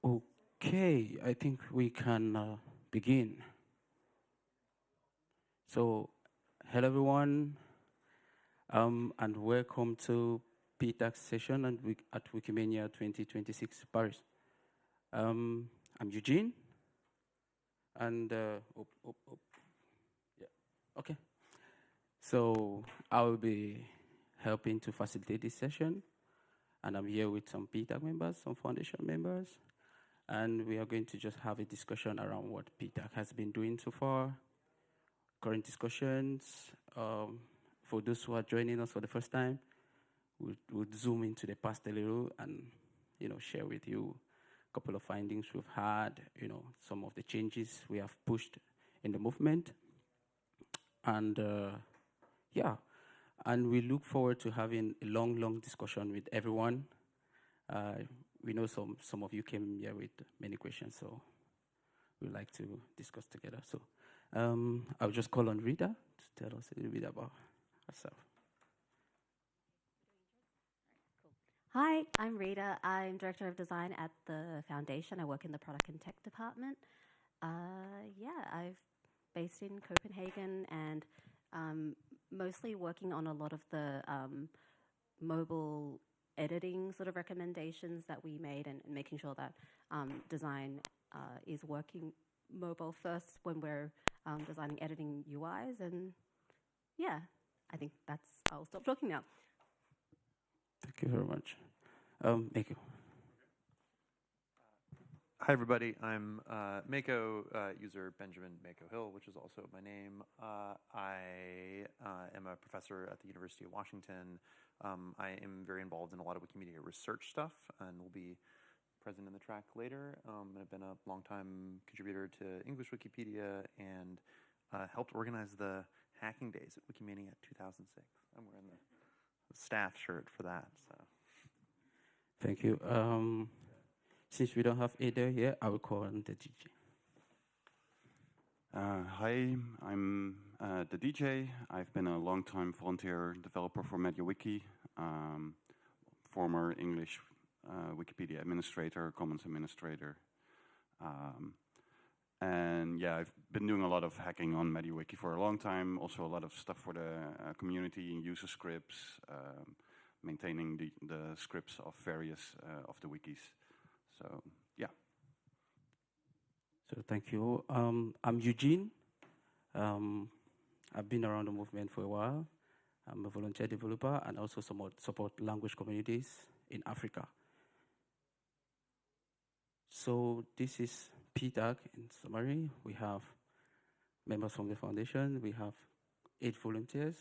Okay, I think we can begin. So, hello everyone, and welcome to PTAC session at Wikimania 2026 Paris. I'm Eugene, and yeah, okay. So I will be helping to facilitate this session, and I'm here with some PTAC members, some foundation members, and we are going to just have a discussion around what PTAC has been doing so far, current discussions. For those who are joining us for the first time, we'll zoom into the past a little and share with you a couple of findings we've had, some of the changes we have pushed in the movement, and yeah, and we look forward to having a long discussion with everyone. Uh, we know some of you came here with many questions, so we'd like to discuss together. So I'll just call on Rita to tell us a little bit about herself. Hi, I'm Rita. I'm Director of Design at the Foundation. I work in the Product and Tech Department. I've based in Copenhagen and mostly working on a lot of the mobile editing sort of recommendations that we made and making sure that design is working mobile first when we're designing editing UIs. And yeah, I think I'll stop talking now. Thank you very much. Thank you. Hi, everybody. I'm Mako, user Benjamin Mako Hill, which is also my name. I am a professor at the University of Washington. I am very involved in a lot of Wikimedia research stuff and will be present in the track later. I've been a longtime contributor to English Wikipedia and helped organize the hacking days at Wikimania 2006. I'm wearing the staff shirt for that. So. Thank you. Since we don't have Ada here, I will call on the DJ. Hi, I'm the DJ. I've been a long-time volunteer developer for MediaWiki, former English Wikipedia administrator, Commons administrator. And yeah, I've been doing a lot of hacking on MediaWiki for a long time, also a lot of stuff for the community, user scripts, maintaining the scripts of various of the wikis. So, yeah. So thank you. I'm Eugene. I've been around the movement for a while. I'm a volunteer developer and also support language communities in Africa. So this is PTAC in summary. We have members from the foundation. We have 8 volunteers,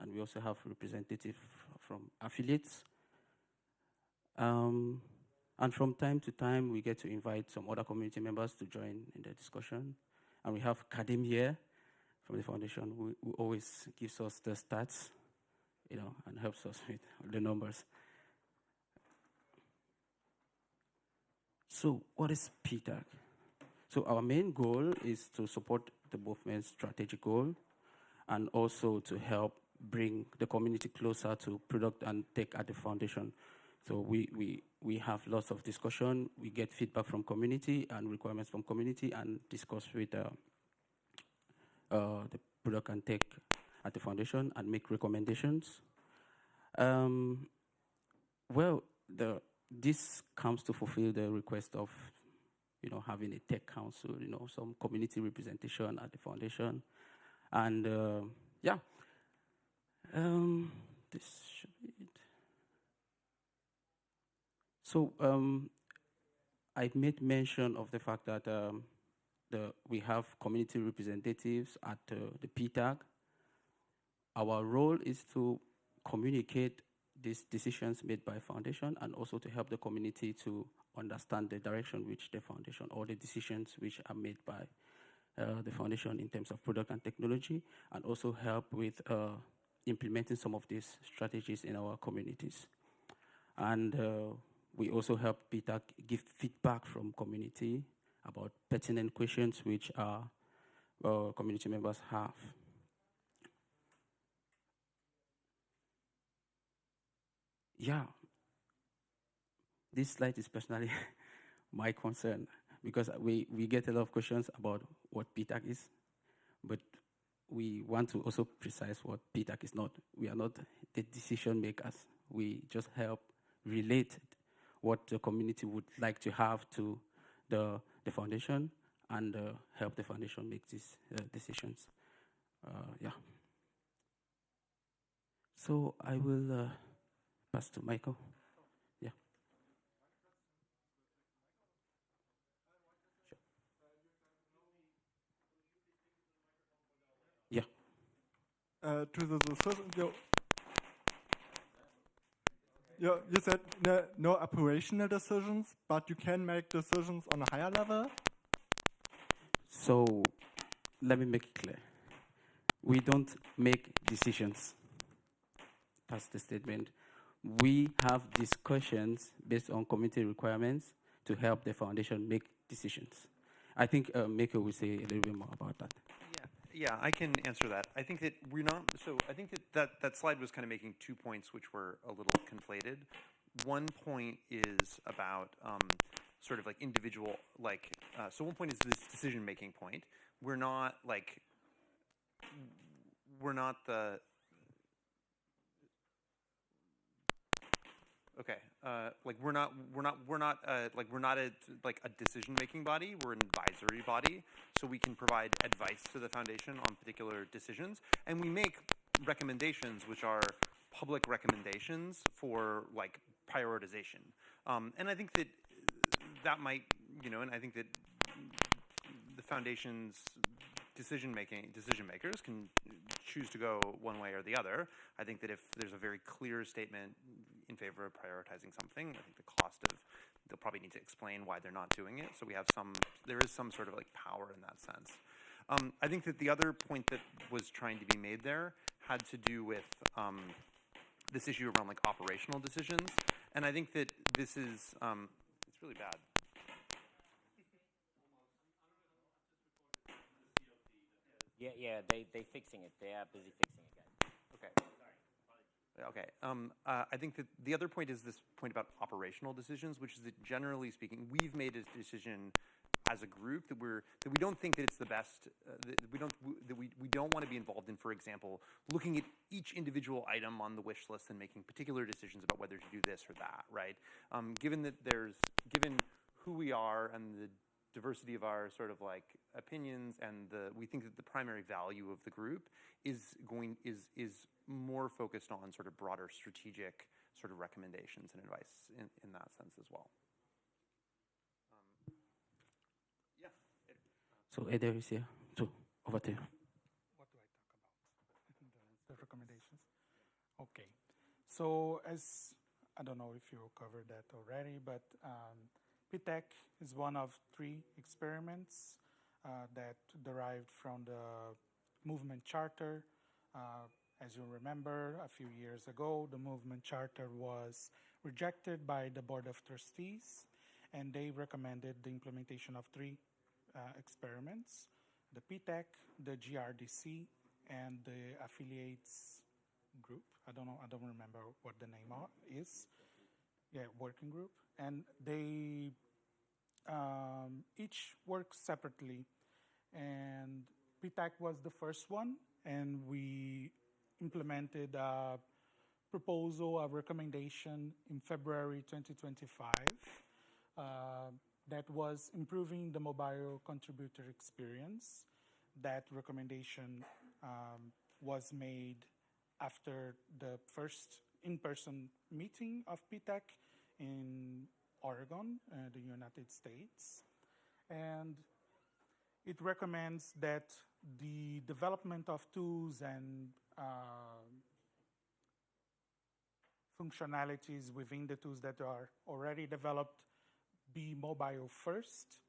and we also have representatives from affiliates. And from time to time, we get to invite some other community members to join in the discussion. And we have Kadim here from the foundation who always gives us the stats, and helps us with the numbers. So what is PTAC? So our main goal is to support the movement's strategic goal and also to help bring the community closer to product and tech at the foundation. So we have lots of discussion. We get feedback from community and requirements from community and discuss with the product and tech at the foundation and make recommendations. This comes to fulfill the request of having a tech council, some community representation at the foundation. And this should be it. So I made mention of the fact that we have community representatives at the PTAG. Our role is to communicate these decisions made by foundation and also to help the community to understand the direction which the foundation or the decisions which are made by the foundation in terms of product and technology, and also help with implementing some of these strategies in our communities. And we also help PTAC give feedback from community about pertinent questions which our community members have. Yeah. This slide is personally my concern, because we get a lot of questions about what PTAC is, but we want to also precise what PTAC is not. We are not the decision makers. We just help relate what the community would like to have to the foundation, and help the foundation make these decisions. Yeah. So I will pass to Michael. Yeah. Sure. Yeah. To the decision, you said no operational decisions, but you can make decisions on a higher level? So let me make it clear. We don't make decisions. That's the statement. We have discussions based on community requirements to help the foundation make decisions. I think Mako will say a little bit more about that. Yeah, I can answer that. I think that we're not. So I think that slide was kind of making 2 points which were a little conflated. One point is about sort of like individual, like, so one point is this decision-making point. We're not the, okay, like we're not a decision-making body. We're an advisory body, so we can provide advice to the foundation on particular decisions, and we make recommendations which are public recommendations for like prioritization. And I think that might, and I think that the foundation's decision makers can choose to go one way or the other. I think that if there's a very clear statement in favor of prioritizing something, I think the cost of, they'll probably need to explain why they're not doing it. So there is some sort of like power in that sense. I think that the other point that was trying to be made there had to do with this issue around like operational decisions. And I think that this is, it's really bad. Yeah, they fixing it. They are busy fixing it, guys. Okay. Okay. I think that the other point is this point about operational decisions, which is that generally speaking, we've made a decision as a group that we don't think that it's the best. That we don't want to be involved in, for example, looking at each individual item on the wish list and making particular decisions about whether to do this or that. Right. Given who we are and the diversity of our sort of like opinions, and we think that the primary value of the group is more focused on sort of broader strategic sort of recommendations and advice in that sense as well. Yeah. So Eder is here. So over to you. What do I talk about? The recommendations. Okay. So as I don't know if you covered that already, but PTAC is one of 3 experiments that derived from the movement charter. As you remember, a few years ago, the movement charter was rejected by the Board of Trustees, and they recommended the implementation of 3 experiments: the PTAC, the GRDC, and the affiliates group. I don't remember what the name is. Yeah, working group. And they each work separately. And PTAC was the first one, and we implemented a proposal, a recommendation in February 2025 that was improving the mobile contributor experience. That recommendation was made after the first in-person meeting of PTAC in Oregon, the United States. And it recommends that the development of tools and functionalities within the tools that are already developed be mobile first,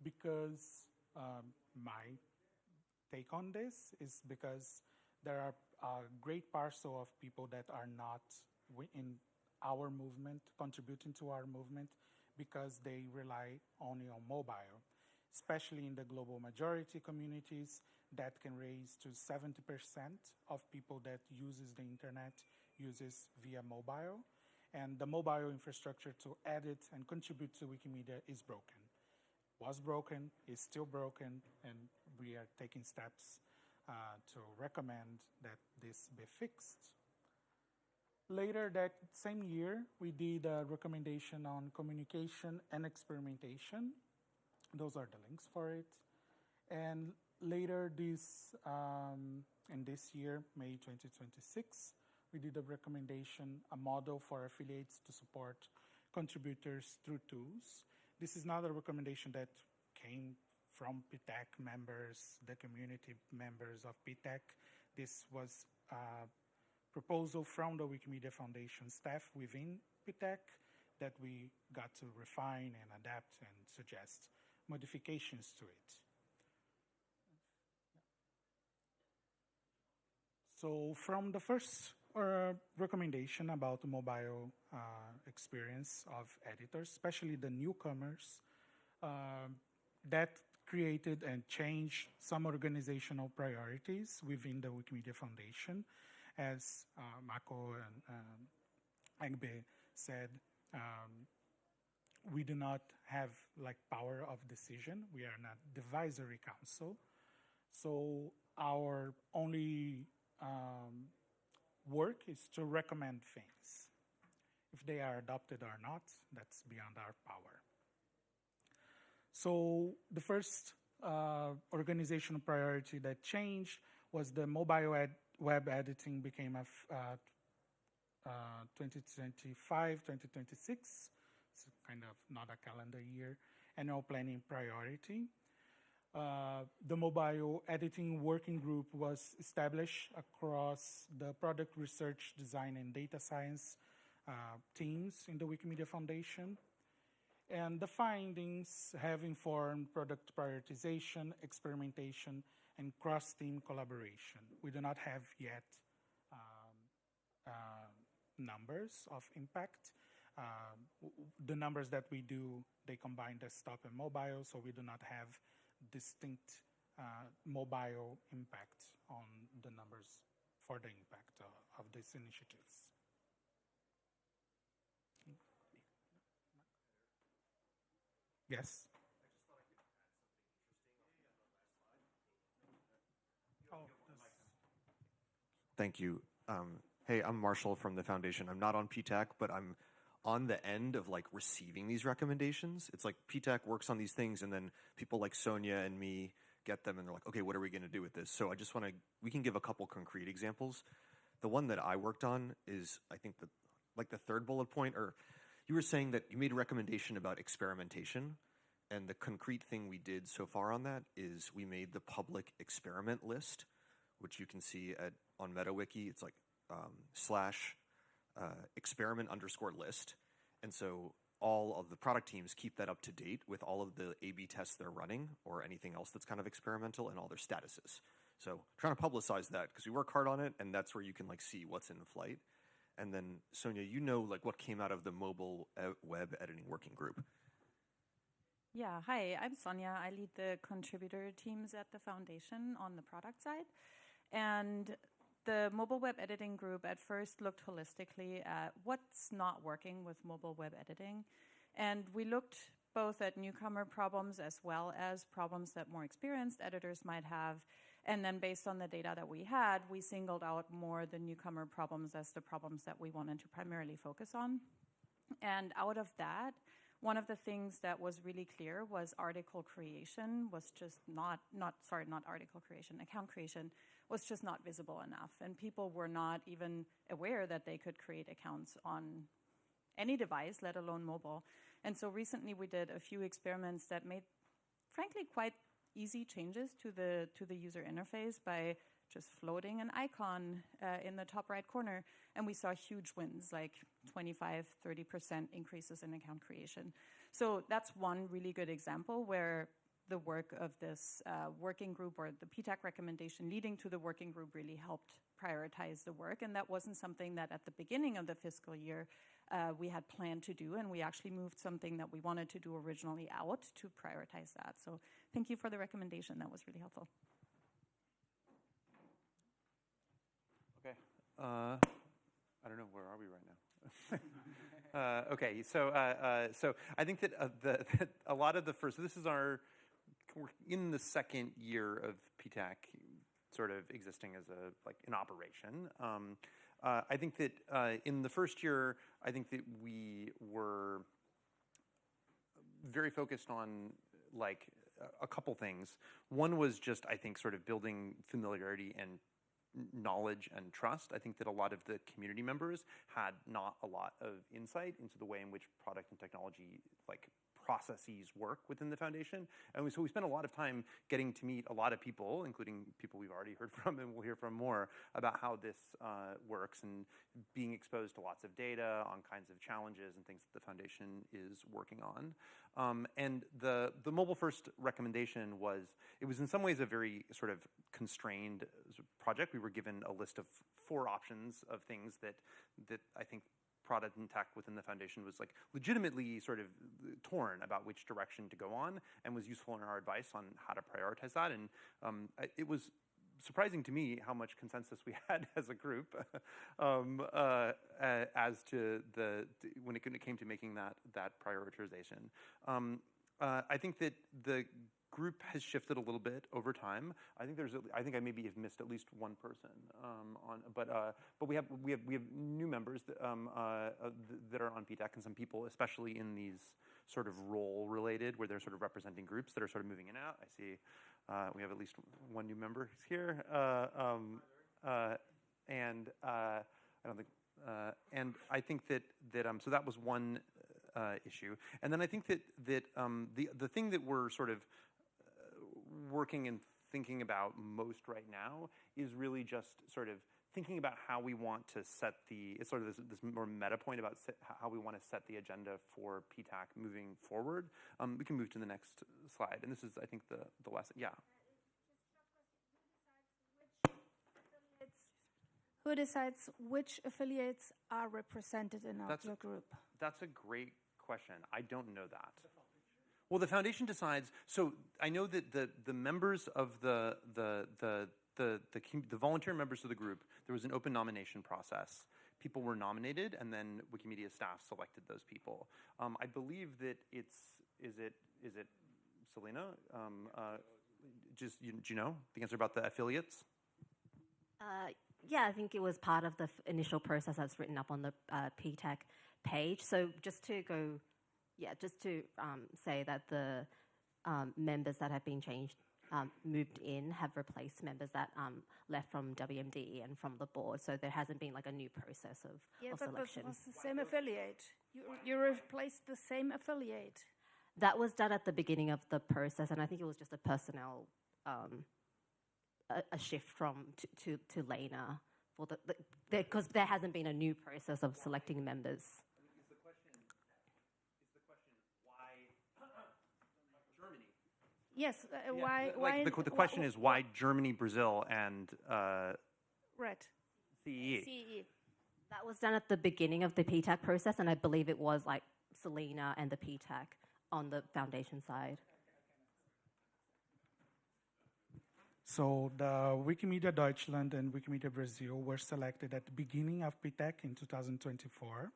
because my take on this is because there are a great parcel of people that are not in our movement, contributing to our movement, because they rely only on mobile, especially in the global majority communities. That can raise to 70% of people that uses the internet uses via mobile. and the mobile infrastructure to edit and contribute to Wikimedia is broken. Was broken, is still broken, and we are taking steps to recommend that this be fixed. Later that same year, we did a recommendation on communication and experimentation. Those are the links for it. And later in this year, May 2026, we did a recommendation, a model for affiliates to support contributors through tools. This is not a recommendation that came from PTAC members, the community members of PTAC. This was a proposal from the Wikimedia Foundation staff within PTAC that we got to refine and adapt and suggest modifications to it. So from the first recommendation about the mobile experience of editors, especially the newcomers, that created and changed some organizational priorities within the Wikimedia Foundation. As Mako and Agbe said, we do not have power of decision. We are not advisory council. So our only work is to recommend things. If they are adopted or not, that's beyond our power. So the first organizational priority that changed was the mobile web editing became a 2025, 2026. It's kind of not a calendar year, annual planning priority. The mobile editing working group was established across the product research, design, and data science teams in the Wikimedia Foundation. And the findings have informed product prioritization, experimentation, and cross-team collaboration. We do not have yet numbers of impact. The numbers that we do, they combine desktop and mobile, so we do not have distinct mobile impact on the numbers for the impact of these initiatives. Yes? Thank you. Hey, I'm Marshall from the foundation. I'm not on PTAC, but I'm on the end of receiving these recommendations. It's like PTAC works on these things, and then people like Sonia and me get them, and they're like, okay, what are we going to do with this? So I just want to, we can give a couple concrete examples. The one that I worked on is, I think, the third bullet point, or you were saying that you made a recommendation about experimentation, and the concrete thing we did so far on that is we made the public experiment list, which you can see on MetaWiki. It's /experiment_list. And so all of the product teams keep that up to date with all of the A/B tests they're running or anything else that's kind of experimental and all their statuses. So trying to publicize that because we work hard on it, and that's where you can see what's in flight. And then Sonia, what came out of the mobile web editing working group. Yeah, hi, I'm Sonia. I lead the contributor teams at the foundation on the product side. And the mobile web editing group at first looked holistically at what's not working with mobile web editing. And we looked both at newcomer problems as well as problems that more experienced editors might have. And then based on the data that we had, we singled out more the newcomer problems as the problems that we wanted to primarily focus on. And out of that, one of the things that was really clear was article creation was just not article creation, account creation was just not visible enough. And people were not even aware that they could create accounts on any device, let alone mobile. And so recently we did a few experiments that made, frankly, quite easy changes to the user interface by just floating an icon in the top right corner. And we saw huge wins, like 25, 30% increases in account creation. So that's one really good example where the work of this working group or the PTAC recommendation leading to the working group really helped prioritize the work. And that wasn't something that at the beginning of the fiscal year we had planned to do. And we actually moved something that we wanted to do originally out to prioritize that. So thank you for the recommendation. That was really helpful. Okay. I don't know, where are we right now? Okay, so I think that that a lot of the first. This is we're in the second year of PTAC, sort of existing as in operation. I think that in the first year, I think that we were very focused on a couple things. One was just, I think, sort of building familiarity and knowledge and trust. I think that a lot of the community members had not a lot of insight into the way in which product and technology processes work within the foundation. And so we spent a lot of time getting to meet a lot of people, including people we've already heard from and we'll hear from more, about how this works, and being exposed to lots of data on kinds of challenges and things that the foundation is working on. And the mobile first recommendation was in some ways a very sort of constrained project. We were given a list of 4 options of things that I think product and tech within the foundation was legitimately sort of torn about which direction to go on, and was useful in our advice on how to prioritize that. And it was surprising to me how much consensus we had as a group as to when it came to making that prioritization. I think that the group has shifted a little bit over time. I think I maybe have missed at least one person but we have new members that are on PTAC, and some people, especially in these sort of role related, where they're sort of representing groups, that are sort of moving in and out. I see we have at least one new member here, and I don't think, and I think that so that was one issue. And then I think that the thing that we're sort of working and thinking about most right now is really just sort of thinking about how we want to set it's sort of this more meta point about how we want to set the agenda for PTAC moving forward. We can move to the next slide, and this is, I think, the last. Yeah. Who decides which affiliates are represented in our group? That's a great question. I don't know that. Well, the foundation decides. So I know that the members of the volunteer members of the group, there was an open nomination process. People were nominated, and then Wikimedia staff selected those people. I believe that is it Selena? Do you know the answer about the affiliates? Yeah, I think it was part of the initial process that's written up on the PTAC page. So just to say that the members that have been changed, moved in, have replaced members that left from WMDE and from the board. So there hasn't been a new process of selection. But it was the same affiliate. You replaced the same affiliate. That was done at the beginning of the process, and I think it was just a personnel a shift from to Lena for because there hasn't been a new process of selecting members. Is the question why Germany? Yes, yeah. why? The question is why Germany, Brazil, and right. CEE. CEE. That was done at the beginning of the PTAC process, and I believe it was Selena and the PTAC on the foundation side. So the Wikimedia Deutschland and Wikimedia Brazil were selected at the beginning of PTAC in 2024.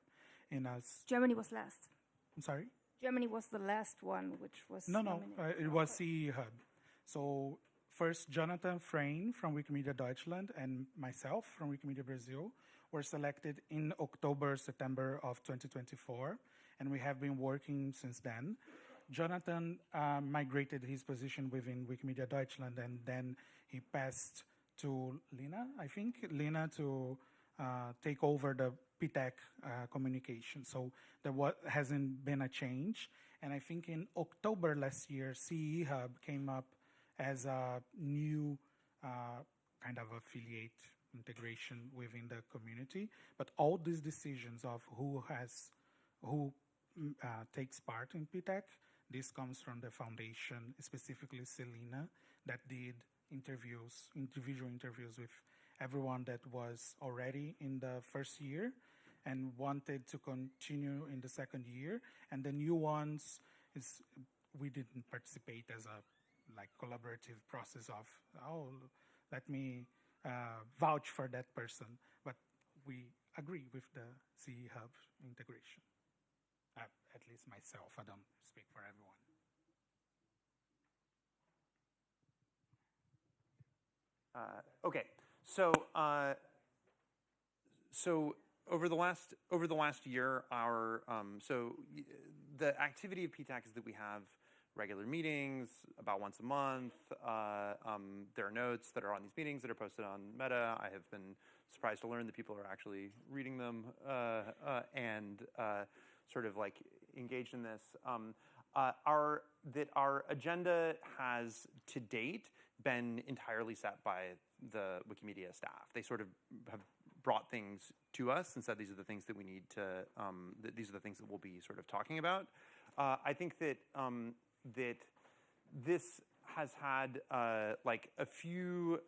Germany was last. I'm sorry? Germany was the last one which was nominated. It was CE Hub. So first, Jonathan Frayne from Wikimedia Deutschland and myself from Wikimedia Brazil were selected in October, September of 2024, and we have been working since then. Jonathan migrated his position within Wikimedia Deutschland, and then he passed to Lena, I think, to take over the PTAC communication. So there hasn't been a change. And I think in October last year, CE Hub came up as a new kind of affiliate integration within the community. But all these decisions of who takes part in PTAC, this comes from the foundation, specifically Selena, that did individual interviews with everyone that was already in the first year and wanted to continue in the second year. And the new ones, we didn't participate as a collaborative process of, let me vouch for that person. But we agree with the CE Hub integration. At least myself, I don't speak for everyone. Okay, so over the last year, the activity of PTAC is that we have regular meetings about once a month. There are notes that are on these meetings that are posted on Meta. I have been surprised to learn that people are actually reading them and sort of like engaged in this. Our agenda has to date been entirely set by the Wikimedia staff. They sort of have brought things to us and said these are the things that we need to, these are the things that we'll be sort of talking about. I think that that this has had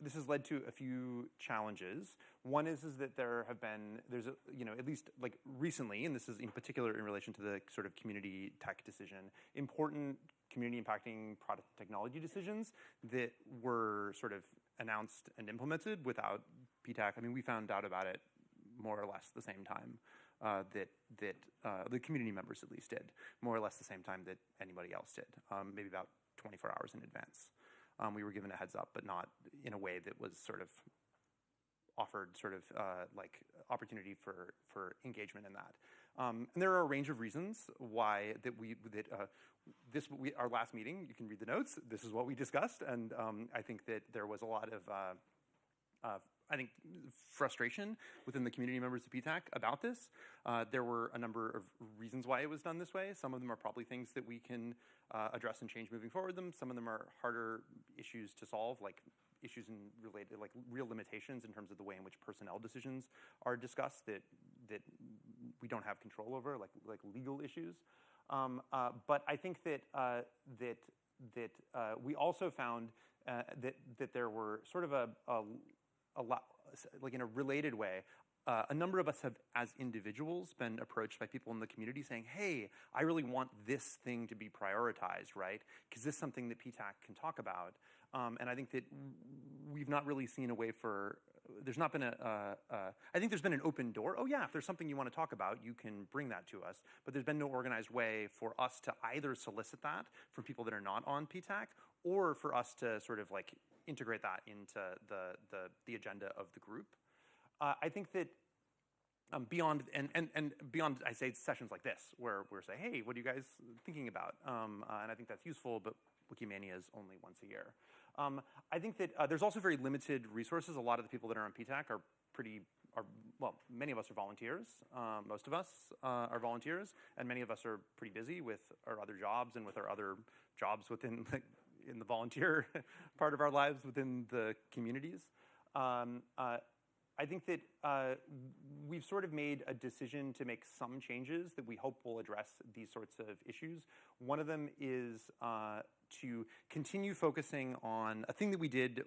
this has led to a few challenges. One is that there's at least like recently, and this is in particular in relation to the sort of community tech decision, important community impacting product technology decisions that were sort of announced and implemented without PTAC. I mean, we found out about it more or less the same time that the community members at least did, more or less the same time that anybody else did, maybe about 24 hours in advance. We were given a heads up, but not in a way that was sort of offered sort of like opportunity for engagement in that. And there are a range of reasons why our last meeting, you can read the notes, this is what we discussed, and I think that there was a lot of frustration within the community members of PTAC about this. There were a number of reasons why it was done this way. Some of them are probably things that we can address and change moving forward. Some of them are harder issues to solve, like issues related, like real limitations in terms of the way in which personnel decisions are discussed that we don't have control over, like legal issues. But I think that we also found that there were sort of a lot, like in a related way, a number of us have, as individuals, been approached by people in the community saying, hey, I really want this thing to be prioritized, right? Because this is something that PTAC can talk about. And I think that we've not really seen a way there's not been I think there's been an open door. Oh yeah, if there's something you want to talk about, you can bring that to us. But there's been no organized way for us to either solicit that from people that are not on PTAC, or for us to sort of like integrate that into the agenda of the group. I think that beyond beyond, I say sessions like this, where we're saying, hey, what are you guys thinking about? And I think that's useful, but Wikimania is only once a year. I think that there's also very limited resources. A lot of the people that are on PTAC many of us are volunteers. Most of us are volunteers, and many of us are pretty busy with our other jobs and with our other jobs within in the volunteer part of our lives within the communities. I think that we've sort of made a decision to make some changes that we hope will address these sorts of issues. One of them is to continue focusing on a thing that we did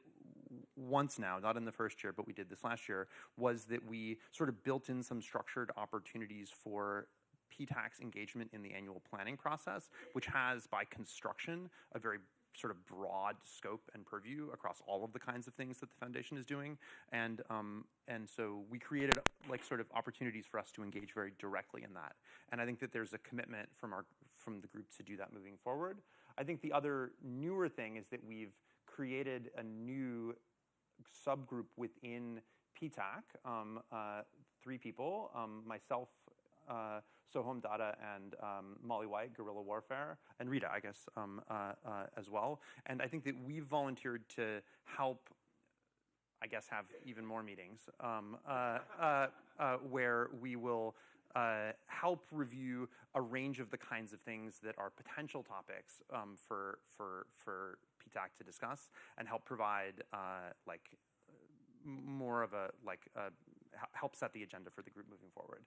once now, not in the first year, but we did this last year, was that we sort of built in some structured opportunities for PTAC's engagement in the annual planning process, which has, by construction, a very sort of broad scope and purview across all of the kinds of things that the foundation is doing, and so we created like sort of opportunities for us to engage very directly in that. And I think that there's a commitment from the group to do that moving forward. I think the other newer thing is that we've created a new subgroup within PTAC, 3 people, myself, Soham Dada, and Molly White, Guerrilla Warfare, and Rita, I guess, as well. And I think that we've volunteered to help, I guess, have even more meetings where we will help review a range of the kinds of things that are potential topics for PTAC to discuss, and help provide more of help set the agenda for the group moving forward.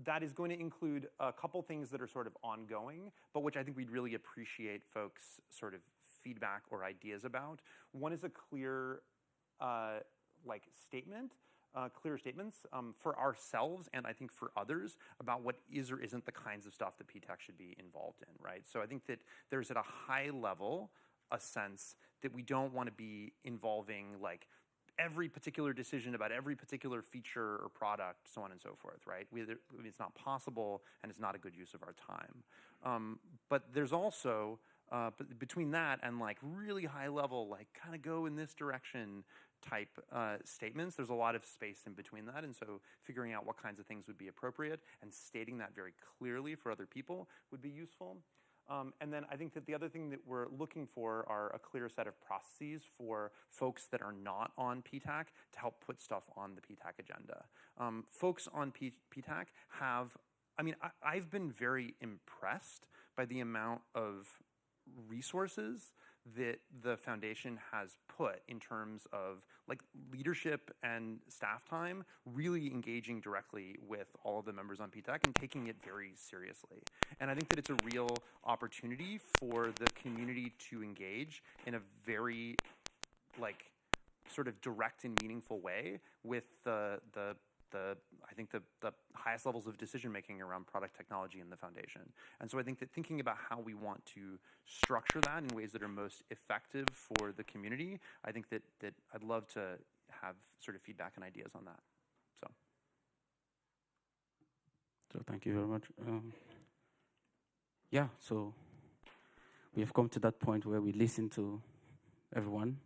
That is going to include a couple things that are sort of ongoing, but which I think we'd really appreciate folks' sort of feedback or ideas about. One is a clear clear statements for ourselves and I think for others about what is or isn't the kinds of stuff that PTAC should be involved in, right? So I think that there's at a high level a sense that we don't want to be involving like every particular decision about every particular feature or product, so on and so forth, right? It's not possible, and it's not a good use of our time. But there's also, between that and like really high level, like kind of go in this direction type statements, there's a lot of space in between that. And so figuring out what kinds of things would be appropriate and stating that very clearly for other people would be useful. And then I think that the other thing that we're looking for are a clear set of processes for folks that are not on PTAC to help put stuff on the PTAC agenda. Folks on PTAC have, I mean, I've been very impressed by the amount of resources that the foundation has put in terms of like leadership and staff time, really engaging directly with all of the members on PTAC and taking it very seriously. And I think that it's a real opportunity for the community to engage in a very like sort of direct and meaningful way with I think the highest levels of decision making around product technology in the foundation. And so I think that thinking about how we want to structure that in ways that are most effective for the community, I think that I'd love to have sort of feedback and ideas on that. So thank you very much. Yeah, so we have come to that point where we listen to everyone.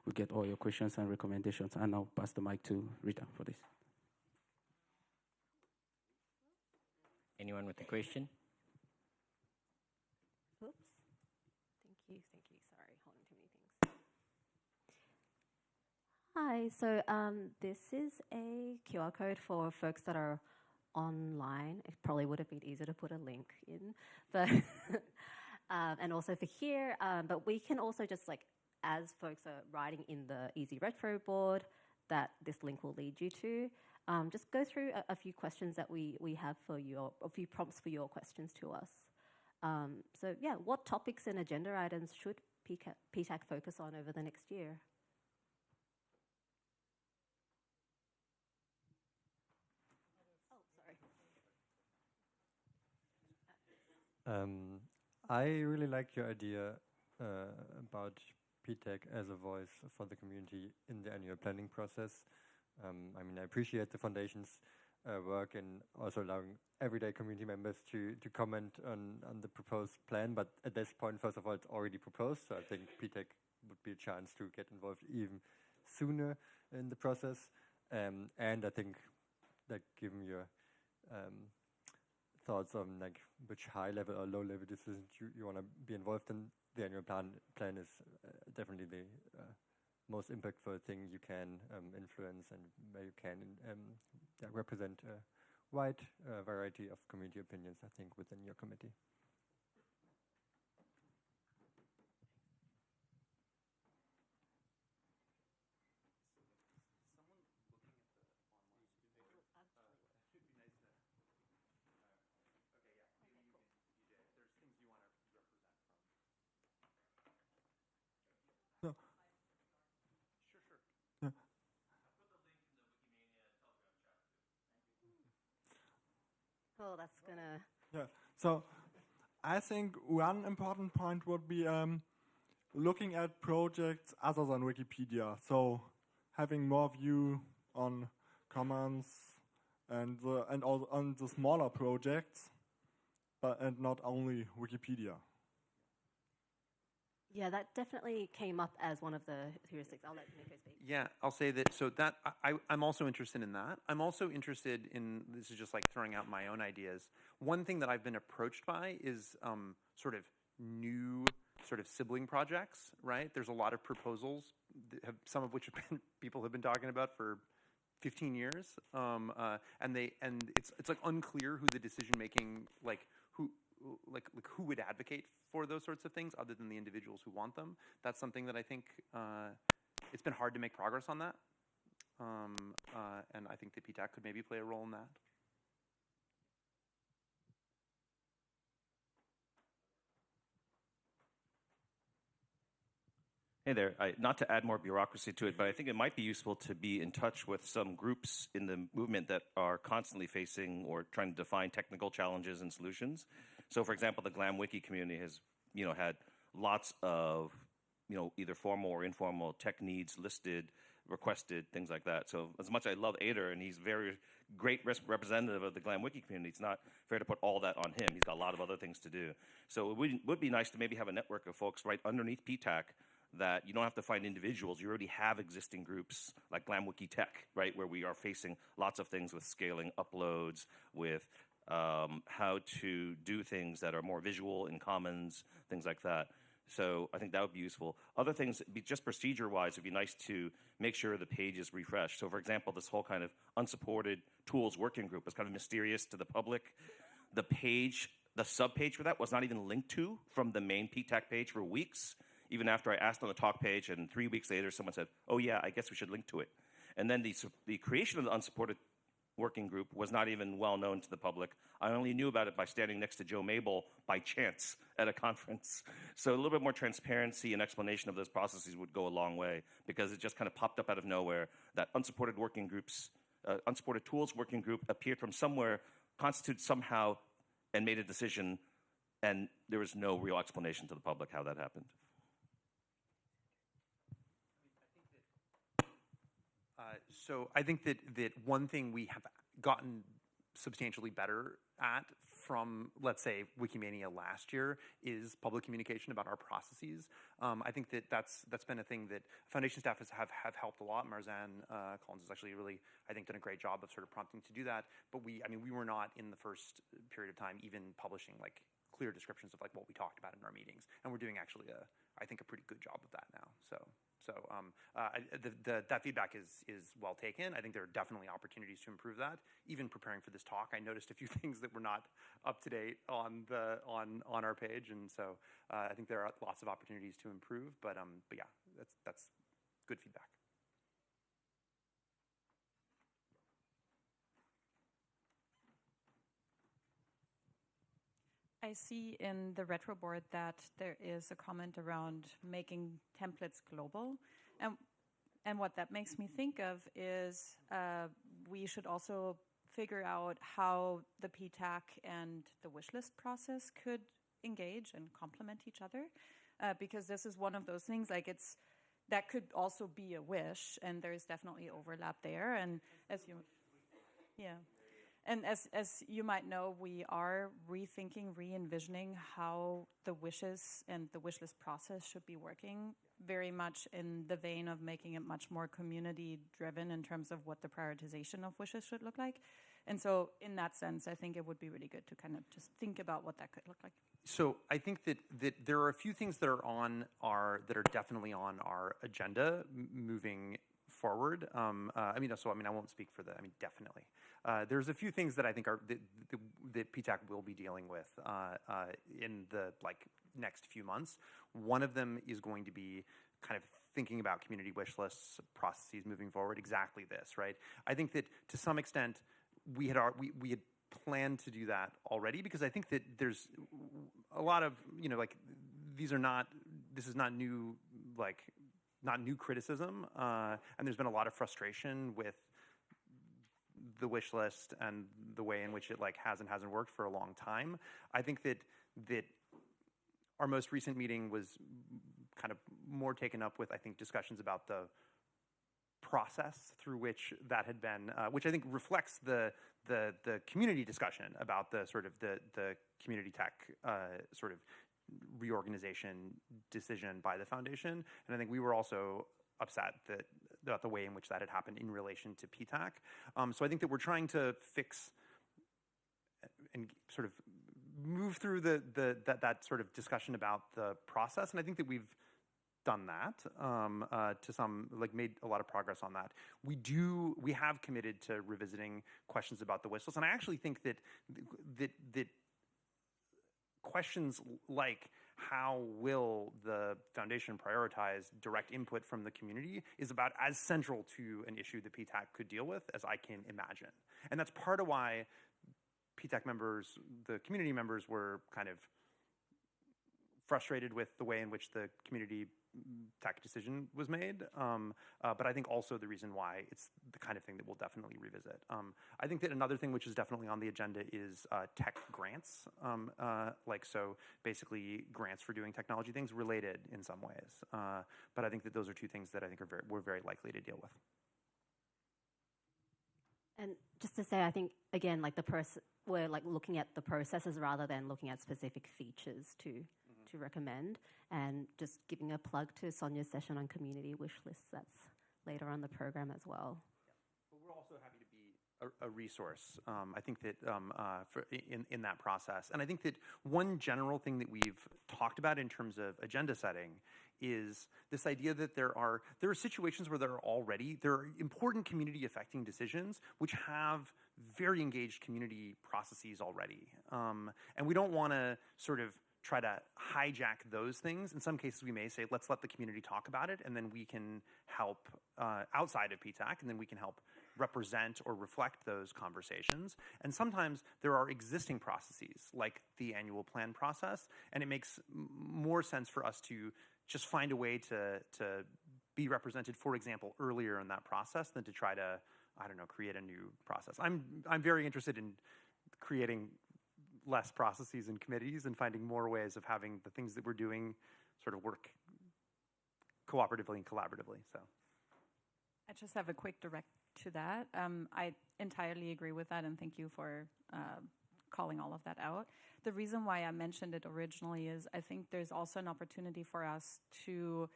We get all your questions and recommendations, and I'll pass the mic to Rita for this. Anyone with a question? Oops. Thank you. Sorry, holding too many things. Hi, so this is a QR code for folks that are online. It probably would have been easier to put a link in, but and also for here. But we can also just like, as folks are writing in the Easy Retro board that this link will lead you to, just go through a few questions that we have for you, a few prompts for your questions to us. So yeah, what topics and agenda items should PTAC focus on over the next year? Oh, sorry. I really like your idea about PTAC as a voice for the community in the annual planning process. I mean, I appreciate the foundation's work in also allowing everyday community members to comment on the proposed plan, but at this point, first of all, it's already proposed, so I think PTAC would be a chance to get involved even sooner in the process. And I think that given your thoughts on like which high level or low level decisions you want to be involved in, the annual plan is definitely the most impactful thing you can influence and where you can represent a wide variety of community opinions, I think, within your committee. Oh, that's gonna... Yeah, so I think one important point would be looking at projects other than Wikipedia. So having more view on commons and also on the smaller projects, and not only Wikipedia. Yeah, that definitely came up as one of the heuristics. I'll let Nico speak. Yeah, I'll say that, so that, I'm also interested in that. I'm also interested in, this is just like throwing out my own ideas. One thing that I've been approached by is sort of new sort of sibling projects, right? There's a lot of proposals, some of which people have been talking about for 15 years. And it's like unclear who the decision-making, who would advocate for those sorts of things other than the individuals who want them. That's something that I think it's been hard to make progress on that. And I think that PTAC could maybe play a role in that. Hey there. Not to add more bureaucracy to it, but I think it might be useful to be in touch with some groups in the movement that are constantly facing or trying to define technical challenges and solutions. So, for example, the GLAM Wiki community has, had lots of, either formal or informal tech needs listed requested, things like that. So as much as I love Ader, and he's very great representative of the GLAM Wiki community, it's not fair to put all that on him. He's got a lot of other things to do. So it would be nice to maybe have a network of folks right underneath PTAC that you don't have to find individuals. You already have existing groups like GLAM Wiki Tech, right, where we are facing lots of things with scaling uploads, with how to do things that are more visual in Commons, things like that. So I think that would be useful. Other things, just procedure-wise, it'd be nice to make sure the page is refreshed. So for example, this whole kind of unsupported tools working group is kind of mysterious to the public. The page, the subpage for that was not even linked to from the main PTAC page for weeks, even after I asked on the talk page, and 3 weeks later someone said, oh yeah, I guess we should link to it. And then the creation of the unsupported working group was not even well known to the public. I only knew about it by standing next to Joe Mabel by chance at a conference. So a little bit more transparency and explanation of those processes would go a long way, because it just kind of popped up out of nowhere that unsupported working groups, unsupported tools working group appeared from somewhere, constituted somehow, and made a decision, and there was no real explanation to the public how that happened. So I think that one thing we have gotten substantially better at from, let's say, Wikimania last year is public communication about our processes. I think that that's been a thing that foundation staff have helped a lot. Marzanne Collins has actually really, I think, done a great job of sort of prompting to do that. But we were not in the first period of time even publishing like clear descriptions of like what we talked about in our meetings, and we're doing actually I think a pretty good job of that now. That feedback is well taken. I think there are definitely opportunities to improve that. Even preparing for this talk, I noticed a few things that were not up to date on our page, and so I think there are lots of opportunities to improve. But yeah, that's good feedback. I see in the retro board that there is a comment around making templates global. And what that makes me think of is we should also figure out how the PTAC and the wishlist process could engage and complement each other. Because this is one of those things, like that could also be a wish, and there's definitely overlap there. And And as you might know, we are rethinking, re-envisioning how the wishes and the wish list process should be working, very much in the vein of making it much more community-driven in terms of what the prioritization of wishes should look like. And so in that sense, I think it would be really good to kind of just think about what that could look like. So I think that there are a few things that are definitely on our agenda moving forward. I won't speak for definitely. There's a few things that I think are that PTAC will be dealing with in the next few months. One of them is going to be kind of thinking about community wish lists, processes moving forward. Exactly this, right? I think that to some extent we had planned to do that already, because I think that there's a lot of this is not new criticism, and there's been a lot of frustration with the wish list and the way in which it has and hasn't worked for a long time. I think that our most recent meeting was kind of more taken up with, I think, discussions about the process through which that had been, which I think reflects the community discussion about the sort of the community tech sort of reorganization decision by the foundation. And I think we were also upset about the way in which that had happened in relation to PTAC. So I think that we're trying to fix and sort of move through that sort of discussion about the process, and I think that we've done that to some, made a lot of progress on that. We have committed to revisiting questions about the wish list, and I actually think that questions like how will the foundation prioritize direct input from the community is about as central to an issue that PTAC could deal with as I can imagine. And that's part of why PTAC members, the community members, were kind of frustrated with the way in which the community tech decision was made, but I think also the reason why it's the kind of thing that we'll definitely revisit. I think that another thing which is definitely on the agenda is tech grants, so basically grants for doing technology things related in some ways. But I think that those are two things that I think we're very likely to deal with. And just to say, I think again, like we're like looking at the processes rather than looking at specific features to recommend, and just giving a plug to Sonia's session on community wish lists. That's later on the program as well. But we're also happy to be a resource. I think that in that process, and I think that one general thing that we've talked about in terms of agenda setting is this idea that there are situations where there are important community affecting decisions which have very engaged community processes already, and we don't want to sort of try to hijack those things. In some cases, we may say, let's let the community talk about it, and then we can help outside of PTAC, and then we can help represent or reflect those conversations. And sometimes there are existing processes, like the annual plan process, and it makes more sense for us to just find a way to be represented, for example, earlier in that process than to try to, I don't know, create a new process. I'm very interested in creating less processes and committees and finding more ways of having the things that we're doing sort of work cooperatively and collaboratively. So I just have a quick direct to that. I entirely agree with that, and thank you for calling all of that out. The reason why I mentioned it originally is I think there's also an opportunity for us to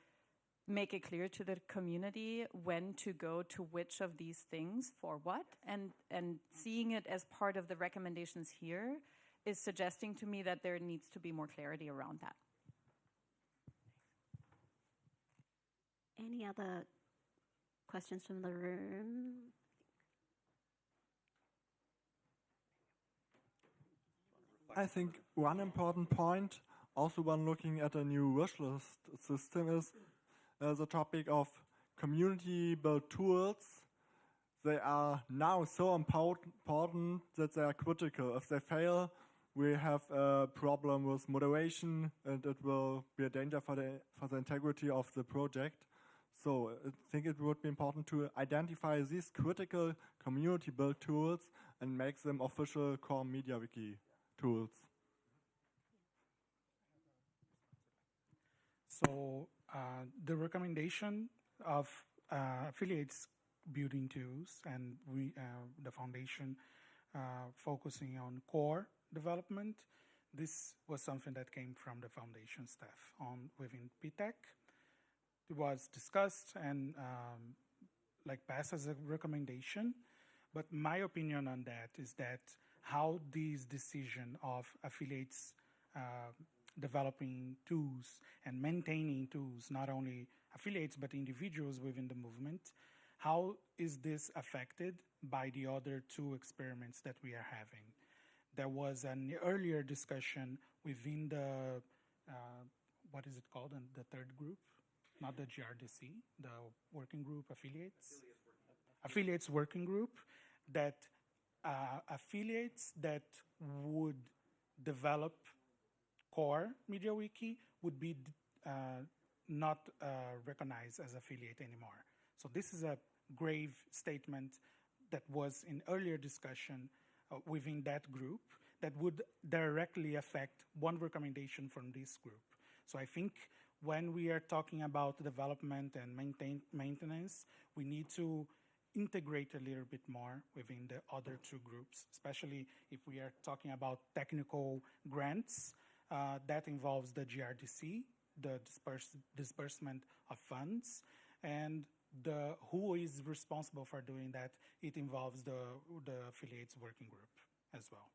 make it clear to the community when to go to which of these things for what, and seeing it as part of the recommendations here is suggesting to me that there needs to be more clarity around that. Any other questions from the room? I think one important point, also when looking at a new wish list system, is the topic of community-built tools. They are now so important that they are critical. If they fail, we have a problem with moderation, and it will be a danger for the integrity of the project. So I think it would be important to identify these critical community-built tools and make them official core MediaWiki tools. So the recommendation of affiliates building tools, and the foundation focusing on core development. This was something that came from the foundation staff within PTAC. It was discussed and passed as a recommendation. But my opinion on that is that how this decision of affiliates developing tools and maintaining tools, not only affiliates but individuals within the movement, how is this affected by the other two experiments that we are having? There was an earlier discussion within the, what is it called, the third group? Not the GRDC, the working group affiliates working group, that affiliates that would develop core MediaWiki would be not recognized as affiliate anymore. So this is a grave statement that was in earlier discussion within that group that would directly affect one recommendation from this group. So I think when we are talking about development and maintenance, we need to integrate a little bit more within the other two groups, especially if we are talking about technical grants. That involves the GRDC, the disbursement of funds, and who is responsible for doing that. It involves the affiliates working group as well.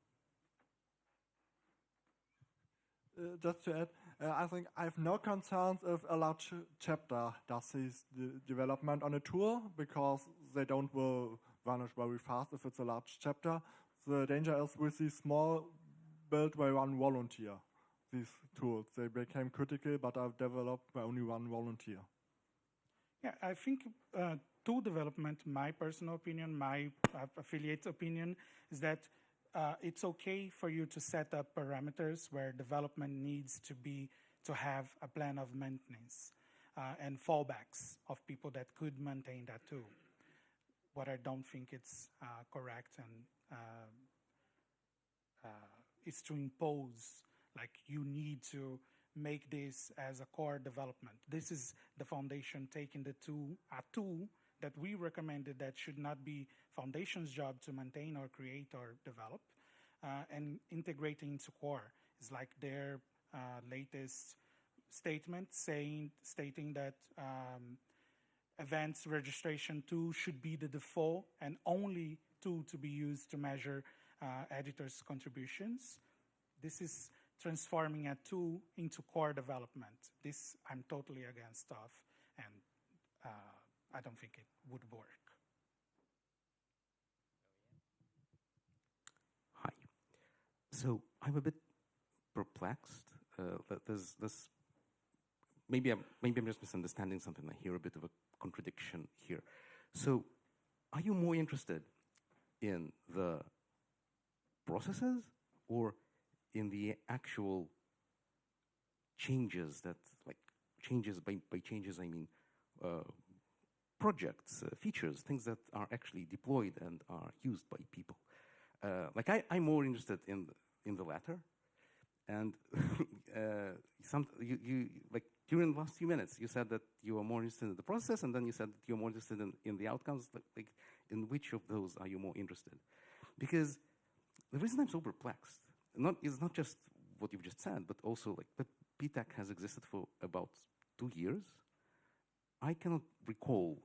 Just to add, I think I have no concerns if a large chapter does this development on a tool, because they don't will vanish very fast if it's a large chapter. The danger is with these small built by one volunteer, these tools. They became critical but are developed by only one volunteer. Yeah, I think tool development, my personal opinion, my affiliate's opinion, is that it's okay for you to set up parameters where development needs to be to have a plan of maintenance and fallbacks of people that could maintain that too. What I don't think it's correct and is to impose, like, you need to make this as a core development. This is the foundation taking a tool that we recommended that should not be foundation's job to maintain or create or develop, and integrating into core. It's like their latest statement stating that events registration tool should be the default and only tool to be used to measure editors' contributions. This is transforming a tool into core development. This I'm totally against of, and I don't think it would work. Hi. So I'm a bit perplexed. There's maybe I'm just misunderstanding something. I hear a bit of a contradiction here. So, are you more interested in the processes or in the actual changes that, like, changes by changes I mean projects, features, things that are actually deployed and are used by people? Like I'm more interested in the latter, and you like during the last few minutes you said that you are more interested in the process, and then you said that you're more interested in the outcomes. Like in which of those are you more interested? Because the reason I'm so perplexed is not just what you've just said, but also like that PTAC has existed for about 2 years. I cannot recall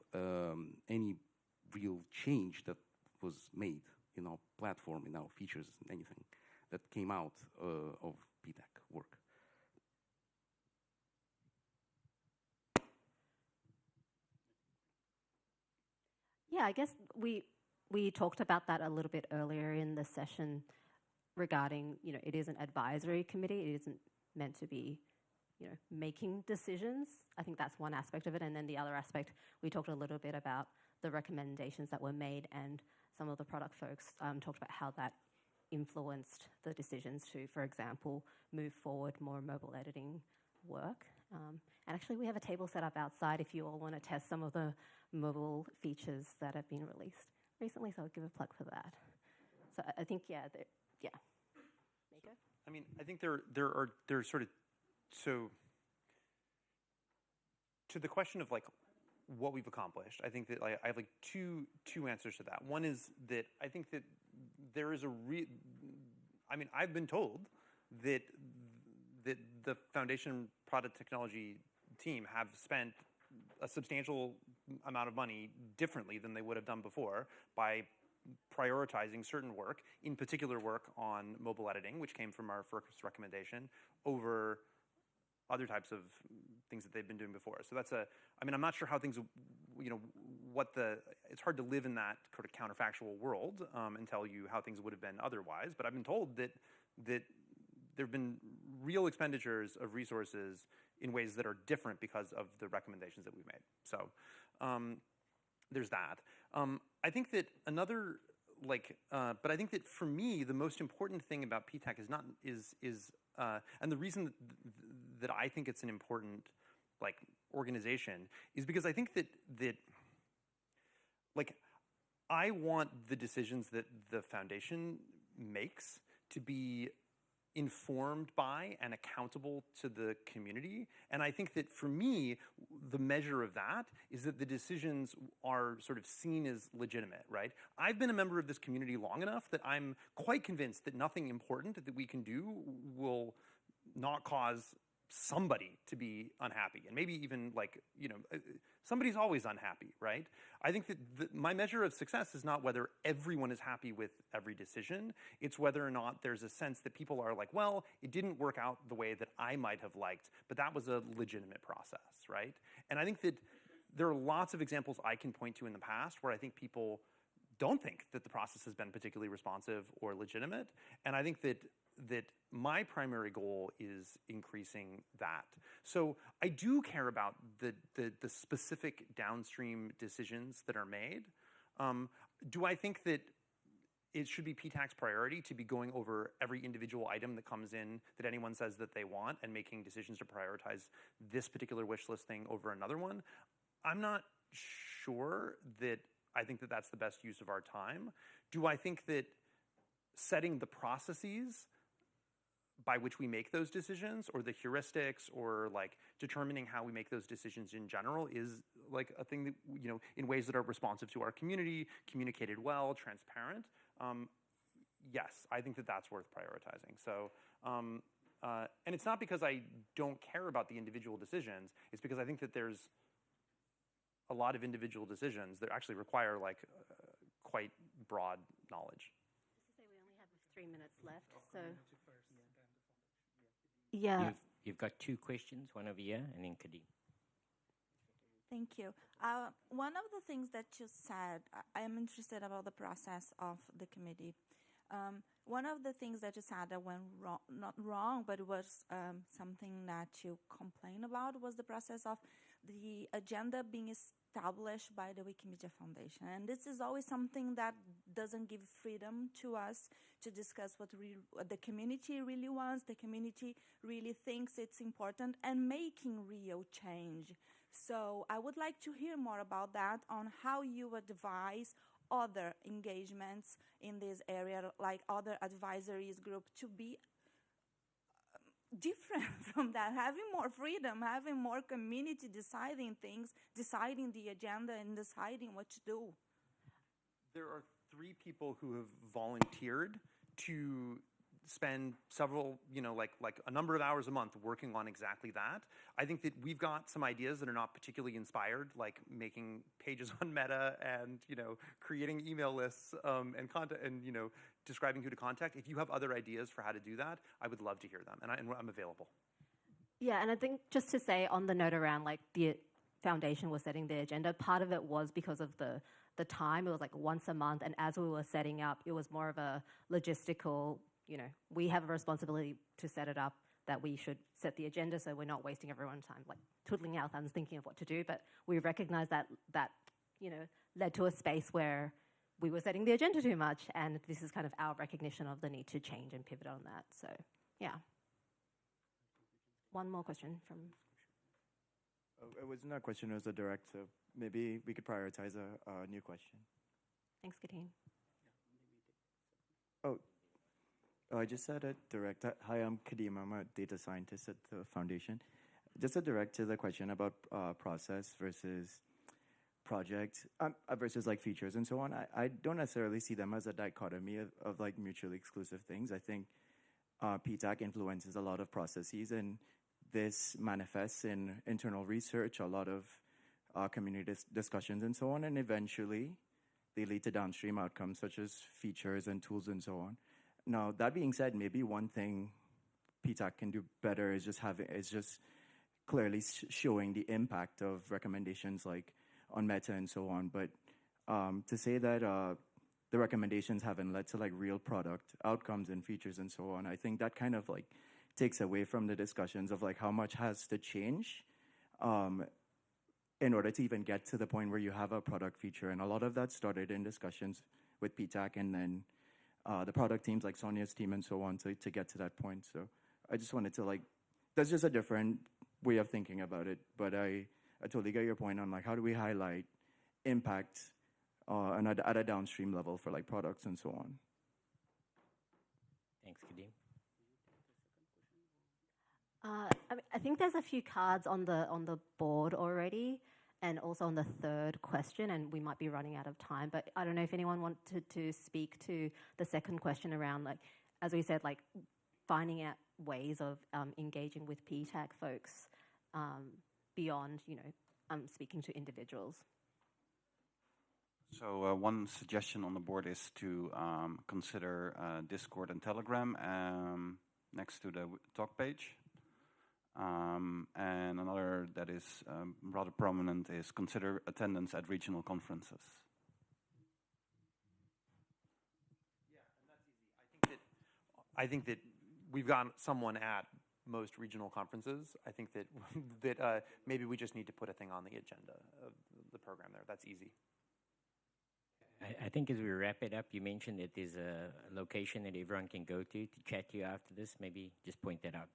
any real change that was made in our platform, in our features, anything that came out of PTAC work. Yeah, I guess we talked about that a little bit earlier in the session regarding, it is an advisory committee. It isn't meant to be, making decisions. I think that's one aspect of it. And then the other aspect, we talked a little bit about the recommendations that were made, and some of the product folks talked about how that influenced the decisions to, for example, move forward more mobile editing work. And actually, we have a table set up outside if you all want to test some of the mobile features that have been released recently, so I'll give a plug for that. So I think, yeah. Mako? I mean, I think there are sort of, so to the question of like what we've accomplished, I think that I have like two answers to that. One is that I think that there is I've been told that the Foundation product technology team have spent a substantial amount of money differently than they would have done before by prioritizing certain work, in particular work on mobile editing, which came from our first recommendation, over other types of things that they've been doing before. So that's I'm not sure how things, it's hard to live in that sort of counterfactual world and tell you how things would have been otherwise, but I've been told that there have been real expenditures of resources in ways that are different because of the recommendations that we've made. So there's that. I think that but I think that for me, the most important thing about PTAC and the reason that I think it's an important organization is because I think that I want the decisions that the foundation makes to be informed by and accountable to the community. And I think that for me, the measure of that is that the decisions are sort of seen as legitimate, right? I've been a member of this community long enough that I'm quite convinced that nothing important that we can do will not cause somebody to be unhappy. And maybe even somebody's always unhappy, right? I think that my measure of success is not whether everyone is happy with every decision. It's whether or not there's a sense that people are like, well, it didn't work out the way that I might have liked, but that was a legitimate process, right? And I think that there are lots of examples I can point to in the past where I think people don't think that the process has been particularly responsive or legitimate. And I think that my primary goal is increasing that. So I do care about the specific downstream decisions that are made. Do I think that it should be PTAC's priority to be going over every individual item that comes in that anyone says that they want and making decisions to prioritize this particular wish list thing over another one. I'm not sure that I think that that's the best use of our time. Do I think that setting the processes by which we make those decisions, or the heuristics, or like determining how we make those decisions in general, is like a thing that, you know, in ways that are responsive to our community, communicated well, transparent? Yes, I think that that's worth prioritizing. So, and it's not because I don't care about the individual decisions. It's because I think that there's a lot of individual decisions that actually require like quite broad knowledge. Just to say, we only have 3 minutes left, so yeah. You've got 2 questions, one over here, and then Kadim. Thank you. One of the things that you said, I am interested about the process of the committee. One of the things that you said that went wrong, not wrong, but it was something that you complained about, was the process of the agenda being established by the Wikimedia Foundation. And this is always something that doesn't give freedom to us to discuss what the community really wants, the community really thinks it's important, and making real change. So I would like to hear more about that, on how you advise other engagements in this area, like other advisories group, to be different from that, having more freedom, having more community deciding things, deciding the agenda, and deciding what to do. There are 3 people who have volunteered to spend several, you know, like a number of hours a month working on exactly that. I think that we've got some ideas that are not particularly inspired, like making pages on Meta and, you know, creating email lists and content, and, you know, describing who to contact. If you have other ideas for how to do that, I would love to hear them, and I'm available. Yeah, and I think just to say on the note around like the foundation was setting the agenda, part of it was because of the time. It was like once a month, and as we were setting up, it was more of a logistical, you know, we have a responsibility to set it up, that we should set the agenda so we're not wasting everyone's time, like twiddling our thumbs thinking of what to do. But we recognize that, you know, led to a space where we were setting the agenda too much, and this is kind of our recognition of the need to change and pivot on that. So, yeah. One more question from... It wasn't a question, it was a direct, so maybe we could prioritize a new question. Thanks, Kadim. I just said it direct. Hi, I'm Kadim. I'm a data scientist at the foundation. Just a direct to the question about process versus project versus like features and so on. I don't necessarily see them as a dichotomy of like mutually exclusive things. I think PTAC influences a lot of processes, and this manifests in internal research, a lot of community discussions and so on, and eventually they lead to downstream outcomes such as features and tools and so on. Now, that being said, maybe one thing PTAC can do better is just clearly showing the impact of recommendations like on Meta and so on. But to say that the recommendations haven't led to like real product outcomes and features and so on, I think that kind of like takes away from the discussions of like how much has to change in order to even get to the point where you have a product feature. And a lot of that started in discussions with PTAC, and then the product teams like Sonia's team and so on to get to that point. So I just wanted to like, that's just a different way of thinking about it. But I totally get your point on like, how do we highlight impact and at a downstream level for like products and so on. Thanks, Kadim. I think there's a few cards on the board already, and also on the 3rd question, and we might be running out of time. But I don't know if anyone wanted to speak to the 2nd question around, like, as we said, like finding out ways of engaging with PTAC folks beyond, you know, speaking to individuals. So one suggestion on the board is to consider Discord and Telegram next to the talk page. And another that is rather prominent is consider attendance at regional conferences. Yeah, and that's easy. I think that we've got someone at most regional conferences. I think that maybe we just need to put a thing on the agenda of the program there. That's easy. I think as we wrap it up, you mentioned that there's a location that everyone can go to chat to you after this. Maybe just point that out.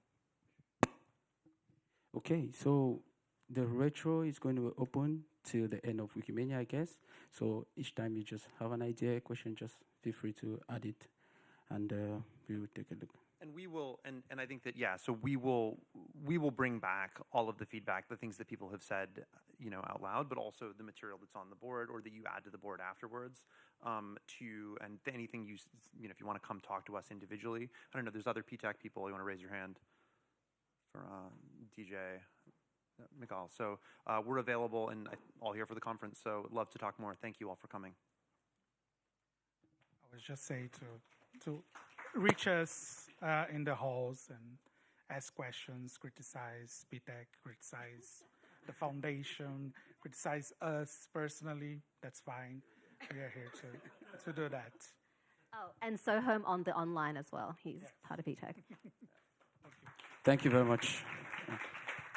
Okay, so the retro is going to open till the end of Wikimania, I guess. So each time you just have an idea, a question, just feel free to add it, and we will take a look. And we will, and I think that, yeah, so we will bring back all of the feedback, the things that people have said, out loud, but also the material that's on the board or that you add to the board afterwards, and anything if you want to come talk to us individually. I don't know, there's other PTAC people, you want to raise your hand for DJ, Mikal. So we're available and all here for the conference, so love to talk more. Thank you all for coming. I was just saying to reach us in the halls and ask questions, criticize PTAC, criticize the foundation, criticize us personally. That's fine. We are here to do that. Oh, and Sohom on the online as well. He's part of PTAC. Thank you very much.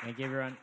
Thank you, everyone.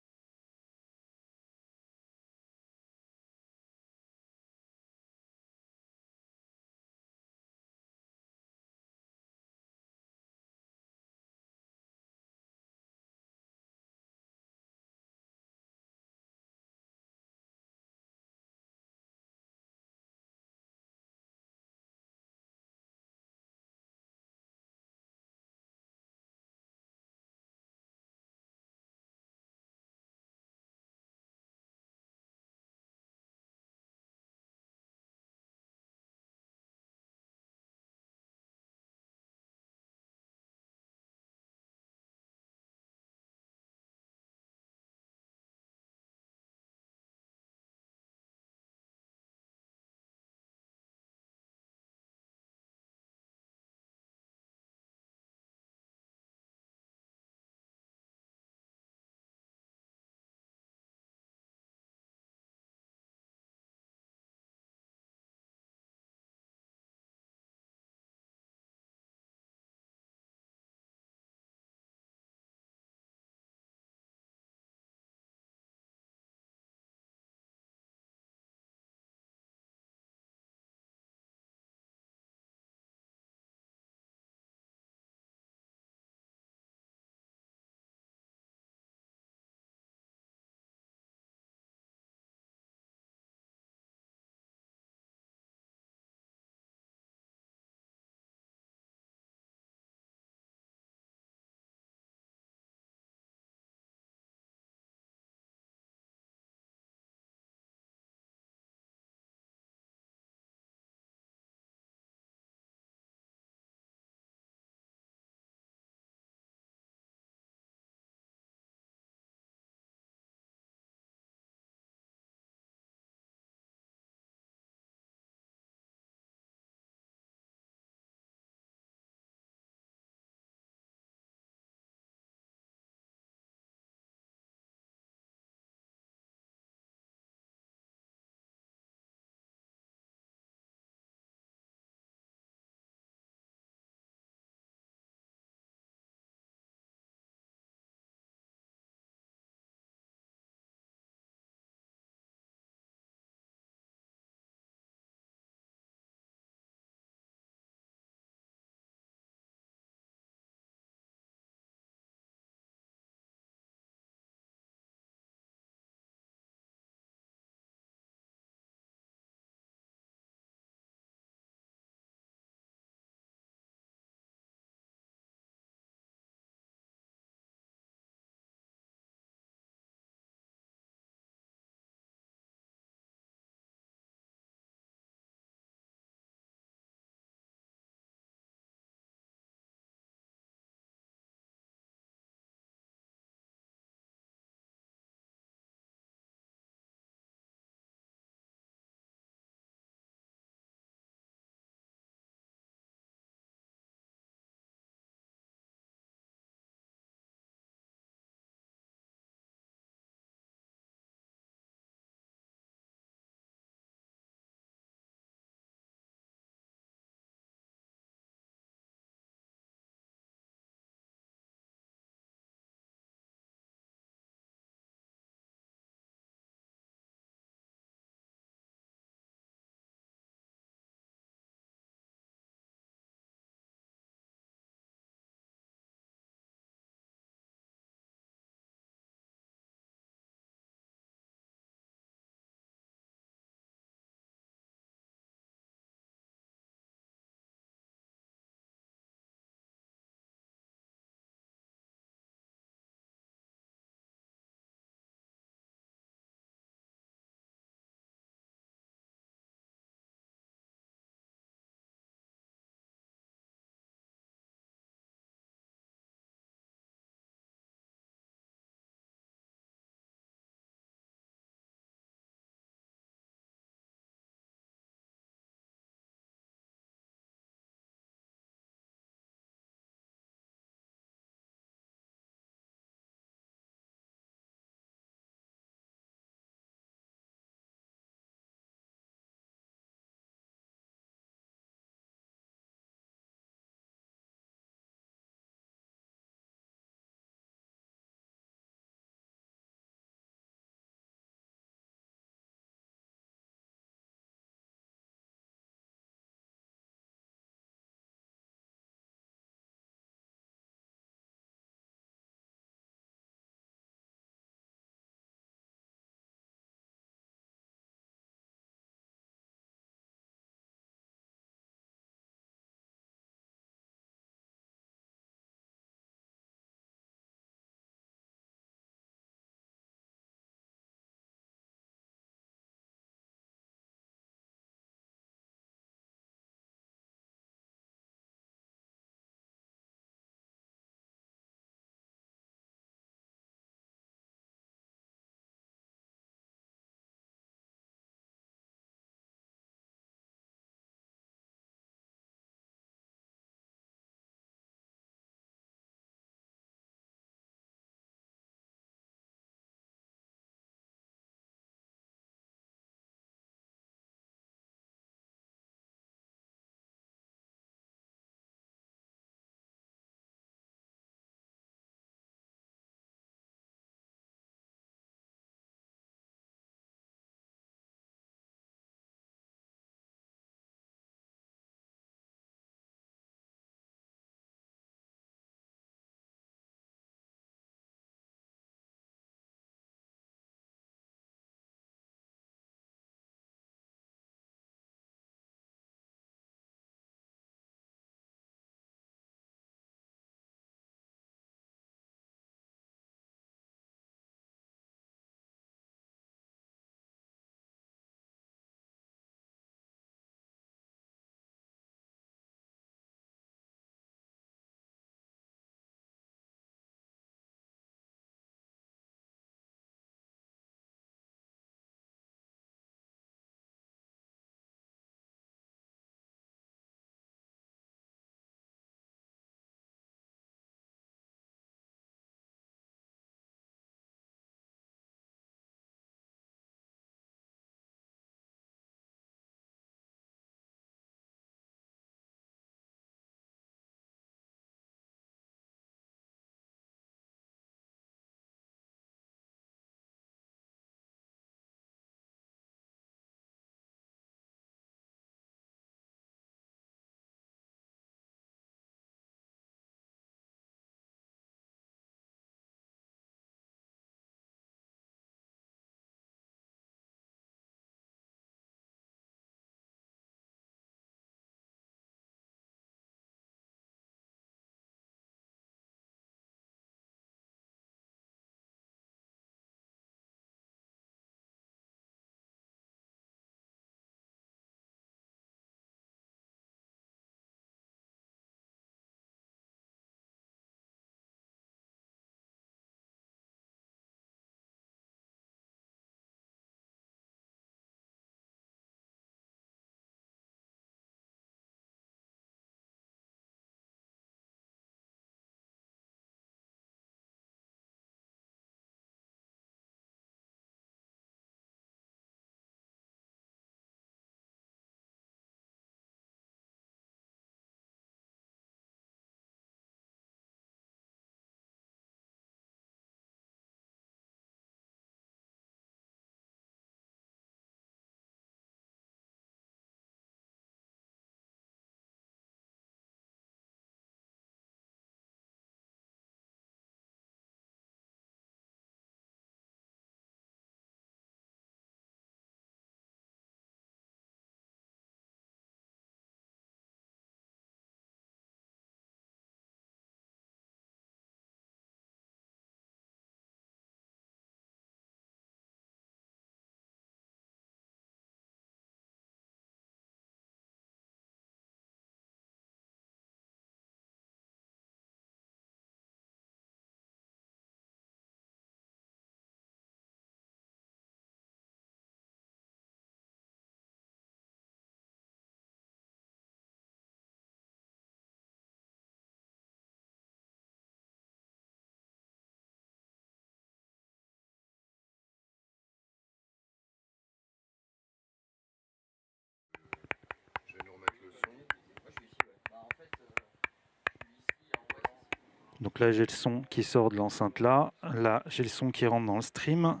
Donc là, j'ai le son qui sort de l'enceinte là. Là, j'ai le son qui rentre dans le stream,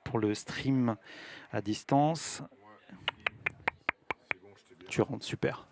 pour le stream à distance. Tu rentres, super.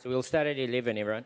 So we'll start at 11, everyone.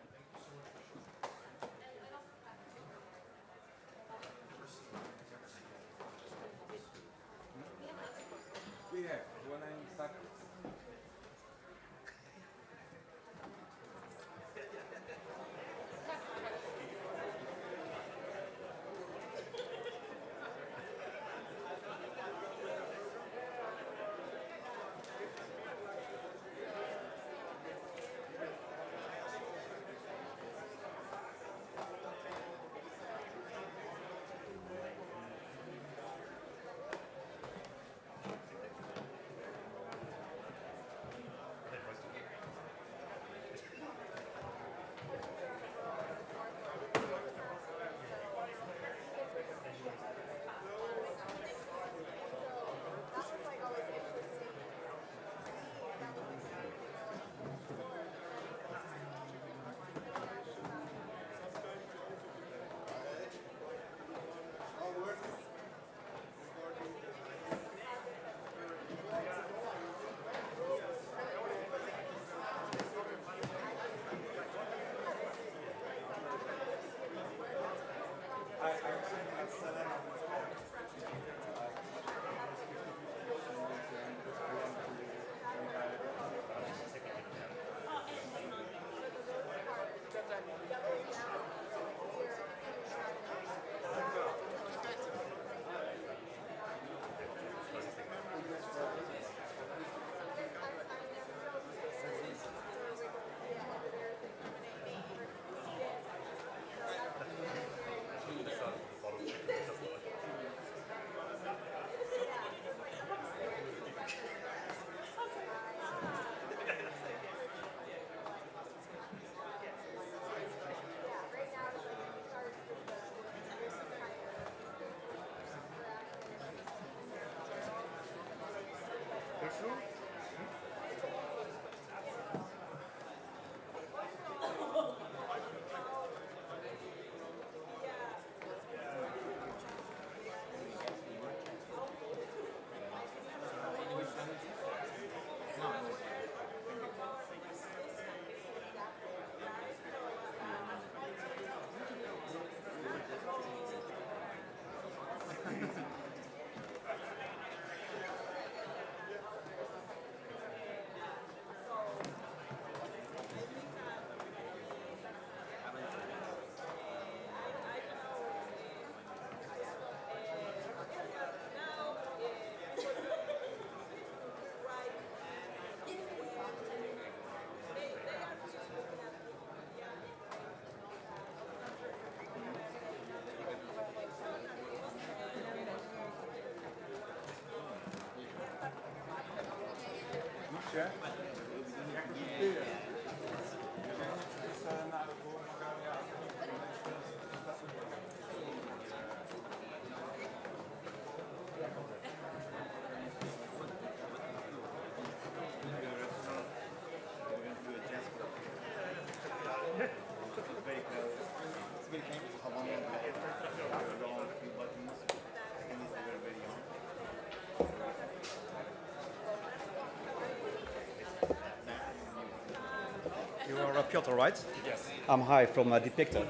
You are Piotr, right? Yes. I'm Hi from Depictor.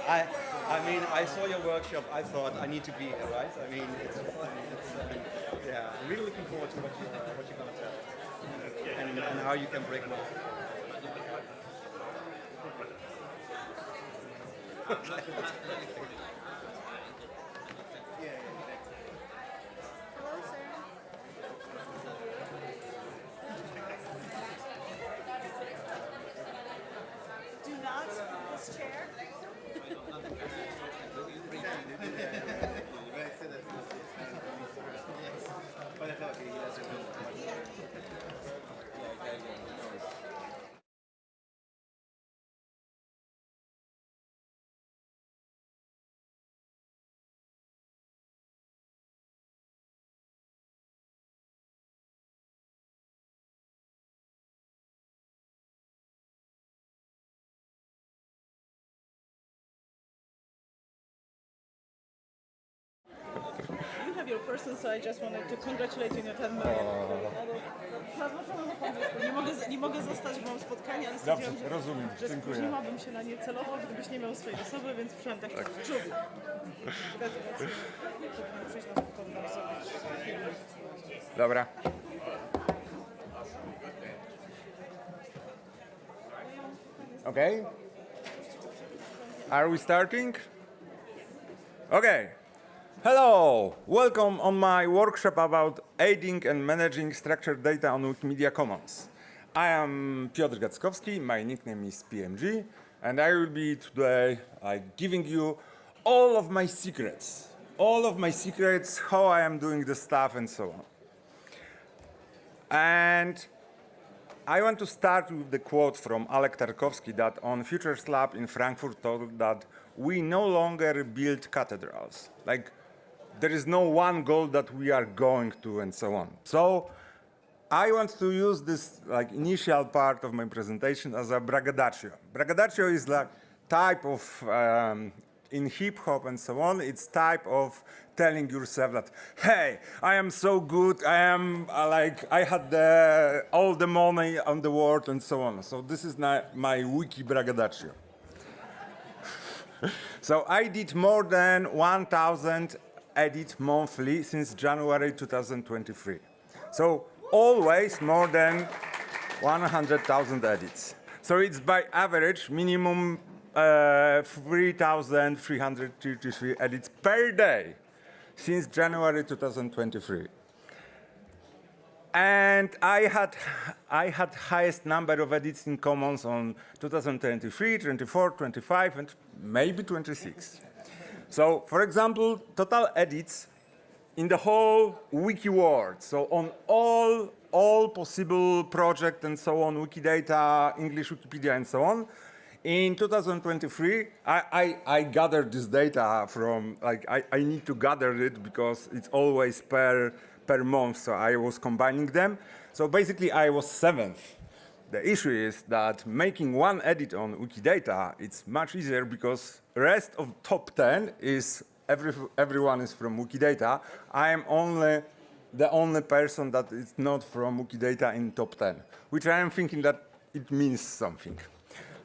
I mean, I saw your workshop. I thought I need to be here, right? I mean, yeah. I'm really looking forward to what you're gonna tell, and how you can break my. Hello, sir. Do not this chair. You have your person, so I just wanted to congratulate you. Nie mogę mogę zostać, bo mam spotkanie, ale Dobrze, stwierdziłam, rozumiem. że Dziękuję. spóźniłabym się na nie celowo, gdybyś nie miał swojej osoby, więc przyszłam tak czub. Gratulacje. Powinien przyjść na spokojnie zrobić film. Dobra. Okay. Are we starting? Okay. Hello. Welcome on my workshop about aiding and managing structured data on Wikimedia Commons. I am Piotr Gackowski. My nickname is PMG, and I will be today giving you all of my secrets, how I am doing the stuff, and so on. And I want to start with the quote from Alek Tarkowski that on Futures Lab in Frankfurt told that we no longer build cathedrals. Like, there is no one goal that we are going to, and so on. So I want to use this initial part of my presentation as a braggadocio. Braggadocio is like type of in hip hop and so on, it's type of telling yourself that, hey, I am so good, I am I had all the money on the world and so on. So this is my wiki braggadocio. So I did more than 1,000 edits monthly since January 2023. So always more than 100,000 edits. So it's by average minimum 3,333 edits per day since January 2023. And I had highest number of edits in Commons on 2023, 24, 25, and maybe 26. So, for example, total edits in the whole wiki world, so on all possible projects and so on, Wikidata, English Wikipedia, and so on. In 2023, I gathered this data from, I need to gather it because it's always per month, so I was combining them. So basically, I was 7th. The issue is that making one edit on Wikidata, it's much easier because the rest of top 10 is, everyone is from Wikidata. I am the only person that is not from Wikidata in top 10, which I am thinking that it means something.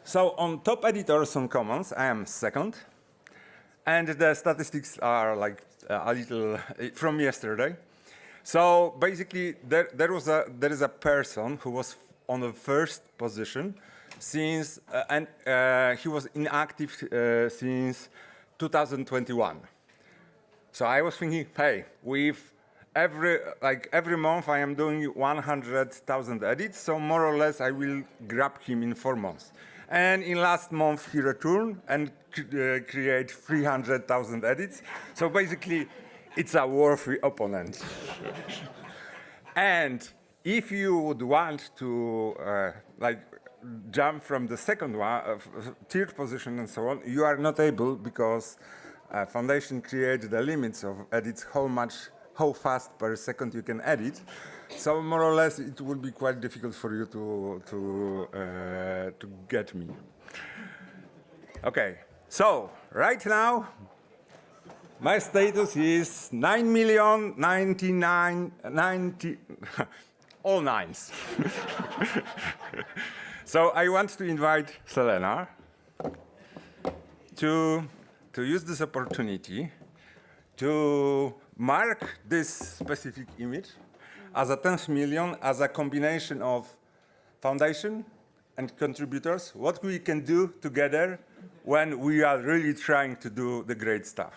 So on top editors on Commons, I am 2nd. And the statistics are a little from yesterday. So basically, there is a person who was on the 1st position since, and he was inactive since 2021. So I was thinking, hey, with every month I am doing 100,000 edits, so more or less I will grab him in 4 months. And in last month he returned and create 300,000 edits. So basically, it's a worthy opponent. And if you would want to jump from the second one, 3rd position and so on, you are not able because Foundation created the limits of edits, how fast per second you can edit. So more or less, it will be quite difficult for you to get me. Okay, so right now, my status is 9,099,90, all nines. So I want to invite Selena to use this opportunity to mark this specific image as a 10th million, as a combination of Foundation and contributors, what we can do together when we are really trying to do the great stuff.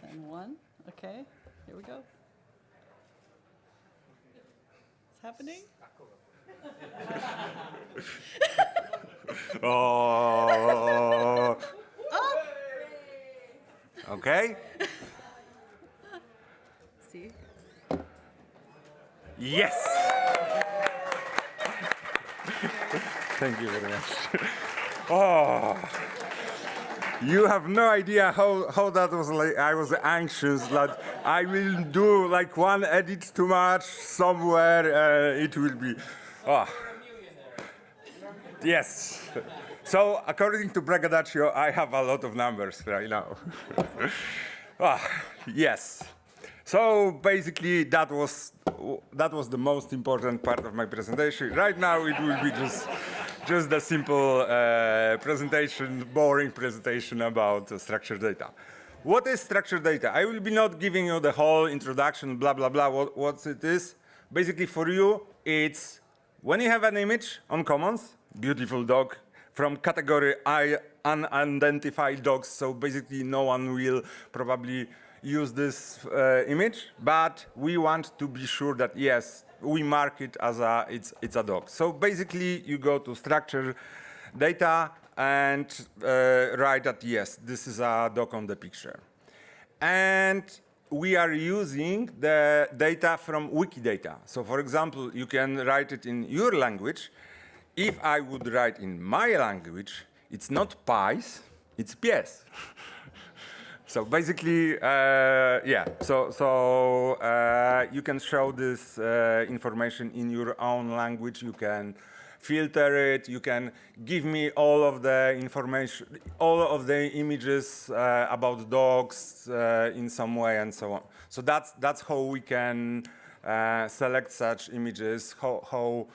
And 1, okay, here we go. It's happening. Oh. Okay. See? Yes. Thank you very much. Oh. You have no idea how that was I was anxious that I will do one edit too much somewhere. It will be. Oh. Yes. So according to Braggadocio, I have a lot of numbers right now. Yes. So basically, that was the most important part of my presentation. Right now, it will be just a simple presentation, boring presentation about structured data. What is structured data? I will be not giving you the whole introduction, blah, blah, blah, what it is. Basically, for you, it's when you have an image on Commons, beautiful dog, from category unidentified dogs, so basically no one will probably use this image, but we want to be sure that, yes, we mark it as it's a dog. So basically, you go to structure data and write that, yes, this is a dog on the picture. And we are using the data from Wikidata. So for example, you can write it in your language. If I would write in my language, it's not pies, it's pies. So basically, yeah, so you can show this information in your own language. You can filter it. You can give me all of the information, all of the images about dogs in some way and so on. So that's how we can select such images, how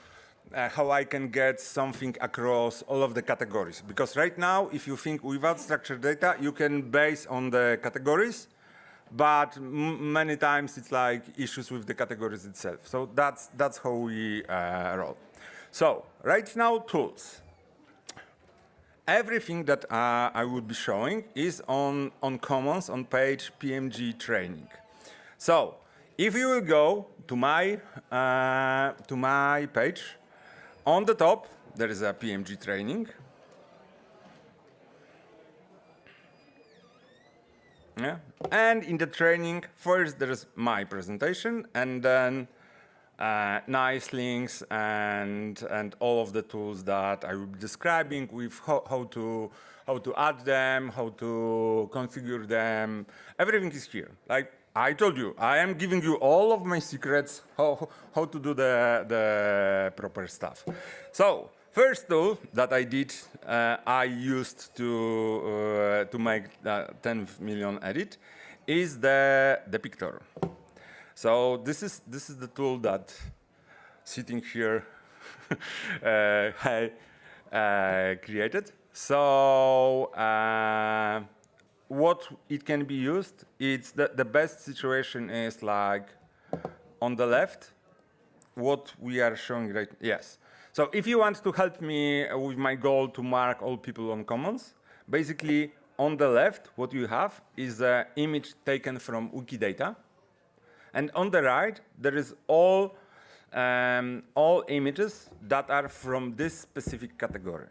I can get something across all of the categories. Because right now, if you think without structured data, you can base on the categories, but many times it's like issues with the categories itself. So that's how we roll. So right now, tools. Everything that I would be showing is on Commons on page PMG training. So if you will go to my page, on the top, there is a PMG training. Yeah. And in the training, first there is my presentation, and then nice links and all of the tools that I will be describing with how to add them, how to configure them. Everything is here. Like I told you, I am giving you all of my secrets, how to do the proper stuff. So first tool that I did, I used to make 10 million edit, is the pictor. So this is the tool that sitting here created. So what it can be used, it's the best situation is like on the left, what we are showing right, yes. So if you want to help me with my goal to mark all people on Commons, basically on the left, what you have is an image taken from Wikidata. And on the right, there is all images that are from this specific category.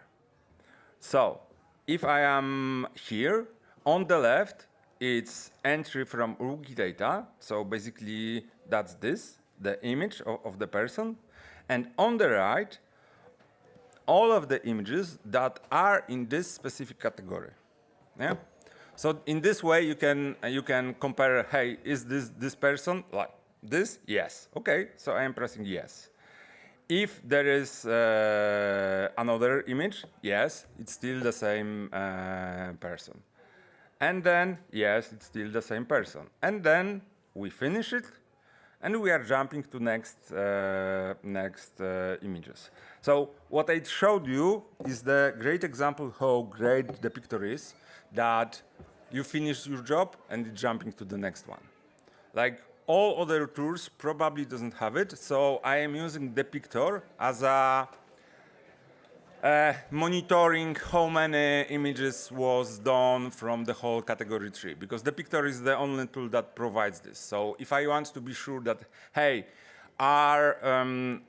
So if I am here, on the left, it's entry from Wikidata. So basically, that's this, the image of the person. And on the right, all of the images that are in this specific category. Yeah? So in this way, you can compare, hey, is this person like this? Yes. Okay, so I am pressing yes. If there is another image, yes, it's still the same person. And then, yes, it's still the same person. And then we finish it, and we are jumping to next images. So what I showed you is the great example how great the picture is, that you finish your job and it's jumping to the next one. Like all other tools probably doesn't have it, so I am using the picture as a monitoring how many images was done from the whole category tree, because the picture is the only tool that provides this. So if I want to be sure that, hey, are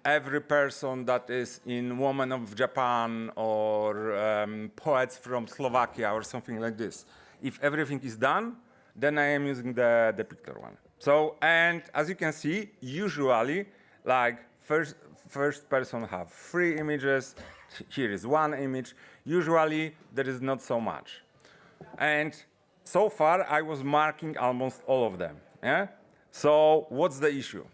every person that is in Women of Japan or poets from Slovakia or something like this, if everything is done, then I am using the picture one. So, and as you can see, usually, like first person have 3 images, here is 1 image. Usually, there is not so much. And so far, I was marking almost all of them. Yeah? So what's the issue?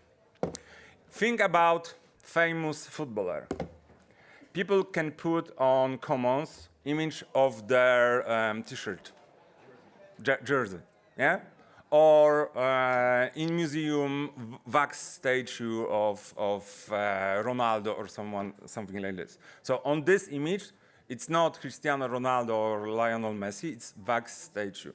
Think about famous footballer. People can put on Commons image of their T-shirt, jersey. Yeah? or in museum wax statue of Ronaldo or something like this. So on this image, it's not Cristiano Ronaldo or Lionel Messi, it's wax statue.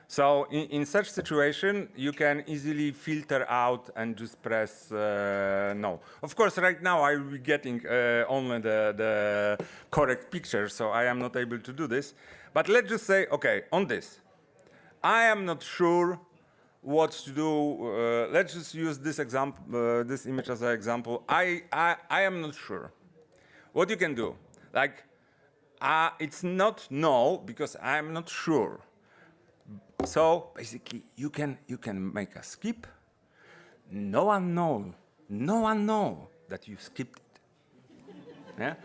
So in such situation, you can easily filter out and just press no. Of course, right now I will be getting only the correct picture, so I am not able to do this. But let's just say, okay, on this, I am not sure what to do. Let's just use this example, this image as an example. I am not sure. What you can do, like, it's not no because I am not sure. So basically, you can make a skip. No one know that you skipped it. Yeah.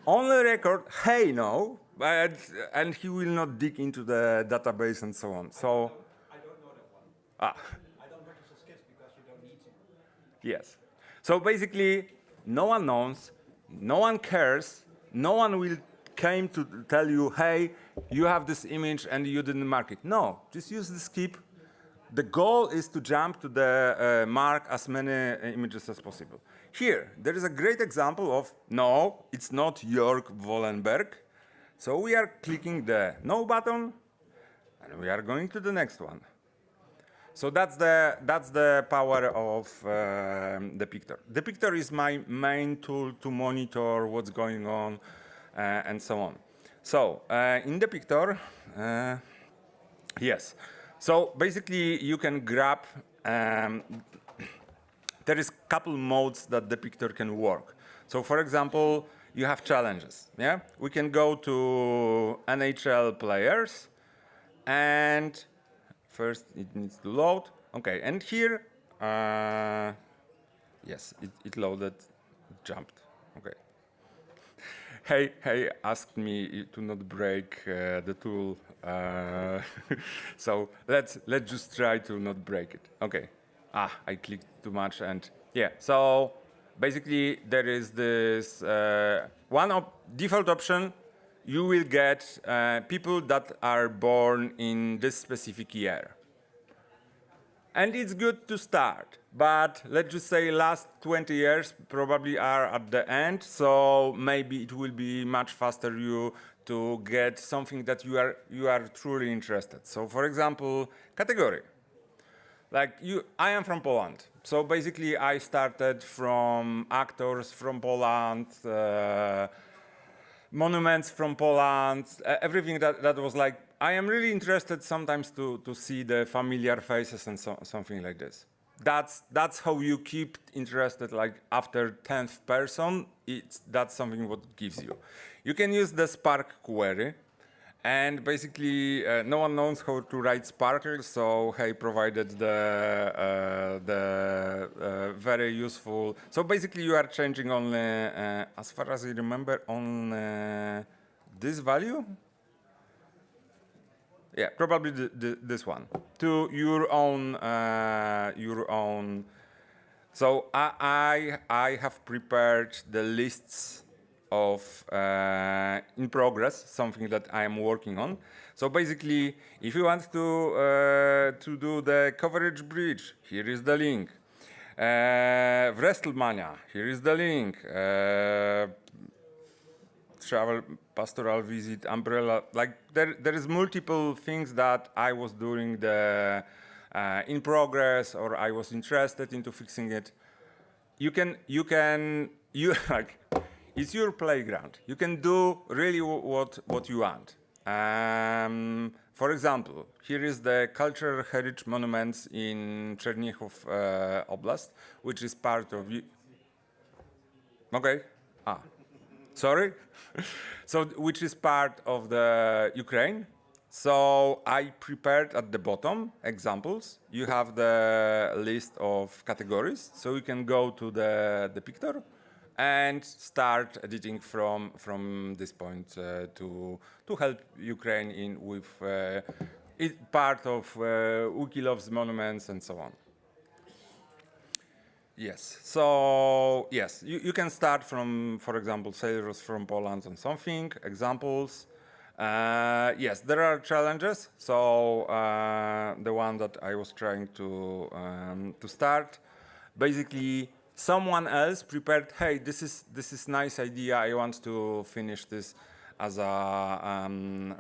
Only record, hey, no, and he will not dig into the database and so on. So I don't know that one. I don't register skips because you don't need to. Yes. So basically, no one knows, no one cares, no one will came to tell you, hey, you have this image and you didn't mark it. No, just use the skip. The goal is to jump to the mark as many images as possible. Here, there is a great example of, no, it's not Jörg Wollenberg. So we are clicking the no button, and we are going to the next one. So that's the power of the picture. The picture is my main tool to monitor what's going on and so on. So in the picture, yes. So basically, you can grab. There is a couple modes that the picture can work. So for example, you have challenges. Yeah, we can go to NHL players, and first it needs to load. Okay, and here, yes, it loaded, it jumped. Okay. Hey, asked me to not break the tool. So let's just try to not break it. Okay. I clicked too much, and yeah. So basically, there is this default option. You will get people that are born in this specific year. And it's good to start, but let's just say last 20 years probably are at the end, so maybe it will be much faster to get something that you are truly interested. So for example, category. Like I am from Poland, so basically I started from actors from Poland, monuments from Poland, everything that was like, I am really interested sometimes to see the familiar faces and something like this. That's how you keep interested, like after 10th person, that's something what gives you. You can use the Spark query, and basically no one knows how to write Sparkle, so he provided the very useful. So basically you are changing only, as far as I remember, on this value. Yeah, probably this one to your own. So I have prepared the lists of in progress, something that I am working on. So basically, if you want to do the coverage bridge, here is the link. Wrestlemania, here is the link. Travel, pastoral visit, umbrella. Like there is multiple things that I was doing the in progress, or I was interested into fixing it. You like, it's your playground. You can do really what you want. For example, here is the cultural heritage monuments in Chernihiv Oblast, which is part of. Okay. Sorry. So, which is part of the Ukraine. So I prepared at the bottom examples. You have the list of categories, so you can go to the picture and start editing from this point to help Ukraine with part of Wikilove's monuments and so on. Yes. So yes, you can start from, for example, sailors from Poland and something examples. Yes, there are challenges. So the one that I was trying to start, basically someone else prepared. Hey, this is nice idea. I want to finish this as a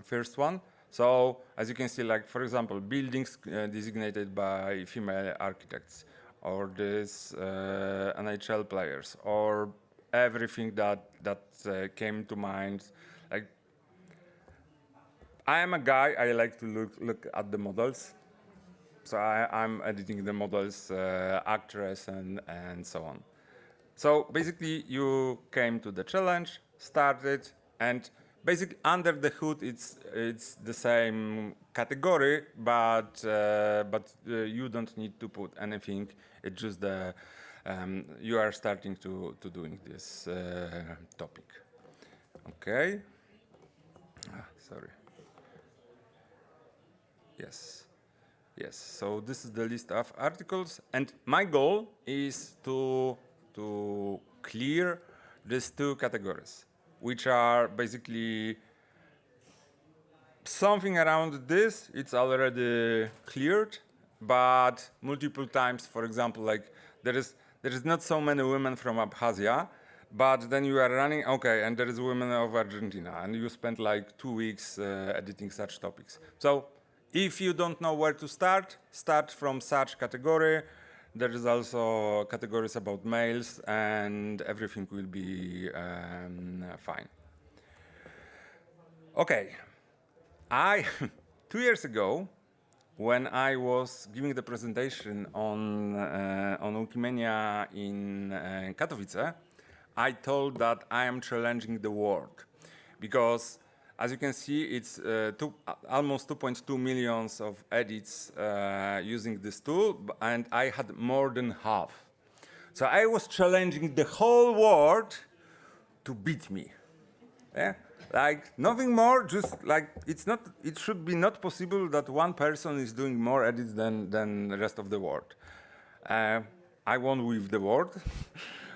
first one. So as you can see, like for example, buildings designated by female architects, or this NHL players, or everything that came to mind. Like, I am a guy, I like to look at the models. So I'm editing the models, actress, and so on. So basically, you came to the challenge, started, and basically under the hood, it's the same category, but you don't need to put anything. It's just the you are starting to doing this topic. Okay. Sorry. Yes. Yes, so this is the list of articles, and my goal is to clear these two categories, which are basically something around this. It's already cleared, but multiple times, for example, like there is not so many women from Abkhazia, but then you are running, okay, and there is women of Argentina, and you spend like 2 weeks editing such topics. So if you don't know where to start from such category. There is also categories about males, and everything will be fine. Okay, 2 years ago, when I was giving the presentation on Wikimania in Katowice, I told that I am challenging the world, because as you can see, it's almost 2.2 million of edits using this tool, and I had more than half. So I was challenging the whole world to beat me. Yeah? Like nothing more, just like it should be not possible that one person is doing more edits than the rest of the world. I won with the world.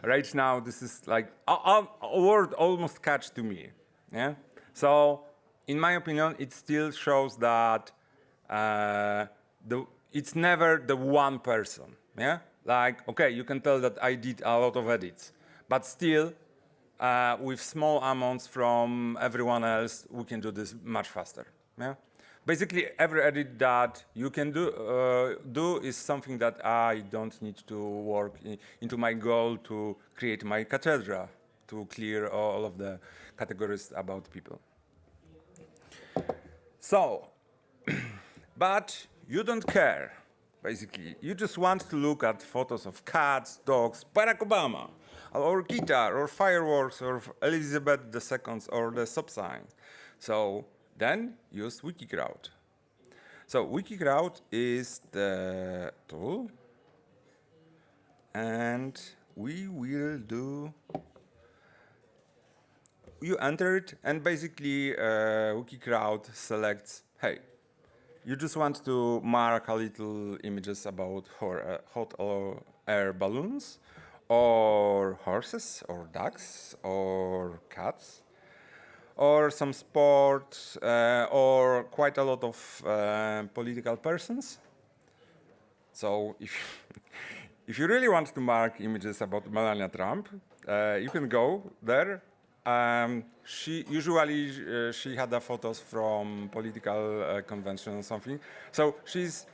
Right now, this is like a word almost catch to me. Yeah. So, in my opinion, it still shows that it's never the one person. Yeah. Like, okay, you can tell that I did a lot of edits, but still, with small amounts from everyone else, we can do this much faster. Yeah. Basically, every edit that you can do is something that I don't need to work into my goal to create my cathedra, to clear all of the categories about people. So, but you don't care, basically. You just want to look at photos of cats, dogs, Barack Obama, or guitar, or fireworks, or Elizabeth II, or the stop sign. So then use Wikicrowd. So Wikicrowd is the tool, and we will do. You enter it, and basically Wikicrowd selects, hey, you just want to mark a little images about hot air balloons, or horses, or ducks, or cats, or some sports, or quite a lot of political persons. So if you really want to mark images about Melania Trump, you can go there. She had photos from political convention or something. So she's,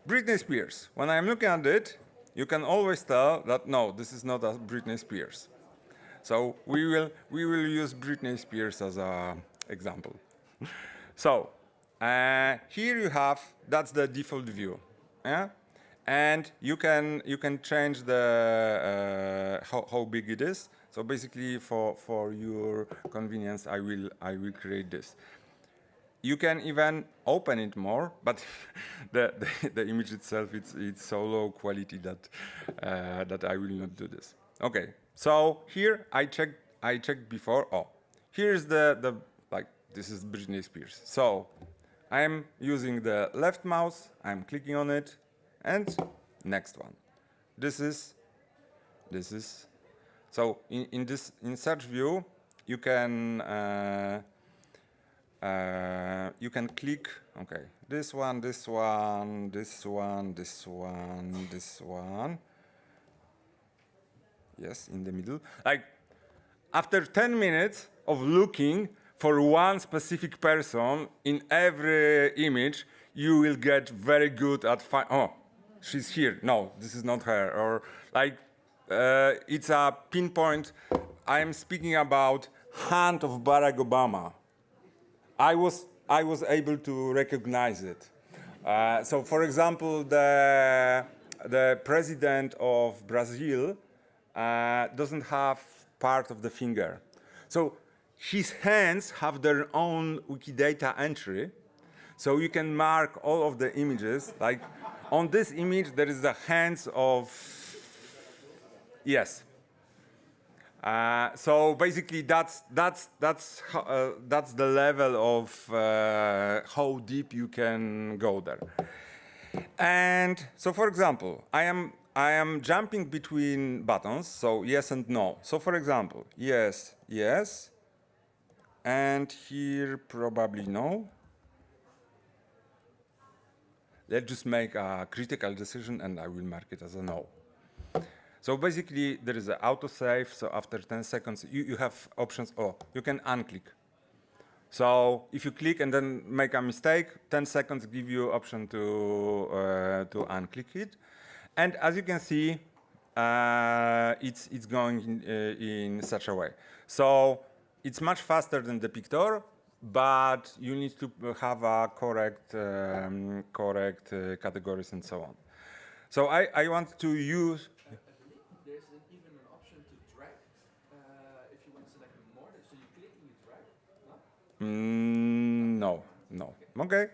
Britney Spears. When I'm looking at it, you can always tell that no, this is not a Britney Spears. So we will use Britney Spears as an example. So here you have, that's the default view, yeah, and you can change the how big it is. So basically, for your convenience, I will create this. You can even open it more, but the image itself it's so low quality that that I will not do this. Okay, so here I checked before. Oh, here's the like this is Britney Spears. So I'm using the left mouse. I'm clicking on it, and next one. This is. So in search view, you can you can click, okay, this one, this one, this one, this one, this one. Yes, in the middle. Like, after 10 minutes of looking for one specific person in every image, you will get very good at oh, she's here. No, this is not her. Or like, it's a pinpoint. I am speaking about hand of Barack Obama. I was able to recognize it. So, for example, the president of Brazil doesn't have part of the finger. So his hands have their own Wikidata entry. So you can mark all of the images. Like on this image, there is the hands of, yes. So basically, that's the level of how deep you can go there. And so, for example, I am jumping between buttons, so yes and no. So, for example, yes, yes, and here probably no. Let's just make a critical decision, and I will mark it as a no. So basically, there is an autosave. So after 10 seconds, you have options. Oh, you can unclick. So if you click and then make a mistake, 10 seconds give you option to unclick it. And as you can see, it's going in such a way. So it's much faster than the Pictor, but you need to have a correct categories and so on. So I want to use. There's even an option to drag if you want to select more. So you click and you drag. No, no. Okay.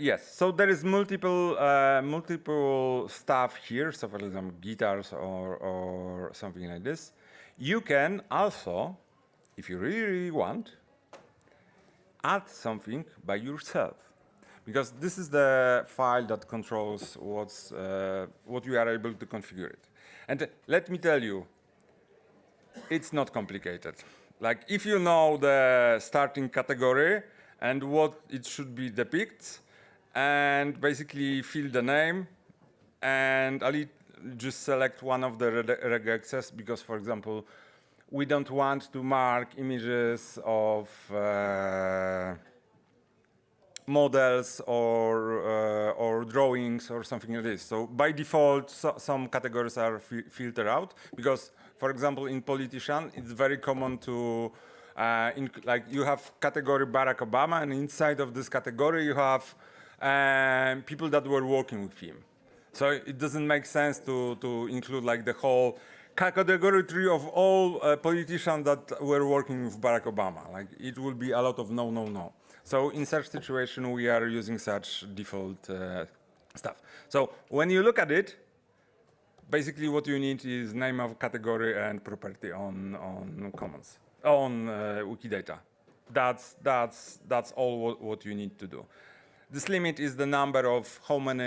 Yes. So there is multiple stuff here. So for example, guitars or something like this. You can also, if you really want, add something by yourself, because this is the file that controls what you are able to configure it. And let me tell you, it's not complicated. Like if you know the starting category and what it should be depict, and basically fill the name, and I'll just select one of the regexes because, for example, we don't want to mark images of models or drawings or something like this. So by default, some categories are filtered out because, for example, in politician, it's very common to like you have category Barack Obama, and inside of this category you have people that were working with him. So it doesn't make sense to include like the whole category tree of all politicians that were working with Barack Obama. Like it will be a lot of no, no, no. So in such situation, we are using such default stuff. So when you look at it, basically what you need is name of category and property on commons, on Wikidata. That's all what you need to do. This limit is the number of how many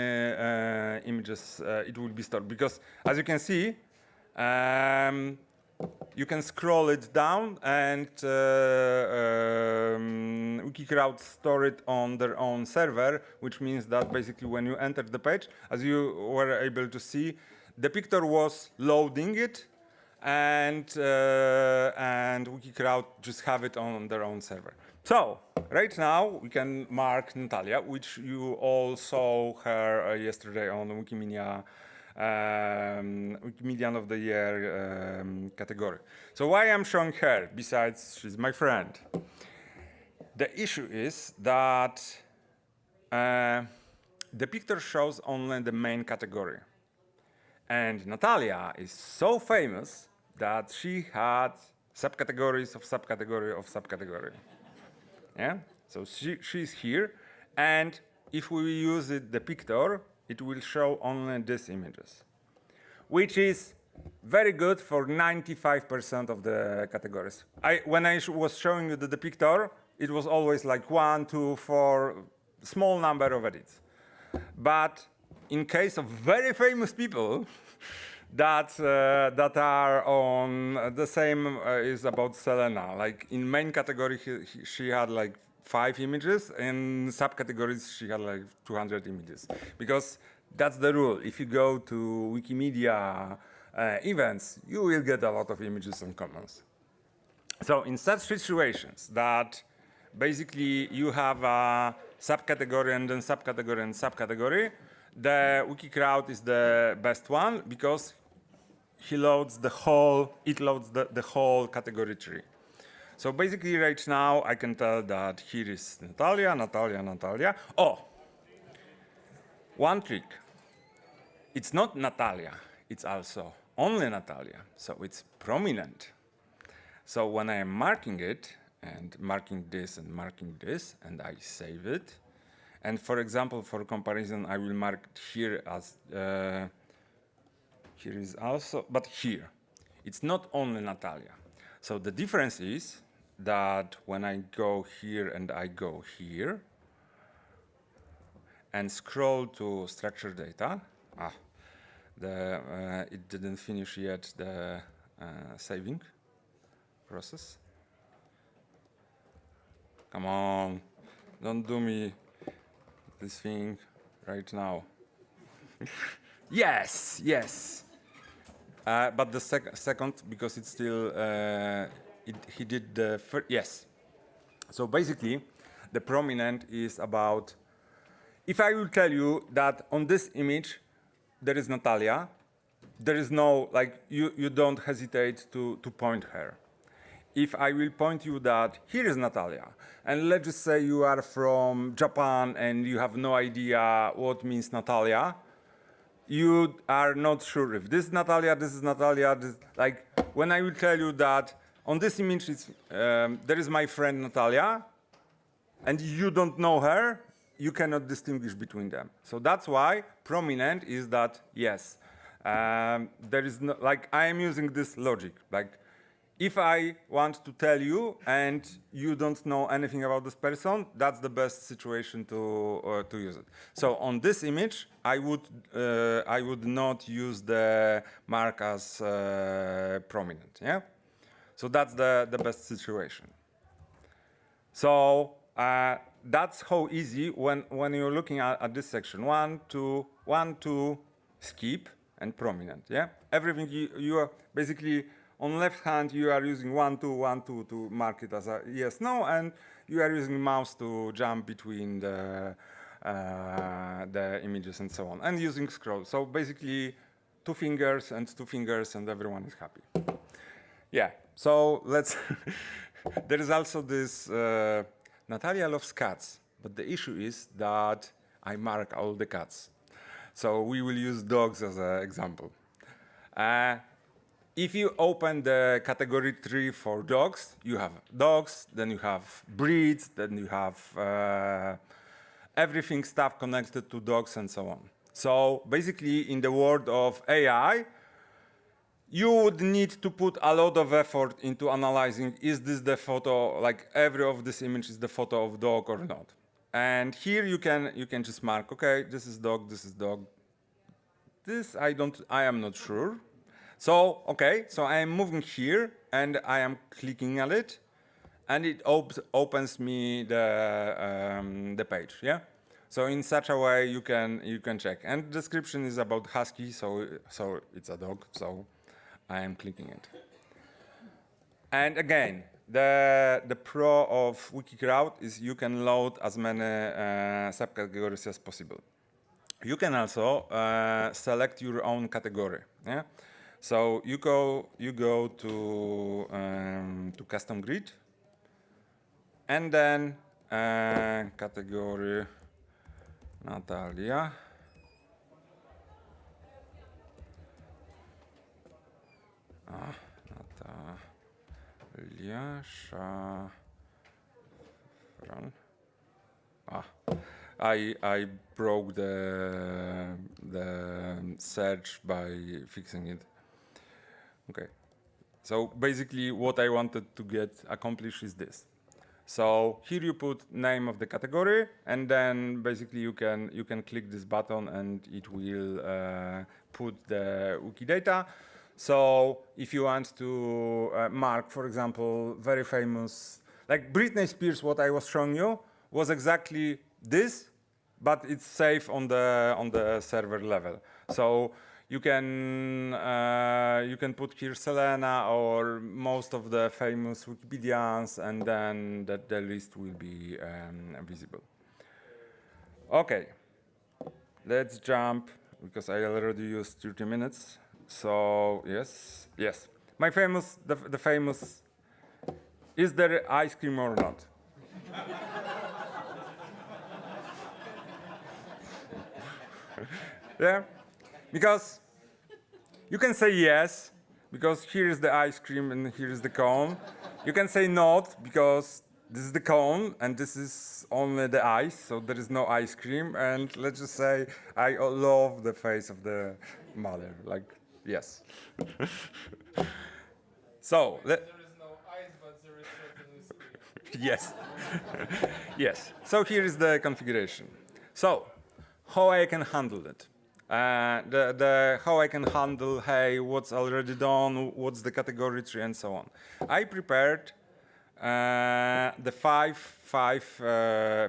images it will be stored. Because as you can see, you can scroll it down and Wikicrowd store it on their own server, which means that basically when you enter the page, as you were able to see, the Pictor was loading it, and Wikicrowd just have it on their own server. So right now we can mark Natalia, which you all saw her yesterday on the Wikimania Wikimedian of the Year category. So why I'm showing her, besides she's my friend? The issue is that the Pictor shows only the main category. And Natalia is so famous that she had subcategories of subcategory of subcategory. Yeah? So she's here, and if we use the Pictor, it will show only these images, which is very good for 95% of the categories. When I was showing you the Pictor, it was always like 1, 2, 4, small number of edits. But in case of very famous people, that are on the same is about Selena. Like in main category, she had like 5 images. In subcategories, she had like 200 images. Because that's the rule. If you go to Wikimedia events, you will get a lot of images on commons. So in such situations that basically you have a subcategory and then subcategory and subcategory, the wiki crowd is the best one because it loads the whole category tree. So basically right now I can tell that here is Natalia, Natalia, Natalia. Oh, one trick. It's not Natalia, it's also only Natalia, so it's prominent. So when I am marking it, and marking this, and I save it, and for example, for comparison, I will mark here as, here is also, but here. It's not only Natalia. So the difference is that when I go here and I go here, and scroll to structured data, it didn't finish yet the saving process. Come on, don't do me this thing right now. Yes, yes. But the second, because it's still, he did the first, yes. So basically, the prominent is about, if I will tell you that on this image, there is Natalia, there is no, like, you don't hesitate to point her. If I will point you that here is Natalia, and let's just say you are from Japan and you have no idea what means Natalia, you are not sure if this is Natalia, like when I will tell you that on this image there is my friend Natalia, and you don't know her, you cannot distinguish between them. So that's why prominent is that, yes, there is no, like I am using this logic, like if I want to tell you and you don't know anything about this person, that's the best situation to use it. So on this image, I would not use the mark as prominent. Yeah, so that's the best situation. So that's how easy when you're looking at this section, one, two, skip and prominent. Yeah, everything you are basically. On left hand, you are using 1, 2 to mark it as a yes, no, and you are using mouse to jump between the images and so on, and using scroll. So basically, 2 fingers, and everyone is happy. Yeah. So let's. There is also this. Natalia loves cats, but the issue is that I mark all the cats. So we will use dogs as an example. If you open the category tree for dogs, you have dogs, then you have breeds, then you have everything stuff connected to dogs and so on. So basically, in the world of AI, you would need to put a lot of effort into analyzing, is this the photo, like every of this image is the photo of dog or not. And here you can just mark, okay, this is dog, this is dog. This I am not sure. So, okay, so I am moving here and I am clicking at it and it opens me the page, yeah? So in such a way you can check. And the description is about husky, so it's a dog, so I am clicking it. And again, the pro of WikiCrowd is you can load as many subcategories as possible. You can also select your own category, yeah? So you go to custom grid, and then category Natalia. Natalia Shafran. I broke the search by fixing it. Okay, so basically what I wanted to get accomplished is this. So here you put name of the category, and then basically you can click this button and it will put the Wikidata. So if you want to mark, for example, very famous, like Britney Spears, what I was showing you was exactly this, but it's safe on the server level. So you can put here Selena or most of the famous Wikipedians, and then the list will be visible. Okay, let's jump because I already used 30 minutes. So yes. My famous, the famous. Is there ice cream or not? Yeah, because you can say yes, because here is the ice cream and here is the cone. You can say not, because this is the cone and this is only the ice, so there is no ice cream. And let's just say I love the face of the mother, like, yes. So, there is no ice, but there is certainly cream. Yes. Yes. So here is the configuration. So, how I can handle it? How I can handle, hey, what's already done, what's the category tree, and so on. I prepared the five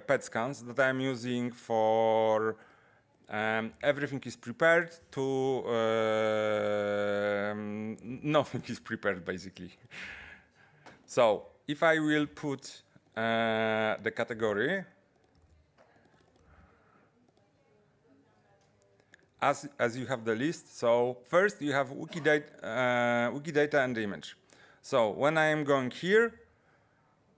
PET scans that I'm using for everything is prepared to nothing is prepared, basically. So if I will put the category, as you have the list, so first you have Wikidata and the image. So when I am going here,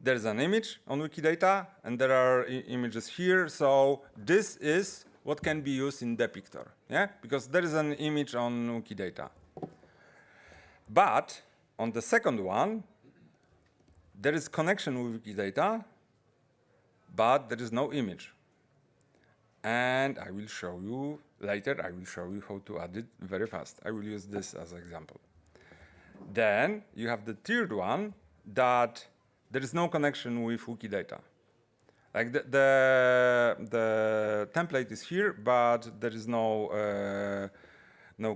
there's an image on Wikidata, and there are images here. So this is what can be used in Depictor, yeah? Because there is an image on Wikidata. But on the second one, there is connection with Wikidata, but there is no image. And I will show you later, I will show you how to add it very fast. I will use this as an example. Then you have the third one that there is no connection with Wikidata. Like the template is here, but there is no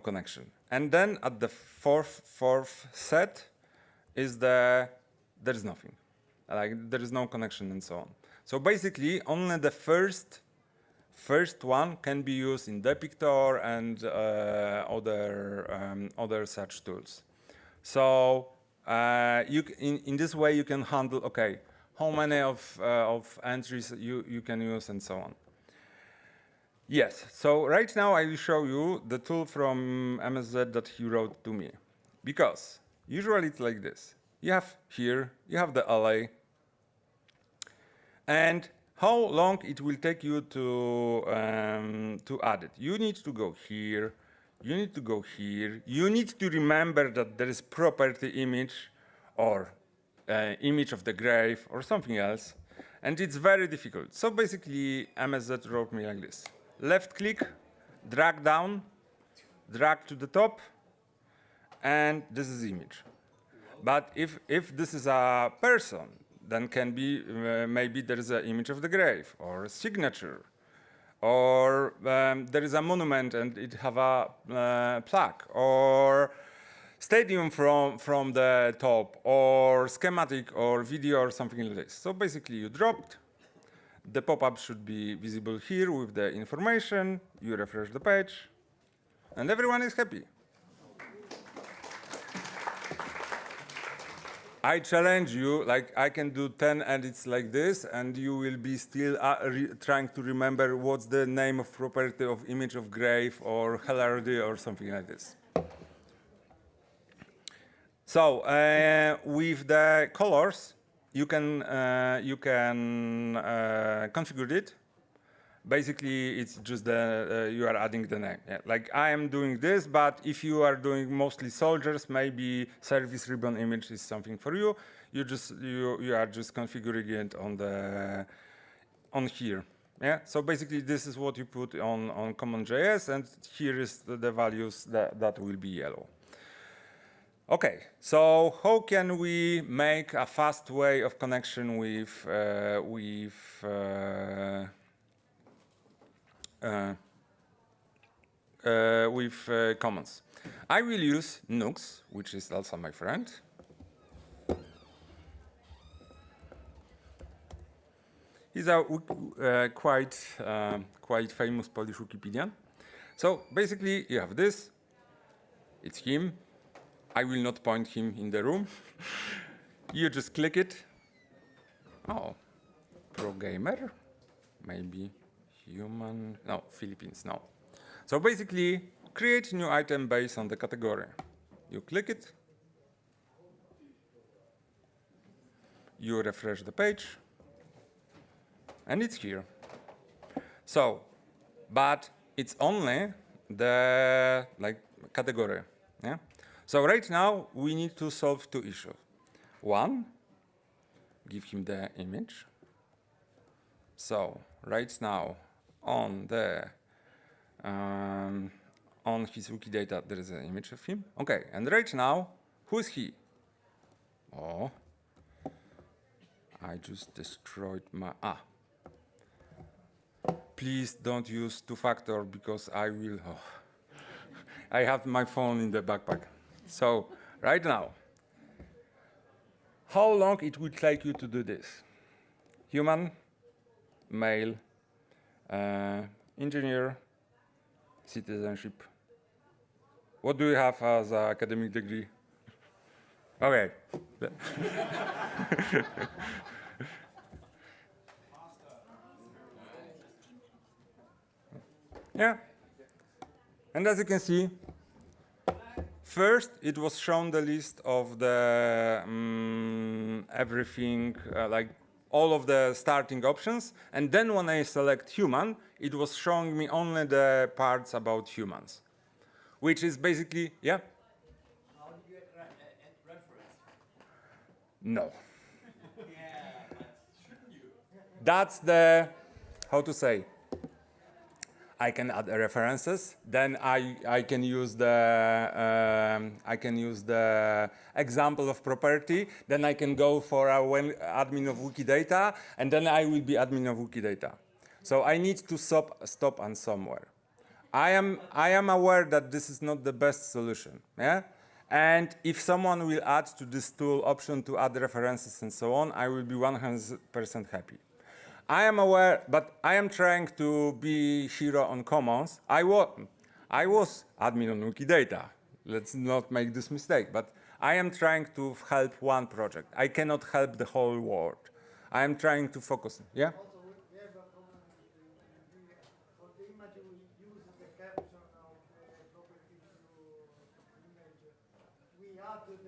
connection. And then at the fourth set is there is nothing. Like there is no connection and so on. So basically only the first one can be used in Depictor and other such tools. So in this way you can handle, okay, how many of entries you can use and so on. Yes, so right now I will show you the tool from MSZ that he wrote to me. Because usually it's like this. You have here, you have the LA, and how long it will take you to add it. You need to go here, you need to go here, you need to remember that there is property image or image of the grave or something else, and it's very difficult. So basically MSZ wrote me like this. Left click, drag down, drag to the top, and this is image. But if this is a person, then can be maybe there is an image of the grave or a signature, or there is a monument and it have a plaque, or stadium from the top, or schematic or video or something like this. So basically you dropped. The pop-up should be visible here with the information. You refresh the page, and everyone is happy. I challenge you, like I can do 10 edits like this, and you will be still trying to remember what's the name of property of image of grave or hilarity or something like this. So with the colors, you can configure it. Basically, it's just you are adding the name. Yeah. Like I am doing this, but if you are doing mostly soldiers, maybe service ribbon image is something for you. You are just configuring it on here. Yeah. So basically, this is what you put on common.js, and here is the values that will be yellow. Okay, so how can we make a fast way of connection with Commons? I will use Nux, which is also my friend. He's a quite famous Polish Wikipedian. So basically, you have this. It's him. I will not point him in the room. You just click it. Oh, pro gamer, maybe human. No, Philippines. No. So basically, create new item based on the category. You click it. You refresh the page, and it's here. So, but it's only the category. Yeah. So right now we need to solve two issues. One, give him the image. So right now on the on his Wikidata there is an image of him. Okay, and right now who is he? Oh, I just destroyed my Please don't use two-factor because I will. Oh. I have my phone in the backpack. So right now, how long it will take you to do this? Human, male, engineer, citizenship. What do you have as an academic degree? Okay. Yeah. And as you can see, first it was shown the list of the everything, like all of the starting options. And then when I select human, it was showing me only the parts about humans, which is basically, yeah? How do you reference? No. Yeah, but shouldn't you? That's the, how to say, I can add references. Then I can use the example of property. Then I can go for a admin of Wikidata, and then I will be admin of Wikidata. So I need to stop on somewhere. I am aware that this is not the best solution. Yeah. And if someone will add to this tool option to add references and so on, I will be 100% happy. I am aware, but I am trying to be hero on Commons. I was admin on Wikidata. Let's not make this mistake. But I am trying to help one project. I cannot help the whole world. I am trying to focus. Yeah? Also, we have a problem for the image we use the caption of the property to image. We add the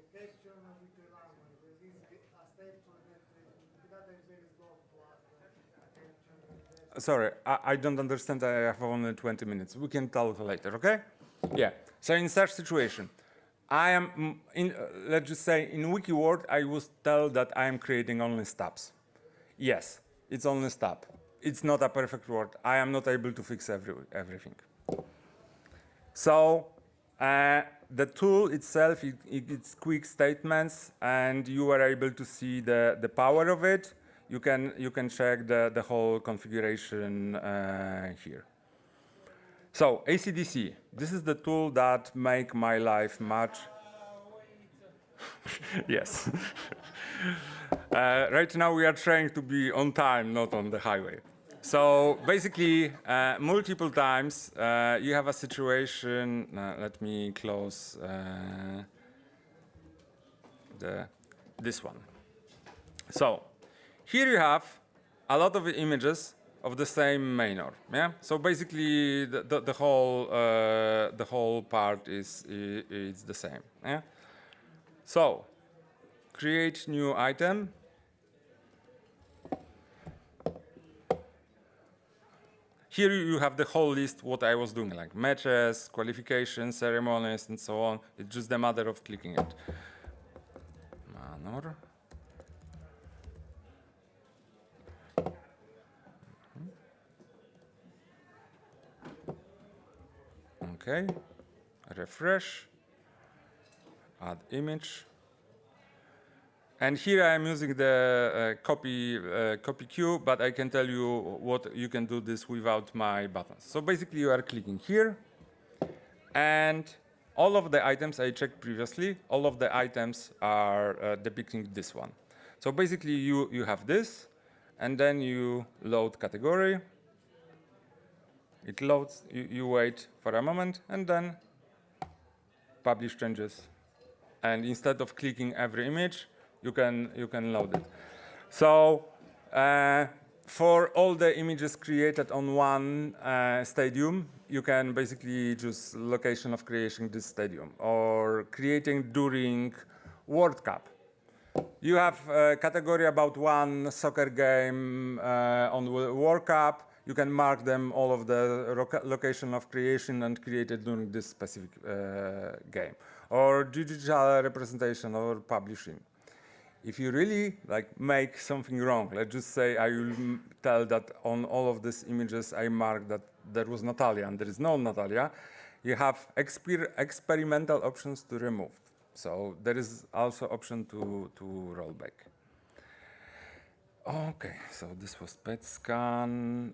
caption with the language. This is a step so that Wikidata is very slow to add the caption. Sorry, I don't understand. I have only 20 minutes. We can talk later, okay? Yeah. So in such situation, I am, let's just say, in WikiWord, I would tell that I am creating only stubs. Yes, it's only stub. It's not a perfect word. I am not able to fix everything. So the tool itself, it's quick statements, and you are able to see the power of it. You can check the whole configuration here. So ACDC, this is the tool that make my life much. Yes. Right now we are trying to be on time, not on the highway. So basically, multiple times you have a situation. Let me close this one. So here you have a lot of images of the same manner. Yeah. So basically, the whole part is the same. Yeah. So create new item. Here you have the whole list, what I was doing, like matches, qualifications, ceremonies, and so on. It's just a matter of clicking it. Manor. Okay, refresh. add image. And here I am using the copy queue, but I can tell you what you can do this without my buttons. So basically you are clicking here, and all of the items I checked previously, all of the items are depicting this one. So basically you have this, and then you load category. It loads, you wait for a moment, and then publish changes. And instead of clicking every image, you can load it. So for all the images created on one stadium, you can basically choose location of creation this stadium, or creating during World Cup. You have a category about one soccer game on World Cup. You can mark them all of the location of creation and created during this specific game, or digital representation or publishing. If you really make something wrong, let's just say I will tell that on all of these images I marked that there was Natalia and there is no Natalia, you have experimental options to remove. So there is also option to roll back. Okay, so this was PET scan.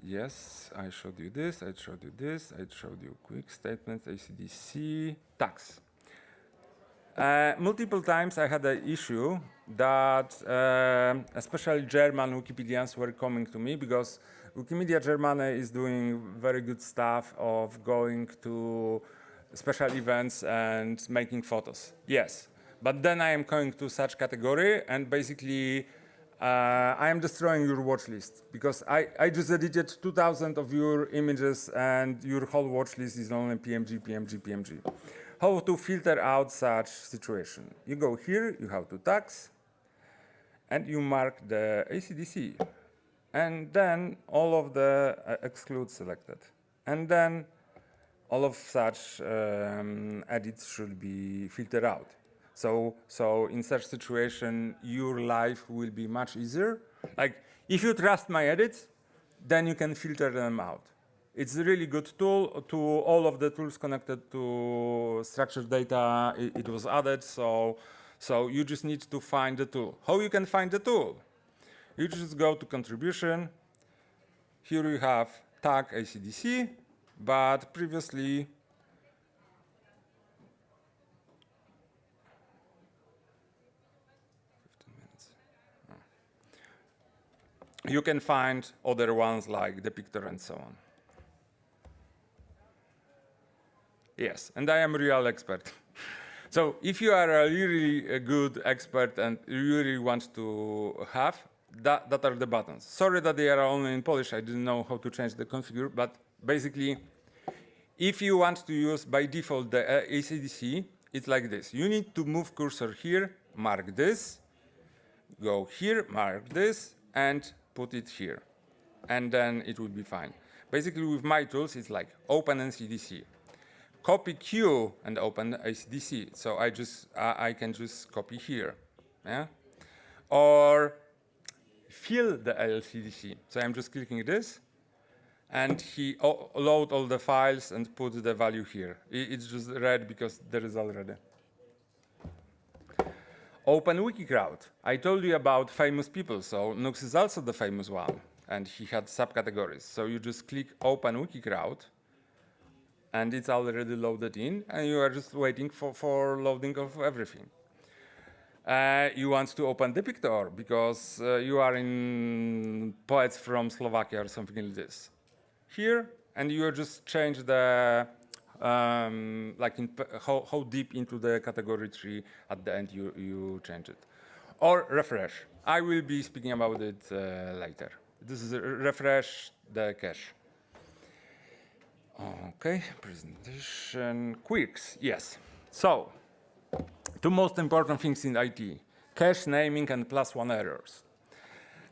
Yes, I showed you this, I showed you this, I showed you quick statements, ACDC, tags. Multiple times I had an issue that especially German Wikipedians were coming to me, because Wikimedia Germany is doing very good stuff of going to special events and making photos. Yes, but then I am going to such category and basically I am destroying your watch list, because I just edited 2,000 of your images and your whole watch list is only PMG, PMG, PMG. How to filter out such situation? You go here, you have two tags, and you mark the ACDC. And then all of the exclude selected. And then all of such edits should be filtered out. So in such situation, your life will be much easier. Like, if you trust my edits, then you can filter them out. It's a really good tool. To all of the tools connected to structured data, it was added. So you just need to find the tool. How you can find the tool? You just go to contribution. Here you have tag ACDC, but previously you can find other ones like depictor and so on. Yes, and I am a real expert. So if you are a really good expert and you really want to have, that are the buttons. Sorry that they are only in Polish. I didn't know how to change the configure, but basically, if you want to use by default the ACDC, it's like this. You need to move cursor here, mark this, go here, mark this, and put it here. And then it will be fine. Basically, with my tools, it's like open ACDC. Copy Q and open ACDC. So I can just copy here. Yeah? Or fill the LCDC. So I'm just clicking this, and he load all the files and put the value here. It's just red because there is already. Open WikiCrowd. I told you about famous people, so Nux is also the famous one, and he had subcategories. So you just click Open WikiCrowd, and it's already loaded in, and you are just waiting for loading of everything. You want to open Depictor because you are in Poets from Slovakia or something like this. Here, and you just change the like how deep into the category tree at the end you change it. Or refresh. I will be speaking about it later. This is refresh the cache. Okay, presentation, quirks, yes. So, two most important things in IT, cache naming and +1 errors.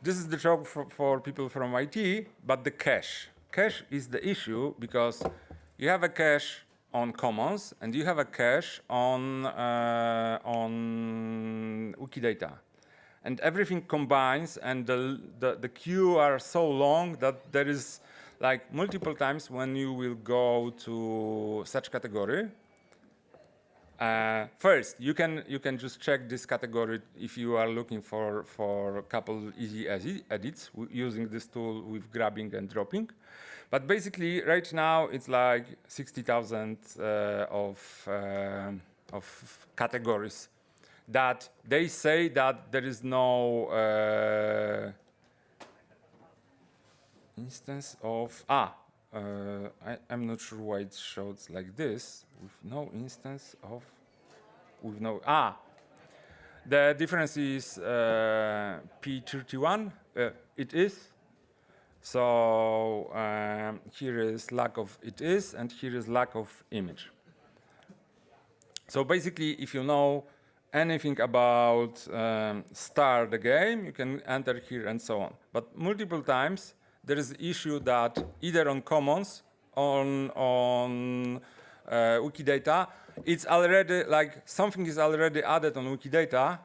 This is the job for people from IT, but the cache. Cache is the issue because you have a cache on commons and you have a cache on Wikidata. And everything combines, and the queue are so long that there is like multiple times when you will go to such category First, you can just check this category if you are looking for a couple easy edits using this tool with grabbing and dropping. But basically, right now it's like 60,000 of categories that they say that there is no instance of I'm not sure why it shows like this with no instance of with no the difference is P31 it is. So here is lack of it is, and here is lack of image. So basically, if you know anything about start the game, you can enter here and so on. But multiple times there is the issue that either on commons, on Wikidata, it's already like something is already added on Wikidata,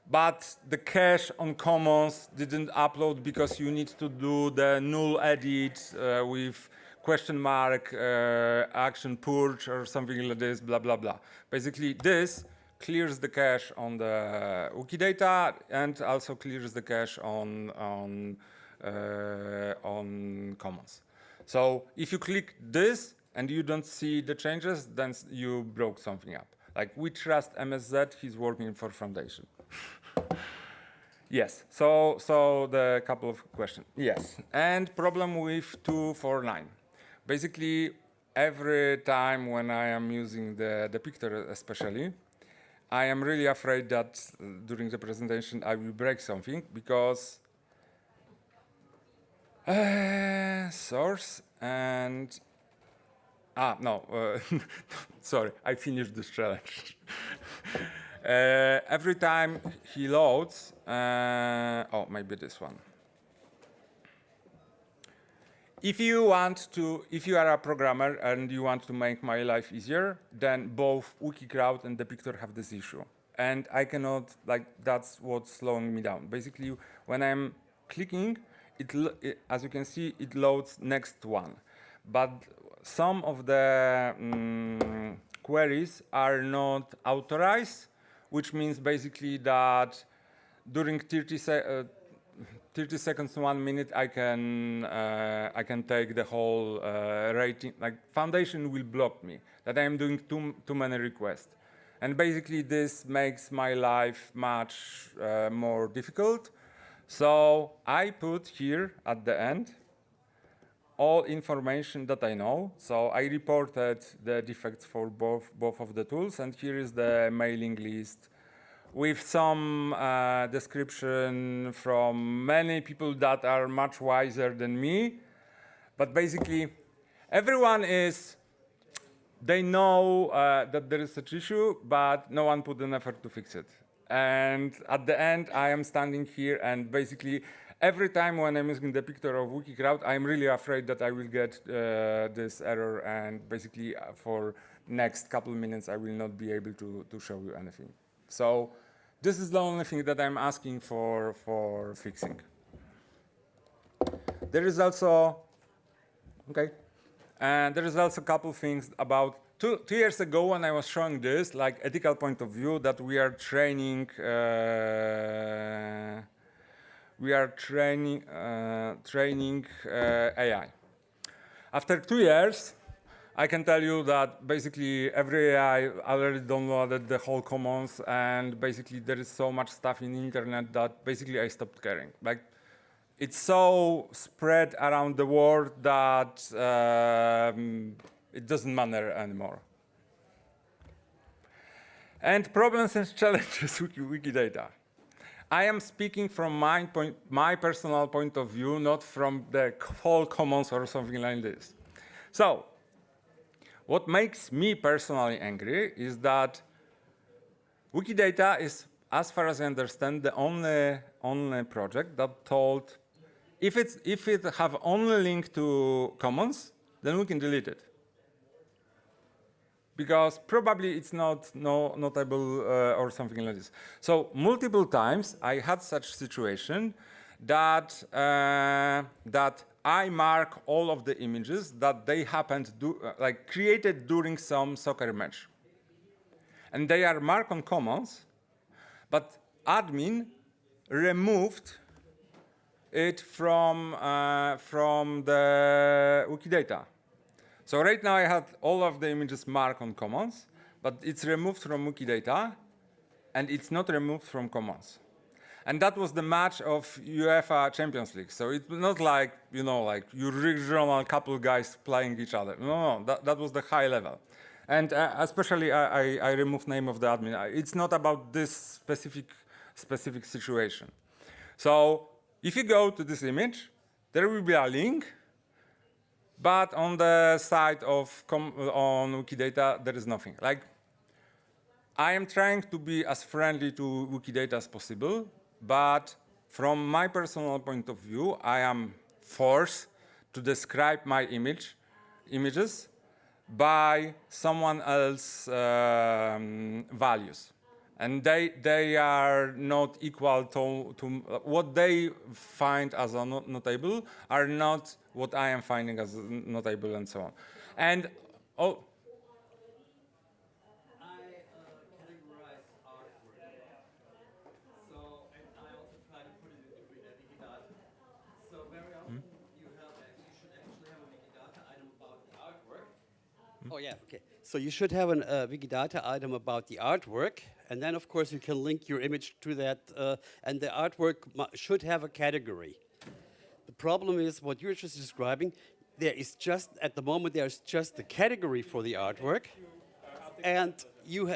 but the cache on commons didn't upload because you need to do the null edit with question mark action purge or something like this, blah, blah, blah. Basically, this clears the cache on the Wikidata and also clears the cache on commons. So if you click this and you don't see the changes, then you broke something up. Like we trust MSZ, he's working for Foundation. Yes, so the couple of questions. Yes, and problem with 249. Basically, every time when I am using the depictor especially, I am really afraid that during the presentation I will break something because source and sorry, I finished this challenge. Every time he loads, maybe this one. If you are a programmer and you want to make my life easier, then both WikiCrowd and Depictor have this issue. And I cannot, that's what's slowing me down. Basically, when I'm clicking, as you can see, it loads next one. But some of the queries are not authorized, which means basically that during 30 seconds to 1 minute, I can take the whole rating. Like Foundation will block me that I am doing too many requests, and basically this makes my life much more difficult. So I put here at the end all information that I know. So I reported the defects for both of the tools, and here is the mailing list with some description from many people that are much wiser than me. But basically, everyone they know that there is such issue, but no one put an effort to fix it. And at the end, I am standing here, and basically, every time when I'm using the picture of WikiCrowd, I'm really afraid that I will get this error, and basically for next couple of minutes, I will not be able to show you anything. So this is the only thing that I'm asking for fixing. There is also, and there is also a couple things about 2 years ago when I was showing this, like ethical point of view, that we are training AI. After 2 years, I can tell you that basically every AI already downloaded the whole commons, and basically there is so much stuff in the internet that basically I stopped caring. Like, it's so spread around the world that it doesn't matter anymore. And problems and challenges with Wikidata. I am speaking from my personal point of view, not from the whole commons or something like this. So, what makes me personally angry is that Wikidata is, as far as I understand, the only project that told if it have only link to commons, then we can delete it. Because probably it's not notable or something like this. So multiple times I had such situation that I mark all of the images that they happened created during some soccer match. and they are marked on commons, but admin removed it from the Wikidata. So right now I had all of the images marked on commons, but it's removed from Wikidata, and it's not removed from commons. And that was the match of UEFA Champions League. So it's not like, like your regional couple guys playing each other. No, that was the high level. And especially I removed name of the admin. It's not about this specific situation. So if you go to this image, there will be a link, but on the side of on Wikidata, there is nothing. Like, I am trying to be as friendly to Wikidata as possible, but from my personal point of view, I am forced to describe my images by someone else's values. And they are not equal to what they find as a notable are not what I am finding as notable, and so on. And Oh, yeah, okay. So you should have a Wikidata item about the artwork, and then, of course, you can link your image to that, and the artwork should have a category. The problem is what you're just describing, there is just, at the moment, there's just the category for the artwork, and you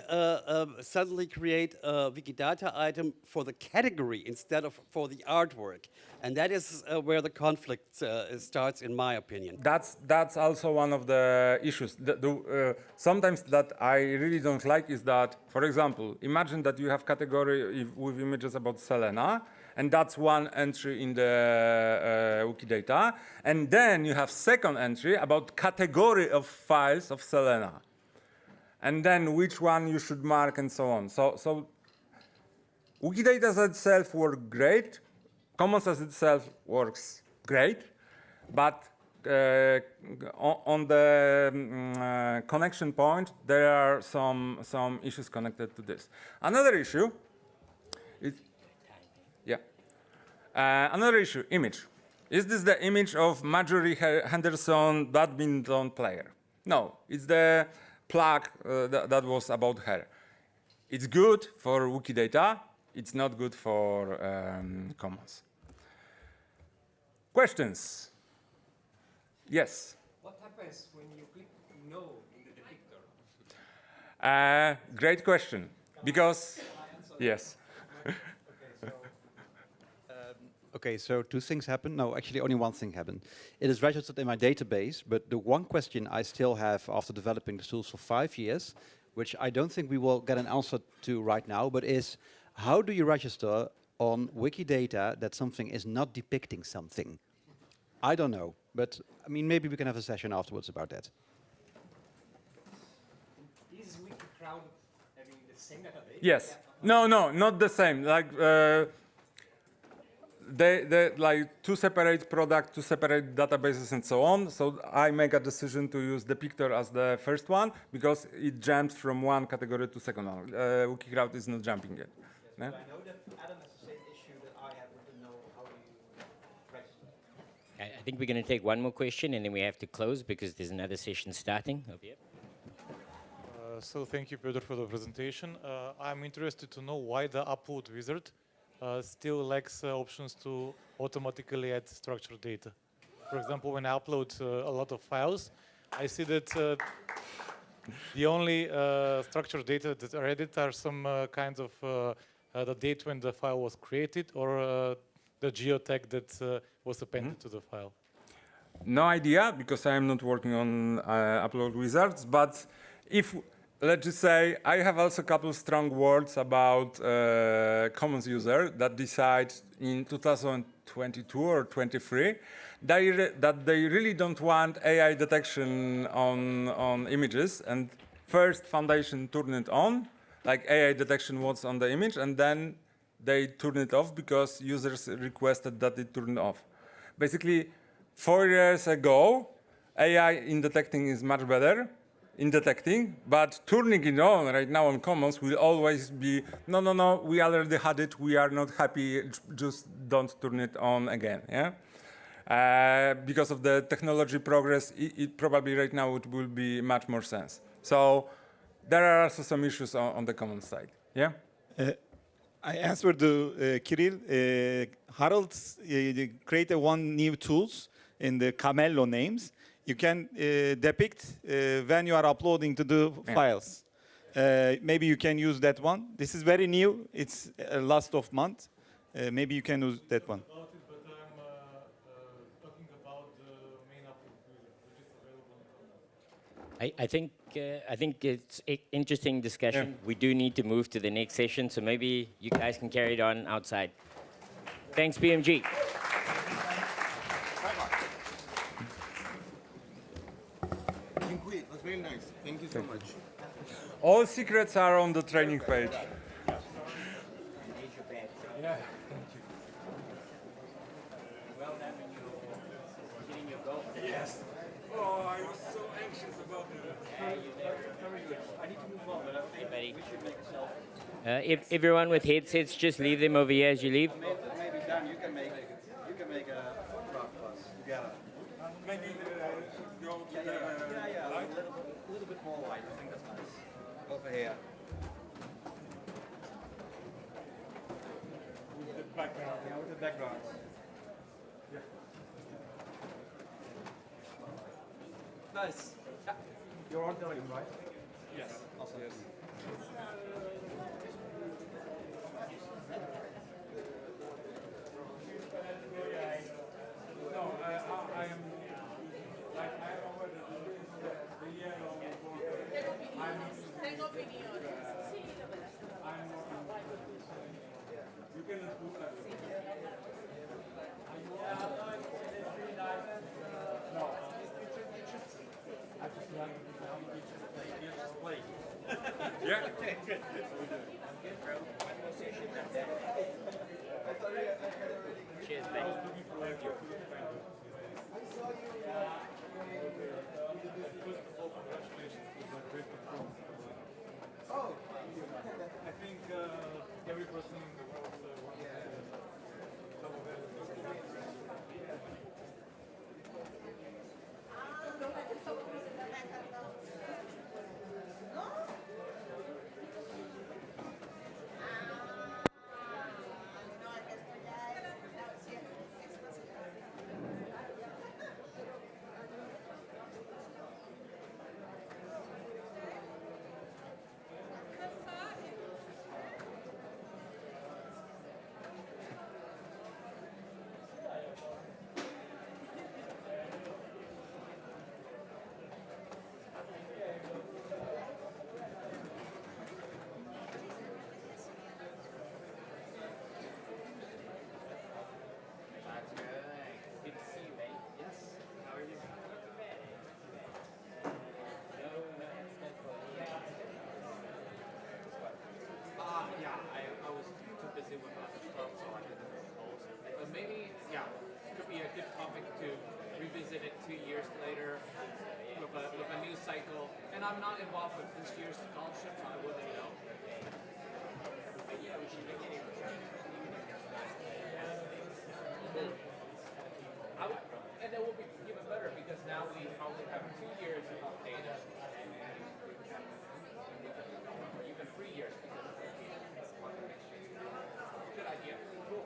suddenly create a Wikidata item for the category instead of for the artwork. And that is where the conflict starts, in my opinion. That's also one of the issues. Sometimes that I really don't like is that, for example, imagine that you have category with images about Selena, and that's one entry in the Wikidata, and then you have second entry about category of files of Selena, and then which one you should mark, and so on. So Wikidata as itself works great. Commons as itself works great, but on the connection point, there are some issues connected to this. Another issue is, another issue, image. Is this the image of Marjorie Henderson badminton player? No, it's the plug that was about her. It's good for Wikidata. It's not good for Commons. Questions? Yes? What happens when you click no in the depictor? Great question. Because, yes. Okay, so two things happen. No, actually only one thing happened. It is registered in my database, but the one question I still have after developing the tools for 5 years, which I don't think we will get an answer to right now, but is how do you register on Wikidata that something is not depicting something? I don't know, but I mean, maybe we can have a session afterwards about that. Is WikiCrowd having the same database? Yes. No, not the same. Like they like two separate products, two separate databases, and so on. So I make a decision to use the Depictor as the first one because it jumps from one category to second one. WikiCrowd is not jumping yet. Yes, yeah? But I know that Adam has the same issue that I have with the know how do you register. I think we're going to take one more question and then we have to close because there's another session starting over here. So thank you, Peter, for the presentation. I'm interested to know why the upload wizard still lacks options to automatically add structured data. For example, when I upload a lot of files, I see that the only structured data that are added are some kinds of the date when the file was created or the geotag that was appended to the file. No idea, because I am not working on upload wizards, but if, let's just say, I have also a couple strong words about Commons user that decide in 2022 or 23 that they really don't want AI detection on images, and first Foundation turned it on, like AI detection was on the image, and then they turned it off because users requested that it turned off. Basically, 4 years ago, AI in detecting is much better. in detecting, but turning it on right now on commons will always be, no, no, no, we already had it, we are not happy, just don't turn it on again, yeah? Because of the technology progress, it probably right now it will be much more sense. So there are also some issues on the common side, yeah? I answered to Kirill. Harold created one new tools in the Camello names. You can depict when you are uploading to the files. Maybe you can use that one. This is very new. It's last of month. Maybe you can use that one. I think it's an interesting discussion. We do need to move to the next session, so maybe you guys can carry it on outside. Thanks, BMG. It was very nice. Thank you so much. All secrets are on the training page. Yeah. Well done when you're hitting your goal. Yes. Oh, I was so anxious about it. Yeah, you're there. Very good. I need to move on, but I think we should make a selfie. If everyone with headsets, just leave them over here as you leave. Maybe Dan, you can make a photograph of us together. Maybe go to the light? A little bit more light. I think that's nice. Over here. With the background. Yeah, with the background. Yeah. Nice. Yeah. You're auditorium, right? Yes. Awesome. Yes. No, I am like I am aware that the yellow border. Tengo opinión. Sí, you cannot put that. No. I just like you just play. Yeah. Okay, good. Good, bro. Cheers, mate. Thank you. Oh, I think every person in the world wants some of it. Maybe, yeah, could be a good topic to revisit it 2 years later with a new cycle. And I'm not involved with this year's scholarship, so I wouldn't know. But yeah, we should make it. And that will be even better because now we probably have 2 years of data. Or even 3 years because good idea. Cool.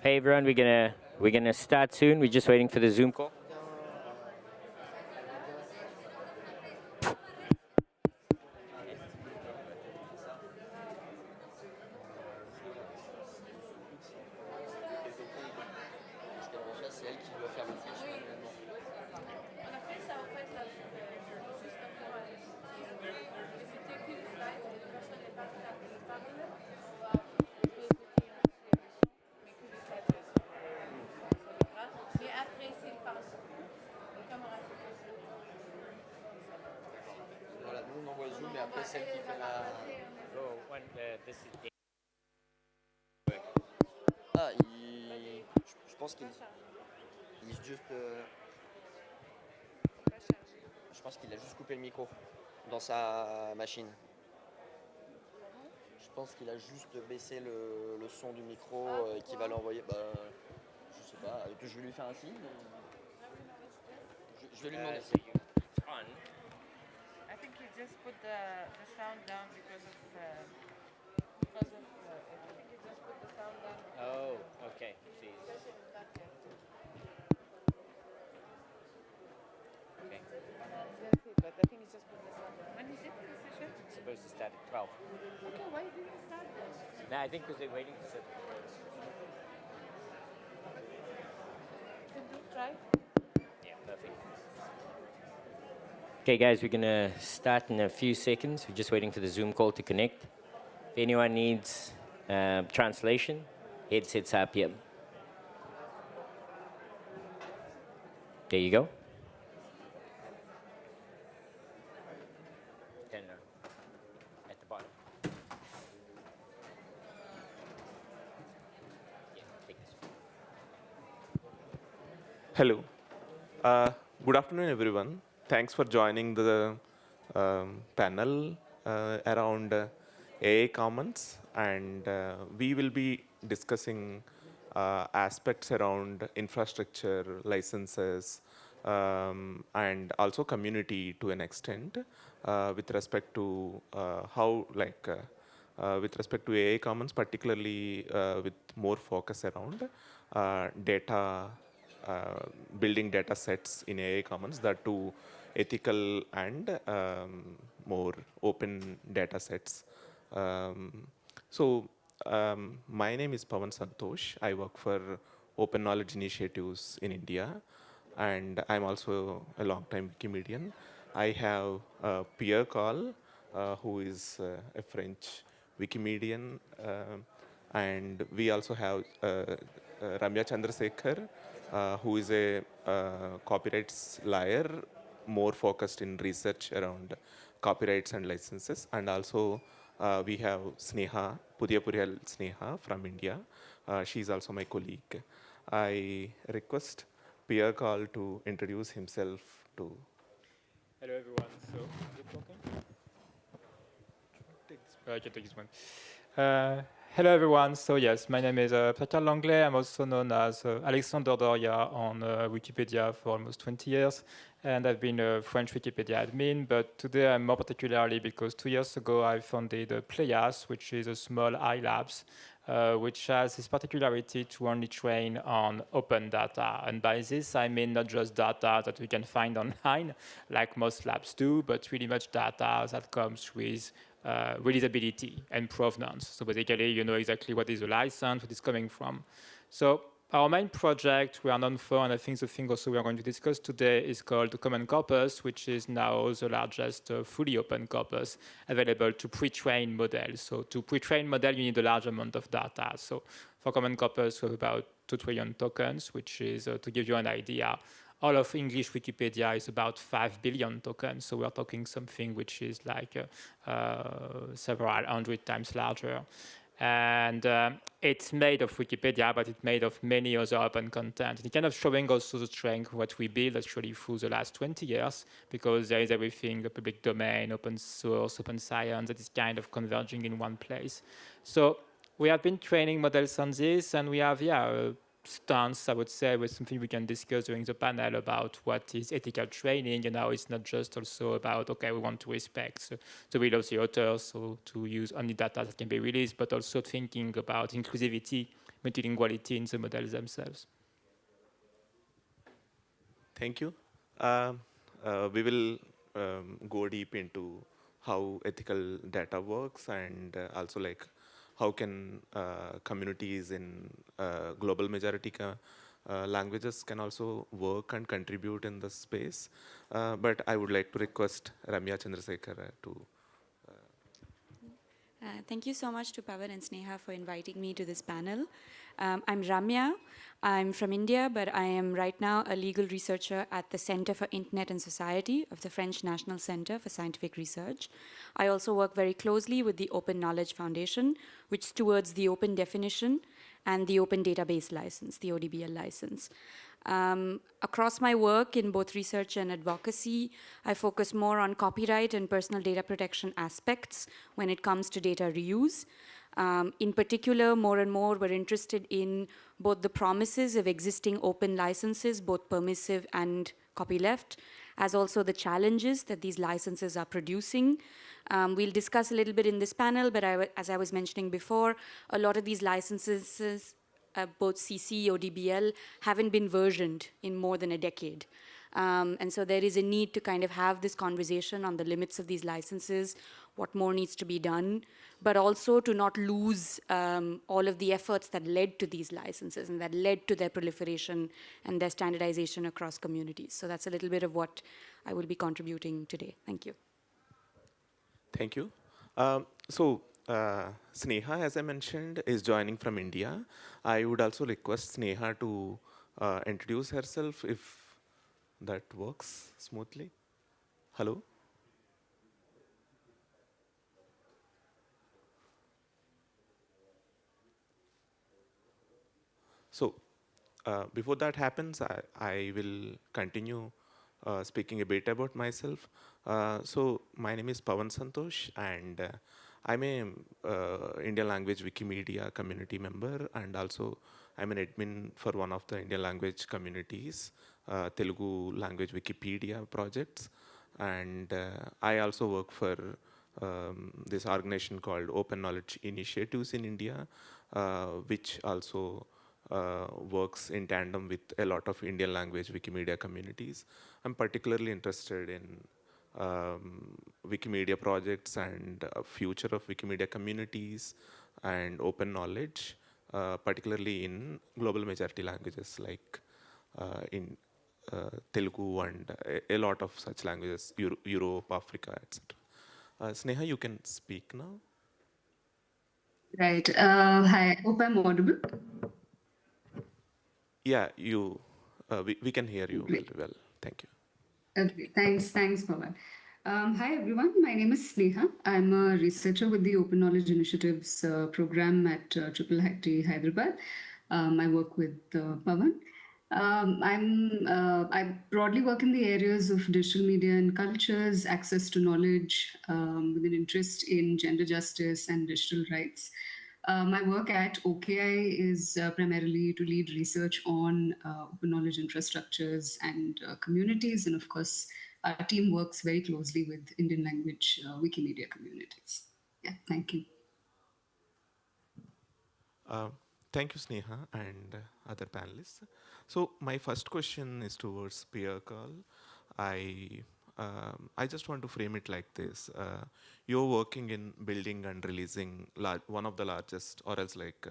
Hey everyone, we're gonna start soon. We're just waiting for the Zoom call. Voilà, nous on envoie Zoom et après celle qui fait la... This is Ah, je pense qu'il juste... Je pense qu'il a juste coupé le micro dans sa machine. Je pense qu'il a juste baissé le son du micro et qu'il va l'envoyer. Bah, je sais pas, je vais lui faire un signe. Je vais lui demander. So it's on. I think he just put the sound down because of I think he just put the sound down. Oh, okay. See. Okay. That's it, but I think he just put the sound down. When is it, the session? It's supposed to start at 12. Okay, why didn't you start then? No, I think because they're waiting for certain. Can you try? Yeah, perfect. Okay, guys, we're gonna start in a few seconds. We're just waiting for the Zoom call to connect. If anyone needs translation, headsets up here. There you go. Turn it on. At the bottom. Yeah, take this one. Hello. Good afternoon, everyone. Thanks for joining the panel around AI Commons, and we will be discussing aspects around infrastructure, licenses, and also community to an extent with respect to how, with respect to AI Commons, particularly with more focus around data, building data sets in AI Commons that do ethical and more open data sets. My name is Pawan Santosh. I work for Open Knowledge Initiatives in India, and I'm also a long-time Wikimedian. I have a peer call who is a French Wikimedian, and we also have Ramya Chandrasekhar, who is a copyrights lawyer, more focused in research around copyrights and licenses. And also we have Sneha, Pudiyapuriyal Sneha from India. She's also my colleague. I request Pierre Call to introduce himself to. Hello everyone. So, is it working? I can take this one. Hello everyone. So yes, my name is Pierre Langlais. I'm also known as Alexandre Doria on Wikipedia for almost 20 years. And I've been a French Wikipedia admin, but today I'm more particularly because 2 years ago I founded Playas, which is a small iLabs, which has this particularity to only train on open data. And by this, I mean not just data that we can find online, like most labs do, but really much data that comes with releasability and provenance. So basically, you know exactly what is the license, what is coming from. So our main project we are known for, and I think the thing also we are going to discuss today is called the Common Corpus, which is now the largest fully open corpus available to pre-train models. So to pre-train model, you need a large amount of data. So for Common Corpus, we have about 2 trillion tokens, which is, to give you an idea, all of English Wikipedia is about 5 billion tokens. So we're talking something which is like several hundred times larger. And it's made of Wikipedia, but it's made of many other open content. It's kind of showing also the strength of what we built actually through the last 20 years, because there is everything, the public domain, open source, open science, that is kind of converging in one place. So we have been training models on this, and we have, a stance, I would say, with something we can discuss during the panel about what is ethical training, and how it's not just also about, okay, we want to respect the will of the authors, so to use only data that can be released, but also thinking about inclusivity multilinguality in the models themselves. Thank you. We will go deep into how ethical data works and also like how can communities in global majority languages can also work and contribute in this space. But I would like to request Ramya Chandrasekhar to Thank you so much to Pawan and Sneha for inviting me to this panel. I'm Ramya. I'm from India, but I am right now a legal researcher at the Center for Internet and Society of the French National Center for Scientific Research. I also work very closely with the Open Knowledge Foundation, which stewards the open definition and the Open Database License, the ODBL license. Across my work in both research and advocacy, I focus more on copyright and personal data protection aspects when it comes to data reuse. In particular, more and more we're interested in both the promises of existing open licenses, both permissive and copyleft, as also the challenges that these licenses are producing. We'll discuss a little bit in this panel, but as I was mentioning before, a lot of these licenses, both CC, ODBL, haven't been versioned in more than a decade. And so there is a need to kind of have this conversation on the limits of these licenses, what more needs to be done, but also to not lose all of the efforts that led to these licenses and that led to their proliferation and their standardization across communities. So that's a little bit of what I will be contributing today. Thank you. Thank you. Sneha, as I mentioned, is joining from India. I would also request Sneha to introduce herself if that works smoothly. Hello. So before that happens, I will continue speaking a bit about myself. So my name is Pawan Santosh, and I'm a Indian language Wikimedia community member, and also I'm an admin for one of the Indian language communities, Telugu language Wikipedia projects. And I also work for this organization called Open Knowledge Initiatives in India, which also works in tandem with a lot of Indian language Wikimedia communities. I'm particularly interested in Wikimedia projects and future of Wikimedia communities and open knowledge, particularly in global majority languages like in Telugu and a lot of such languages, Europe, Africa, etc. Sneha, you can speak now. Right. Hi, hope I'm audible. Yeah, we can hear you very well. Thank you. Okay, thanks, Pawan. Hi, everyone. My name is Sneha. I'm a researcher with the Open Knowledge Initiatives program at IIIT Hyderabad. I work with Pawan. I broadly work in the areas of digital media and cultures, access to knowledge, with an interest in gender justice and digital rights. My work at OKI is primarily to lead research on open knowledge infrastructures and communities. And of course, our team works very closely with Indian language Wikimedia communities. Yeah, thank you. Thank you, Sneha, and other panelists. So my first question is towards Pierre Carl. I just want to frame it like this. You're working in building and releasing one of the largest, or else like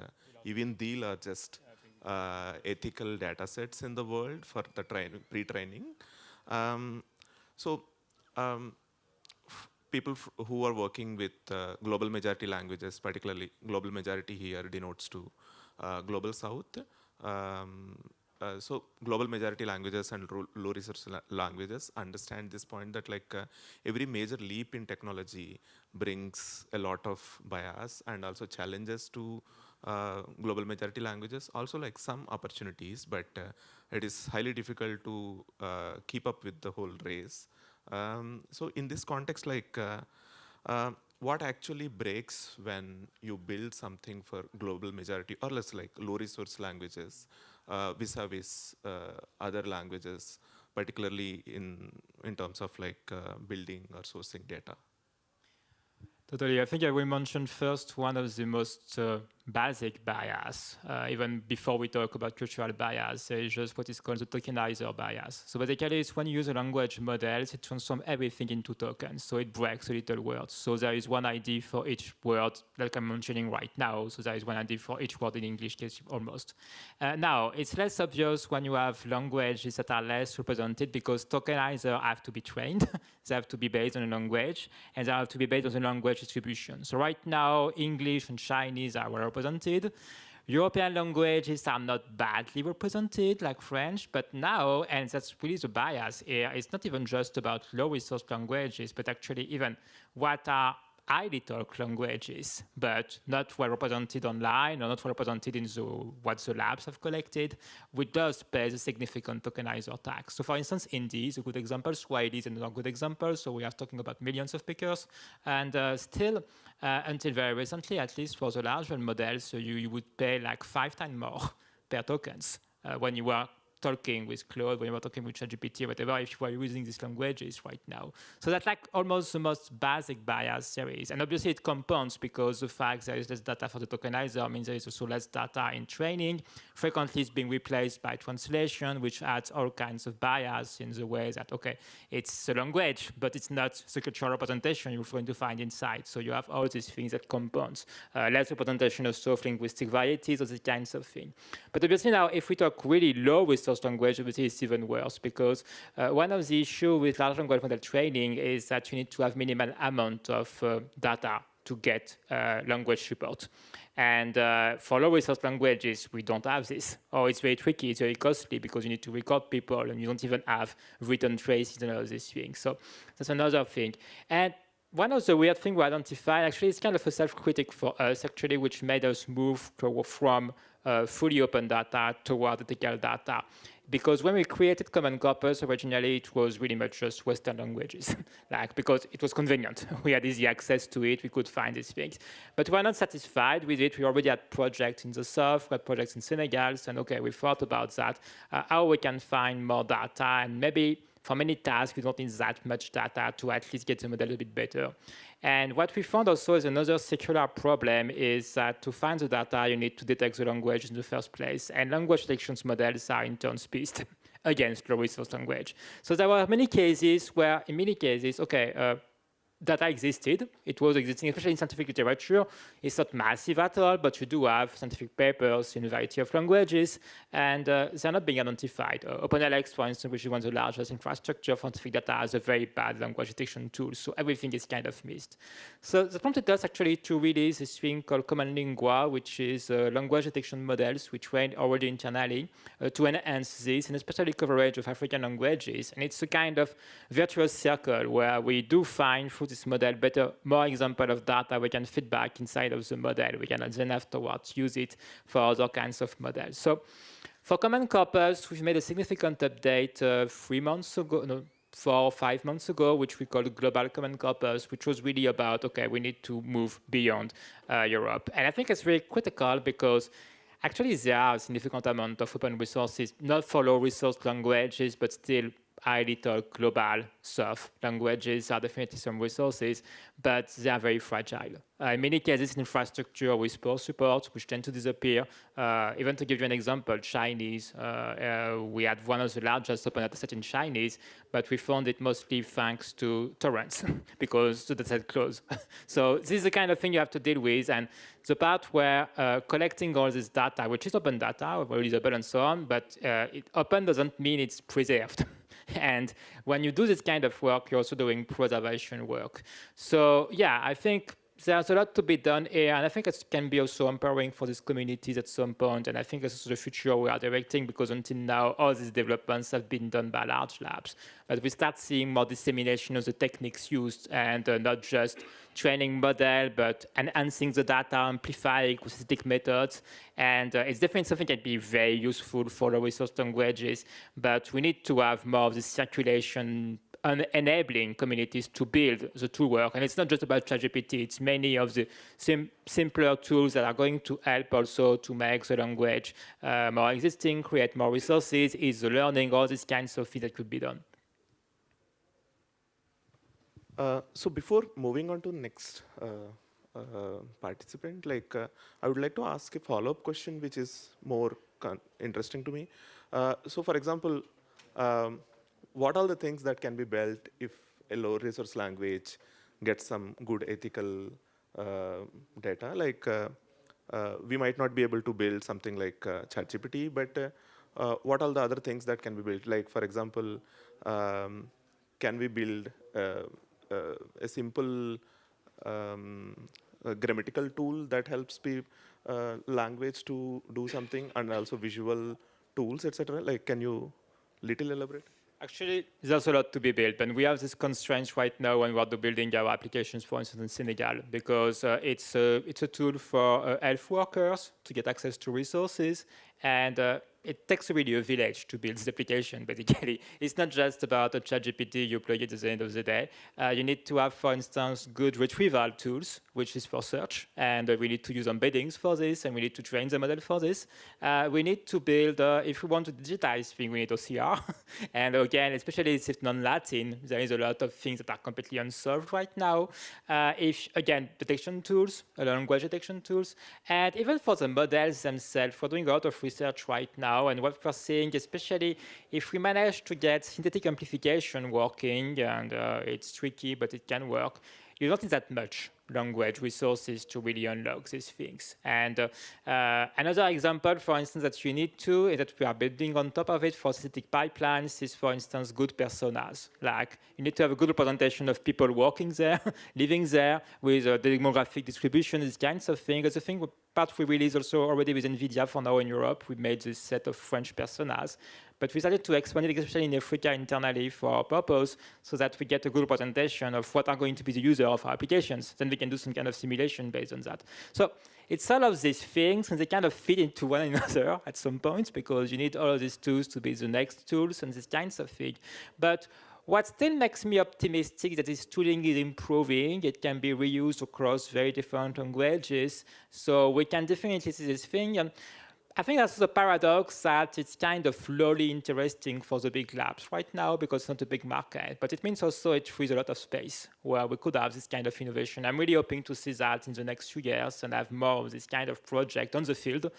even the largest ethical data sets in the world for the pre-training. People who are working with global majority languages, particularly global majority here denotes to global south. So global majority languages and low resource languages understand this point that like every major leap in technology brings a lot of bias and also challenges to global majority languages, also like some opportunities, but it is highly difficult to keep up with the whole race. So in this context, like what actually breaks when you build something for global majority or less like low resource languages vis-a-vis other languages, particularly in terms of like building or sourcing data? Totally. I think I will mention first one of the most basic bias. Even before we talk about cultural bias, there is just what is called the tokenizer bias. So basically, it's when you use a language model, it transforms everything into tokens. So it breaks a little word. So there is one ID for each word, like I'm mentioning right now. So there is one ID for each word in English case, almost. Now, it's less obvious when you have languages that are less represented because tokenizers have to be trained. They have to be based on a language, and they have to be based on the language distribution. So right now, English and Chinese are well represented. European languages are not badly represented, like French, but now, and that's really the bias here, it's not even just about low-resource languages, but actually even what are highly talked languages, but not well represented online or not well represented in what the labs have collected, which does pay a significant tokenizer tax. So for instance, Hindi is a good example, Swahili is another good example, so we are talking about millions of speakers, and still, until very recently, at least for the large models, so you would pay like 5 times more per tokens when you were talking with Claude, when you were talking with ChatGPT, or whatever, if you are using these languages right now. So that's like almost the most basic bias there is. And obviously it compounds because the fact there is less data for the tokenizer means there is also less data in training. Frequently it's being replaced by translation, which adds all kinds of bias in the way that, okay, it's a language, but it's not the cultural representation you're going to find inside. So you have all these things that compounds. Less representation of soft linguistic varieties, or these kinds of things. But obviously now, if we talk really low with language, obviously it's even worse because one of the issues with large language model training is that you need to have minimal amount of data to get language support. And for low resource languages, we don't have this. Or it's very tricky, it's very costly because you need to record people and you don't even have written traces and all these things. So that's another thing. And one of the weird things we identified, actually, it's kind of a self-critic for us, actually, which made us move from fully open data toward ethical data. Because when we created Common Corpus, originally it was really much just Western languages, because it was convenient. We had easy access to it, we could find these things. But we were not satisfied with it. We already had projects in the south, we had projects in Senegal, and okay, we thought about that, how we can find more data, and maybe for many tasks, we don't need that much data to at least get the model a bit better. And what we found also is another secular problem is that to find the data, you need to detect the language in the first place. And language detection models are in turn spaced against low-resource language. So there were many cases where, in many cases, okay, data existed. It was existing, especially in scientific literature. It's not massive at all, but you do have scientific papers in a variety of languages, and they're not being identified. OpenLX, for instance, which is one of the largest infrastructure for scientific data, has a very bad language detection tool, so everything is kind of missed. So that prompted us actually to release this thing called Common Lingua, which is language detection models we trained already internally to enhance this, and especially coverage of African languages. And it's a kind of virtuous circle where we do find through this model more example of data we can feed back inside of the model. We can then afterwards use it for other kinds of models. So for Common Corpus, we've made a significant update 3 months ago, 4 or 5 months ago, which we called Global Common Corpus, which was really about, okay, we need to move beyond Europe. And I think it's very critical because actually there are a significant amount of open resources, not for low resource languages, but still highly taught global soft languages are definitely some resources, but they are very fragile. In many cases, infrastructure with poor support, which tend to disappear. Even to give you an example, Chinese, we had one of the largest open datasets in Chinese, but we found it mostly thanks to torrents, because the dataset closed. So this is the kind of thing you have to deal with, and the part where collecting all this data, which is open data, reusable and so on, but open doesn't mean it's preserved. And when you do this kind of work, you're also doing preservation work. So yeah, I think there's a lot to be done here, and I think it can be also empowering for these communities at some point, and I think this is the future we are directing, because until now, all these developments have been done by large labs. But we start seeing more dissemination of the techniques used, and not just training model, but enhancing the data, amplifying with statistic methods, and it's definitely something that can be very useful for the resource languages, but we need to have more of this circulation enabling communities to build the tool work. And it's not just about ChatGPT, it's many of the simpler tools that are going to help also to make the language more existing, create more resources, ease the learning, all these kinds of things that could be done. So before moving on to next participant. Like, I would like to ask a follow-up question, which is more interesting to me. So, for example, what are the things that can be built if a low-resource language gets some good ethical data? Like, we might not be able to build something like ChatGPT, but what are the other things that can be built? Like, for example, can we build a simple a grammatical tool that helps language to do something, and also visual tools, etc.? Like, can you little elaborate? Actually, there's a lot to be built, and we have this constraints right now when we're building our applications, for instance, in Senegal, because it's a tool for health workers to get access to resources, and it takes really a village to build this application, basically. It's not just about a ChatGPT, you plug it at the end of the day. You need to have, for instance, good retrieval tools, which is for search, and we need to use embeddings for this, and we need to train the model for this. We need to build, if we want to digitize things, we need OCR. And again, especially if it's non-Latin, there is a lot of things that are completely unsolved right now. Again, detection tools, language detection tools, and even for the models themselves, we're doing a lot of research right now, and what we're seeing, especially if we manage to get synthetic amplification working, and it's tricky, but it can work, you don't need that much language resources to really unlock these things. And another example, for instance, that you need to, is that we are building on top of it for synthetic pipelines is, for instance, good personas. Like, you need to have a good representation of people working there, living there, with the demographic distribution, these kinds of things. That's a thing part we released also already with NVIDIA for now in Europe. We made this set of French personas. But we started to expand it, especially in Africa internally for our purpose, so that we get a good representation of what are going to be the user of our applications. Then we can do some kind of simulation based on that. So it's all of these things, and they kind of fit into one another at some point, because you need all of these tools to be the next tools and these kinds of things. But what still makes me optimistic that this tooling is improving. It can be reused across very different languages. So we can definitely see this thing. And I think that's the paradox that it's kind of slowly interesting for the big labs right now because it's not a big market, but it means also it frees a lot of space where we could have this kind of innovation. I'm really hoping to see that in the next few years and have more of this kind of project on the field,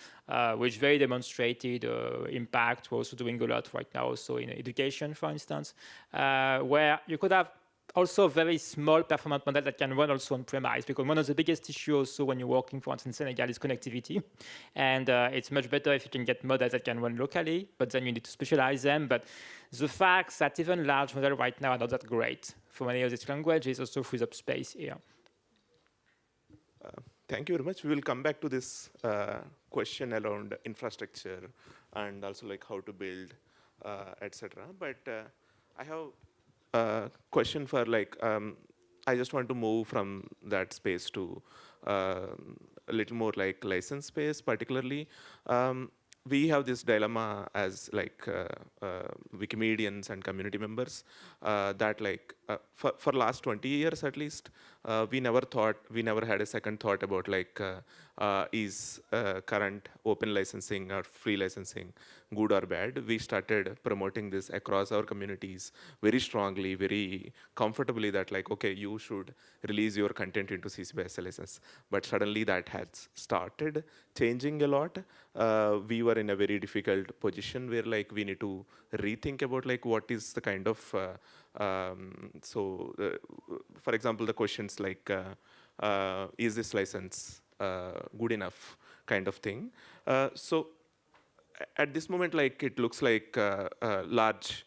which very demonstrated impact. We're also doing a lot right now also in education, for instance, where you could have also a very small performance model that can run also on-premise, because one of the biggest issues also when you're working, for instance, in Senegal is connectivity. And it's much better if you can get models that can run locally, but then you need to specialize them. But the fact that even large models right now are not that great for many of these languages also frees up space here. Thank you very much. We will come back to this question around infrastructure and also like how to build, etc. But I have question for like, I just want to move from that space to a little more like license space, particularly. We have this dilemma as like Wikimedians and community members that like for last 20 years at least, we never had a second thought about like is current open licensing or free licensing good or bad. We started promoting this across our communities very strongly, very comfortably, that like, okay, you should release your content into CC by SA license. But suddenly that has started changing a lot. We were in a very difficult position where like we need to rethink about like what is the kind of, for example, the questions like, is this license good enough kind of thing. So at this moment, like it looks like large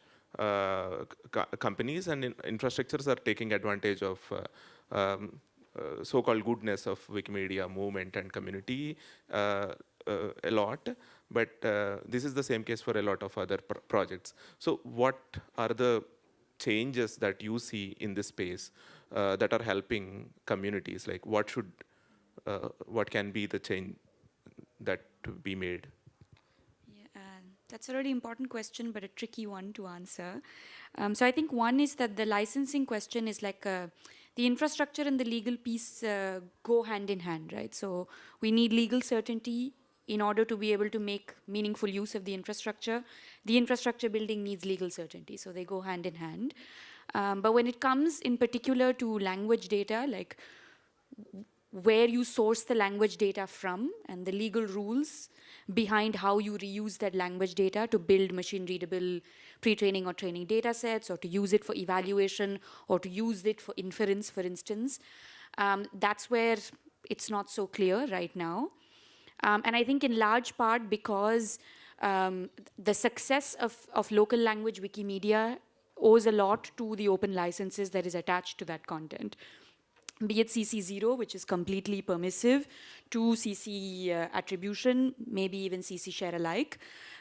companies and infrastructures are taking advantage of so-called goodness of Wikimedia movement and community a lot. But this is the same case for a lot of other projects. So what are the changes that you see in this space that are helping communities? Like what can be the change that to be made? That's a really important question, but a tricky one to answer. So I think one is that the licensing question is like the infrastructure and the legal piece go hand in hand, right? So we need legal certainty in order to be able to make meaningful use of the infrastructure. The infrastructure building needs legal certainty, so they go hand in hand. But when it comes in particular to language data, like where you source the language data from and the legal rules behind how you reuse that language data to build machine-readable pre-training or training data sets, or to use it for evaluation, or to use it for inference, for instance. That's where it's not so clear right now. And I think in large part because the success of local language Wikimedia owes a lot to the open licenses that is attached to that content. Be it CC0, which is completely permissive, to CC attribution, maybe even CC share alike.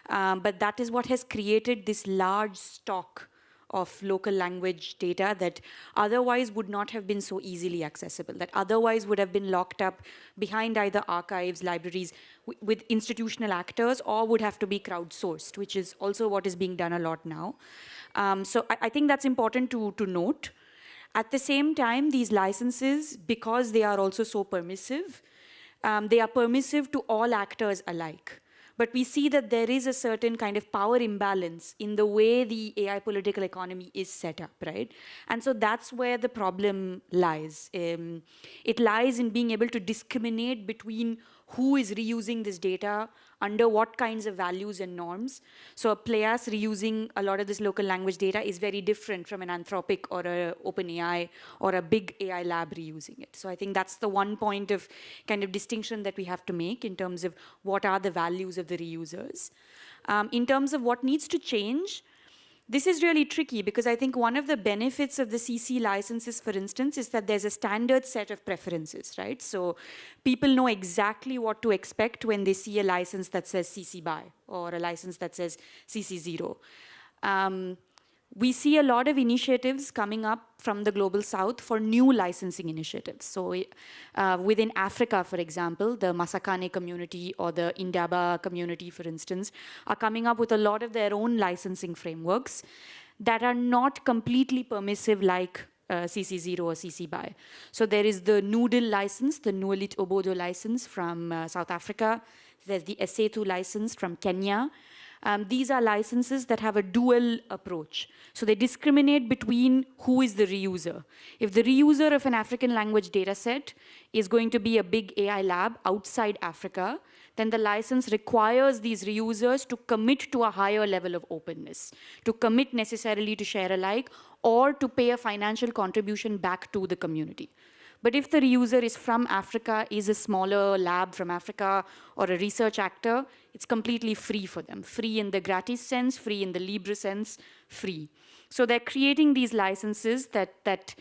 But that is what has created this large stock of local language data that otherwise would not have been so easily accessible, that otherwise would have been locked up behind either archives, libraries, with institutional actors, or would have to be crowdsourced, which is also what is being done a lot now. So I think that's important to note. At the same time, these licenses, because they are also so permissive, they are permissive to all actors alike. But we see that there is a certain kind of power imbalance in the way the AI political economy is set up, right? And so that's where the problem lies. It lies in being able to discriminate between who is reusing this data, under what kinds of values and norms. So a Playas reusing a lot of this local language data is very different from an Anthropic or a OpenAI or a big AI lab reusing it. So I think that's the one point of kind of distinction that we have to make in terms of what are the values of the reusers. In terms of what needs to change, this is really tricky because I think one of the benefits of the CC licenses, for instance, is that there's a standard set of preferences, right? So people know exactly what to expect when they see a license that says CC BY or a license that says CC0. We see a lot of initiatives coming up from the Global South for new licensing initiatives. So within Africa, for example, the Masakane community or the Indaba community, for instance, are coming up with a lot of their own licensing frameworks that are not completely permissive like CC0 or CC BY. So there is the Noodle license, the Nualit Obodo license from South Africa. There's the Esetu license from Kenya. These are licenses that have a dual approach. So they discriminate between who is the reuser. If the reuser of an African language data set is going to be a big AI lab outside Africa, then the license requires these reusers to commit to a higher level of openness, to commit necessarily to share alike, or to pay a financial contribution back to the community. But if the reuser is from Africa, is a smaller lab from Africa, or a research actor, it's completely free for them. Free in the gratis sense, free in the libre sense, free. So they're creating these licenses that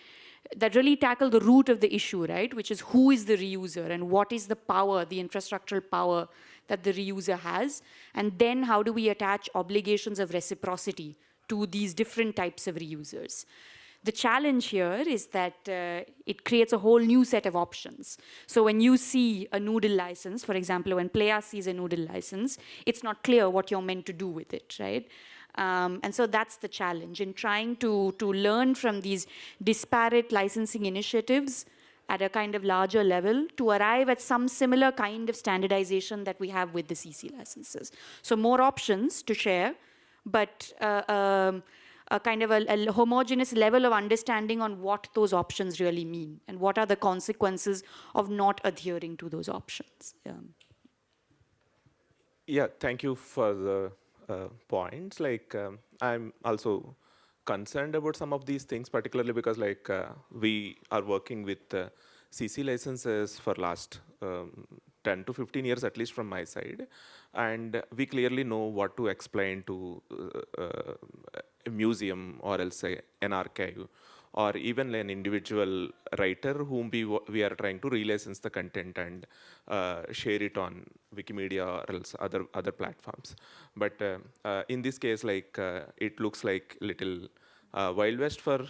really tackle the root of the issue, right? Which is who is the reuser and what is the power, the infrastructural power that the reuser has. And then how do we attach obligations of reciprocity to these different types of reusers? The challenge here is that it creates a whole new set of options. So when you see a Noodle license, for example, when Playas sees a Noodle license, it's not clear what you're meant to do with it, right? And so that's the challenge in trying to learn from these disparate licensing initiatives at a kind of larger level to arrive at some similar kind of standardization that we have with the CC licenses. So more options to share, but a kind of a homogeneous level of understanding on what those options really mean and what are the consequences of not adhering to those options. Yeah, thank you for the points. I'm also concerned about some of these things, particularly because we are working with CC licenses for last 10 to 15 years, at least from my side. And we clearly know what to explain to a museum or else an archive, or even an individual writer whom we are trying to relicense the content and share it on Wikimedia or else other platforms. But in this case, it looks like little Wild West for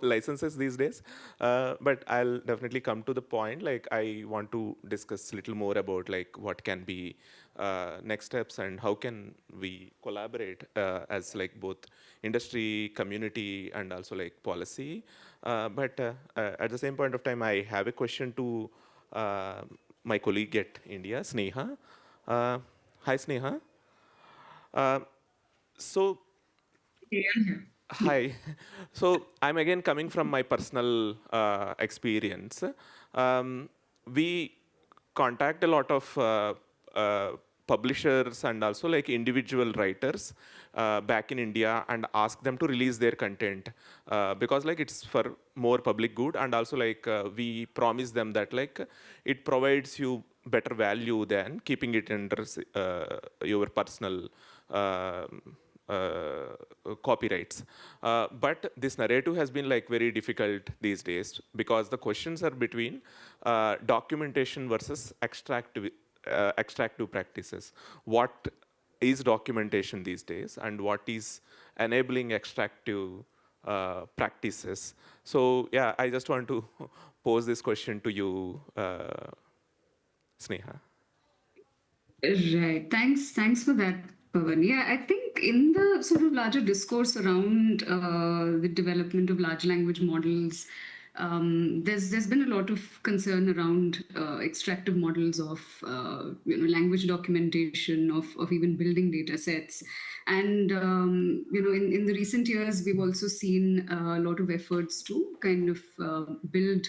licenses these days. But I'll definitely come to the point. I want to discuss a little more about what can be next steps and how can we collaborate as both industry, community, and also policy. But at the same point of time, I have a question to my colleague at India, Sneha. Hi, Sneha. Hi. So I'm again coming from my personal experience. we contact a lot of publishers and also like individual writers back in India and ask them to release their content because like it's for more public good, and also like we promise them that like it provides you better value than keeping it under your personal copyrights. But this narrative has been like very difficult these days because the questions are between documentation versus extractive practices. What is documentation these days, and what is enabling extractive practices? So yeah, I just want to pose this question to you, Sneha. Right. Thanks for that, Pavan. Yeah, I think in the sort of larger discourse around the development of large language models, there's been a lot of concern around extractive models of language documentation, of even building data sets. And in the recent years, we've also seen a lot of efforts to kind of build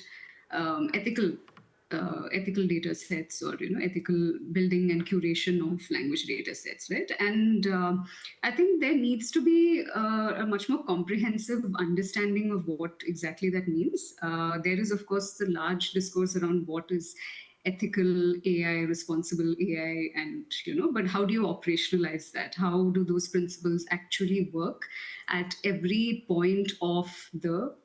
ethical data sets, or ethical building and curation of language data sets, right? And I think there needs to be a much more comprehensive understanding of what exactly that means. There is, of course, the large discourse around what is ethical AI, responsible AI, and but how do you operationalize that? How do those principles actually work at every point of the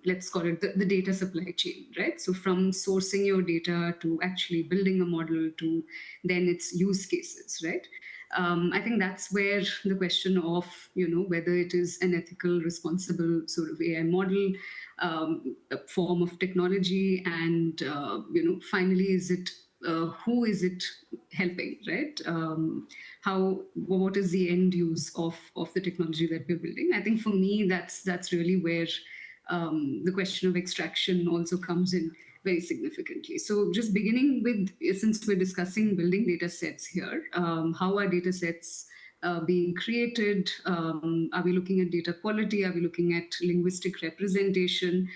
let's call it the data supply chain, right? So from sourcing your data to actually building a model to then its use cases, right? I think that's where the question of whether it is an ethical, responsible sort of AI model, a form of technology, and finally, is it who is it helping, right? What is the end use of the technology that we're building? I think for me, that's really where the question of extraction also comes in very significantly. So just beginning with, since we're discussing building data sets here, how are data sets being created? Are we looking at data quality? Are we looking at linguistic representation,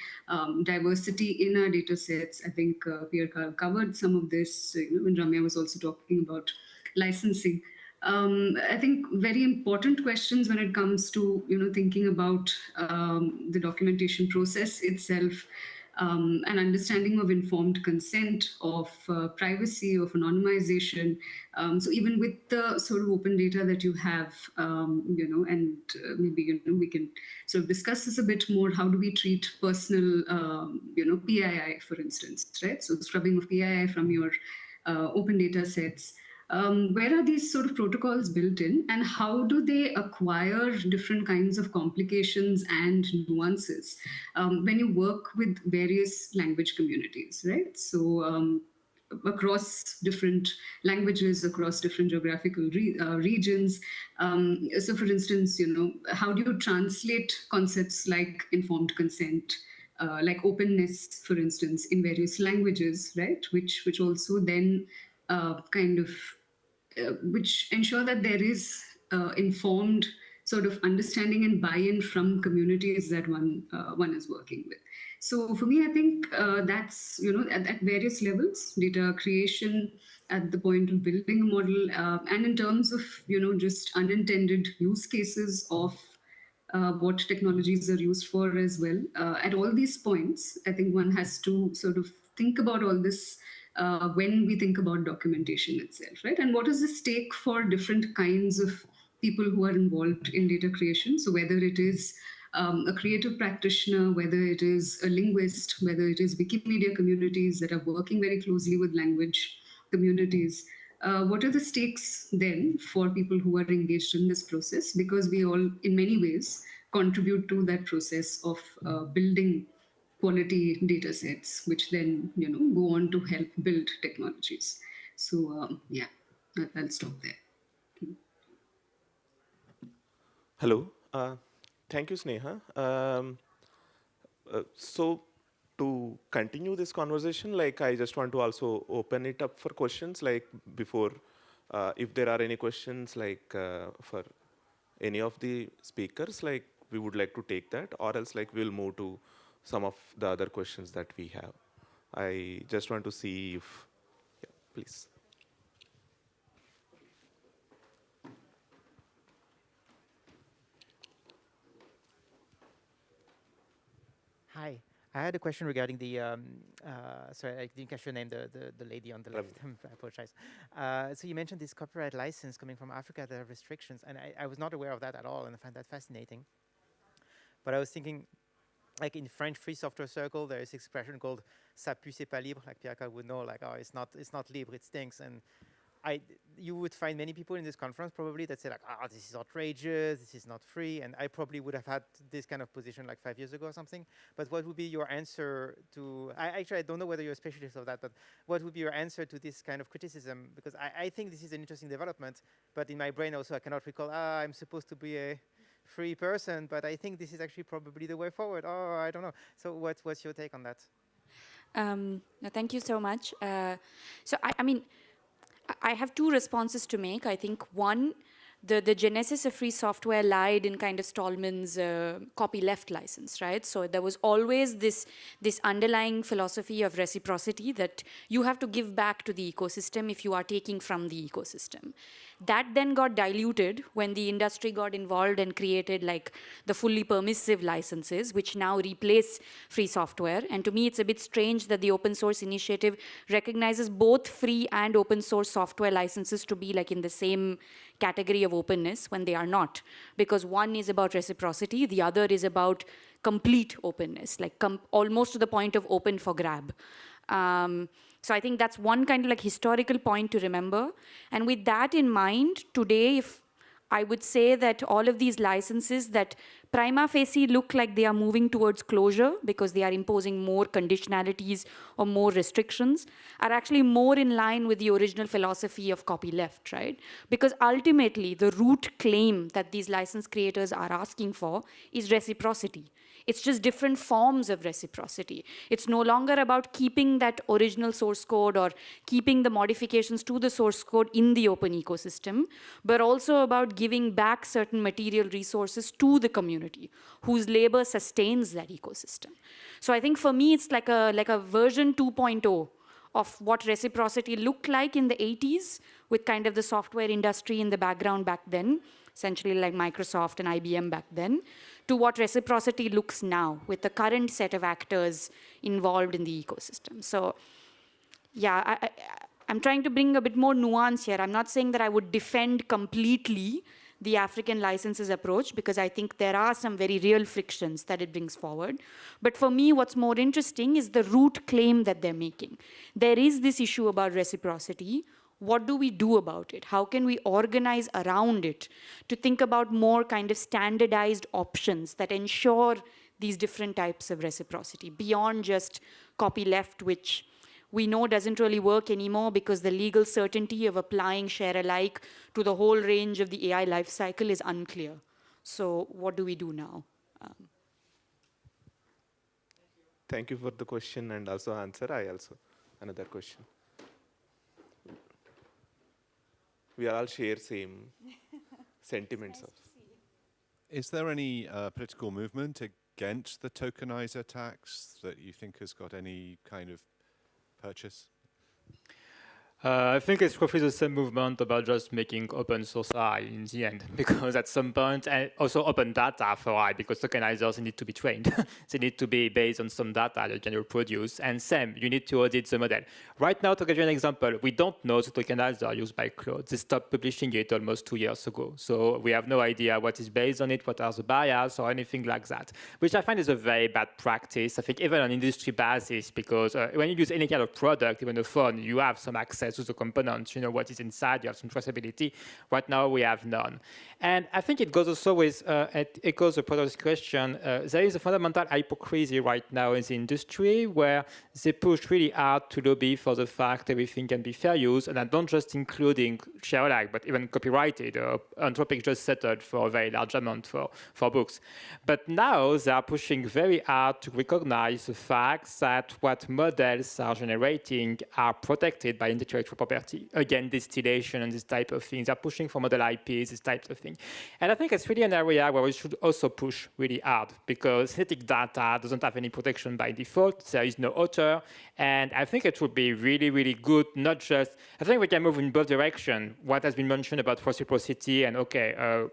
diversity in our data sets? I think Pierre covered some of this when Ramya was also talking about licensing. I think very important questions when it comes to thinking about the documentation process itself, an understanding of informed consent, of privacy, of anonymization. So even with the sort of open data that you have, and maybe we can sort of discuss this a bit more. How do we treat personal, PII, for instance, right? So scrubbing of PII from your open data sets. Where are these sort of protocols built in, and how do they acquire different kinds of complications and nuances when you work with various language communities, right? So across different languages, across different geographical regions. So for instance, how do you translate concepts like informed consent, like openness, for instance, in various languages, right? Which also then kind of which ensure that there is informed sort of understanding and buy-in from communities that one is working with. So for me, I think that's at various levels, data creation at the point of building a model, and in terms of just unintended use cases of what technologies are used for as well. At all these points, I think one has to sort of think about all this when we think about documentation itself, right? And what is the stake for different kinds of people who are involved in data creation? So whether it is a creative practitioner, whether it is a linguist, whether it is Wikimedia communities that are working very closely with language communities, what are the stakes then for people who are engaged in this process? Because we all, in many ways, contribute to that process of building quality data sets, which then go on to help build technologies. So yeah, I'll stop there. Hello. Thank you, Sneha. So to continue this conversation, like I just want to also open it up for questions, like before, if there are any questions, like for any of the speakers, like we would like to take that, or else like we'll move to some of the other questions that we have. I just want to see if, yeah, please. Hi. I had a question regarding the, sorry, I didn't catch your name, the lady on the left. I apologize. So you mentioned this copyright license coming from Africa, there are restrictions, and I was not aware of that at all, and I find that fascinating. But I was thinking, like in French free software circle, there is this expression called "ça pue, c'est pas libre," like Pierre would know, like, oh, it's not libre, it stinks. And you would find many people in this conference probably that say like, ah, oh, this is outrageous, this is not free, and I probably would have had this kind of position like 5 years ago or something. But what would be your answer to, I don't know whether you're a specialist of that, but what would be your answer to this kind of criticism? Because I think this is an interesting development, but in my brain also I cannot recall, I'm supposed to be a free person, but I think this is actually probably the way forward. Oh, I don't know. So what's your take on that? No, thank you so much. So I mean, I have two responses to make. I think one, the genesis of free software lied in kind of Stallman's copyleft license, right? So there was always this underlying philosophy of reciprocity that you have to give back to the ecosystem if you are taking from the ecosystem. That then got diluted when the industry got involved and created like the fully permissive licenses, which now replace free software. And to me, it's a bit strange that the open source initiative recognizes both free and open source software licenses to be like in the same category of openness when they are not. Because one is about reciprocity, the other is about complete openness, like almost to the point of open for grab. So I think that's one kind of like historical point to remember. And with that in mind, today, if I would say that all of these licenses that prima facie look like they are moving towards closure because they are imposing more conditionalities or more restrictions are actually more in line with the original philosophy of copyleft, right? Because ultimately, the root claim that these license creators are asking for is reciprocity. It's just different forms of reciprocity. It's no longer about keeping that original source code or keeping the modifications to the source code in the open ecosystem, but also about giving back certain material resources to the community whose labor sustains that ecosystem. So I think for me, it's like a version 2.0 of what reciprocity looked like in the 80s with kind of the software industry in the background back then, essentially like Microsoft and IBM back then, to what reciprocity looks now with the current set of actors involved in the ecosystem. So yeah, I'm trying to bring a bit more nuance here. I'm not saying that I would defend completely the African licenses approach, because I think there are some very real frictions that it brings forward. But for me, what's more interesting is the root claim that they're making. There is this issue about reciprocity. What do we do about it? How can we organize around it to think about more kind of standardized options that ensure these different types of reciprocity beyond just copyleft, which we know doesn't really work anymore because the legal certainty of applying share alike to the whole range of the AI lifecycle is unclear. So what do we do now? Thank you for the question and also answer. Another question. We are all share same sentiments of. Is there any political movement against the tokenizer tax that you think has got any kind of purchase? I think it's probably the same movement about just making open source AI in the end, because at some point, and also open data for AI, because tokenizers need to be trained. They need to be based on some data that you can reproduce. And same, you need to audit the model. Right now, to give you an example, we don't know the tokenizer used by Claude. They stopped publishing it almost 2 years ago. So we have no idea what is based on it, what are the bias, or anything like that, which I find is a very bad practice. I think even on industry basis, because when you use any kind of product, even a phone, you have some access to the components, you know what is inside, you have some traceability. Right now, we have none. And I think it goes also with, it echoes the product question, there is a fundamental hypocrisy right now in the industry where they push really hard to lobby for the fact everything can be fair use, and I'm not just including share alike, but even copyrighted. Anthropic just settled for a very large amount for books. But now they are pushing very hard to recognize the fact that what models are generating are protected by intellectual intellectual property. Again, distillation and this type of things. They're pushing for model IPs, this type of thing. And I think it's really an area where we should also push really hard, because synthetic data doesn't have any protection by default. There is no author. And I think it would be really, really good, not just, I think we can move in both directions. What has been mentioned about reciprocity and,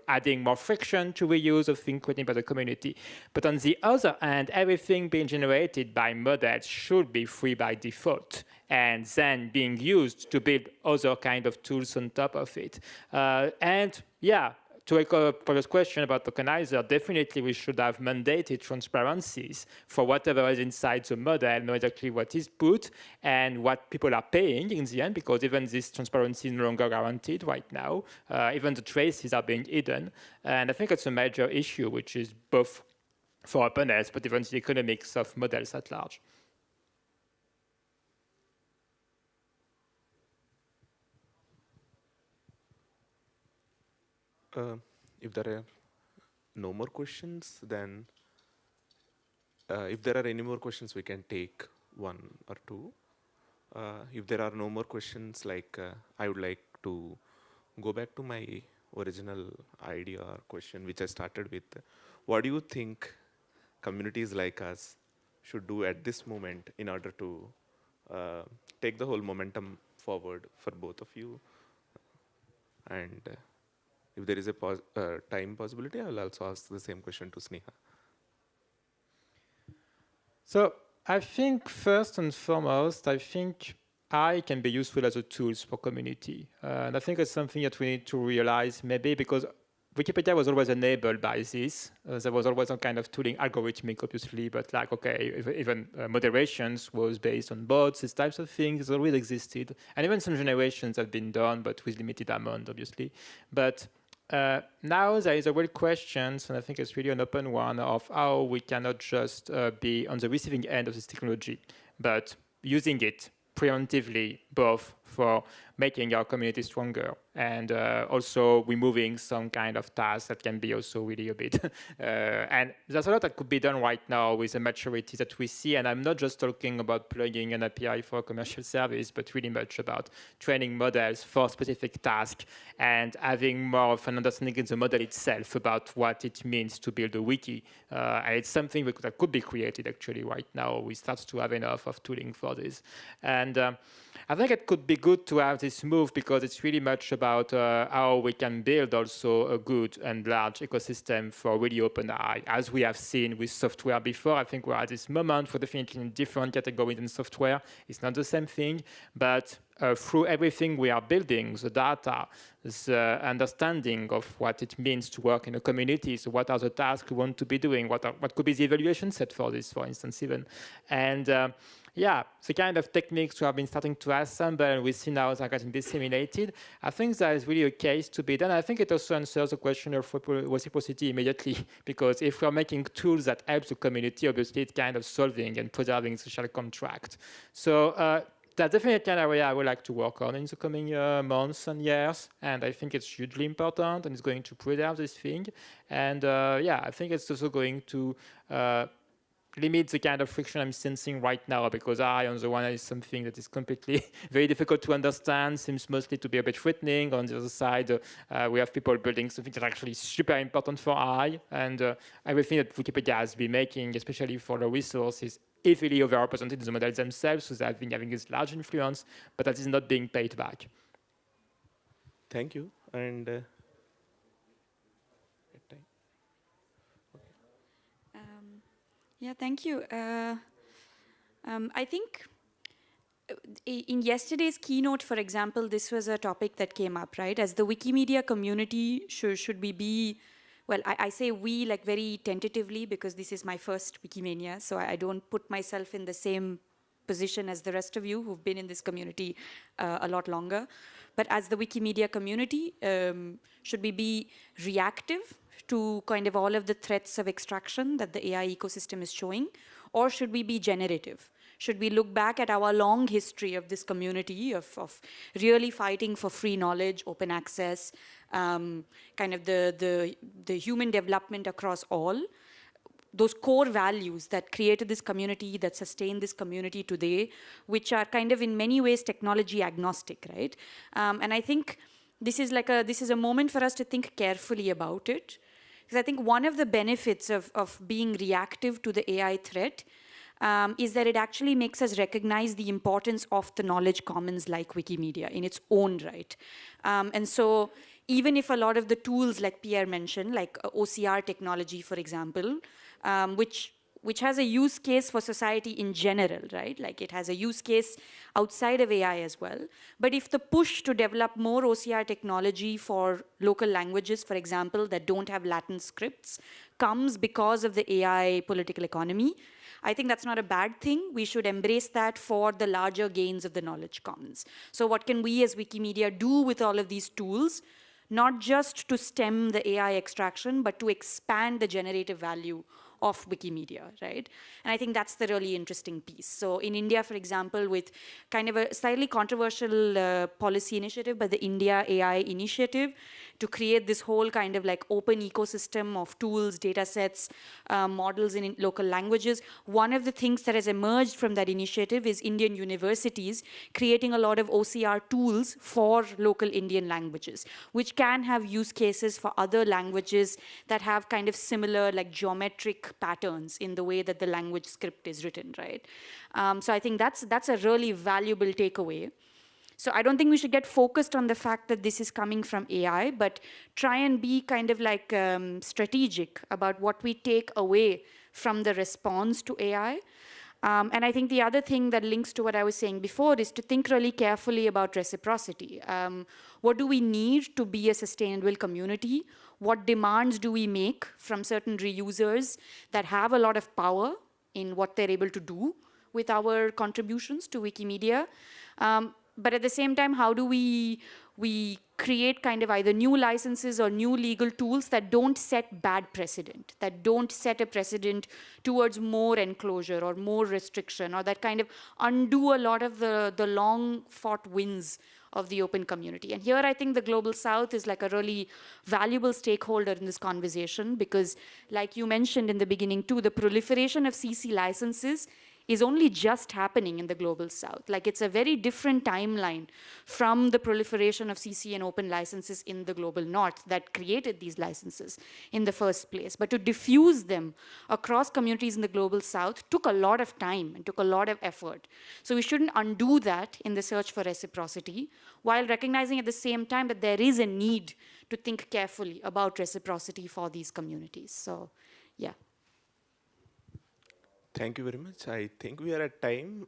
adding more friction to reuse of things created by the community. But on the other hand, everything being generated by models should be free by default, and then being used to build other kind of tools on top of it. To echo a previous question about tokenizer, definitely we should have mandated transparencies for whatever is inside the model, know exactly what is put and what people are paying in the end, because even this transparency is no longer guaranteed right now. Even the traces are being hidden. And I think it's a major issue, which is both for openness, but even the economics of models at large. If there are no more questions, then if there are any more questions, we can take one or two. If there are no more questions, I would like to go back to my original idea or question, which I started with. What do you think communities like us should do at this moment in order to take the whole momentum forward for both of you? And if there is a time possibility, I will also ask the same question to Sneha. So I think first and foremost, I think AI can be useful as a tool for community. And I think it's something that we need to realize, maybe because Wikipedia was always enabled by this. There was always some kind of tooling, algorithmic, obviously, but even moderations was based on bots, these types of things always existed. And even some generations have been done, but with limited amount, obviously. But now there is a real question, and I think it's really an open one, of how we cannot just be on the receiving end of this technology, but using it preemptively, both for making our community stronger and also removing some kind of tasks that can be also really a bit. And there's a lot that could be done right now with the maturity that we see. And I'm not just talking about plugging an API for a commercial service, but really much about training models for specific tasks and having more of an understanding in the model itself about what it means to build a wiki. And it's something that could be created actually right now. We start to have enough of tooling for this. And I think it could be good to have this move because it's really much about how we can build also a good and large ecosystem for really open AI. As we have seen with software before, I think we're at this moment for definitely in different categories in software. It's not the same thing, but through everything we are building, the data, the understanding of what it means to work in a community, so what are the tasks we want to be doing, what could be the evaluation set for this, for instance, even. And the kind of techniques we have been starting to assemble and we see now they're getting disseminated, I think there is really a case to be done. I think it also answers the question of reciprocity immediately, because if we're making tools that help the community, obviously it's kind of solving and preserving social contract. So that's definitely an area I would like to work on in the coming months and years, and I think it's hugely important and it's going to preserve this thing. And I think it's also going to limit the kind of friction I'm sensing right now, because AI, on the one hand, is something that is completely very difficult to understand, seems mostly to be a bit threatening. On the other side, we have people building something that's actually super important for AI, and everything that Wikipedia has been making, especially for the resources, heavily overrepresented in the models themselves, so they have been having this large influence, but that is not being paid back. Thank you. And thank you. I think in yesterday's keynote, for example, this was a topic that came up, right? As the Wikimedia community, should we be, well, I say we like very tentatively because this is my first Wikimania, so I don't put myself in the same position as the rest of you who've been in this community a lot longer. But as the Wikimedia community, should we be reactive to kind of all of the threats of extraction that the AI ecosystem is showing? Or should we be generative? Should we look back at our long history of this community of really fighting for free knowledge, open access, kind of the human development across all? those core values that created this community, that sustain this community today, which are kind of in many ways technology agnostic, right? And I think this is a moment for us to think carefully about it. Because I think one of the benefits of being reactive to the AI threat is that it actually makes us recognize the importance of the knowledge commons like Wikimedia in its own right. And so even if a lot of the tools like Pierre mentioned, like OCR technology, for example, which has a use case for society in general, right? Like it has a use case outside of AI as well. But if the push to develop more OCR technology for local languages, for example, that don't have Latin scripts, comes because of the AI political economy, I think that's not a bad thing. We should embrace that for the larger gains of the knowledge commons. So what can we as Wikimedia do with all of these tools? Not just to stem the AI extraction, but to expand the generative value of Wikimedia, right? And I think that's the really interesting piece. So in India, for example, with kind of a slightly controversial policy initiative by the India AI Initiative to create this whole kind of like open ecosystem of tools, data sets, models in local languages. One of the things that has emerged from that initiative is Indian universities creating a lot of OCR tools for local Indian languages, which can have use cases for other languages that have kind of similar like geometric patterns in the way that the language script is written, right? So I think that's a really valuable takeaway. So I don't think we should get focused on the fact that this is coming from AI, but try and be kind of like strategic about what we take away from the response to AI. And I think the other thing that links to what I was saying before is to think really carefully about reciprocity. What do we need to be a sustainable community? What demands do we make from certain reusers that have a lot of power in what they're able to do with our contributions to Wikimedia? But at the same time, how do we create kind of either new licenses or new legal tools that don't set bad precedent, that don't set a precedent towards more enclosure or more restriction, or that kind of undo a lot of the long-fought wins of the open community. And here I think the Global South is like a really valuable stakeholder in this conversation because, like you mentioned in the beginning too, the proliferation of CC licenses is only just happening in the Global South. Like it's a very different timeline from the proliferation of CC and open licenses in the Global North that created these licenses in the first place. But to diffuse them across communities in the Global South took a lot of time and took a lot of effort. So we shouldn't undo that in the search for reciprocity, while recognizing at the same time that there is a need to think carefully about reciprocity for these communities. So, yeah. Thank you very much. I think we are at time,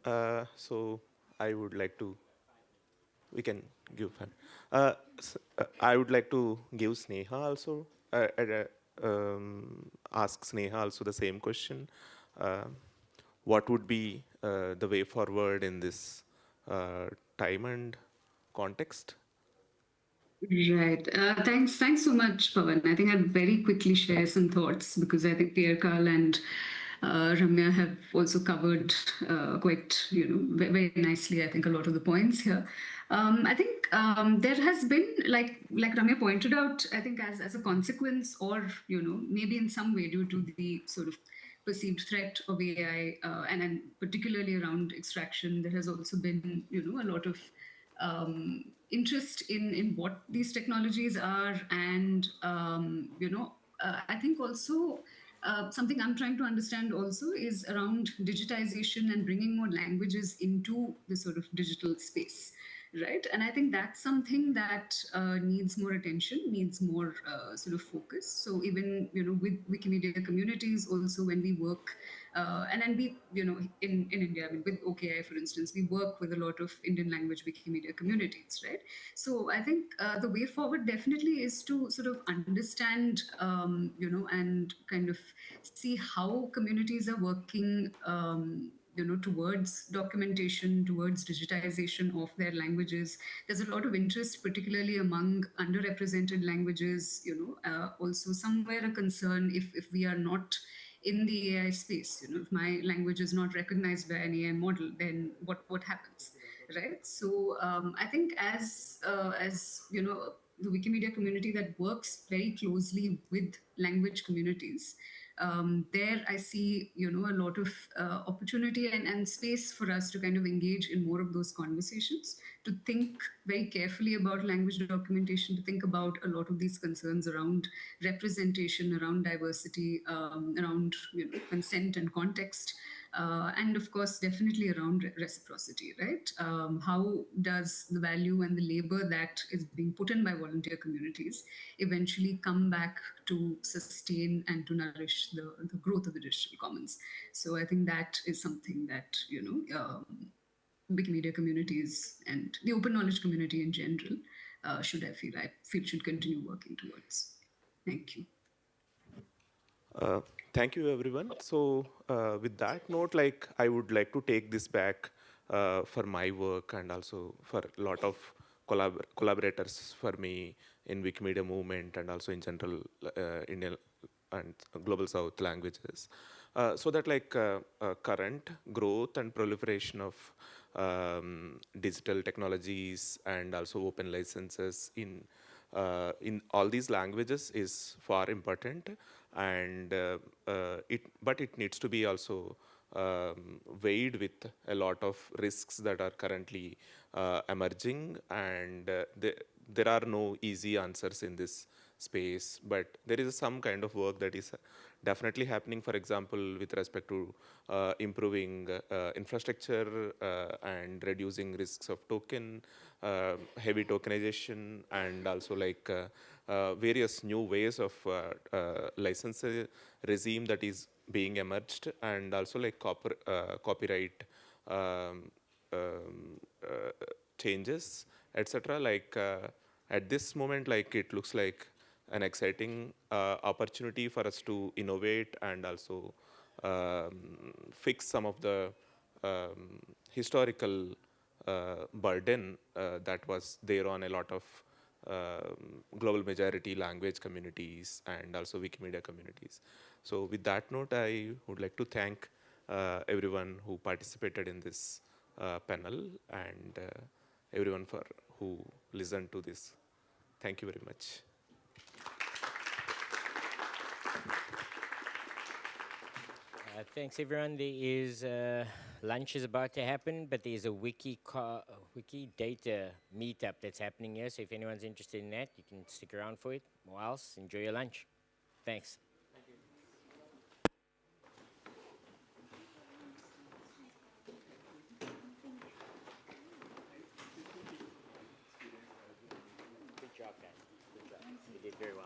so I would like to, we can give him. I would like to give Sneha also, ask Sneha also the same question. What would be the way forward in this time and context? Right. Thanks so much, Pawan. I think I'll very quickly share some thoughts because I think Pierre Carl and Ramya have also covered quite, very nicely, I think, a lot of the points here. I think there has been, like Ramya pointed out, I think as a consequence or, maybe in some way due to the sort of perceived threat of AI and particularly around extraction, there has also been, a lot of interest in what these technologies are and, I think also something I'm trying to understand also is around digitization and bringing more languages into the sort of digital space, right? And I think that's something that needs more attention, needs more sort of focus. So even, with Wikimedia communities also when we work, and then we, in India, I mean, with OKI, for instance, we work with a lot of Indian language Wikimedia communities, right? So I think the way forward definitely is to sort of understand, and kind of see how communities are working, towards documentation, towards digitization of their languages. There's a lot of interest, particularly among underrepresented languages, also somewhere a concern if we are not in the AI space, if my language is not recognized by an AI model, then what happens, right? So I think as the Wikimedia community that works very closely with language communities, There I see, a lot of opportunity and space for us to kind of engage in more of those conversations, to think very carefully about language documentation, to think about a lot of these concerns around representation, around diversity, around consent and context. And of course, definitely around reciprocity, right? How does the value and the labor that is being put in by volunteer communities eventually come back to sustain and to nourish the growth of the digital commons? So I think that is something that, Wikimedia communities and the open knowledge community in general I feel should continue working towards. Thank you. Thank you, everyone. So with that note, I would like to take this back for my work and also for a lot of collaborators for me in Wikimedia movement and also in general Indian and Global South languages. So that current growth and proliferation of digital technologies and also open licenses in all these languages is far important, and but it needs to be also weighed with a lot of risks that are currently emerging, and there are no easy answers in this space, but there is some kind of work that is definitely happening, for example, with respect to improving infrastructure and reducing risks of heavy tokenization, and also various new ways of license regime that is being emerged, and also copyright changes, etc. At this moment, it looks like an exciting opportunity for us to innovate and also fix some of the historical burden that was there on a lot of global majority language communities and also Wikimedia communities. So with that note, I would like to thank everyone who participated in this panel and everyone who listened to this. Thank you very much. Thanks, everyone. There is lunch is about to happen, but there's a Wikidata meetup that's happening here. So if anyone's interested in that, you can stick around for it. Or else, enjoy your lunch. Thanks. Good job, guys. Good job. You did very well.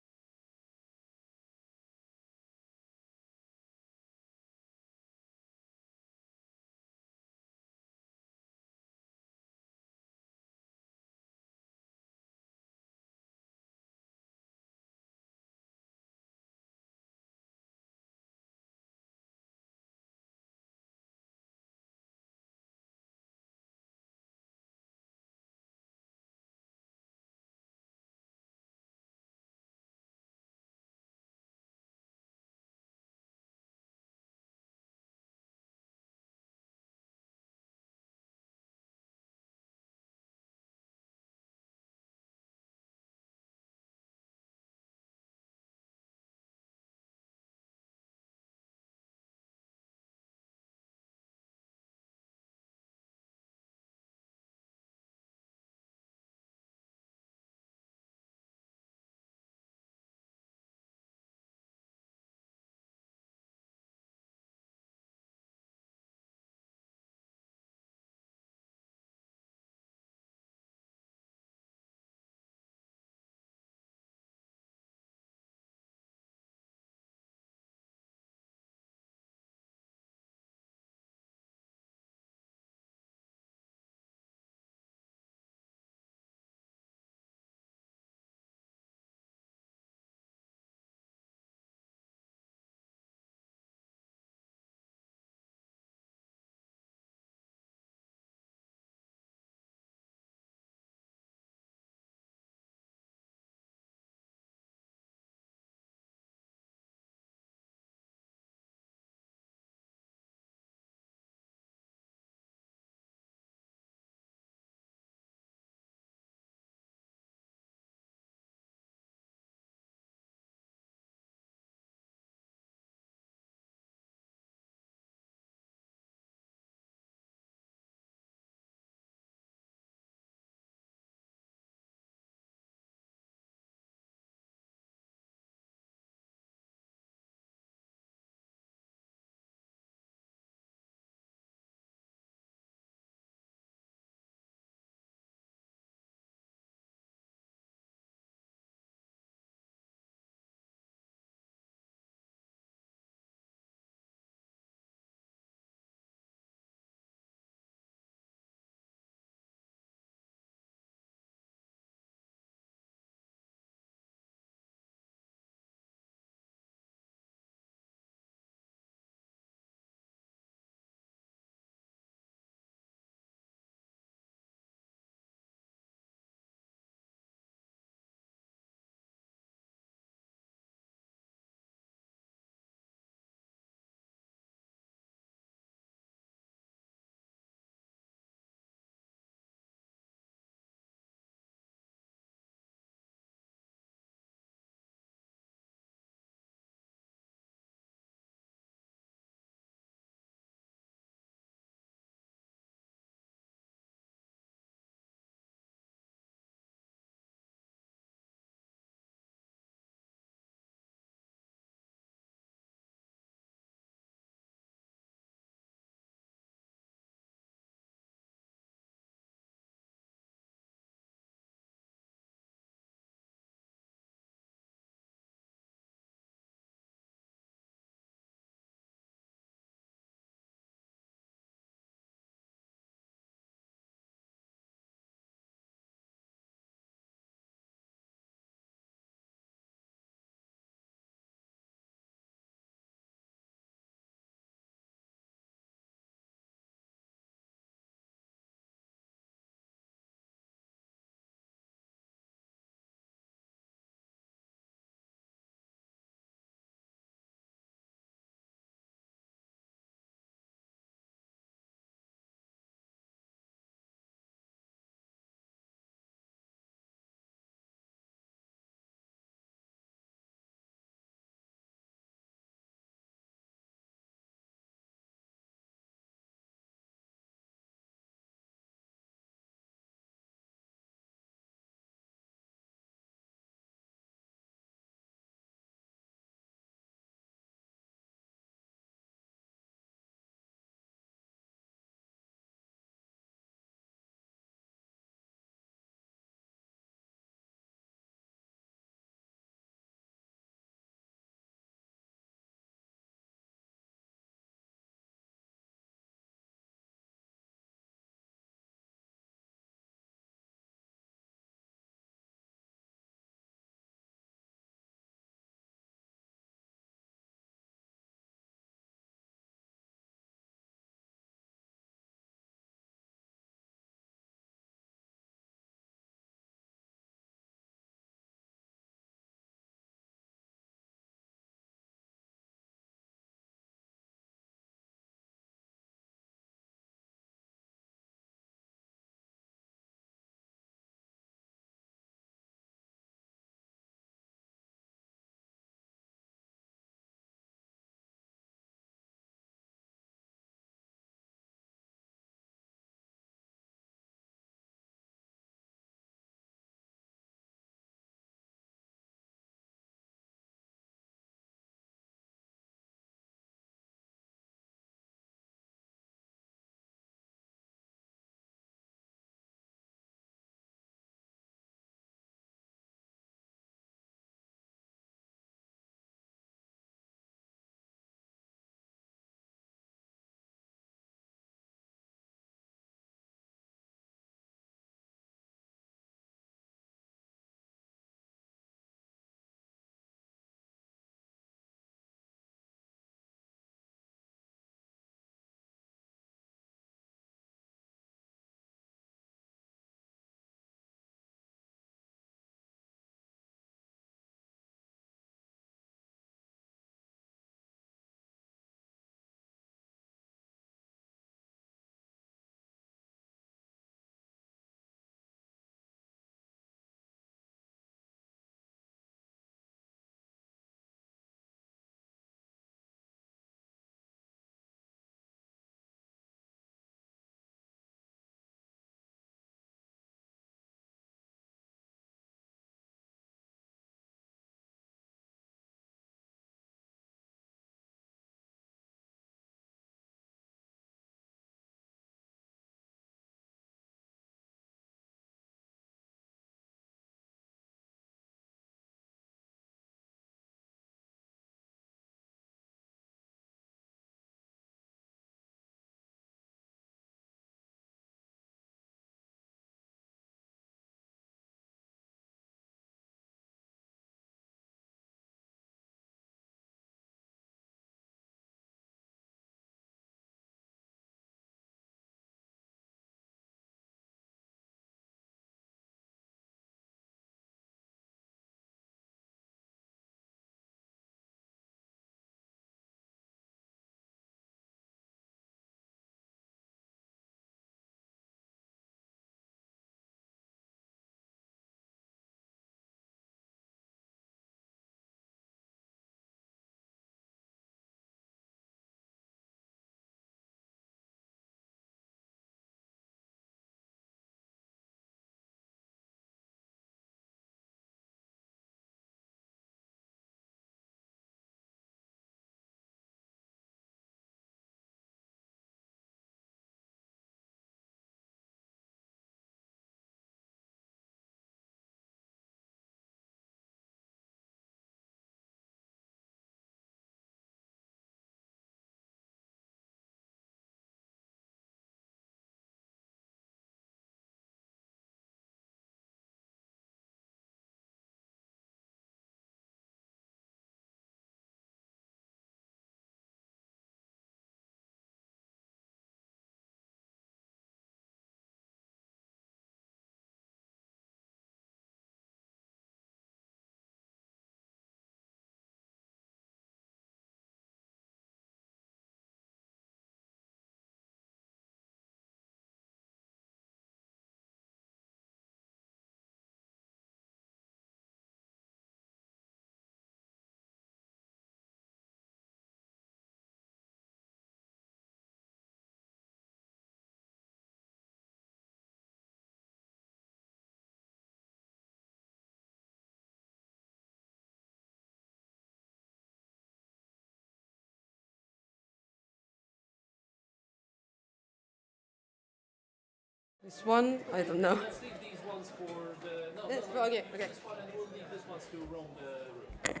This one, I don't know. Let's leave these ones for the... No, Yes, no, okay, okay. This one, and we'll leave this ones to roam the room.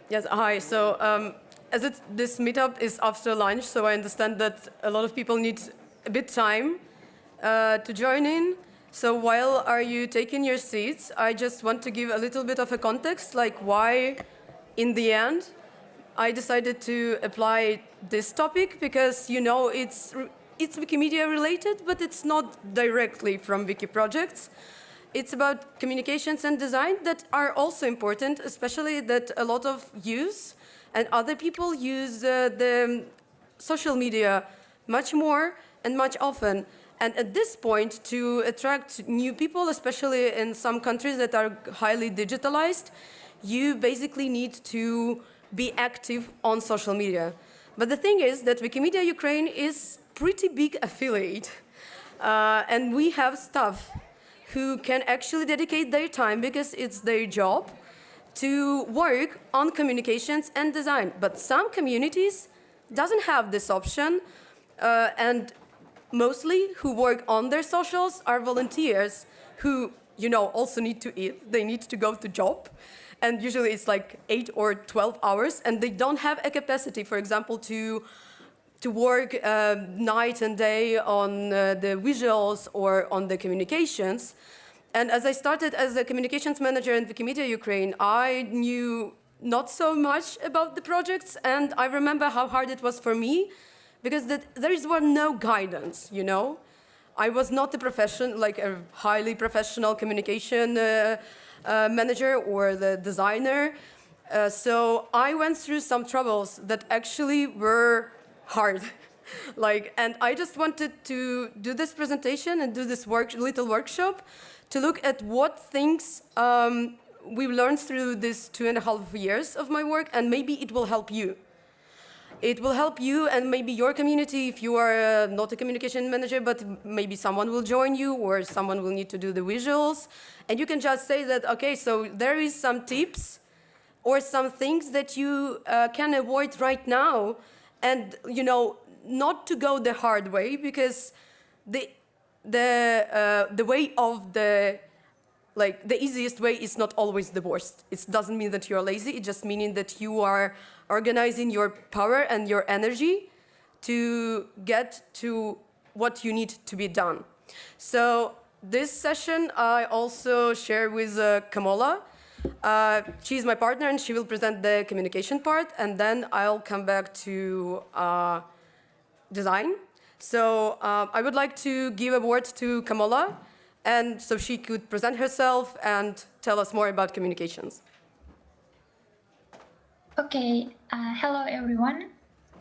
Yes, hi. So as this meetup is after lunch, so I understand that a lot of people need a bit time to join in. So while are you taking your seats, I just want to give a little bit of a context, like why, in the end, I decided to apply this topic, because, you know, it's Wikimedia related, but it's not directly from Wiki projects. It's about communications and design that are also important, especially that a lot of use and other people use the social media much more and much often. And at this point, to attract new people, especially in some countries that are highly digitalized, you basically need to be active on social media. But the thing is that Wikimedia Ukraine is pretty big affiliate. And we have staff who can actually dedicate their time, because it's their job, to work on communications and design. But some communities doesn't have this option, and mostly who work on their socials are volunteers who, you know, also need to eat. They need to go to job. And usually it's like 8 or 12 hours, and they don't have a capacity, for example, to work night and day on the visuals or on the communications. And as I started as a communications manager in Wikimedia Ukraine, I knew not so much about the projects, and I remember how hard it was for me, because there was no guidance, you know? I was not a highly professional communication manager or the designer. So I went through some troubles that actually were hard. And I just wanted to do this presentation and do this little workshop to look at what things we've learned through this 2.5 years of my work, and maybe it will help you. It will help you and maybe your community if you are not a communication manager, but maybe someone will join you or someone will need to do the visuals. And you can just say that, okay, so there is some tips or some things that you can avoid right now, and, you know, not to go the hard way, because the way of the easiest way is not always the worst. It doesn't mean that you're lazy. It just means that you are organizing your power and your energy to get to what you need to be done. So this session I also share with Kamola. She's my partner, and she will present the communication part, and then I'll come back to design. So I would like to give a word to Kamola, and so she could present herself and tell us more about communications. Okay, hello everyone.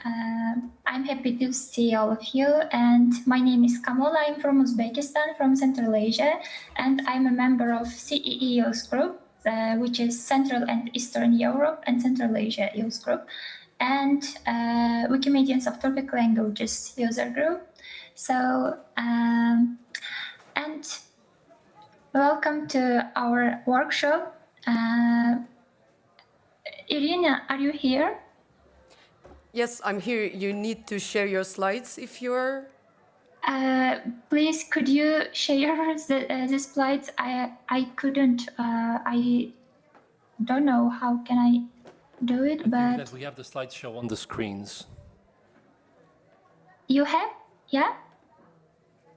I'm happy to see all of you, and my name is Kamola. I'm from Uzbekistan, from Central Asia, and I'm a member of CEE Youth Group, which is Central and Eastern Europe and Central Asia Youth Group, and Wikimedians of Tropical Languages user group. So, and welcome to our workshop. Irina, are you here? Yes, I'm here. You need to share your slides if you're... Please, could you share the slides? I couldn't. I don't know how can I do it, but... That we have the slideshow on the screens. You have? Yeah?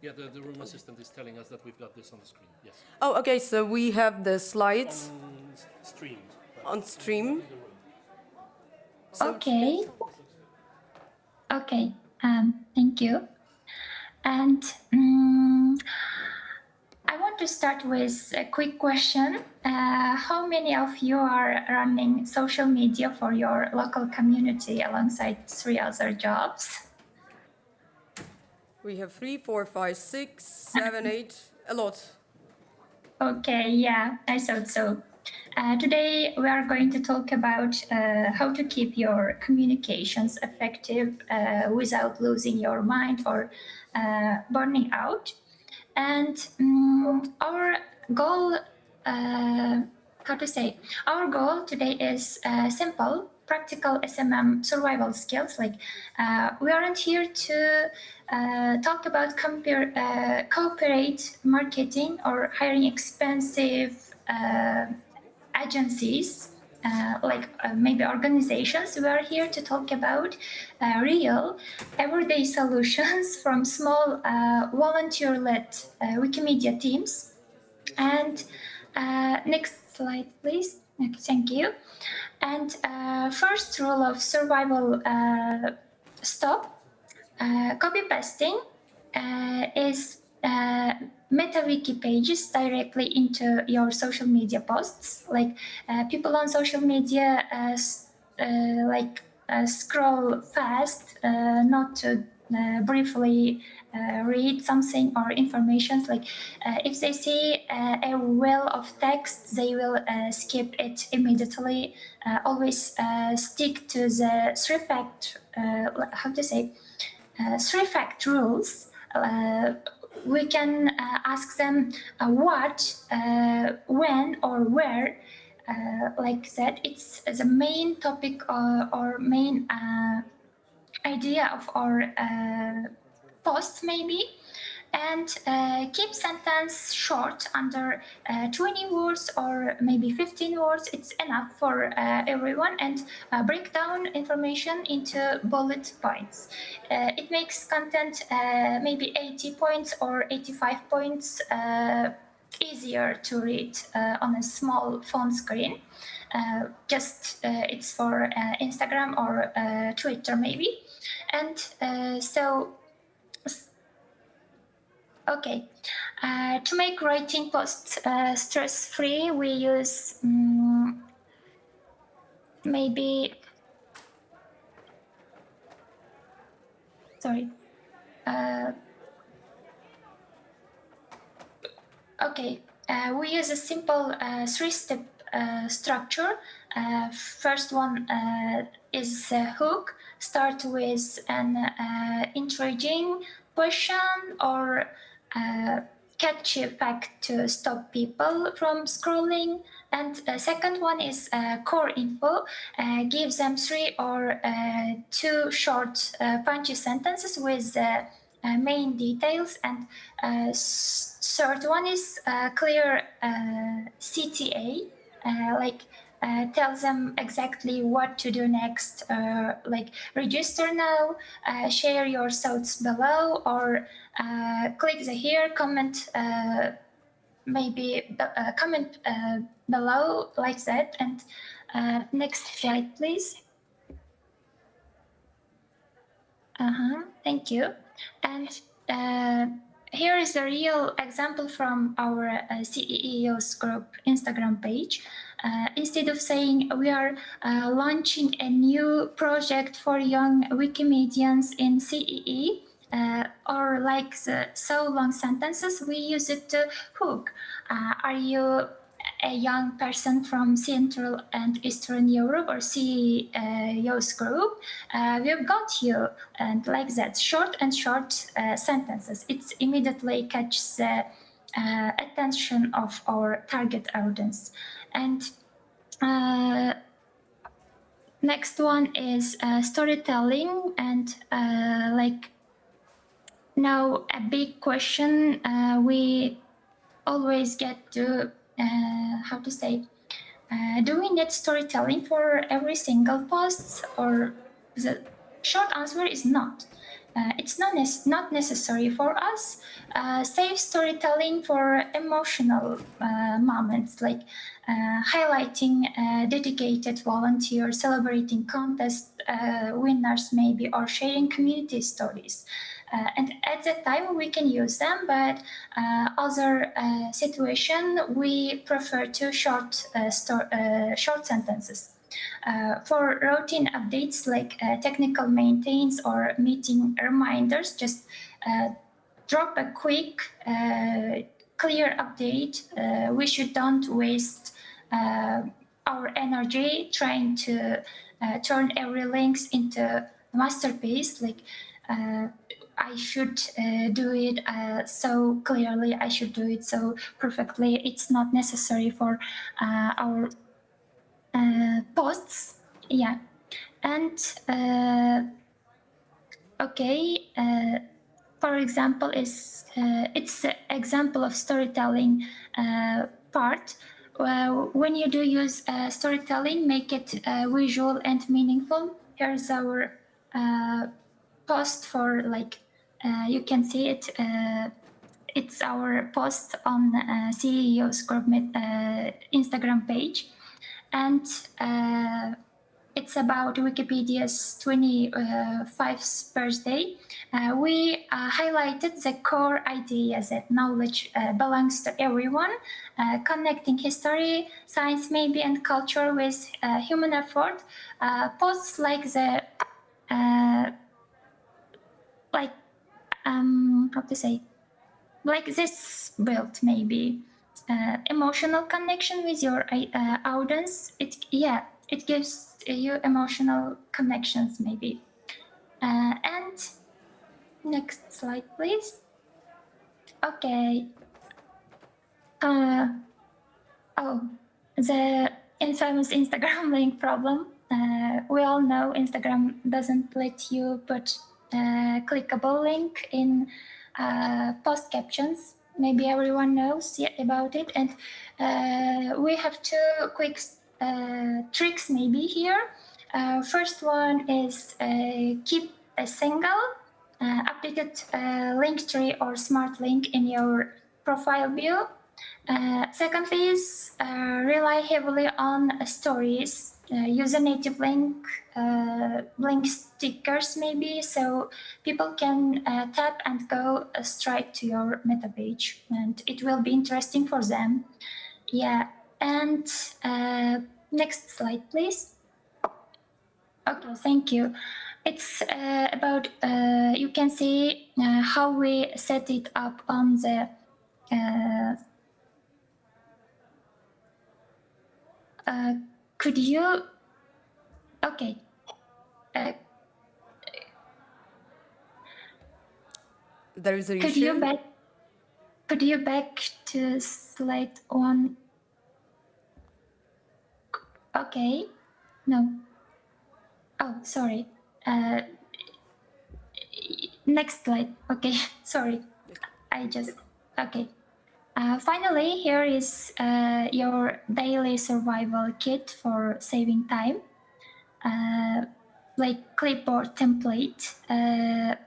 Yeah, the room assistant is telling us that we've got this on the screen, yes. Oh, okay, so we have the slides... On stream. On stream. So okay. Okay, thank you. And I want to start with a quick question. How many of you are running social media for your local community alongside 3 other jobs? We have 3, 4, 5, 6, 7, 8, a lot. Okay, yeah, I thought so. Today we are going to talk about how to keep your communications effective without losing your mind or burning out. And our goal, our goal today is simple: practical SMM survival skills. Like we aren't here to talk about corporate marketing or hiring expensive agencies, maybe organizations. We are here to talk about real, everyday solutions from small volunteer-led Wikimedia teams. And next slide, please. Okay, thank you. And first rule of survival: stop. Copy pasting is meta-wiki pages directly into your social media posts. Like people on social media scroll fast, not to briefly read something or information. Like if they see a well of text, they will skip it immediately. Always stick to the three fact rules. We can ask them what, when, or where. Like that, it's the main topic or main idea of our post, maybe. And keep sentence short, under 20 words or maybe 15 words. It's enough for everyone. And break down information into bullet points. It makes content maybe 80 points or 85 points easier to read on a small phone screen. It's for Instagram or Twitter maybe. And okay, to make writing posts stress-free, we use maybe, sorry. Okay, we use a simple three-step structure. First one is a hook. Start with an intriguing question or catchy fact to stop people from scrolling. And second one is core info. Give them 3 or 2 short punchy sentences with main details. And third one is clear CTA, tell them exactly what to do next, like register now, share your thoughts below, or click the here, comment comment below, like that. And next slide, please. Thank you. And here is a real example from our CEEOs group Instagram page. Instead of saying we are launching a new project for young Wikimedians in CEE, or like the so long sentences, we use it to hook. Are you a young person from Central and Eastern Europe or CEOs group? We've got you. And like that, short sentences. It immediately catches the attention of our target audience. And next one is storytelling. And now a big question we always get to, do we need storytelling for every single post? Or the short answer is not. It's not necessary for us. Save storytelling for emotional moments, like highlighting dedicated volunteers, celebrating contest winners maybe, or sharing community stories. And at that time we can use them, but other situation we prefer to short sentences. For routine updates like technical maintenance or meeting reminders, just drop a quick, clear update. We don't waste our energy trying to turn every link into a masterpiece. Like I should do it so clearly, I should do it so perfectly. It's not necessary for our posts. Yeah, And okay, for example, it's an example of storytelling part. When you do use storytelling, make it visual and meaningful. Here's our post for you can see it. It's our post on CEO's Group Instagram page, and it's about Wikipedia's 25th birthday. We highlighted the core idea that knowledge belongs to everyone, connecting history, science maybe, and culture with human effort. Posts like the, how to say, like this build maybe emotional connection with your audience. It gives you emotional connections maybe. And next slide, please. Okay. The infamous Instagram link problem. We all know Instagram doesn't let you put a clickable link in post captions. Maybe everyone knows about it. And we have two quick tricks maybe here. First one is keep a single updated link tree or smart link in your profile view. Secondly is rely heavily on stories. Use a native link stickers maybe, so people can tap and go straight to your meta page, and it will be interesting for them. Yeah, and next slide, please. Okay, thank you. It's about, you can see how we set it up on the could you, okay. There is an issue. Could you back to slide one? Okay, no. Oh, sorry. Next slide. Okay, sorry. Okay. Finally, here is your daily survival kit for saving time. Like clipboard template.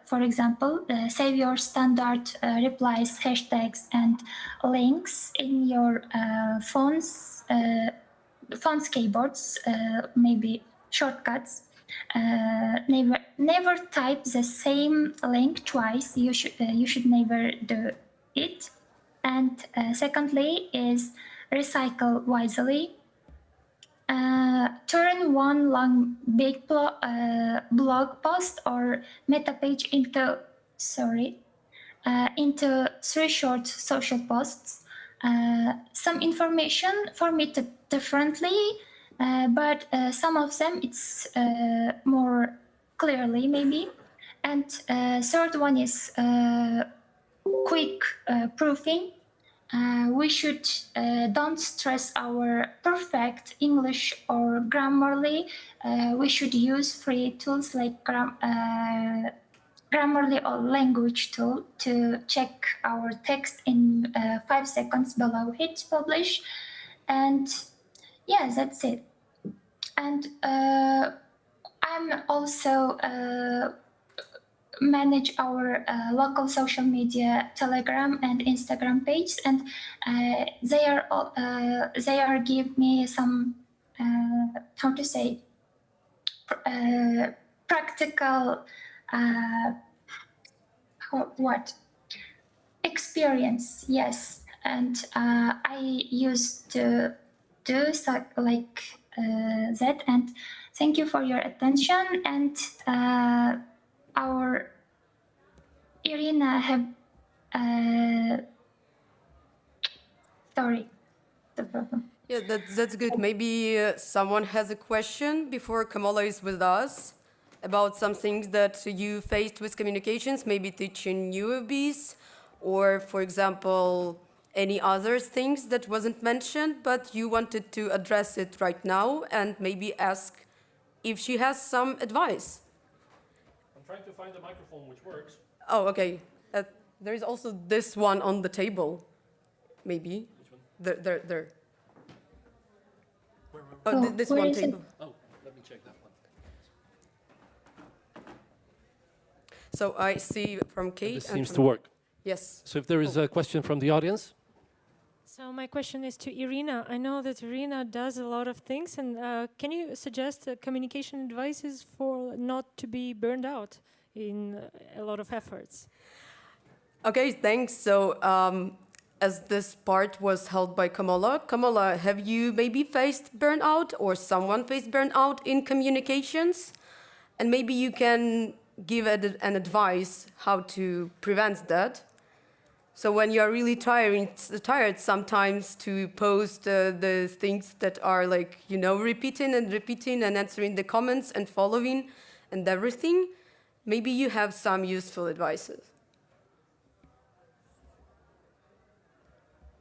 For example, save your standard replies, hashtags, and links in your phone's keyboards, maybe shortcuts. Never type the same link twice. You should never do it. And secondly is recycle wisely. Turn one long big blog post or meta page into three short social posts. Some information formatted differently, but some of them it's more clearly maybe. And third one is quick proofing. We should don't stress our perfect English or Grammarly. We should use free tools like Grammarly or language tool to check our text in 5 seconds below hit publish. And yeah, that's it. And I'm also manage our local social media, Telegram and Instagram page, and they are give me some how to say practical experience. Yes, and I used to do like that. And thank you for your attention. And our Irina have sorry, the problem. Yeah, that's good. Maybe someone has a question before Kamala is with us about some things that you faced with communications, maybe teaching newbies, or for example, any other things that wasn't mentioned, but you wanted to address it right now and maybe ask if she has some advice. I'm trying to find a microphone which works. Oh, okay. There is also this one on the table, maybe. Which one? There. Where? This one table. Oh, let me check that one. So I see from Kate. This seems to work. Yes. So if there is a question from the audience. So my question is to Irina. I know that Irina does a lot of things, and can you suggest communication advices for not to be burned out in a lot of efforts? Okay, thanks. So as this part was held by Kamala, have you maybe faced burnout or someone faced burnout in communications? And maybe you can give an advice how to prevent that. So when you are really tired sometimes to post the things that are like, you know, repeating and answering the comments and following and everything, maybe you have some useful advices.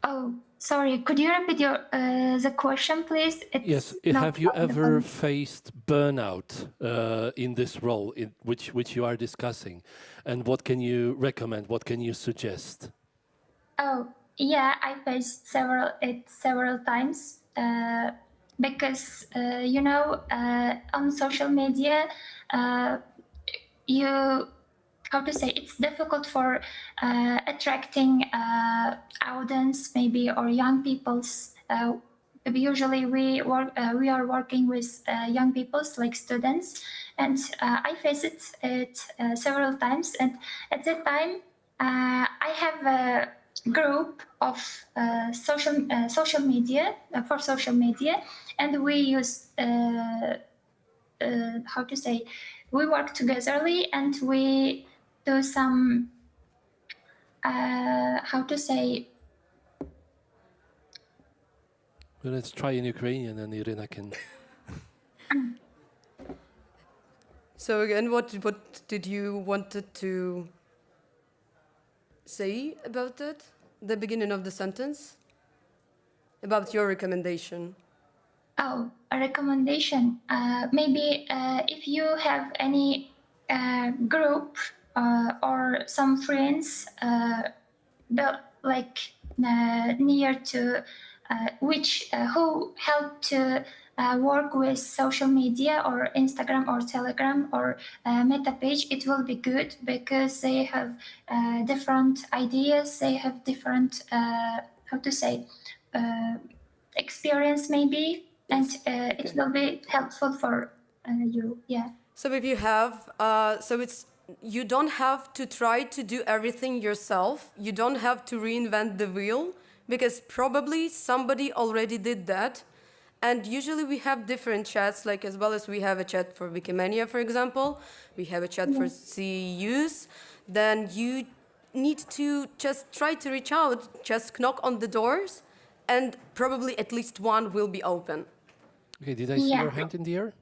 Oh, sorry. Could you repeat the question, please? Yes. Have you ever faced burnout in this role, which you are discussing, and what can you recommend? What can you suggest? Oh, yeah. I faced several times because you know, on social media, how to say, it's difficult for attracting audience maybe or young people's. Usually we are working with young peoples like students, and I faced it several times. And at that time, I have a group of social media for social media, and we use how to say, we work togetherly and we do some how to say. Well, let's try in Ukrainian, and Irina can. So again, what did you wanted to say about that? The beginning of the sentence? About your recommendation. Oh, a recommendation. Maybe if you have any group or some friends like near to who help to work with social media or Instagram or Telegram or Meta page, it will be good because they have different ideas. They have different how to say experience maybe, yes. And it will be helpful for you. Yeah. So if you have, you don't have to try to do everything yourself. You don't have to reinvent the wheel because probably somebody already did that. And usually we have different chats, like as well as we have a chat for Wikimania, for example. We have a chat for CEUs. Then you need to just try to reach out, just knock on the doors, and probably at least one will be open. Okay, did I see your hand in the air?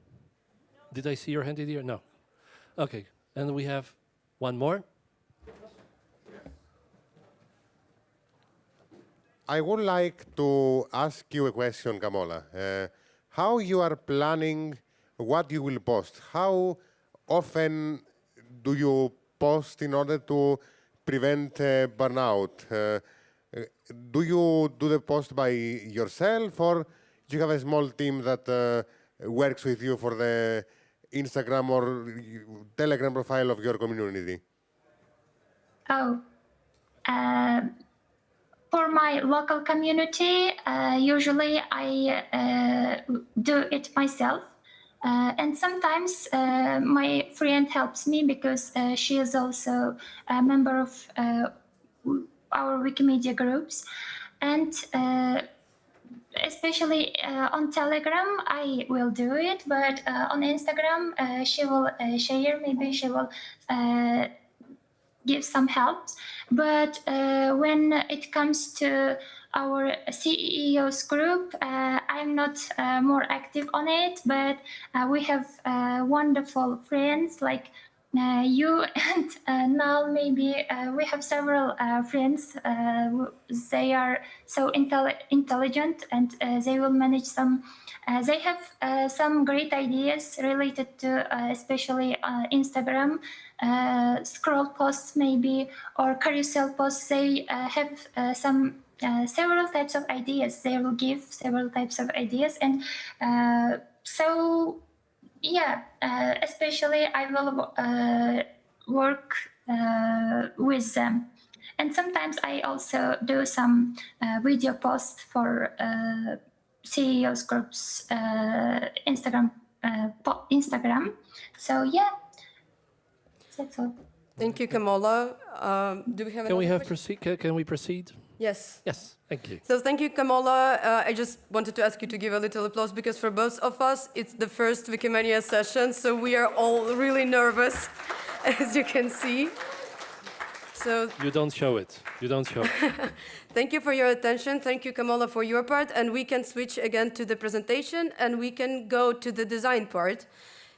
Did I see your hand in the air? No. Okay, and we have one more. I would like to ask you a question, Kamola. How you are planning what you will post? How often do you post in order to prevent burnout? Do you do the post by yourself, or do you have a small team that works with you for the Instagram or Telegram profile of your community? Oh, for my local community, usually I do it myself. And sometimes my friend helps me because she is also a member of our Wikimedia groups. And especially on Telegram, I will do it, but on Instagram, she will share, maybe she will give some help. But when it comes to our CEOs group, I'm not more active on it, but we have wonderful friends like you and now maybe we have several friends. They are so intelligent, and they will manage some. They have some great ideas related to especially Instagram scroll posts maybe or carousel posts. They have some several types of ideas. They will give several types of ideas, and so yeah, especially I will work with them. And sometimes I also do some video posts for CEOs groups Instagram. So yeah, that's all. Thank you, Kamola. Do we have? Can we another have question? proceed? Can we proceed? Yes. Yes. Thank you. So thank you, Kamola. I just wanted to ask you to give a little applause because for both of us, it's the first Wikimania session, so we are all really nervous, as you can see. So You don't show it. You don't show it. thank you for your attention. Thank you, Kamola, for your part. And we can switch again to the presentation and we can go to the design part.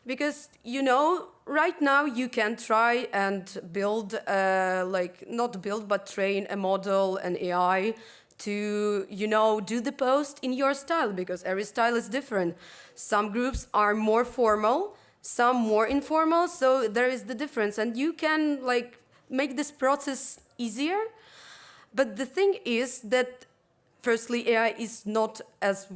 Because, you know, right now you can try and build, not build, but train a model, an AI, to, you know, do the post in your style, because every style is different. Some groups are more formal, some more informal, so there is the difference. And you can, like, make this process easier. But the thing is that, firstly, AI is not as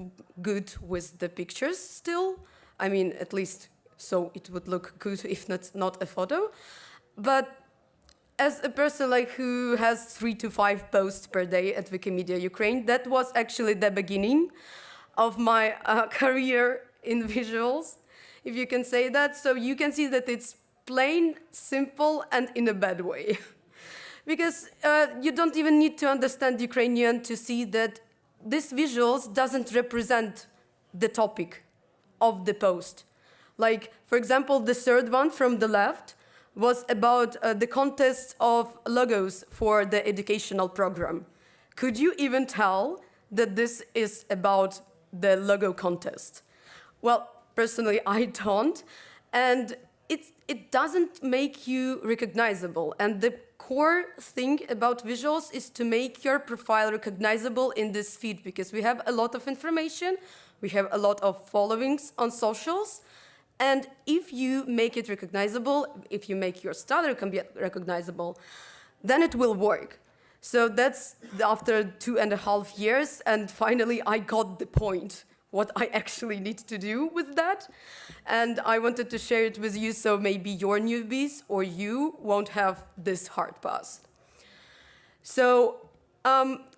good with the pictures still. I mean, at least so it would look good if not a photo. But as a person like who has 3 to 5 posts per day at Wikimedia Ukraine, that was actually the beginning of my career in visuals, if you can say that. So you can see that it's plain, simple, and in a bad way. Because you don't even need to understand Ukrainian to see that this visuals doesn't represent the topic of the post. Like, for example, the third one from the left was about the contest of logos for the educational program. Could you even tell that this is about the logo contest? Well, personally, I don't. And it doesn't make you recognizable. And the core thing about visuals is to make your profile recognizable in this feed, because we have a lot of information, we have a lot of followings on socials, and if you make it recognizable, if you make your style recognizable, then it will work. So that's after 2.5 years, and finally I got the point, what I actually need to do with that. And I wanted to share it with you, so maybe your newbies or you won't have this hard pass. So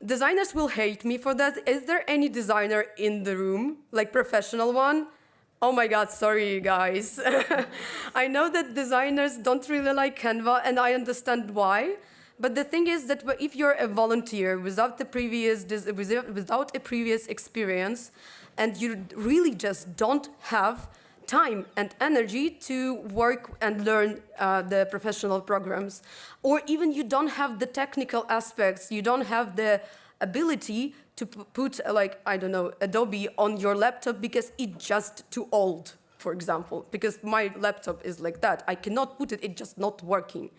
designers will hate me for that. Is there any designer in the room, like professional one? Oh my God, sorry guys. I know that designers don't really like Canva, and I understand why. But the thing is that if you're a volunteer without a previous experience, and you really just don't have time and energy to work and learn the professional programs, or even you don't have the technical aspects, you don't have the ability to put, like, I don't know, Adobe on your laptop because it's just too old, for example, because my laptop is like that. I cannot put it, it's just not working.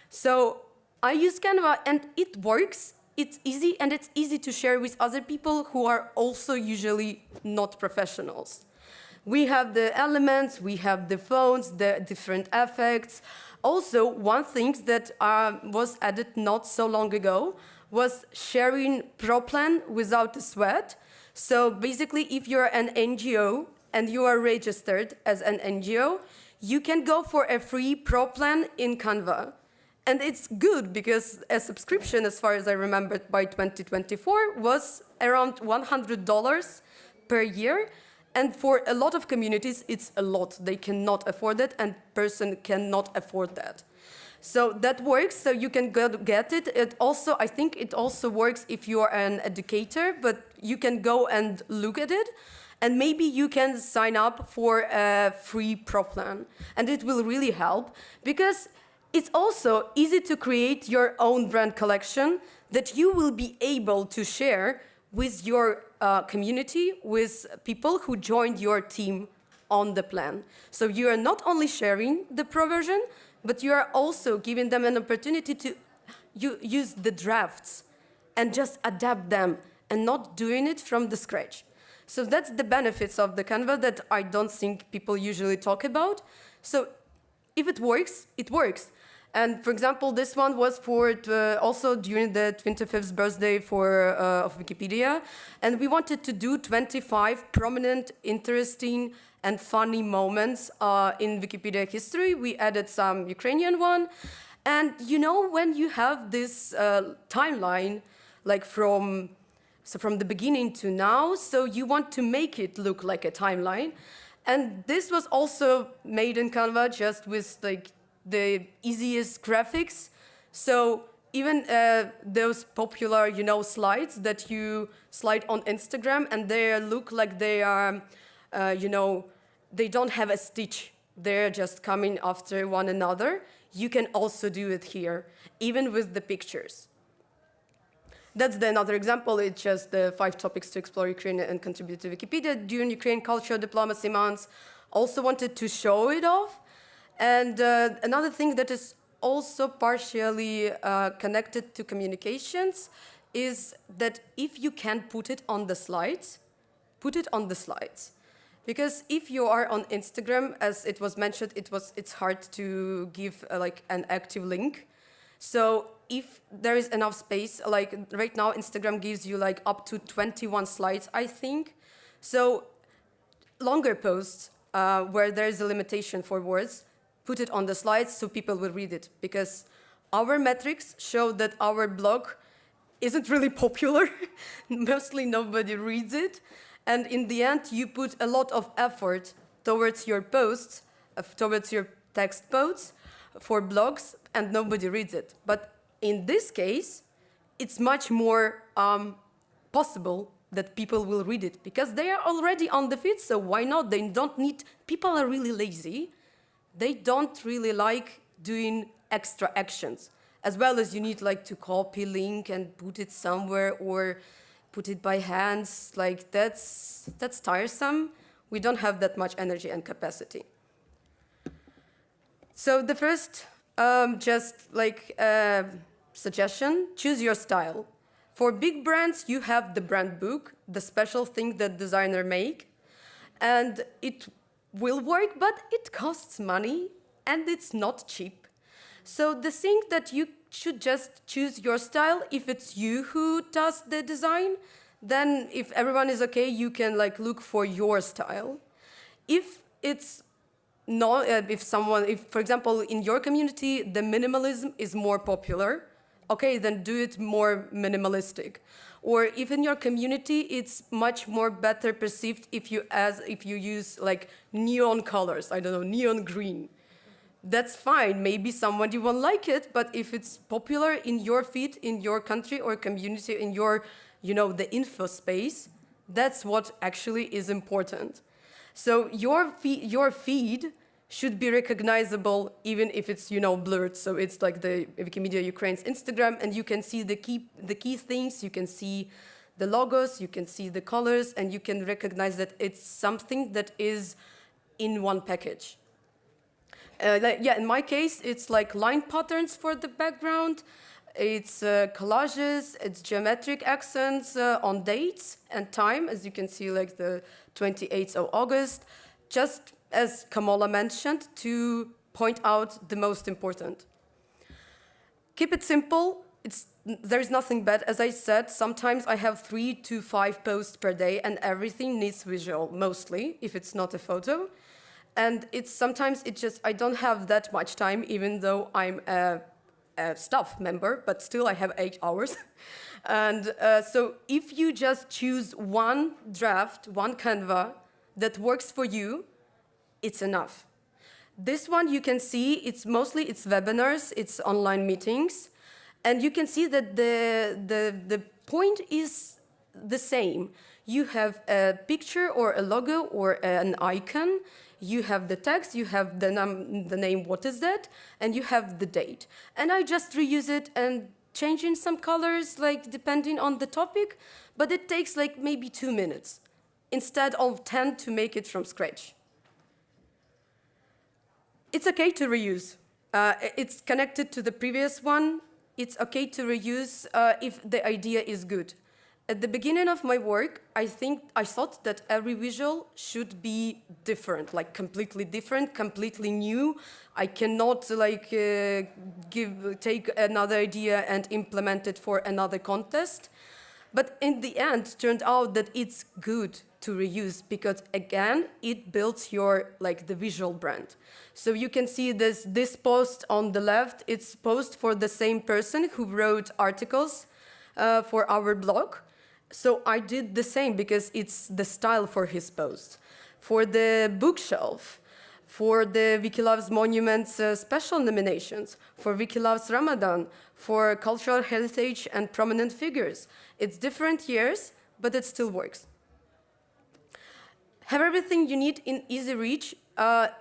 So I use Canva and it works. It's easy, and it's easy to share with other people who are also usually not professionals. We have the elements, we have the fonts, the different effects. Also, one thing that was added not so long ago was sharing ProPlan without a sweat. So basically, if you're an NGO and you are registered as an NGO, you can go for a free ProPlan in Canva. And it's good because a subscription, as far as I remember, by 2024 was around $100 per year. And for a lot of communities, it's a lot. They cannot afford it, and person cannot afford that. So that works, so you can get it. I think it also works if you are an educator, but you can go and look at it. And maybe you can sign up for a free ProPlan. And it will really help, because it's also easy to create your own brand collection that you will be able to share with your community, with people who joined your team on the plan. So you are not only sharing the pro version, but you are also giving them an opportunity to use the drafts and just adapt them and not doing it from the scratch. So that's the benefits of the Canva that I don't think people usually talk about. So if it works, it works. And for example, this one was for also during the 25th birthday of Wikipedia. And we wanted to do 25 prominent, interesting, and funny moments in Wikipedia history. We added some Ukrainian one. And you know, when you have this timeline, like from the beginning to now, so you want to make it look like a timeline. And this was also made in Canva just with like the easiest graphics. So even those popular, you know, slides that you slide on Instagram and they look like they are, you know, they don't have a stitch. They're just coming after one another. You can also do it here, even with the pictures. That's another example. It's just the 5 topics to explore Ukraine and contribute to Wikipedia during Ukraine Cultural Diplomacy Month. Also wanted to show it off. And another thing that is also partially connected to communications is that if you can put it on the slides, put it on the slides. Because if you are on Instagram, as it was mentioned, it's hard to give like an active link. So if there is enough space, like right now, Instagram gives you like up to 21 slides, I think. So longer posts where there is a limitation for words, put it on the slides so people will read it. Because our metrics show that our blog isn't really popular. Mostly nobody reads it. And in the end, you put a lot of effort towards your posts, towards your text posts for blogs, and nobody reads it. But in this case, it's much more possible that people will read it because they are already on the feed, so why not? They don't need, people are really lazy. They don't really like doing extra actions, as well as you need like to copy link and put it somewhere or put it by hands, like that's tiresome. We don't have that much energy and capacity. So the first, just like suggestion, choose your style. For big brands, you have the brand book, the special thing that designers make, and it will work, but it costs money and it's not cheap. So the thing that you should just choose your style. If it's you who does the design, then if everyone is okay, you can like look for your style. If it's not, if for example, in your community, the minimalism is more popular, okay, then do it more minimalistic. Or if in your community, it's much more better perceived if you use like neon colors, I don't know, neon green. That's fine. Maybe somebody won't like it, but if it's popular in your feed, in your country or community, in your, you know, the info space, that's what actually is important. So your feed should be recognizable even if it's, you know, blurred. So it's like the Wikimedia Ukraine's Instagram, and you can see the key things, you can see the logos, you can see the colors, and you can recognize that it's something that is in one package. In my case, it's like line patterns for the background, it's collages, it's geometric accents on dates and time, as you can see, like the 28th of August, just as Kamola mentioned, to point out the most important. Keep it simple. There is nothing bad. As I said, sometimes I have 3 to 5 posts per day, and everything needs visual, mostly, if it's not a photo. And sometimes I don't have that much time, even though I'm a staff member, but still I have 8 hours. And so if you just choose one draft, one Canva that works for you, it's enough. This one you can see, it's webinars, it's online meetings. And you can see that the point is the same. You have a picture or a logo or an icon. You have the text, you have the name, what is that, and you have the date. And I just reuse it and change in some colors, like depending on the topic, but it takes like maybe 2 minutes instead of 10 to make it from scratch. It's okay to reuse. It's connected to the previous one. It's okay to reuse if the idea is good. At the beginning of my work, I thought that every visual should be different, like completely different, completely new. I cannot like take another idea and implement it for another contest. But in the end, turned out that it's good to reuse because again, it builds your like the visual brand. So you can see this post on the left. It's post for the same person who wrote articles for our blog. So I did the same because it's the style for his posts. For the bookshelf, for the Wikilove's Monuments special nominations, for Wikilove's Ramadan, for cultural heritage and prominent figures. It's different years, but it still works. Have everything you need in easy reach.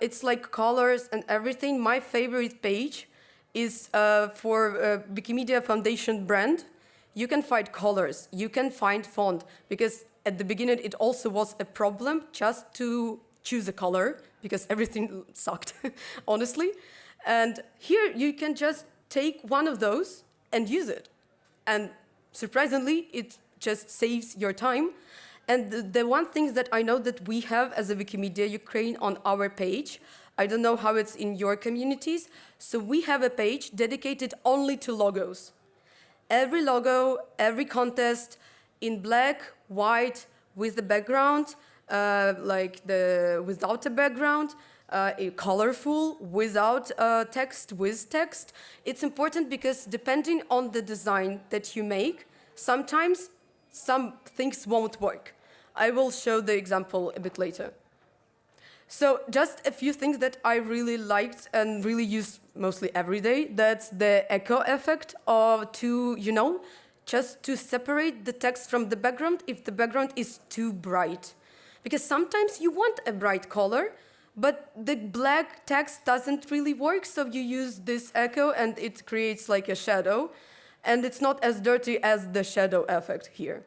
It's like colors and everything. My favorite page is for Wikimedia Foundation brand. You can find colors, you can find font, because at the beginning it also was a problem just to choose a color, because everything sucked, honestly. And here you can just take one of those and use it. And surprisingly, it just saves your time. And the one thing that I know that we have as a Wikimedia Ukraine on our page, I don't know how it's in your communities, so we have a page dedicated only to logos. Every logo, every contest in black, white, with the background, without a background, colorful, without text, with text. It's important because depending on the design that you make, sometimes some things won't work. I will show the example a bit later. So just a few things that I really liked and really use mostly every day. That's the echo effect just to separate the text from the background if the background is too bright. Because sometimes you want a bright color, but the black text doesn't really work, so you use this echo and it creates like a shadow, and it's not as dirty as the shadow effect here.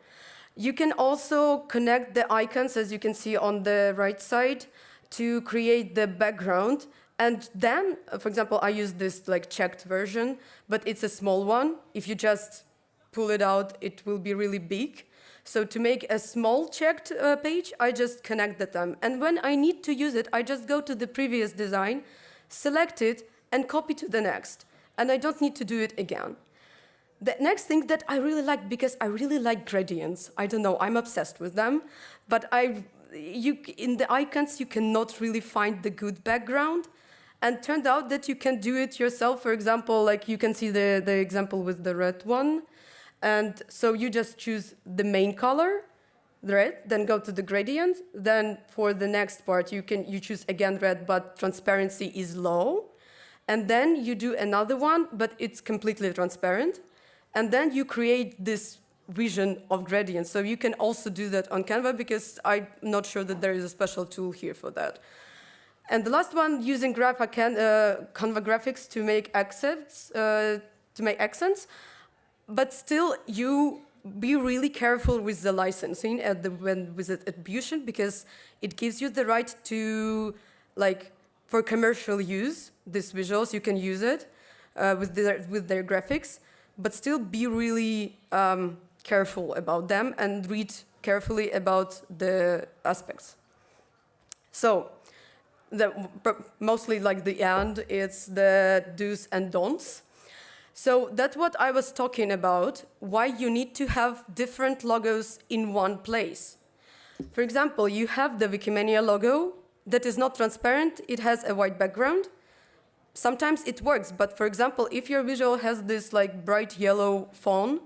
You can also connect the icons, as you can see on the right side, to create the background. And then, for example, I use this like checked version, but it's a small one. If you just pull it out, it will be really big. So to make a small checked page, I just connect them. And when I need to use it, I just go to the previous design, select it, and copy to the next. And I don't need to do it again. The next thing that I really like, because I really like gradients. I don't know, I'm obsessed with them. But in the icons, you cannot really find the good background. And turned out that you can do it yourself. For example, like you can see the example with the red one. And so you just choose the main color, the red, then go to the gradient. Then for the next part, you choose again red, but transparency is low. And then you do another one, but it's completely transparent. And then you create this vision of gradients. So you can also do that on Canva, because I'm not sure that there is a special tool here for that. And the last one, using Canva graphics to make accents, but still you be really careful with the licensing with the attribution, because it gives you the right to, like, for commercial use, these visuals, you can use it with their graphics, but still be really careful about them and read carefully about the aspects. So, mostly like the end, it's the do's and don'ts. So that's what I was talking about, why you need to have different logos in one place. For example, you have the Wikimania logo that is not transparent, it has a white background. Sometimes it works, but for example, if your visual has this like bright yellow font,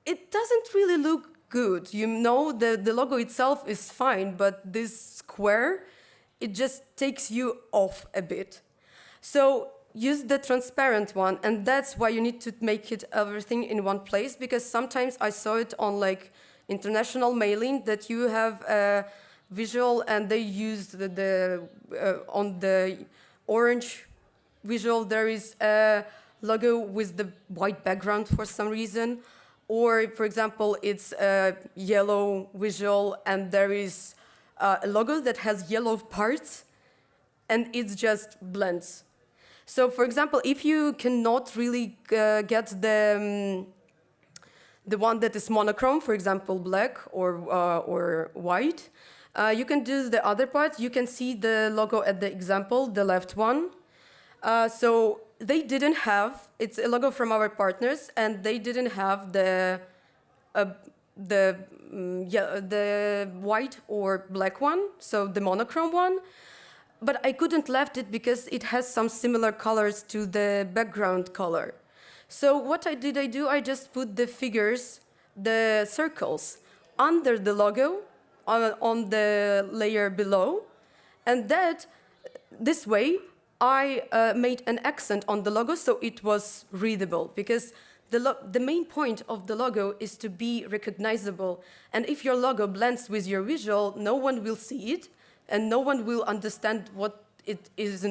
it doesn't really look good. You know, the logo itself is fine, but this square, it just takes you off a bit. So use the transparent one, and that's why you need to make it everything in one place, because sometimes I saw it on like international mailing that you have a visual and they use on the orange visual there is a logo with the white background for some reason, or for example it's a yellow visual and there is a logo that has yellow parts and it just blends. So, for example, if you cannot really get the one that is monochrome, for example, black or white, you can do the other part. You can see the logo at the example, the left one. So they didn't have, it's a logo from our partners, and they didn't have the white or black one, so the monochrome one. But I couldn't left it because it has some similar colors to the background color. So what I do, I just put the figures, the circles, under the logo on the layer below. And this way, I made an accent on the logo so it was readable, because the main point of the logo is to be recognizable. And if your logo blends with your visual, no one will see it, and no one will understand what is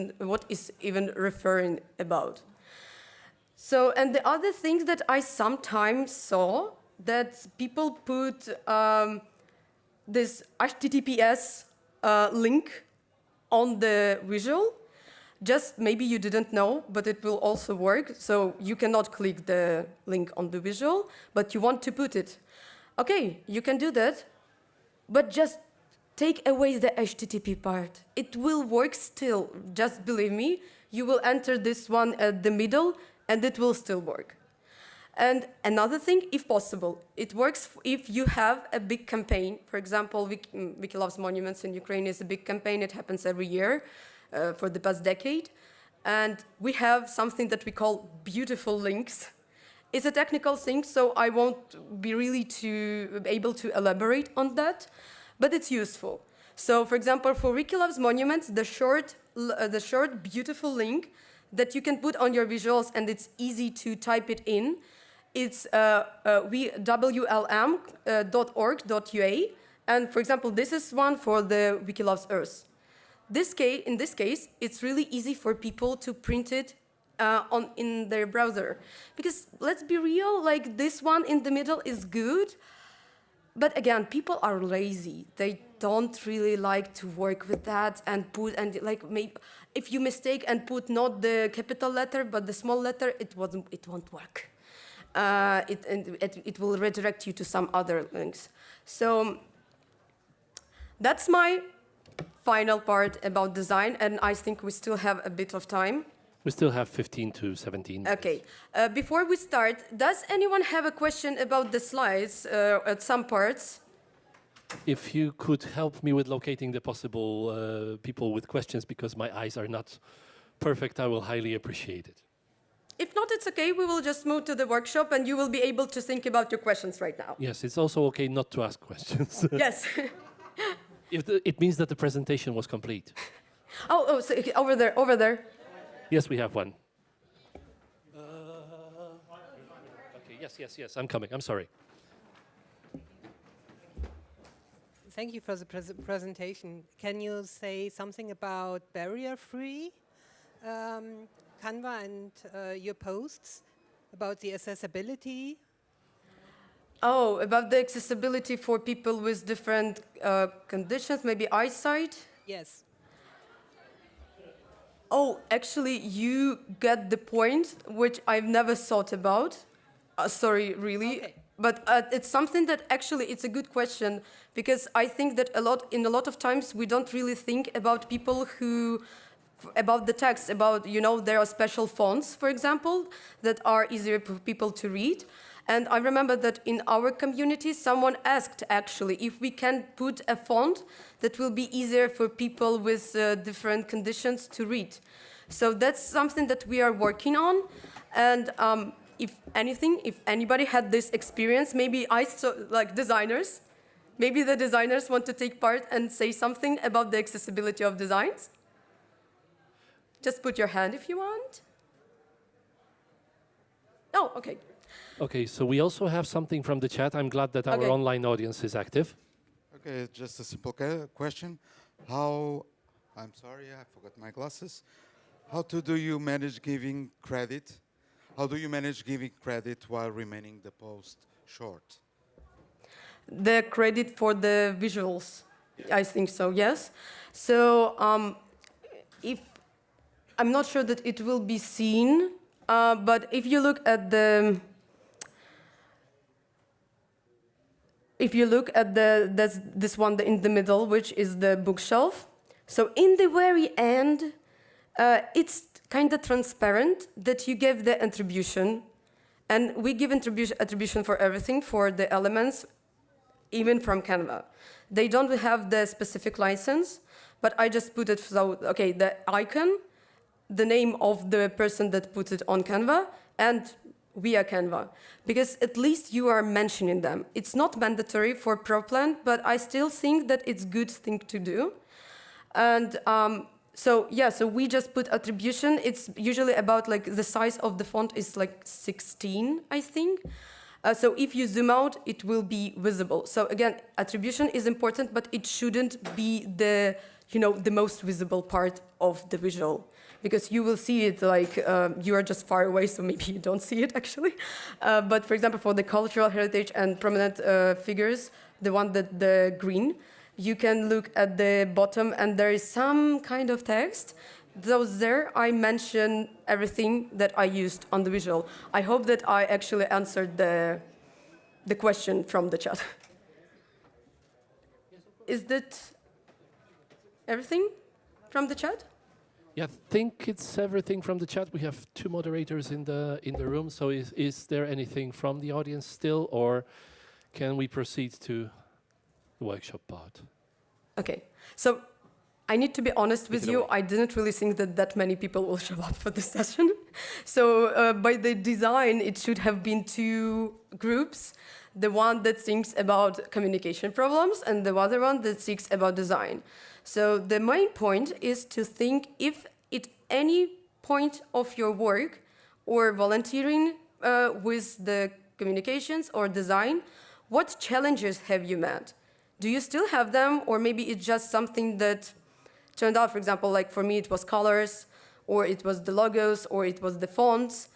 even referring about. So, and the other thing that I sometimes saw, that people put this HTTPS link on the visual. Just maybe you didn't know, but it will also work. So you cannot click the link on the visual, but you want to put it. Okay, you can do that, but just take away the HTTP part. It will work still, just believe me. You will enter this one at the middle, and it will still work. And another thing, if possible, it works if you have a big campaign. For example, Wiki Loves Monuments in Ukraine is a big campaign. It happens every year for the past decade. And we have something that we call beautiful links. It's a technical thing, so I won't be really able to elaborate on that, but it's useful. So, for example, for Wiki Loves Monuments, the short, beautiful link that you can put on your visuals, and it's easy to type it in. It's wlm.org.ua, and for example, this is one for the Wiki Loves Earth. In this case, it's really easy for people to print it in their browser, because let's be real, like this one in the middle is good, but again, people are lazy. They don't really like to work with that and maybe if you mistake and put not the capital letter but the small letter, it won't work. It will redirect you to some other links. So that's my final part about design, and I think we still have a bit of time. We still have 15 to 17 minutes. Okay. Before we start, does anyone have a question about the slides at some parts? If you could help me with locating the possible people with questions, because my eyes are not perfect, I will highly appreciate it. If not, it's okay. We will just move to the workshop, and you will be able to think about your questions right now. Yes, it's also okay not to ask questions. Yes. It means that the presentation was complete. So over there. Yes, we have one. Okay, yes, I'm coming. I'm sorry. Thank you for the presentation. Can you say something about barrier-free Canva and your posts, about the accessibility? Oh, about the accessibility for people with different conditions, maybe eyesight? Yes. Oh, actually, you get the point, which I've never thought about. Sorry, really. Okay. But it's something that actually, it's a good question, because I think that in a lot of times we don't really think about people about the text, about, there are special fonts, for example, that are easier for people to read. And I remember that in our community, someone asked actually if we can put a font that will be easier for people with different conditions to read. So that's something that we are working on. And if anybody had this experience, maybe designers, maybe the designers want to take part and say something about the accessibility of designs. Just put your hand if you want. Oh, okay. Okay, so we also have something from the chat. I'm glad that our online audience is active. Okay, just a simple question. I'm sorry, I forgot my glasses. How do you manage giving credit? How do you manage giving credit while remaining the post short? The credit for the visuals, I think so, yes. So if I'm not sure that it will be seen, but if you look at this one in the middle, which is the bookshelf. So in the very end, it's kind of transparent that you give the attribution, and we give attribution for everything, for the elements, even from Canva. They don't have the specific license, but I just put it, so, okay, the icon, the name of the person that put it on Canva, and via Canva, because at least you are mentioning them. It's not mandatory for ProPlan, but I still think that it's a good thing to do. And so we just put attribution. It's usually about like the size of the font is like 16, I think. So if you zoom out, it will be visible. So again, attribution is important, but it shouldn't be the most visible part of the visual, because you will see it like you are just far away, so maybe you don't see it actually. But for example, for the cultural heritage and prominent figures, the green, you can look at the bottom and there is some kind of text. Those there, I mention everything that I used on the visual. I hope that I actually answered the question from the chat. Is that everything from the chat? Yeah, I think it's everything from the chat. We have 2 moderators in the room. So is there anything from the audience still, or can we proceed to the workshop part? Okay, so I need to be honest with you. I didn't really think that many people will show up for this session. So by the design, it should have been 2 groups. The one that thinks about communication problems and the other one that thinks about design. So the main point is to think if at any point of your work or volunteering with the communications or design, what challenges have you met? Do you still have them, or maybe it's just something that turned out, for example, like for me it was colors, or it was the logos, or it was the fonts.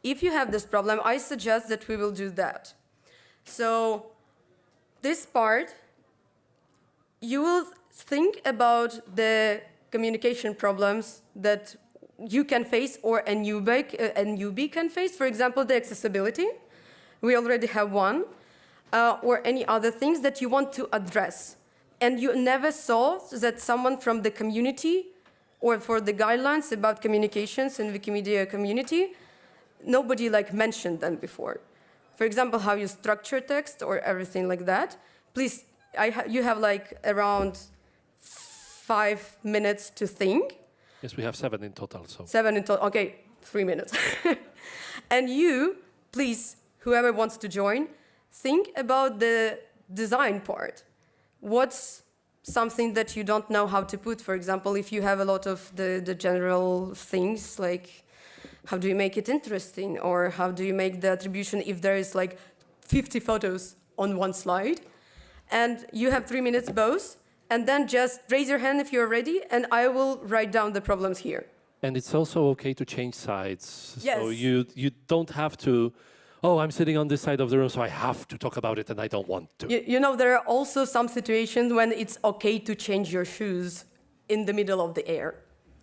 If you have this problem, I suggest that we will do that. So this part, you will think about the communication problems that you can face or a newbie can face. For example, the accessibility. We already have one. Or any other things that you want to address. And you never saw that someone from the community or for the guidelines about communications in Wikimedia community, nobody like mentioned them before. For example, how you structure text or everything like that. Please, you have like around 5 minutes to think. Yes, we have 7 in total. So 7 in total, okay, 3 minutes. And you, please, whoever wants to join, think about the design part. What's something that you don't know how to put? For example, if you have a lot of the general things, like how do you make it interesting? Or how do you make the attribution if there is like 50 photos on one slide? And you have 3 minutes both, and then just raise your hand if you're ready, and I will write down the problems here. And it's also okay to change sides. Yes. So you don't have to, oh, I'm sitting on this side of the room, so I have to talk about it, and I don't want to. You know, there are also some situations when it's okay to change your shoes in the middle of the air.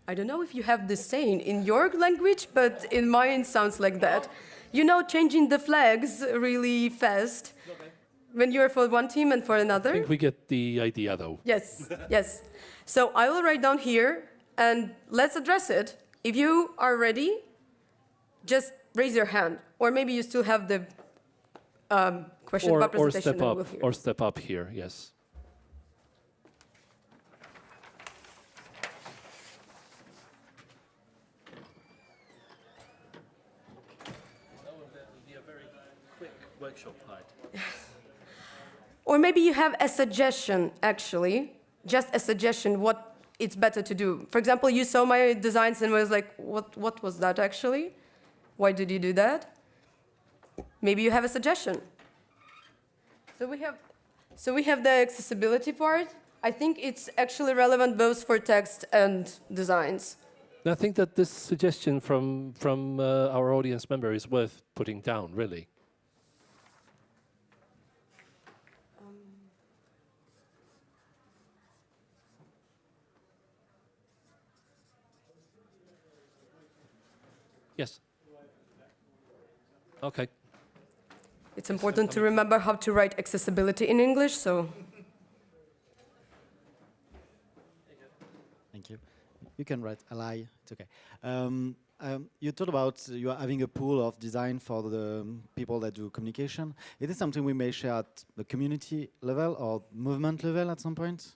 I don't know if you have this saying in your language, but in mine it sounds like that. You know, changing the flags really fast when you're for one team and for another. I think we get the idea, though. Yes, yes. So I will write down here, and let's address it. If you are ready, just raise your hand. Or maybe you still have the question about presentation. Or step up here, yes. That will be a very quick workshop part. Or maybe you have a suggestion, actually, just a suggestion what it's better to do. For example, you saw my designs and was like, what was that actually? Why did you do that? Maybe you have a suggestion. So we have the accessibility part. I think it's actually relevant both for text and designs. I think that this suggestion from our audience member is worth putting down, really. Yes. Okay. It's important to remember how to write accessibility in English, so. Thank you. You can write ally, it's okay. You talked about you are having a pool of design for the people that do communication. Is this something we may share at the community level or movement level at some point?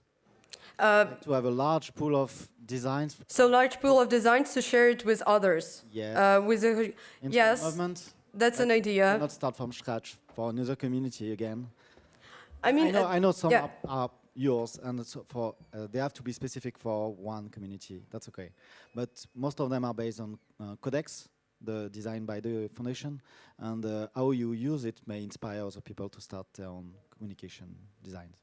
Like to have a large pool of designs? So large pool of designs to share it with others. Yeah. With a, yes, movement? that's an idea. Not start from scratch for another community again. I mean, I know some yeah. are yours, and so for they have to be specific for one community. That's okay, but most of them are based on codex, the design by the foundation, and how you use it may inspire other people to start their own communication designs.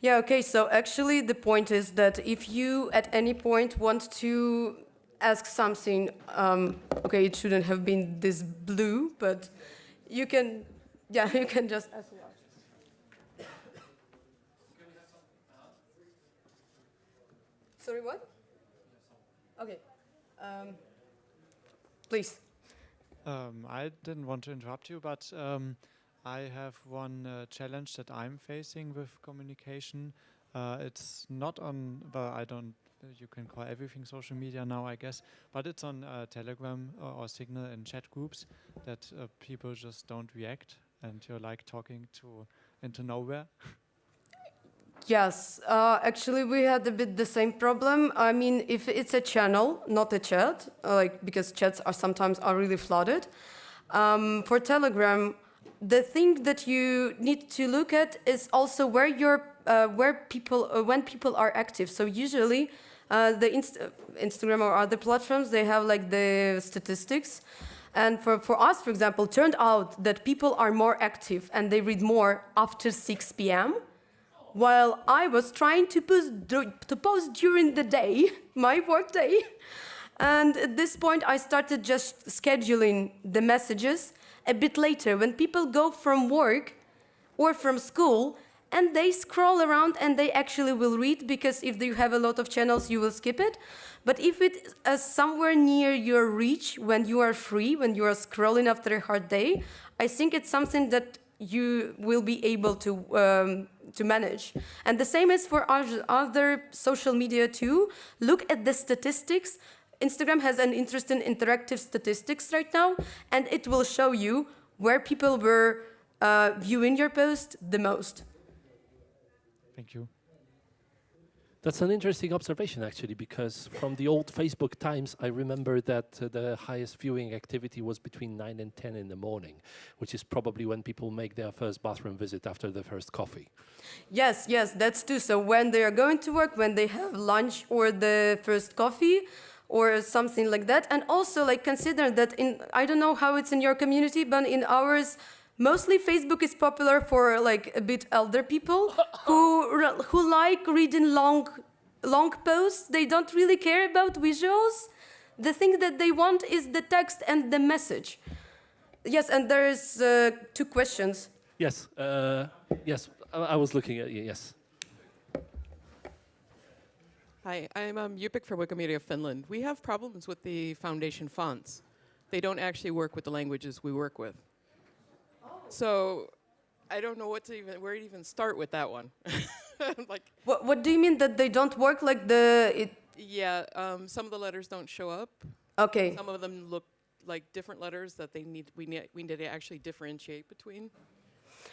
Yeah, okay, so actually the point is that if you at any point want to ask something, okay, it shouldn't have been this blue, but you can, yeah, you can just ask it. Sorry, what? Okay. Please. I didn't want to interrupt you, but I have one challenge that I'm facing with communication. It's not on, well, I don't, you can call everything social media now, I guess, but it's on Telegram or Signal and chat groups that people just don't react, and you're like talking to into nowhere. Yes, actually we had a bit the same problem. I mean, if it's a channel, not a chat, like because chats are sometimes really flooded. For Telegram, the thing that you need to look at is also where when people are active. So usually, the Instagram or other platforms, they have like the statistics. And for us, for example, turned out that people are more active and they read more after 6 p.m. while I was trying to post during the day, my work day. And at this point, I started just scheduling the messages a bit later when people go from work or from school and they scroll around and they actually will read, because if you have a lot of channels, you will skip it. But if it is somewhere near your reach, when you are free, when you are scrolling after a hard day, I think it's something that you will be able to manage. And the same is for other social media too. Look at the statistics. Instagram has an interesting interactive statistics right now, and it will show you where people were viewing your post the most. Thank you. That's an interesting observation, actually, because from the old Facebook times, I remember that the highest viewing activity was between 9 and 10 in the morning, which is probably when people make their first bathroom visit after their first coffee. Yes, that's true. So when they are going to work, when they have lunch or the first coffee or something like that. And also, like, consider that I don't know how it's in your community, but in ours, mostly Facebook is popular for like a bit elder people who like reading long posts. They don't really care about visuals. The thing that they want is the text and the message. Yes, and there is 2 questions. Yes, yes, I was looking at you, yes. Hi, I'm Yupik for Wikimania Finland. We have problems with the foundation fonts. They don't actually work with the languages we work with. So I don't know where to even start with that one. Like, what do you mean that they don't work like Yeah, some of the letters don't show up. Okay. Some of them look like different letters that we need to actually differentiate between.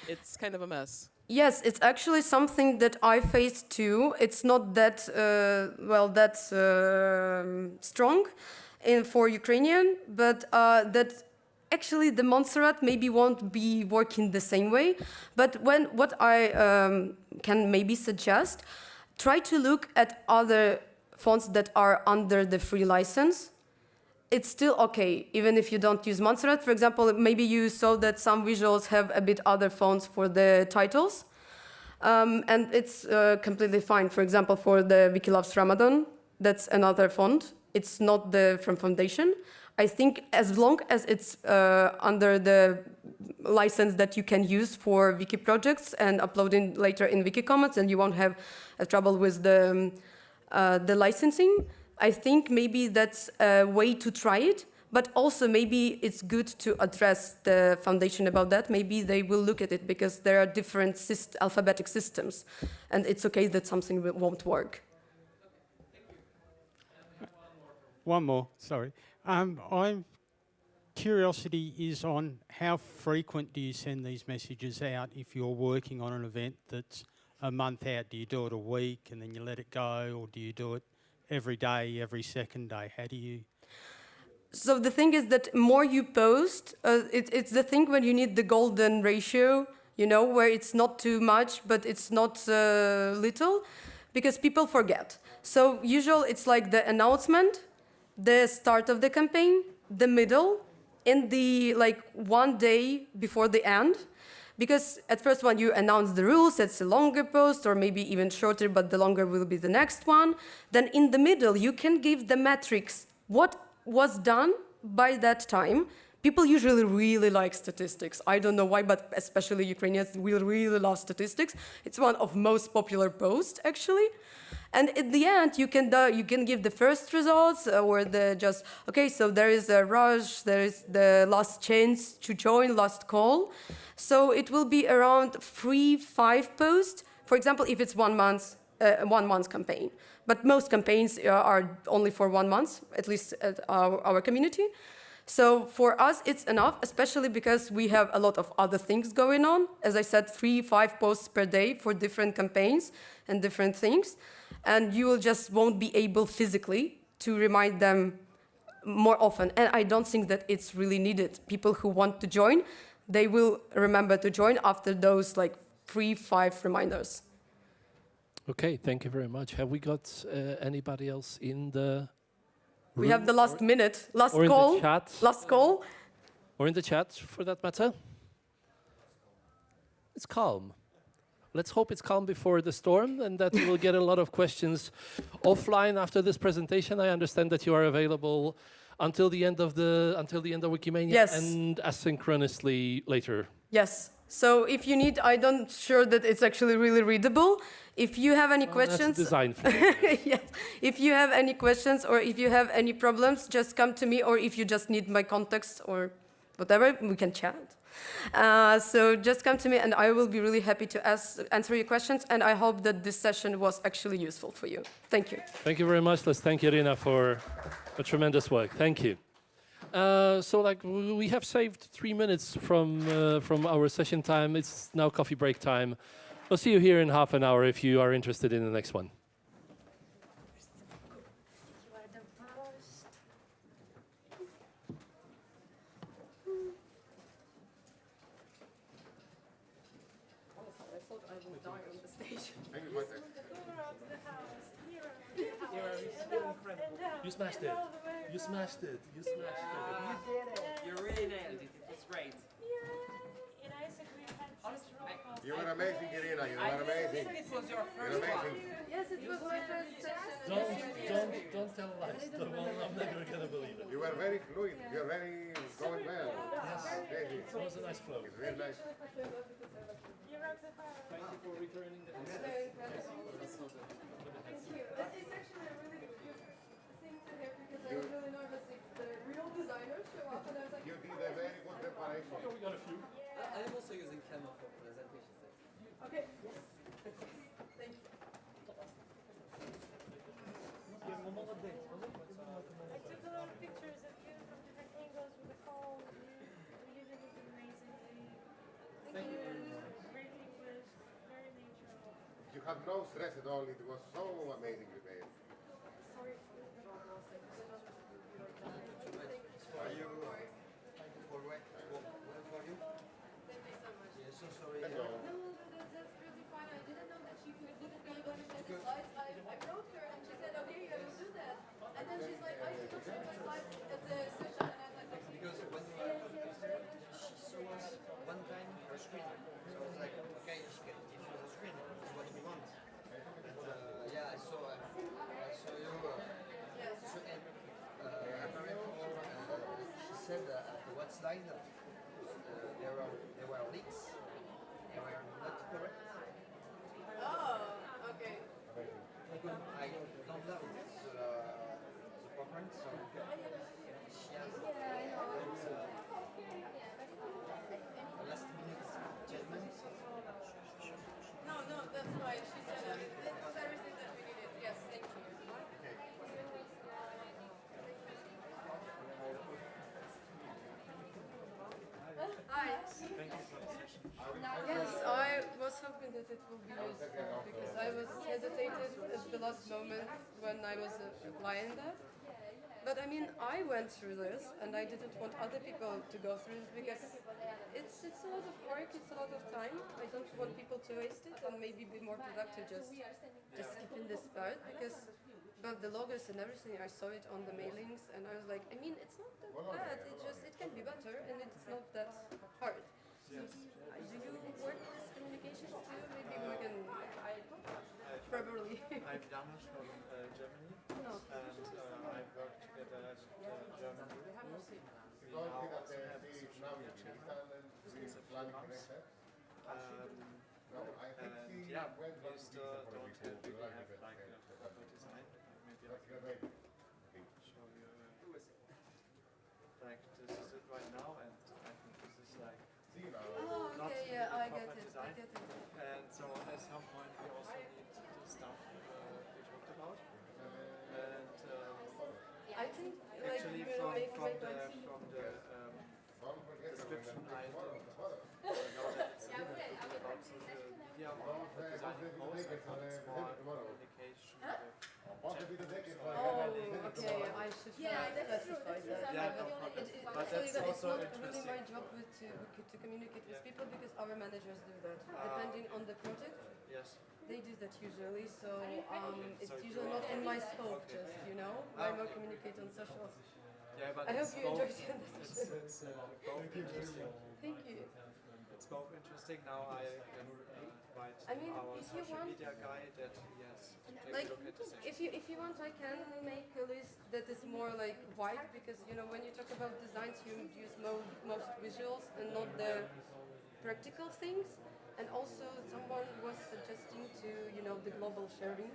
It's kind of a mess. Yes, it's actually something that I faced too. It's not that strong for Ukrainian, but that actually the Montserrat maybe won't be working the same way. But what I can maybe suggest, try to look at other fonts that are under the free license. It's still okay, even if you don't use Montserrat. For example, maybe you saw that some visuals have a bit other fonts for the titles. And it's completely fine. For example, for the Wiki Loves Ramadan, that's another font. It's not the from Foundation. I think as long as it's under the license that you can use for wiki projects and uploading later in Wiki Commons, and you won't have trouble with the licensing. I think maybe that's a way to try it, But also maybe it's good to address the foundation about that. Maybe they will look at it because there are different alphabetic systems, and it's okay that something won't work. One more, sorry. I'm curiosity is on how frequent do you send these messages out if you're working on an event that's a month out? Do you do it a week and then you let it go, or do you do it every day, every second day? How do you? So the thing is that more you post, it's the thing when you need the golden ratio, you know, where it's not too much, but it's not little, because people forget. So usually it's like the announcement, the start of the campaign, the middle, in the like 1 day before the end. Because at first when you announce the rules, it's a longer post or maybe even shorter, but the longer will be the next one. Then in the middle, you can give the metrics. What was done by that time? People usually really like statistics. I don't know why, but especially Ukrainians will really love statistics. It's one of most popular posts, actually. And at the end, you can give the first results or the just, okay, so there is a rush, there is the last chance to join, last call. So it will be around 3-5 posts. For example, if it's 1 month, 1 month campaign. But most campaigns are only for 1 month, at least at our community. So for us, it's enough, especially because we have a lot of other things going on. As I said, 3-5 posts per day for different campaigns and different things. And you will just won't be able physically to remind them more often. And I don't think that it's really needed. People who want to join, they will remember to join after those like 3-5 reminders. Okay, thank you very much. Have we got anybody else in the room? We have the last minute, last or call. in the chat. Last call. Or in the chat, for that matter. It's calm. Let's hope it's calm before the storm and that we will get a lot of questions offline after this presentation. I understand that you are available until the end of Wikimania, yes, and asynchronously later. Yes. So if you need, I don't sure that it's actually really readable. If you have any questions, that's designed for you. Yes. If you have any questions or if you have any problems, just come to me. Or if you just need my contacts or whatever, we can chat. So just come to me and I will be really happy to answer your questions. And I hope that this session was actually useful for you. Thank you. Thank you very much. Let's thank Irina for a tremendous work. Thank you. So like we have saved 3 minutes from our session time. It's now coffee break time. We'll see you here in half an hour if you are interested in the next one. You smashed it. You smashed it. You smashed it. You did it. You really nailed it. It was great. You were amazing, Irina. You were amazing. It was your You're first one. amazing. Yes, it was my first session. Don't tell lies. I'm never gonna believe it. You were very fluid. You're very going well. Yes. It was a nice flow. It's very nice. Thank you for returning the Thank you. It's actually a really good thing to hear because I was really nervous if the real designers show up and I was like, You did a very good preparation. We got a few. I'm also using Canva for presentations. okay, yes. Thank you. I took a lot of pictures of you from different angles with the phone. You did it amazingly. Thank you. Great English, very natural. You had no stress at all. It was so amazingly made. Sorry for the Are you for work? For you? Thank you so much. Yeah, so sorry. Hello. No, that's really fine. I didn't know that she could do the slides. I wrote her and she said, okay, I will do that. And then she's like, I should show my slides at the session. And I was like, okay. Because when she saw us one time her screen, so I was like, okay, she can give you the screen. It's what we want. But yeah, I saw you. So, and apparently, she said after what slide there were leaks. They were not correct. Oh, okay. I don't know the preference, so she No, no, that's fine. She said that was everything that we needed. Yes, thank you. Hi. Thank you for the session. Yes, I was hoping that it will be useful because I was hesitated at the last moment when I was applying that. But I mean, I went through this, and I didn't want other people to go through this because it's a lot of work, it's a lot of time. I don't want people to waste it and maybe be more productive just skipping this part because about the logos and everything, I saw it on the mailings, and I was like, I mean, it's not that bad. It can be better, and it's not that hard. So, do you work with communications too? Maybe we can properly. I'm Janusz from Germany, and I've worked together at German Youth Group. We now also have a social media channel since a few months. And yeah, we still don't really have like a proper design. Maybe I can show you. Like this is it right now, and I think this is like Oh, not okay, really yeah, I proper get it. design. I get it. And so at some point we also need the stuff we talked about. And I think actually like, from make the description I didn't know that it's a little bit about social media or designing posts. I thought it's more communication with Oh, okay, I should specify that. Yeah, no problem. But Actually, that's it's also not really interesting. my job to communicate with people because our managers do that. Depending on the project, Yes. they do that usually, so it's So usually not in my scope, just, you know? I more communicate on social. Yeah, but I hope it's you both, enjoyed it. it's both interesting. Thank you. It's both interesting. Now I can write I mean, our if you social want- media guy that he has to take Like, a look at the session. if you want, I can make a list that is more like wide because you know when you talk about designs, you use most visuals and not the practical things. And also, someone was suggesting to the global sharing.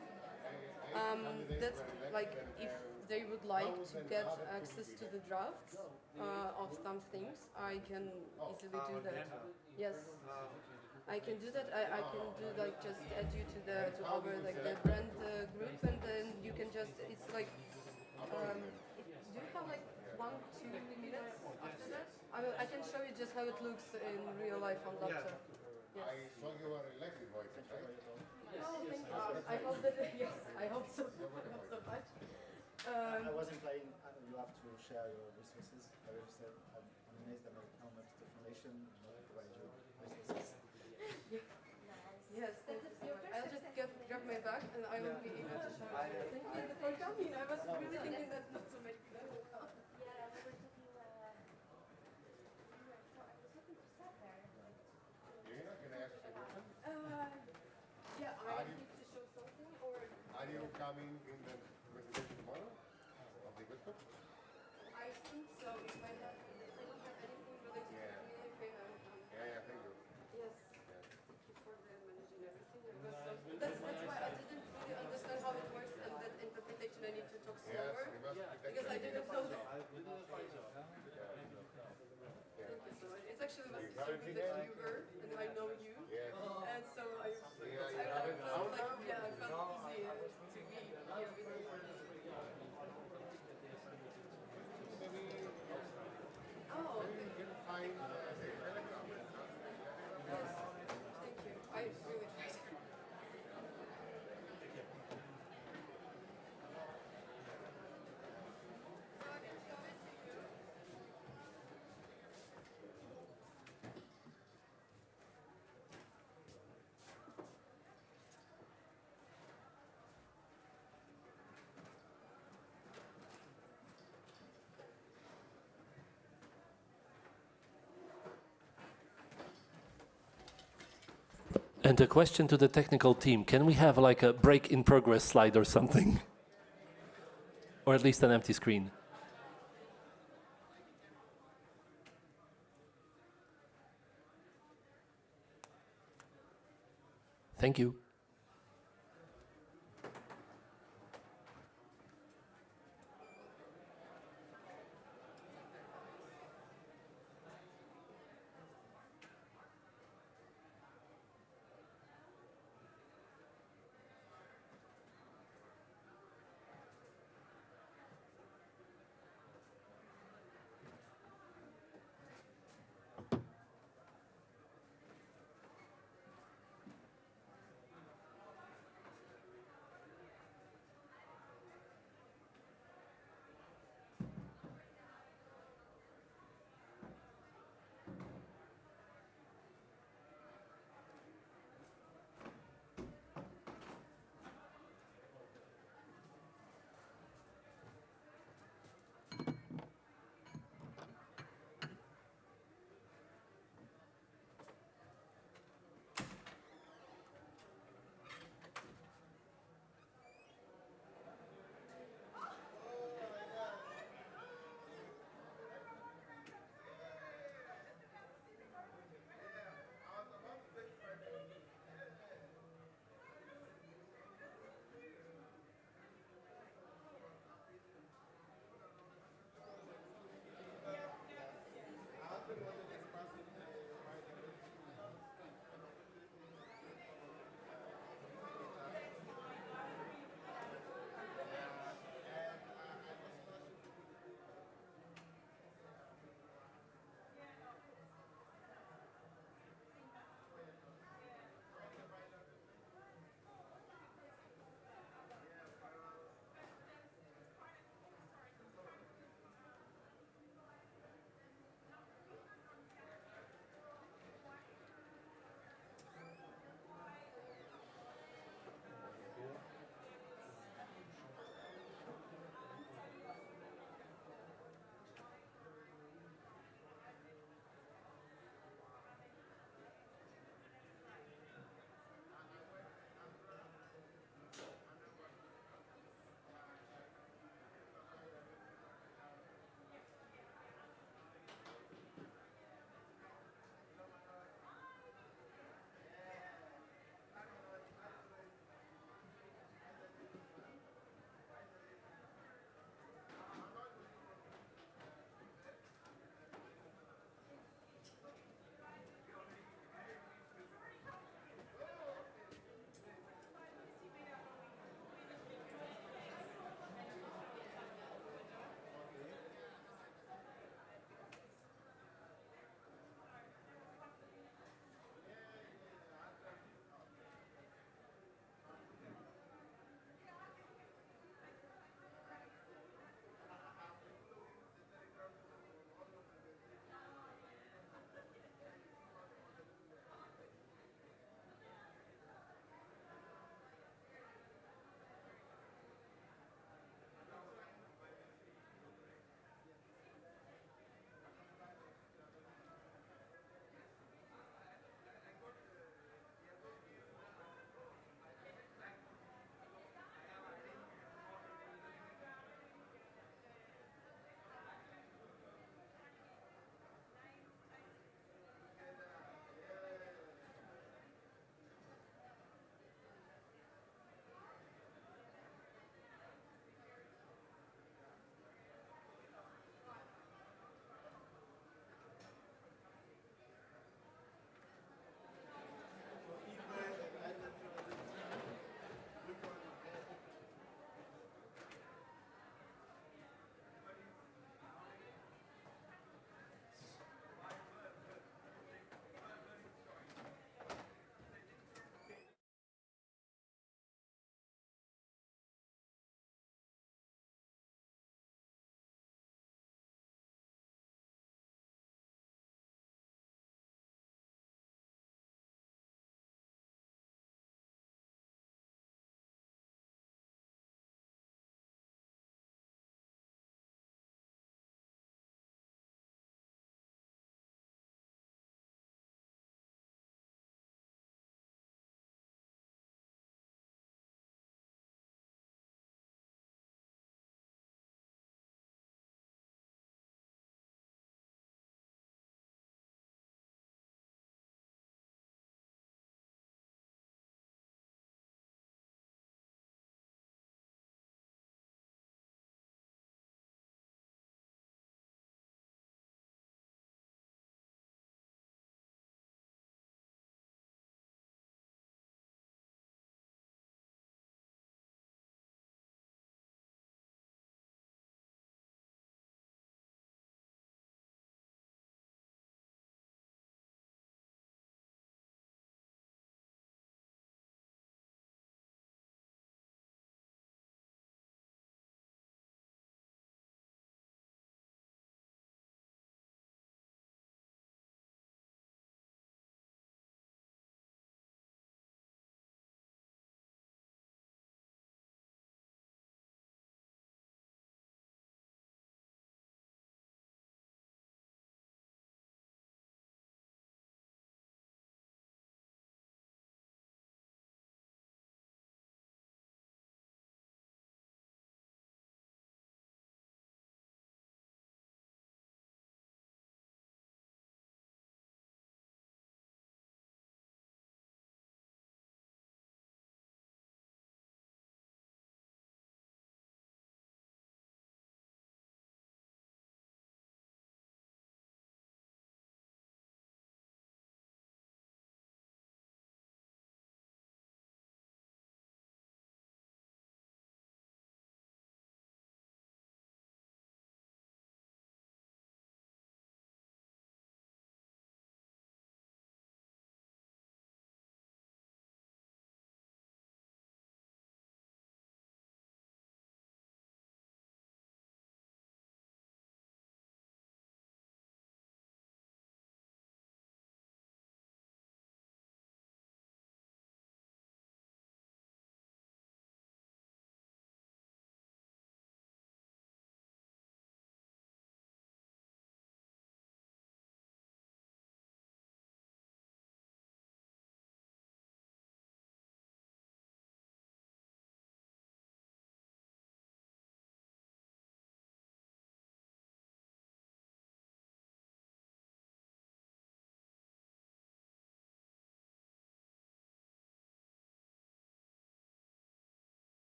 That's like if they would like to get access to the drafts of some things, I can easily do that. Yes. I can do that. I can do like just add you to our like the brand group, and then you can just. It's like. Do you have like 1-2 minutes after that? I can show you just how it looks in real life on laptop. Yes. I saw you were elected voice, right? Oh, thank you. I hope that yes. I hope so. Not so much. I was implying you have to share your resources. I was said I'm amazed about how much the foundation provides you resources. Yes, I'll just grab my bag and I will be able to show you. Thank you for coming. I was really thinking that not to make that. Irina, can I ask you a question? Yeah, I need to show something or... Are you coming in the presentation tomorrow of the good book? I think so. If I don't have anything related to communication, Yeah, thank you. yes. Thank you for the managing everything. That's why I didn't really understand how it works and that interpretation I need to talk slower because I didn't know that. Thank you so much. It's actually was so good that you were and I know you. And so I felt like I felt easy to be here with you. Oh, okay. You can find Telegram. Yes. Thank you. I really tried. And a question to the technical team. Can we have like a break in progress slide or something? Or at least an empty screen? Thank you.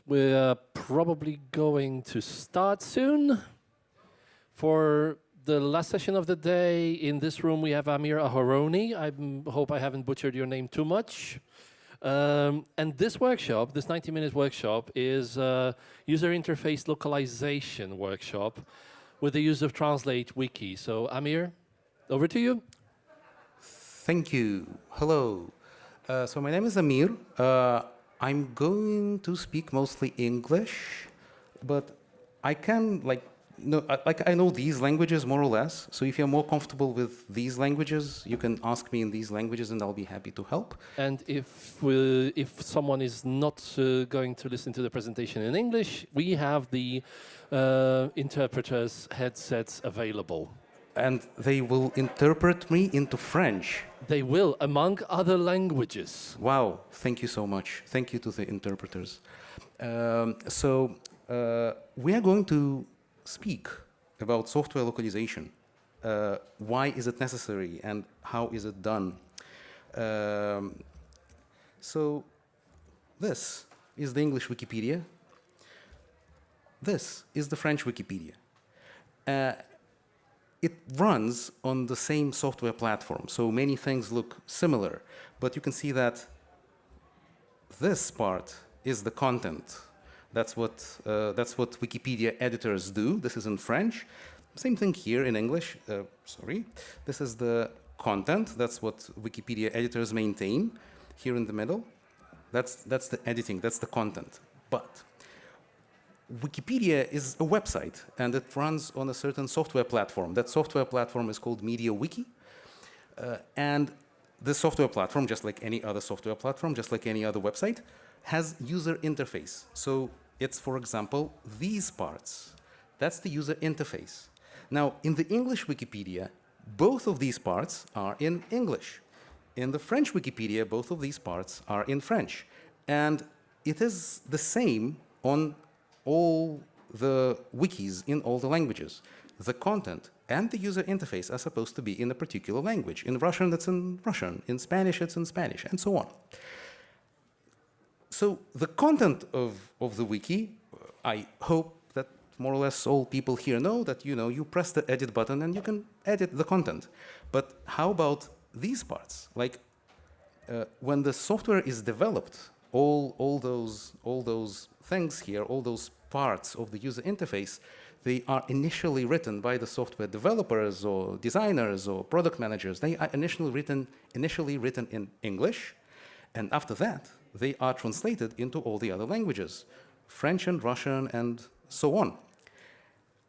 We're probably going to start soon. For the last session of the day, in this room we have Amir Aharoni. I hope I haven't butchered your name too much. And this workshop, this 90-minute workshop, is a user interface localization workshop with the use of Translate Wiki. So Amir, over to you. Thank you. Hello. So my name is Amir. I'm going to speak mostly English, but I can I know these languages more or less. So if you're more comfortable with these languages, you can ask me in these languages, and I'll be happy to help. And if someone is not going to listen to the presentation in English, we have the interpreters headsets available. And they will interpret me into French. They will, among other languages. Wow, thank you so much. Thank you to the interpreters. We are going to speak about software localization. Why is it necessary and how is it done? So this is the English Wikipedia. This is the French Wikipedia. It runs on the same software platform, so many things look similar, but you can see that this part is the content. That's what Wikipedia editors do. This is in French. Same thing here in English. Sorry. This is the content. That's what Wikipedia editors maintain. Here in the middle, that's the editing. That's the content. But Wikipedia is a website, and it runs on a certain software platform. That software platform is called MediaWiki. And this software platform, just like any other software platform, just like any other website, has user interface. So it's, for example, these parts. That's the user interface. Now, in the English Wikipedia, both of these parts are in English. In the French Wikipedia, both of these parts are in French. And it is the same on all the wikis in all the languages. The content and the user interface are supposed to be in a particular language. In Russian, it's in Russian. In Spanish, it's in Spanish, and so on. So the content of the wiki, I hope that more or less all people here know that you press the edit button and you can edit the content. But how about these parts? Like when the software is developed, all those things here, all those parts of the user interface, they are initially written by the software developers or designers or product managers. They are initially written in English, and after that, they are translated into all the other languages, French and Russian and so on.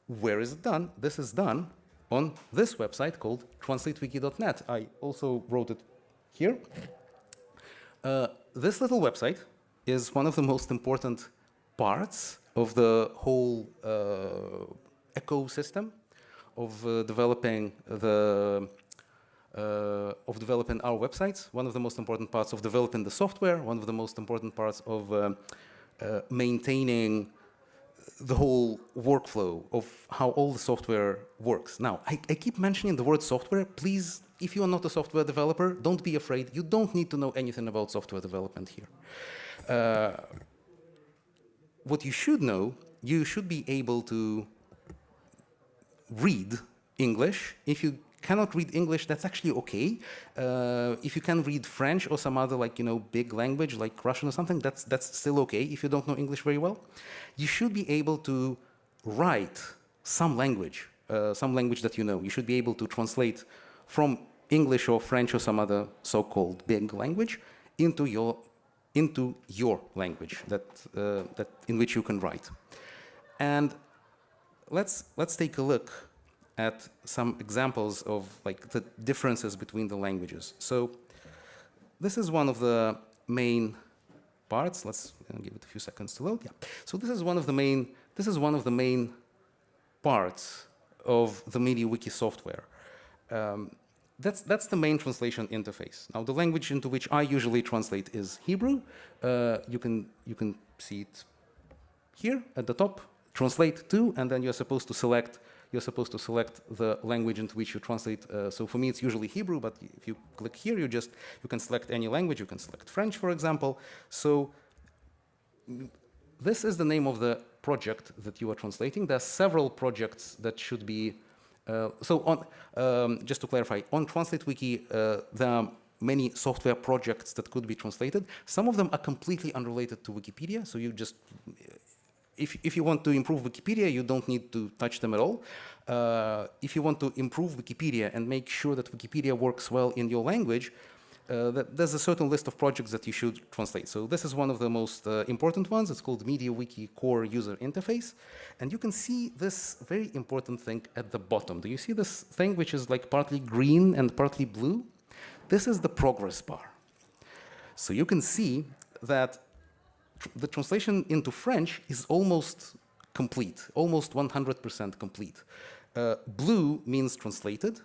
Where is it done? This is done on this website called translatewiki.net. I also wrote it here. This little website is one of the most important parts of the whole ecosystem of developing our websites. One of the most important parts of developing the software. One of the most important parts of maintaining the whole workflow of how all the software works. Now, I keep mentioning the word software. Please, if you are not a software developer, don't be afraid. You don't need to know anything about software development here. What you should know, you should be able to read English. If you cannot read English, that's actually okay. If you can read French or some other big language like Russian or something, that's still okay if you don't know English very well. You should be able to write some language that you know. You should be able to translate from English or French or some other so-called big language into your language that in which you can write. And let's take a look at some examples of the differences between the languages. So this is one of the main parts. Let's give it a few seconds to load. Yeah. So this is one of the main parts of the MediaWiki software. That's the main translation interface. Now, the language into which I usually translate is Hebrew. You can see it here at the top. Translate to, and then you're supposed to select the language into which you translate. So for me, it's usually Hebrew, but if you click here, you can select any language. You can select French, for example. So this is the name of the project that you are translating. There are several projects that should be, just to clarify, on TranslateWiki, there are many software projects that could be translated. Some of them are completely unrelated to Wikipedia, so you just, if you want to improve Wikipedia, you don't need to touch them at all. If you want to improve Wikipedia and make sure that Wikipedia works well in your language, there's a certain list of projects that you should translate. So this is one of the most important ones. It's called MediaWiki Core User Interface. And you can see this very important thing at the bottom. Do you see this thing which is like partly green and partly blue? This is the progress bar. So you can see that the translation into French is almost complete, almost 100% complete. Blue means translated.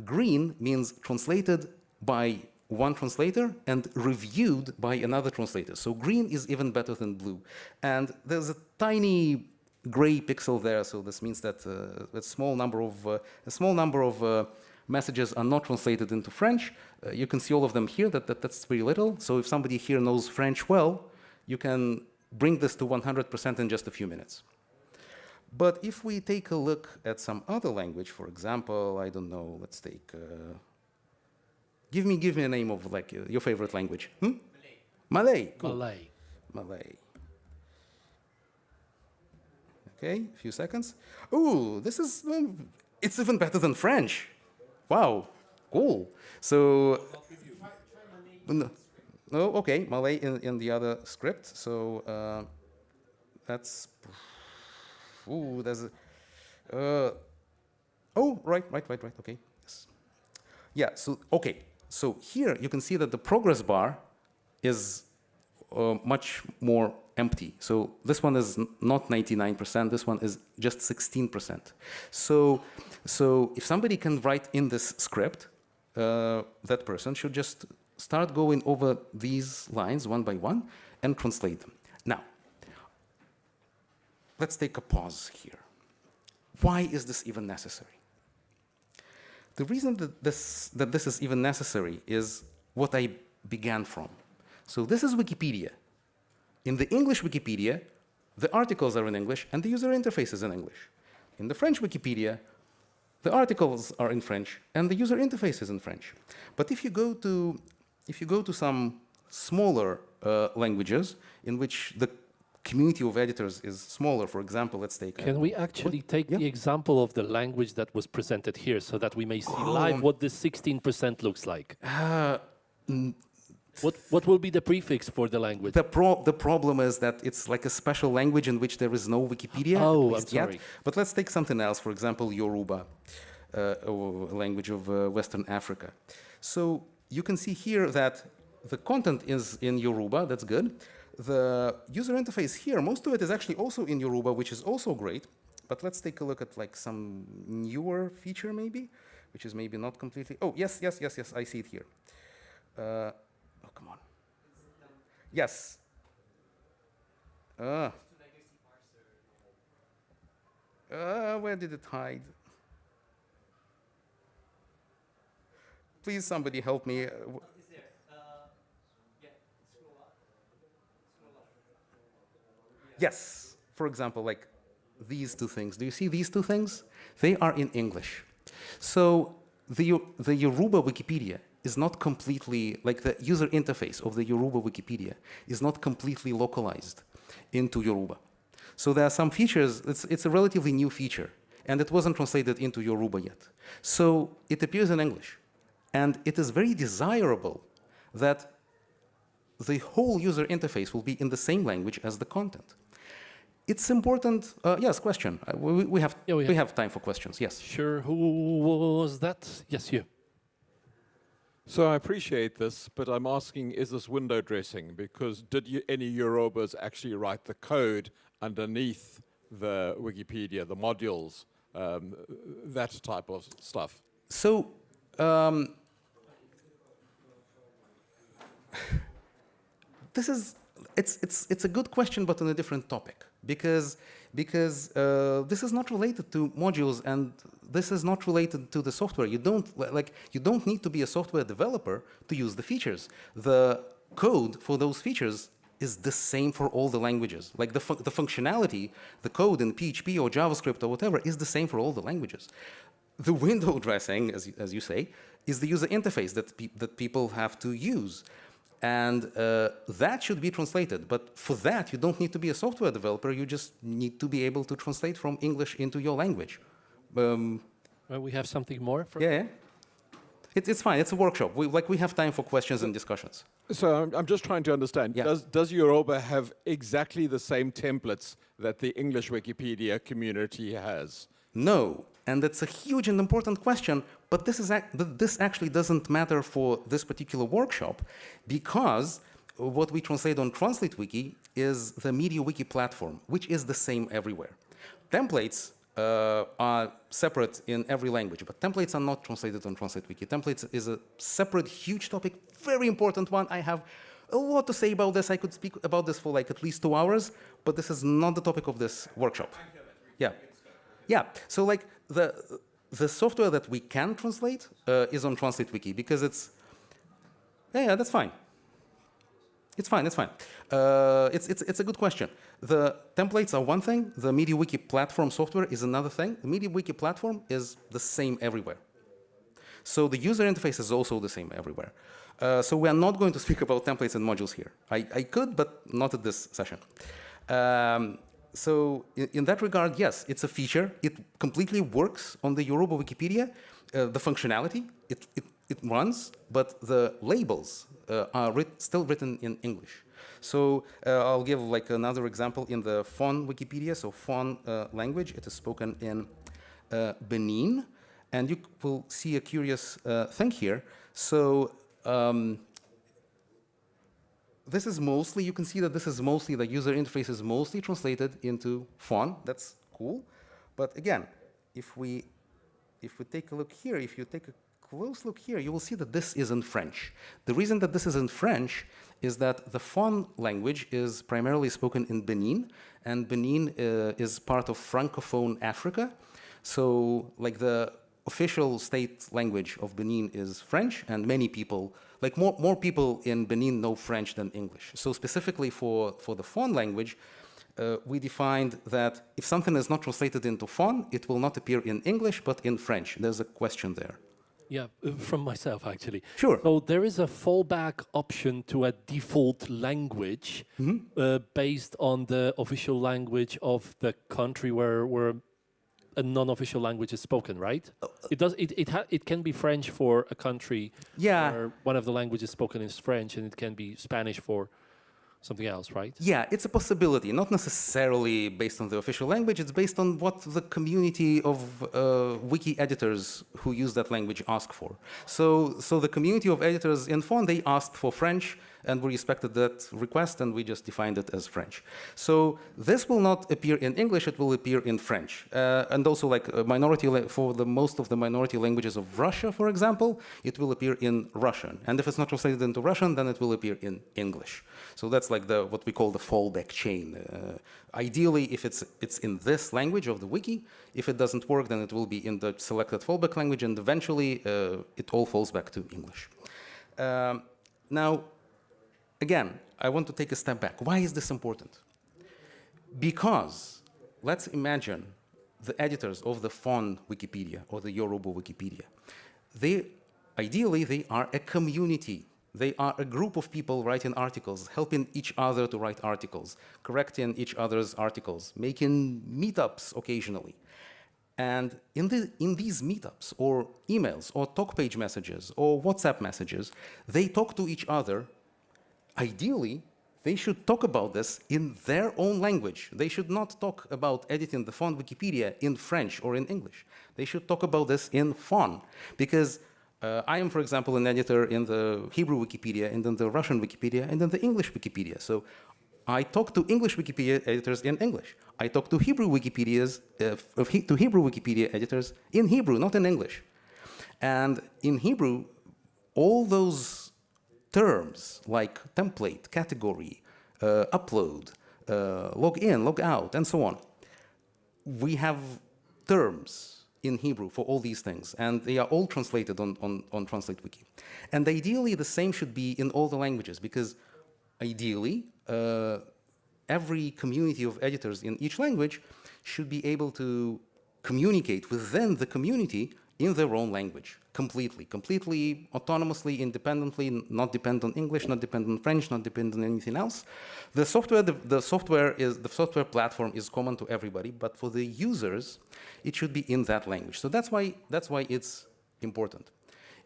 Green means translated by one translator and reviewed by another translator. So green is even better than blue. And there's a tiny gray pixel there, so this means that a small number of messages are not translated into French. You can see all of them here, that's very little. So if somebody here knows French well, you can bring this to 100% in just a few minutes. But if we take a look at some other language, for example, I don't know, let's take, give me a name of like your favorite language. Malay. Cool. Malay. Okay, a few seconds. Oh, this is, it's even better than French. Wow, cool. So, no, okay, Malay in the other script. So that's, ooh, there's a, oh, right, okay. Yes. Yeah, so, okay. So here you can see that the progress bar is much more empty. So this one is not 99%, this one is just 16%. So if somebody can write in this script, that person should just start going over these lines one by one and translate them. Now, let's take a pause here. Why is this even necessary? The reason that this is even necessary is what I began from. So this is Wikipedia. In the English Wikipedia, the articles are in English and the user interface is in English. In the French Wikipedia, the articles are in French and the user interface is in French. But if you go to some smaller languages in which the community of editors is smaller, for example, let's take... Can we actually take the example of the language that was presented here so that we may see live what this 16% looks like? What will be the prefix for the language? The problem is that it's like a special language in which there is no Wikipedia. Oh, I'm sorry. Yet. But let's take something else, for example, Yoruba, a language of Western Africa. So you can see here that the content is in Yoruba, that's good. The user interface here, most of it is actually also in Yoruba, which is also great. But let's take a look at like some newer feature maybe, which is maybe not completely... Oh, yes, I see it here. Oh, come on. Yes. Where did it hide? Please, somebody help me. Yes, for example, like these two things. Do you see these two things? They are in English. So the Yoruba Wikipedia is not completely, like the user interface of the Yoruba Wikipedia is not completely localized into Yoruba. So there are some features, it's a relatively new feature, and it wasn't translated into Yoruba yet. So it appears in English. And it is very desirable that the whole user interface will be in the same language as the content. It's important. Yes, question. We have time for questions. Yes. Sure. Who was that? Yes, you. So I appreciate this, but I'm asking, is this window dressing? Because did any Yorubas actually write the code underneath the Wikipedia, the modules, that type of stuff? So this is it's a good question, but on a different topic, because this is not related to modules, and this is not related to the software. You don't need to be a software developer to use the features. The code for those features is the same for all the languages. Like the functionality, the code in PHP or JavaScript or whatever is the same for all the languages. The window dressing, as you say, is the user interface that people have to use. And that should be translated. But for that, you don't need to be a software developer. You just need to be able to translate from English into your language. Well, we have something more? Yeah. It's fine. It's a workshop. We have time for questions and discussions. So I'm just trying to understand. Yeah. Does Yoruba have exactly the same templates that the English Wikipedia community has? No. And that's a huge and important question, but this actually doesn't matter for this particular workshop, because what we translate on TranslateWiki is the MediaWiki platform, which is the same everywhere. Templates are separate in every language, but templates are not translated on TranslateWiki. Templates is a separate, huge topic, very important one. I have a lot to say about this. I could speak about this for like at least 2 hours, but this is not the topic of this workshop. Yeah. So like the software that we can translate is on TranslateWiki, because it's that's fine. It's fine. It's a good question. The templates are one thing. The MediaWiki platform software is another thing. The MediaWiki platform is the same everywhere. So the user interface is also the same everywhere. So we are not going to speak about templates and modules here. I could, but not at this session. So in that regard, yes, it's a feature. It completely works on the Yoruba Wikipedia. The functionality, it runs, but the labels are still written in English. So I'll give like another example in the Fon Wikipedia. So Fon language, it is spoken in Benin. And you will see a curious thing here. So this is mostly, you can see that this is mostly, the user interface is mostly translated into Fon. That's cool. But again, if we take a look here, if you take a close look here, you will see that this is in French. The reason that this is in French is that the Fon language is primarily spoken in Benin, and Benin is part of Francophone Africa. So like the official state language of Benin is French, and many people, like more people in Benin know French than English. So specifically for the Fon language, we defined that if something is not translated into Fon, it will not appear in English, but in French. There's a question there. Yeah, from myself, actually. Sure. So there is a fallback option to a default language based on the official language of the country where a non-official language is spoken, right? It can be French for a country where one of the languages spoken is French, and it can be Spanish for something else, right? Yeah, it's a possibility, not necessarily based on the official language. It's based on what the community of wiki editors who use that language ask for. So the community of editors in Fon, they asked for French, and we respected that request, and we just defined it as French. So this will not appear in English, it will appear in French. And also like for most of the minority languages of Russia, for example, it will appear in Russian. And if it's not translated into Russian, then it will appear in English. So that's like what we call the fallback chain. Ideally, if it's in this language of the wiki, if it doesn't work, then it will be in the selected fallback language, and eventually it all falls back to English. Now, again, I want to take a step back. Why is this important? Because let's imagine the editors of the Fon Wikipedia or the Yoruba Wikipedia. Ideally, they are a community. They are a group of people writing articles, helping each other to write articles, correcting each other's articles, making meetups occasionally. And in these meetups or emails or talk page messages or WhatsApp messages, they talk to each other. Ideally, they should talk about this in their own language. They should not talk about editing the Fon Wikipedia in French or in English. They should talk about this in Fon, because I am, for example, an editor in the Hebrew Wikipedia, and then the Russian Wikipedia, and then the English Wikipedia. So I talk to English Wikipedia editors in English. I talk to Hebrew Wikipedias, to Hebrew Wikipedia editors in Hebrew, not in English. And in Hebrew, all those terms like template, category, upload, log in, log out, and so on. We have terms in Hebrew for all these things, and they are all translated on TranslateWiki. And ideally, the same should be in all the languages, because ideally, every community of editors in each language should be able to communicate within the community in their own language, completely autonomously, independently, not dependent on English, not dependent on French, not dependent on anything else. The software platform is common to everybody, but for the users, it should be in that language. So that's why it's important.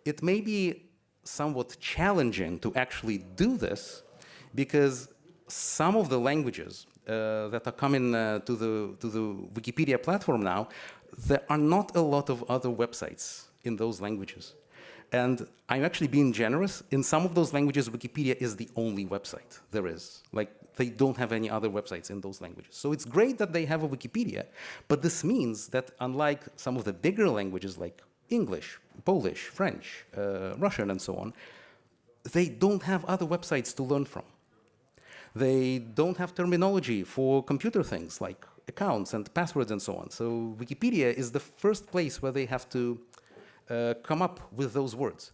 It may be somewhat challenging to actually do this because some of the languages that are coming to the Wikipedia platform now, there are not a lot of other websites in those languages. And I'm actually being generous. In some of those languages, Wikipedia is the only website there is. Like, they don't have any other websites in those languages. So it's great that they have a Wikipedia, but this means that unlike some of the bigger languages like English, Polish, French, Russian, and so on, they don't have other websites to learn from. They don't have terminology for computer things like accounts and passwords and so on. So Wikipedia is the first place where they have to come up with those words.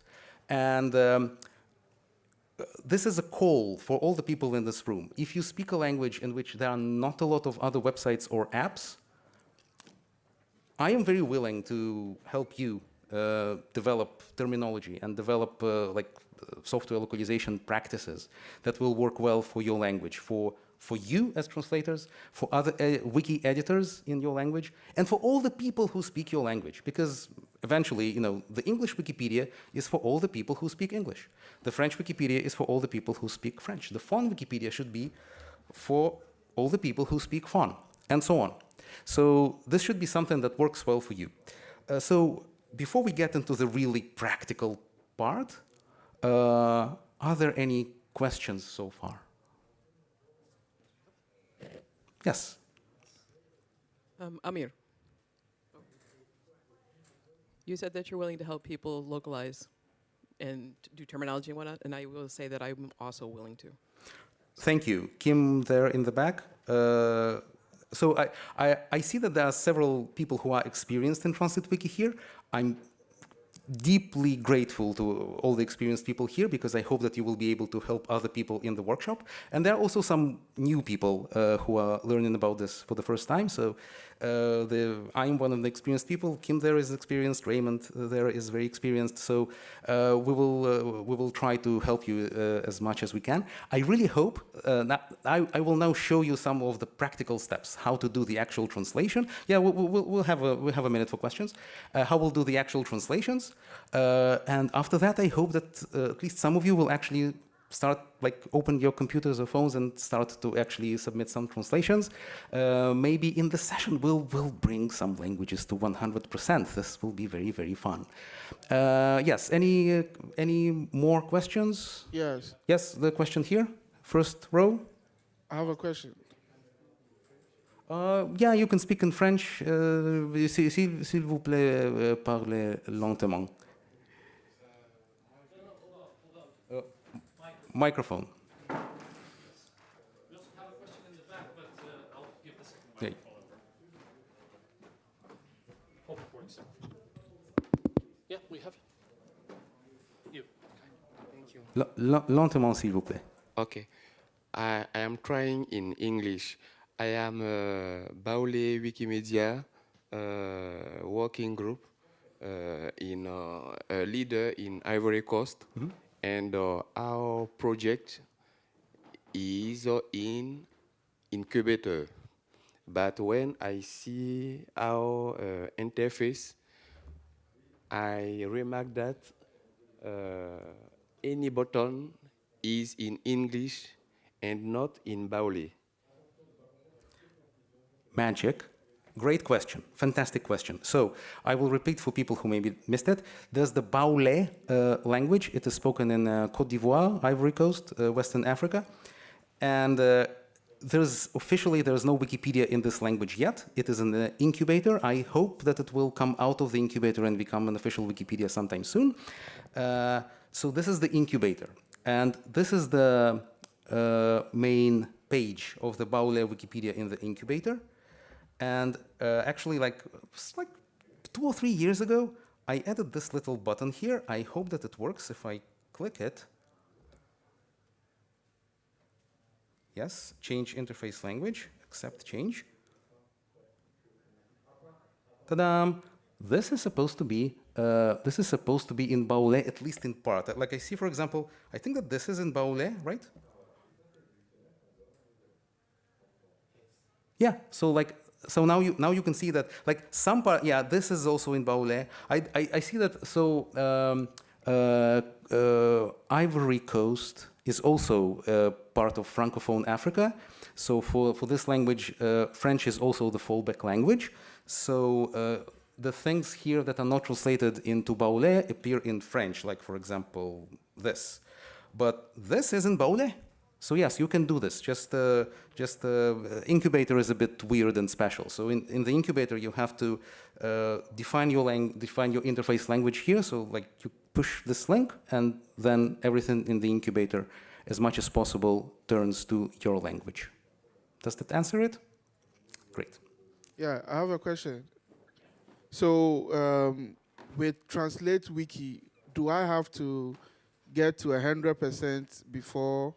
And this is a call for all the people in this room. If you speak a language in which there are not a lot of other websites or apps, I am very willing to help you develop terminology and develop software localization practices that will work well for your language, for you as translators, for other wiki editors in your language, and for all the people who speak your language. Because eventually, the English Wikipedia is for all the people who speak English. The French Wikipedia is for all the people who speak French. The Fon Wikipedia should be for all the people who speak Fon, and so on. So this should be something that works well for you. So before we get into the really practical part, are there any questions so far? Yes. Amir, you said that you're willing to help people localize and do terminology and whatnot, and I will say that I'm also willing to. Thank you. Kim there in the back. So I see that there are several people who are experienced in Translate Wiki here. I'm deeply grateful to all the experienced people here because I hope that you will be able to help other people in the workshop. And there are also some new people who are learning about this for the first time. So I'm one of the experienced people. Kim there is experienced. Raymond there is very experienced. So we will try to help you as much as we can. I really hope I will now show you some of the practical steps, how to do the actual translation. Yeah, we'll have a minute for questions. How we'll do the actual translations. And after that, I hope that at least some of you will actually start, open your computers or phones and start to actually submit some translations. Maybe in the session, we'll bring some languages to 100%. This will be very, very fun. Yes, any more questions? Yes. Yes, the question here, first row. I have a question. Yeah, you can speak in French. S'il vous plaît, parlez lentement. Microphone. We also have a question in the back, but I'll give the second Okay. Hope it works. Yeah, we have you. Thank you. Lentement, s'il vous plaît. Okay. I am trying in English. I am Baule Wikimedia working group in a leader in Ivory Coast. Mm-hmm. And our project is in incubator. But when I see our interface, I remark that any button is in English and not in Baule. Magic. Great question. Fantastic question. So I will repeat for people who maybe missed it. There's the Baoulé language. It is spoken in Côte d'Ivoire, Ivory Coast, Western Africa. And there's no Wikipedia in this language yet. It is in the incubator. I hope that it will come out of the incubator and become an official Wikipedia sometime soon. So this is the incubator. And this is the main page of the Baoulé Wikipedia in the incubator. And actually, like 2 or 3 years ago, I added this little button here. I hope that it works if I click it. Yes, change interface language, accept change. Ta-da! This is supposed to be in Baule, at least in part. Like I see, for example, I think that this is in Baule, right? Yeah. So now you can see that like some part. Yeah, this is also in Baule. I see that. So Ivory Coast is also part of Francophone Africa. So for this language, French is also the fallback language. So the things here that are not translated into Baule appear in French, like for example this. But this is in Baule. So yes, you can do this. Just incubator is a bit weird and special. So in the incubator, you have to define your interface language here. So like you push this link, and then everything in the incubator, as much as possible, turns to your language. Does that answer it? Great. Yeah, I have a question. So with Translate Wiki, do I have to get to 100% before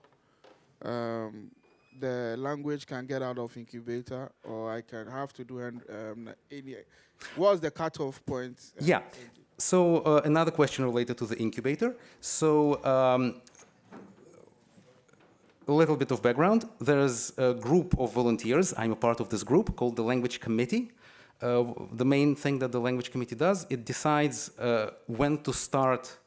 the language can get out of incubator, or I can have to do any? What's the cutoff point? Yeah. So another question related to the incubator. So a little bit of background. There's a group of volunteers. I'm a part of this group called the Language Committee. The main thing that the Language Committee does, it decides when to start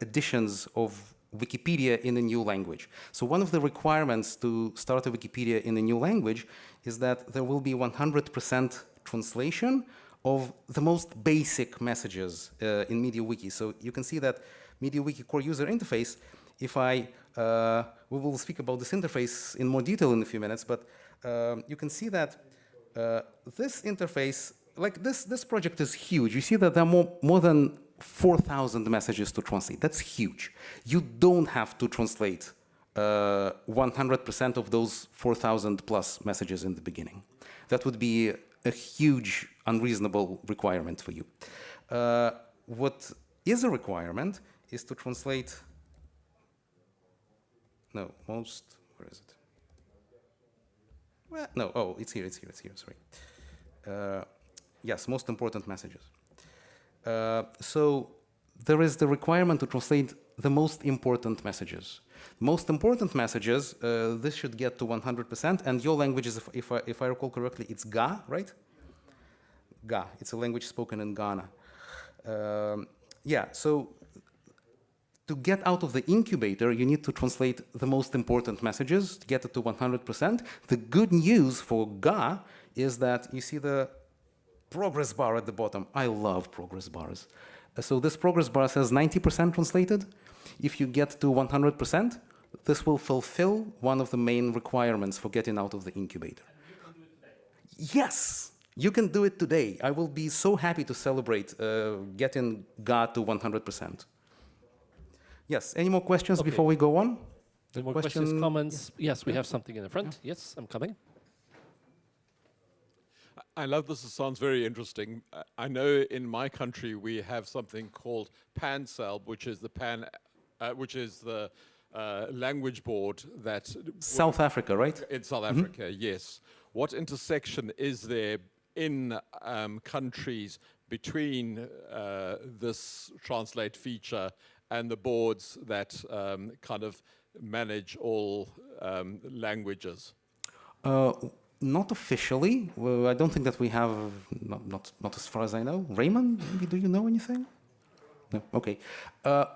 editions of Wikipedia in a new language. So one of the requirements to start a Wikipedia in a new language is that there will be 100% translation of the most basic messages in MediaWiki. So you can see that MediaWiki core user interface, if we will speak about this interface in more detail in a few minutes, but you can see that this interface, like this project is huge. You see that there are more than 4,000 messages to translate. That's huge. You don't have to translate 100% of those 4,000 plus messages in the beginning. That would be a huge, unreasonable requirement for you. What is a requirement is to translate, where is it? Well, no, oh, it's here, sorry. Yes, most important messages. So there is the requirement to translate the most important messages. Most important messages, this should get to 100%, and your language is, if I recall correctly, it's Ga, right? Ga, it's a language spoken in Ghana. Yeah, so to get out of the incubator, you need to translate the most important messages to get it to 100%. The good news for Ga is that you see the progress bar at the bottom. I love progress bars. So this progress bar says 90% translated. If you get to 100%, this will fulfill one of the main requirements for getting out of the incubator. Yes, you can do it today. I will be so happy to celebrate getting Ga to 100%. Yes, any more questions before we go on? Any more questions, comments? Yes, we have something in the front. Yes, I'm coming. I love this. It sounds very interesting. I know in my country we have something called PanSalb, which is the language board that South Africa, right? In South Africa, yes. What intersection is there in countries between this translate feature and the boards that kind of manage all languages? Not officially. Well, I don't think that we have, not as far as I know. Raymond, maybe do you know anything? No? Okay.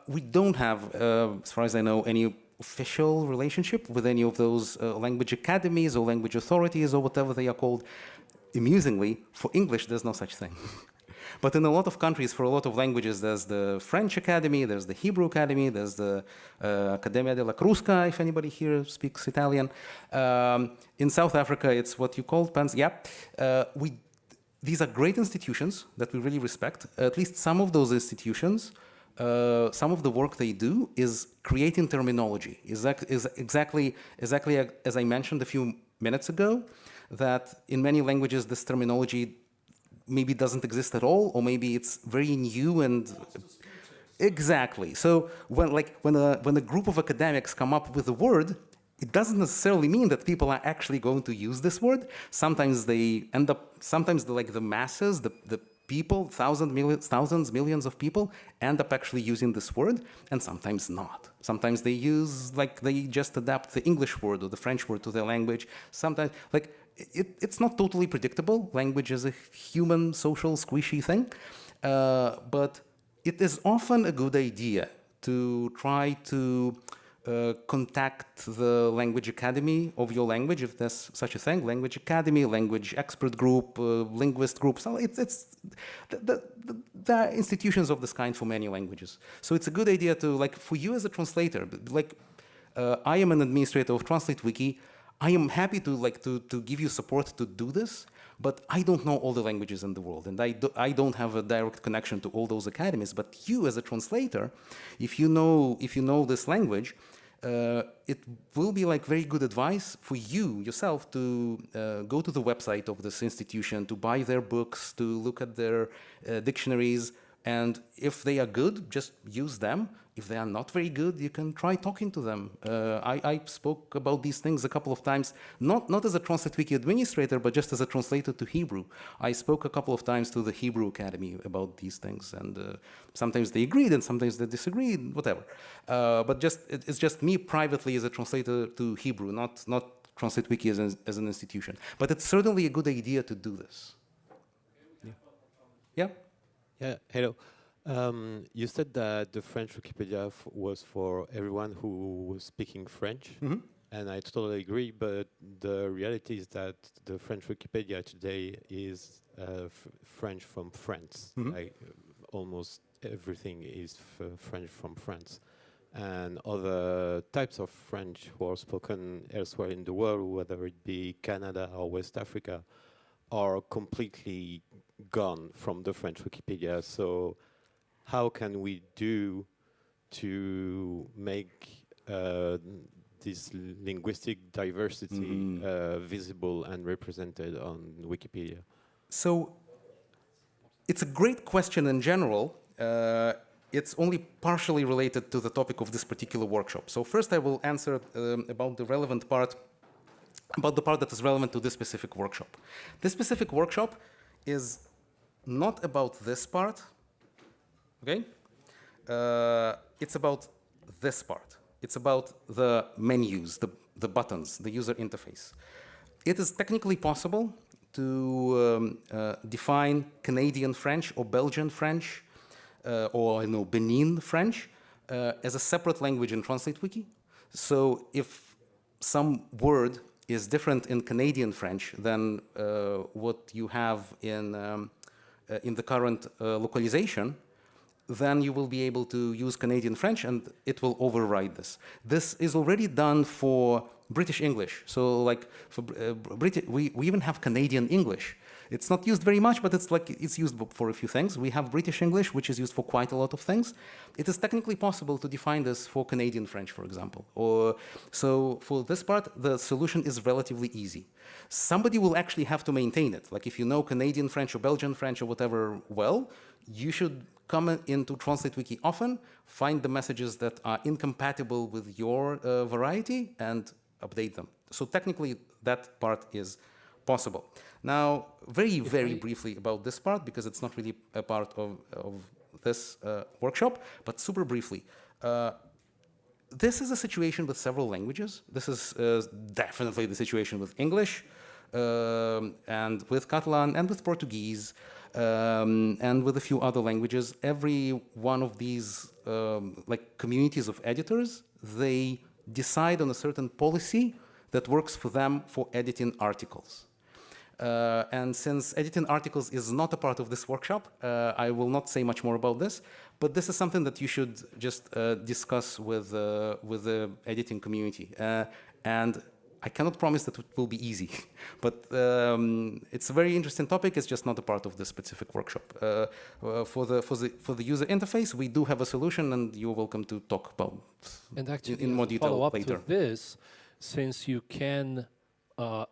We don't have, as far as I know, any official relationship with any of those language academies or language authorities or whatever they are called. Amusingly, for English, there's no such thing. But in a lot of countries, for a lot of languages, there's the French Academy, there's the Hebrew Academy, there's the Accademia della Crusca, if anybody here speaks Italian. In South Africa, it's what you call PANS. Yeah. These are great institutions that we really respect. At least some of those institutions, some of the work they do is creating terminology. Is exactly as I mentioned a few minutes ago, that in many languages this terminology maybe doesn't exist at all, or maybe it's very new and exactly. So when a group of academics come up with a word, it doesn't necessarily mean that people are actually going to use this word. Sometimes they end up, sometimes the masses, the people, thousands, millions of people end up actually using this word, and sometimes not. Sometimes they use, they just adapt the English word or the French word to their language. Sometimes, it's not totally predictable. Language is a human, social, squishy thing. But it is often a good idea to try to contact the language academy of your language, if there's such a thing, language academy, language expert group, linguist group. So there are institutions of this kind for many languages. So it's a good idea to, for you as a translator, I am an administrator of Translate Wiki. I am happy to give you support to do this, but I don't know all the languages in the world, and I don't have a direct connection to all those academies. But you, as a translator, if you know this language, it will be very good advice for you yourself to go to the website of this institution, to buy their books, to look at their dictionaries, and if they are good, just use them. If they are not very good, you can try talking to them. I spoke about these things a couple of times, not as a Translate Wiki administrator, but just as a translator to Hebrew. I spoke a couple of times to the Hebrew Academy about these things, and sometimes they agreed and sometimes they disagreed, whatever. But it's just me privately as a translator to Hebrew, not Translate Wiki as an institution. But it's certainly a good idea to do this. Yeah? Yeah, hello. You said that the French Wikipedia was for everyone who was speaking French, and I totally agree, but the reality is that the French Wikipedia today is French from France. Almost everything is French from France. And other types of French who are spoken elsewhere in the world, whether it be Canada or West Africa, are completely gone from the French Wikipedia. So how can we do to make this linguistic diversity visible and represented on Wikipedia? So it's a great question in general. It's only partially related to the topic of this particular workshop. So first I will answer about the relevant part, about the part that is relevant to this specific workshop. This specific workshop is not about this part, okay? It's about this part. It's about the menus, the buttons, the user interface. It is technically possible to define Canadian French or Belgian French or Benin French as a separate language in Translate Wiki. So if some word is different in Canadian French than what you have in the current localization, then you will be able to use Canadian French and it will override this. This is already done for British English. So for we even have Canadian English. It's not used very much, but it's used for a few things. We have British English, which is used for quite a lot of things. It is technically possible to define this for Canadian French, for example. So for this part, the solution is relatively easy. Somebody will actually have to maintain it. If you know Canadian French or Belgian French or whatever well, you should come into Translate Wiki often, find the messages that are incompatible with your variety, and update them. So technically, that part is possible. Now, very briefly about this part, because it's not really a part of this workshop, but super briefly. This is a situation with several languages. This is definitely the situation with English, and with Catalan, and with Portuguese, and with a few other languages. Every one of these communities of editors, they decide on a certain policy that works for them for editing articles. And since editing articles is not a part of this workshop, I will not say much more about this, but this is something that you should just discuss with the editing community. And I cannot promise that it will be easy, but it's a very interesting topic. It's just not a part of this specific workshop. For the user interface, we do have a solution, and you're welcome to talk about in more detail follow up later. to this, since you can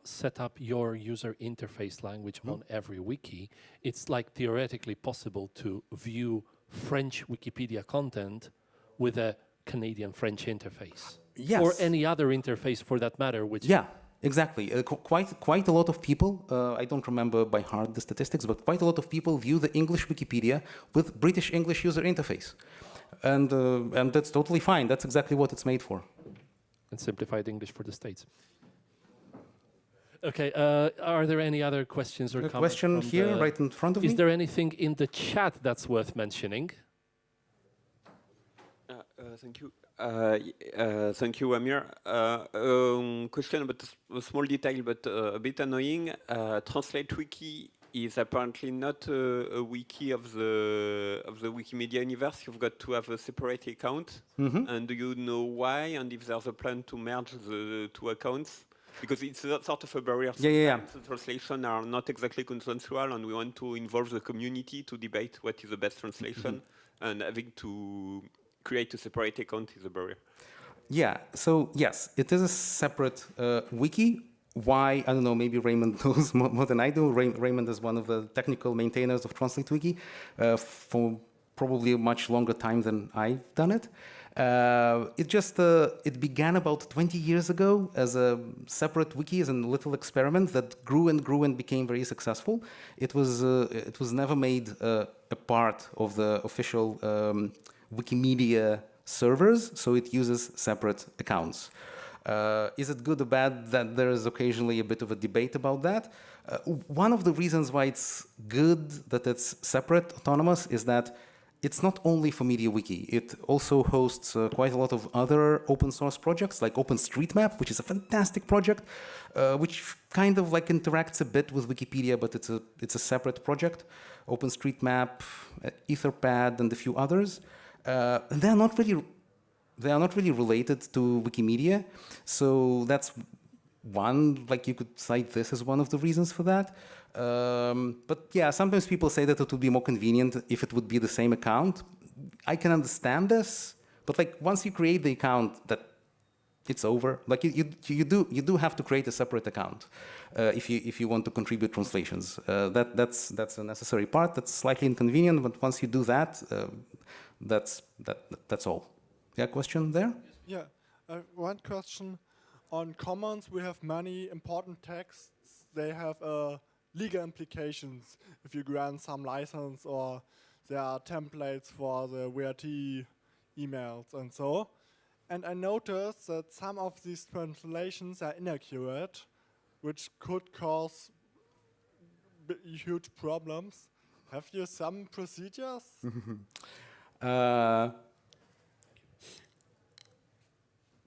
set up your user interface language on every wiki, it's theoretically possible to view French Wikipedia content with a Canadian French interface. Yes. Or any other interface for that matter, which... Yeah, exactly. Quite a lot of people, I don't remember by heart the statistics, but quite a lot of people view the English Wikipedia with British English user interface. And that's totally fine. That's exactly what it's made for. And simplified English for the States. Okay, are there any other questions or A comments? question here, right in front of me? Is there anything in the chat that's worth mentioning? Thank you. Thank you, Amir. Question about a small detail, but a bit annoying. Translate Wiki is apparently not a wiki of the Wikimedia universe. You've got to have a separate account. And do you know why? And if there's a plan to merge the two accounts? Because it's a sort of a barrier. Sometimes the translations are not exactly consensual, and we want to involve the community to debate what is the best translation, and having to create a separate account is a barrier. Yeah, so yes, it is a separate wiki. Why? I don't know, maybe Raymond knows more than I do. Raymond is one of the technical maintainers of Translate Wiki for probably a much longer time than I've done it. It began about 20 years ago as a separate wiki, as a little experiment that grew and became very successful. It was never made a part of the official Wikimedia servers, so it uses separate accounts. Is it good or bad that there is occasionally a bit of a debate about that? One of the reasons why it's good that it's separate, autonomous, is that it's not only for MediaWiki. It also hosts quite a lot of other open source projects, like OpenStreetMap, which is a fantastic project, which kind of like interacts a bit with Wikipedia, but it's a separate project. OpenStreetMap, Etherpad, and a few others. And they are not really related to Wikimedia, so that's one. Like you could cite this as one of the reasons for that. But yeah, sometimes people say that it would be more convenient if it would be the same account. I can understand this, but like once you create the account, that it's over. Like you do have to create a separate account if you want to contribute translations. That's a necessary part. That's slightly inconvenient, but once you do that, that's all. Yeah, question there? Yeah, one question. On Commons, we have many important texts. They have legal implications if you grant some license, or there are templates for the WRT emails and so. And I noticed that some of these translations are inaccurate, which could cause huge problems. Have you some procedures?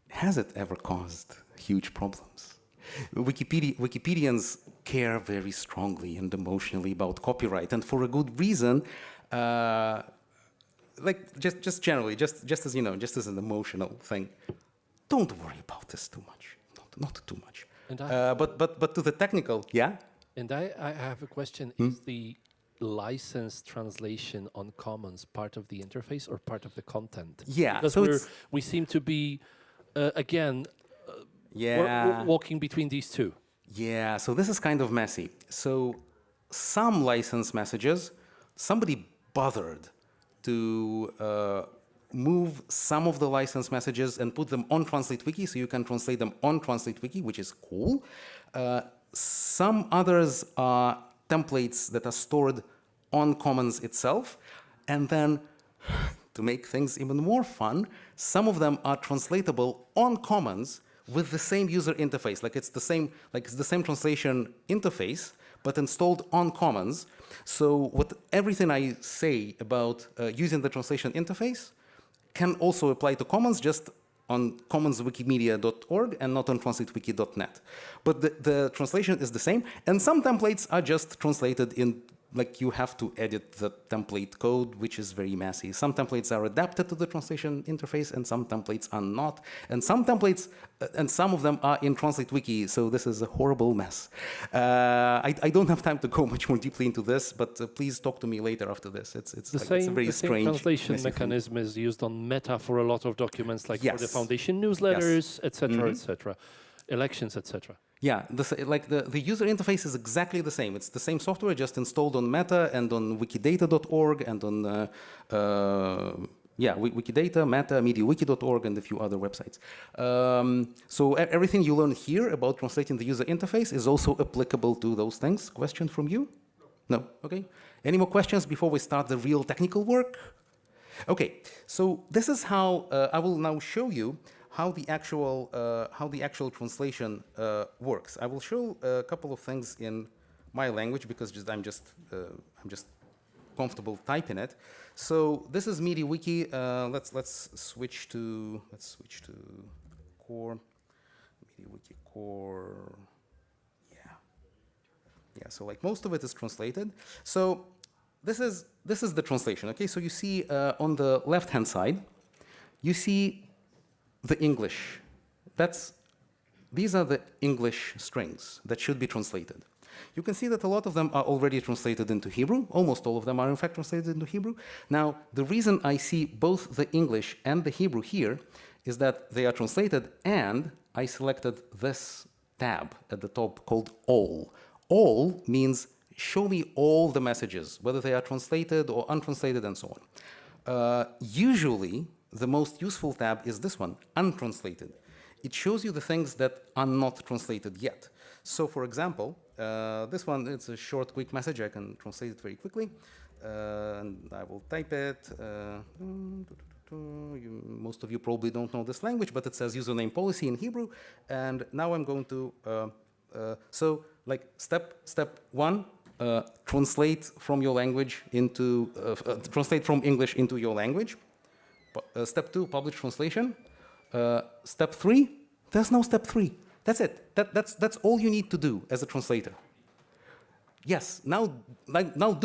Has it ever caused huge problems? Wikipedians care very strongly and emotionally about copyright, and for a good reason. Like just generally, just as you know, just as an emotional thing. Don't worry about this too much. Not too much. And but to the technical, yeah. And I have a question. Is the license translation on Commons part of the interface or part of the content? Yeah, because so we seem to be again walking between these two. Yeah, so this is kind of messy. So some license messages, somebody bothered to move some of the license messages and put them on Translate Wiki, so you can translate them on Translate Wiki, which is cool. Some others are templates that are stored on Commons itself, and then to make things even more fun, some of them are translatable on Commons with the same user interface. Like it's the same translation interface, but installed on Commons. So everything I say about using the translation interface can also apply to Commons, just on commonswikimedia.org and not on translatewiki.net. But the translation is the same, and some templates are just translated in, like you have to edit the template code, which is very messy. Some templates are adapted to the translation interface, and some templates are not. And some templates, and some of them are in Translate Wiki, so this is a horrible mess. I don't have time to go much more deeply into this, but please talk to me later after this. It's a very the strange same translation messy mechanism is used on Meta for a lot of documents, like for the Yes. foundation newsletters, Yes. etc., etc., elections, etc. Yeah, the user interface is exactly the same. It's the same software, just installed on Meta and on wikidata.org and on Yeah, Wikidata, Meta, MediaWiki.org, and a few other websites. So everything you learn here about translating the user interface is also applicable to those things. Question from you? No? Okay. Any more questions before we start the real technical work? Okay, so this is how I will now show you how the actual translation works. I will show a couple of things in my language because I'm just comfortable typing it. So this is MediaWiki. Let's switch to core. MediaWiki core. Yeah. So like most of it is translated. So this is the translation. Okay. So you see on the left-hand side, you see the English. These are the English strings that should be translated. You can see that a lot of them are already translated into Hebrew. Almost all of them are, in fact, translated into Hebrew. Now, the reason I see both the English and the Hebrew here is that they are translated, and I selected this tab at the top called All. All means show me all the messages, whether they are translated or untranslated, and so on. Usually, the most useful tab is this one, Untranslated. It shows you the things that are not translated yet. So, for example, this one, it's a short, quick message. I can translate it very quickly. And I will type it. Most of you probably don't know this language, but it says username policy in Hebrew. And now I'm going to, so like step one, translate from your language into, translate from English into your language. Step two, publish translation. Step three, there's no step three. That's it. That's all you need to do as a translator. Yes, now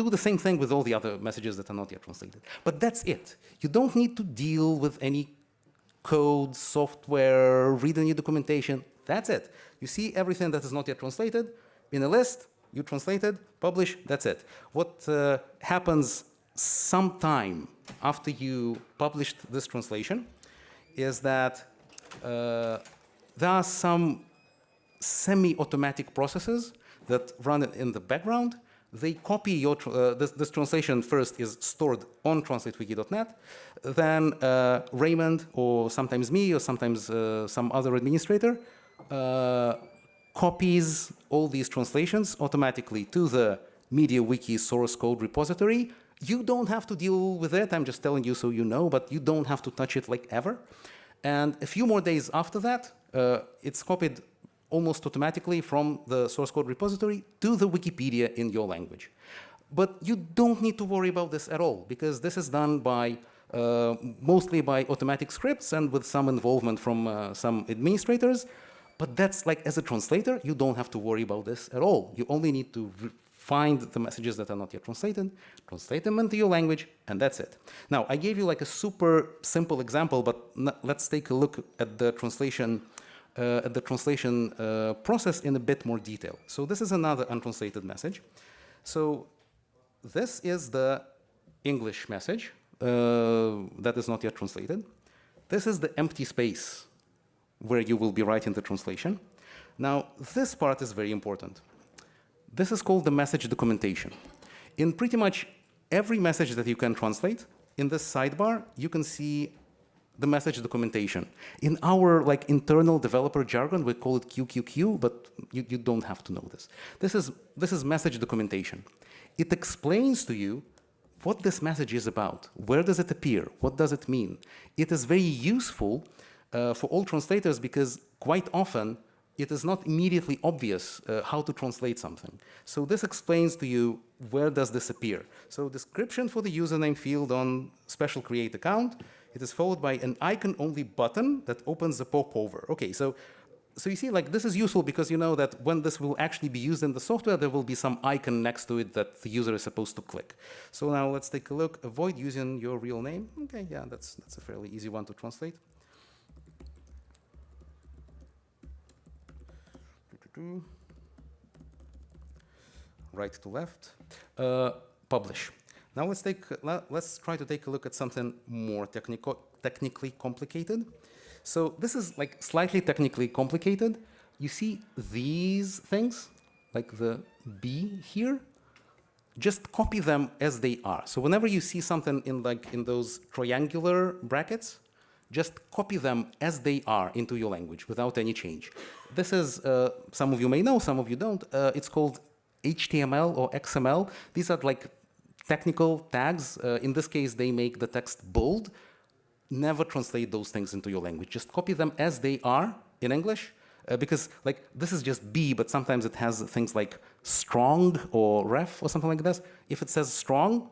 do the same thing with all the other messages that are not yet translated. But that's it. You don't need to deal with any code, software, read any documentation. That's it. You see everything that is not yet translated in a list, you translate it, publish, that's it. What happens sometime after you published this translation is that there are some semi-automatic processes that run in the background. They copy your this translation first is stored on translatewiki.net. Then Raymond, or sometimes me, or sometimes some other administrator, copies all these translations automatically to the MediaWiki source code repository. You don't have to deal with it. I'm just telling you so you know, but you don't have to touch it like ever. And a few more days after that, it's copied almost automatically from the source code repository to the Wikipedia in your language. But you don't need to worry about this at all, because this is done by mostly by automatic scripts and with some involvement from some administrators. But that's like, as a translator, you don't have to worry about this at all. You only need to find the messages that are not yet translated, translate them into your language, and that's it. Now, I gave you like a super simple example, but let's take a look at the translation process in a bit more detail. So this is another untranslated message. So this is the English message that is not yet translated. This is the empty space where you will be writing the translation. Now, this part is very important. This is called the message documentation. In pretty much every message that you can translate, in this sidebar, you can see the message documentation. In our like internal developer jargon, we call it QQQ, but you don't have to know this. This is message documentation. It explains to you what this message is about. Where does it appear? What does it mean? It is very useful for all translators because quite often it is not immediately obvious how to translate something. So this explains to you where does this appear. So description for the username field on special create account. It is followed by an icon-only button that opens a popover. Okay, so you see, like this is useful because you know that when this will actually be used in the software, there will be some icon next to it that the user is supposed to click. So now let's take a look. Avoid using your real name. Okay, yeah, that's a fairly easy one to translate. Right to left. Publish. Now let's try to take a look at something more technically complicated. So this is like slightly technically complicated. You see these things, like the B here? just copy them as they are. So whenever you see something in those triangular brackets, just copy them as they are into your language without any change. This is, some of you may know, some of you don't, it's called HTML or XML. These are like technical tags. In this case, they make the text bold. Never translate those things into your language. Just copy them as they are in English, because like this is just B, but sometimes it has things like strong or ref or something like this. If it says strong,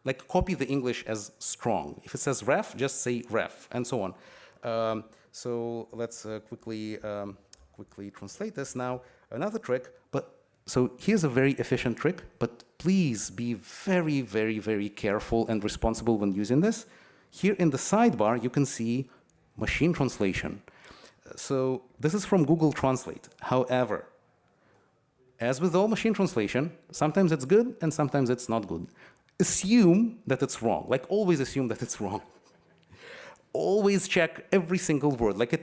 like copy the English as strong. If it says ref, just say ref, and so on. So let's quickly translate this now. Another trick, so here's a very efficient trick, but please be very, very, very careful and responsible when using this. Here in the sidebar, you can see machine translation. So this is from Google Translate. However, as with all machine translation, sometimes it's good and sometimes it's not good. Assume that it's wrong. Like always assume that it's wrong. Always check every single word. Like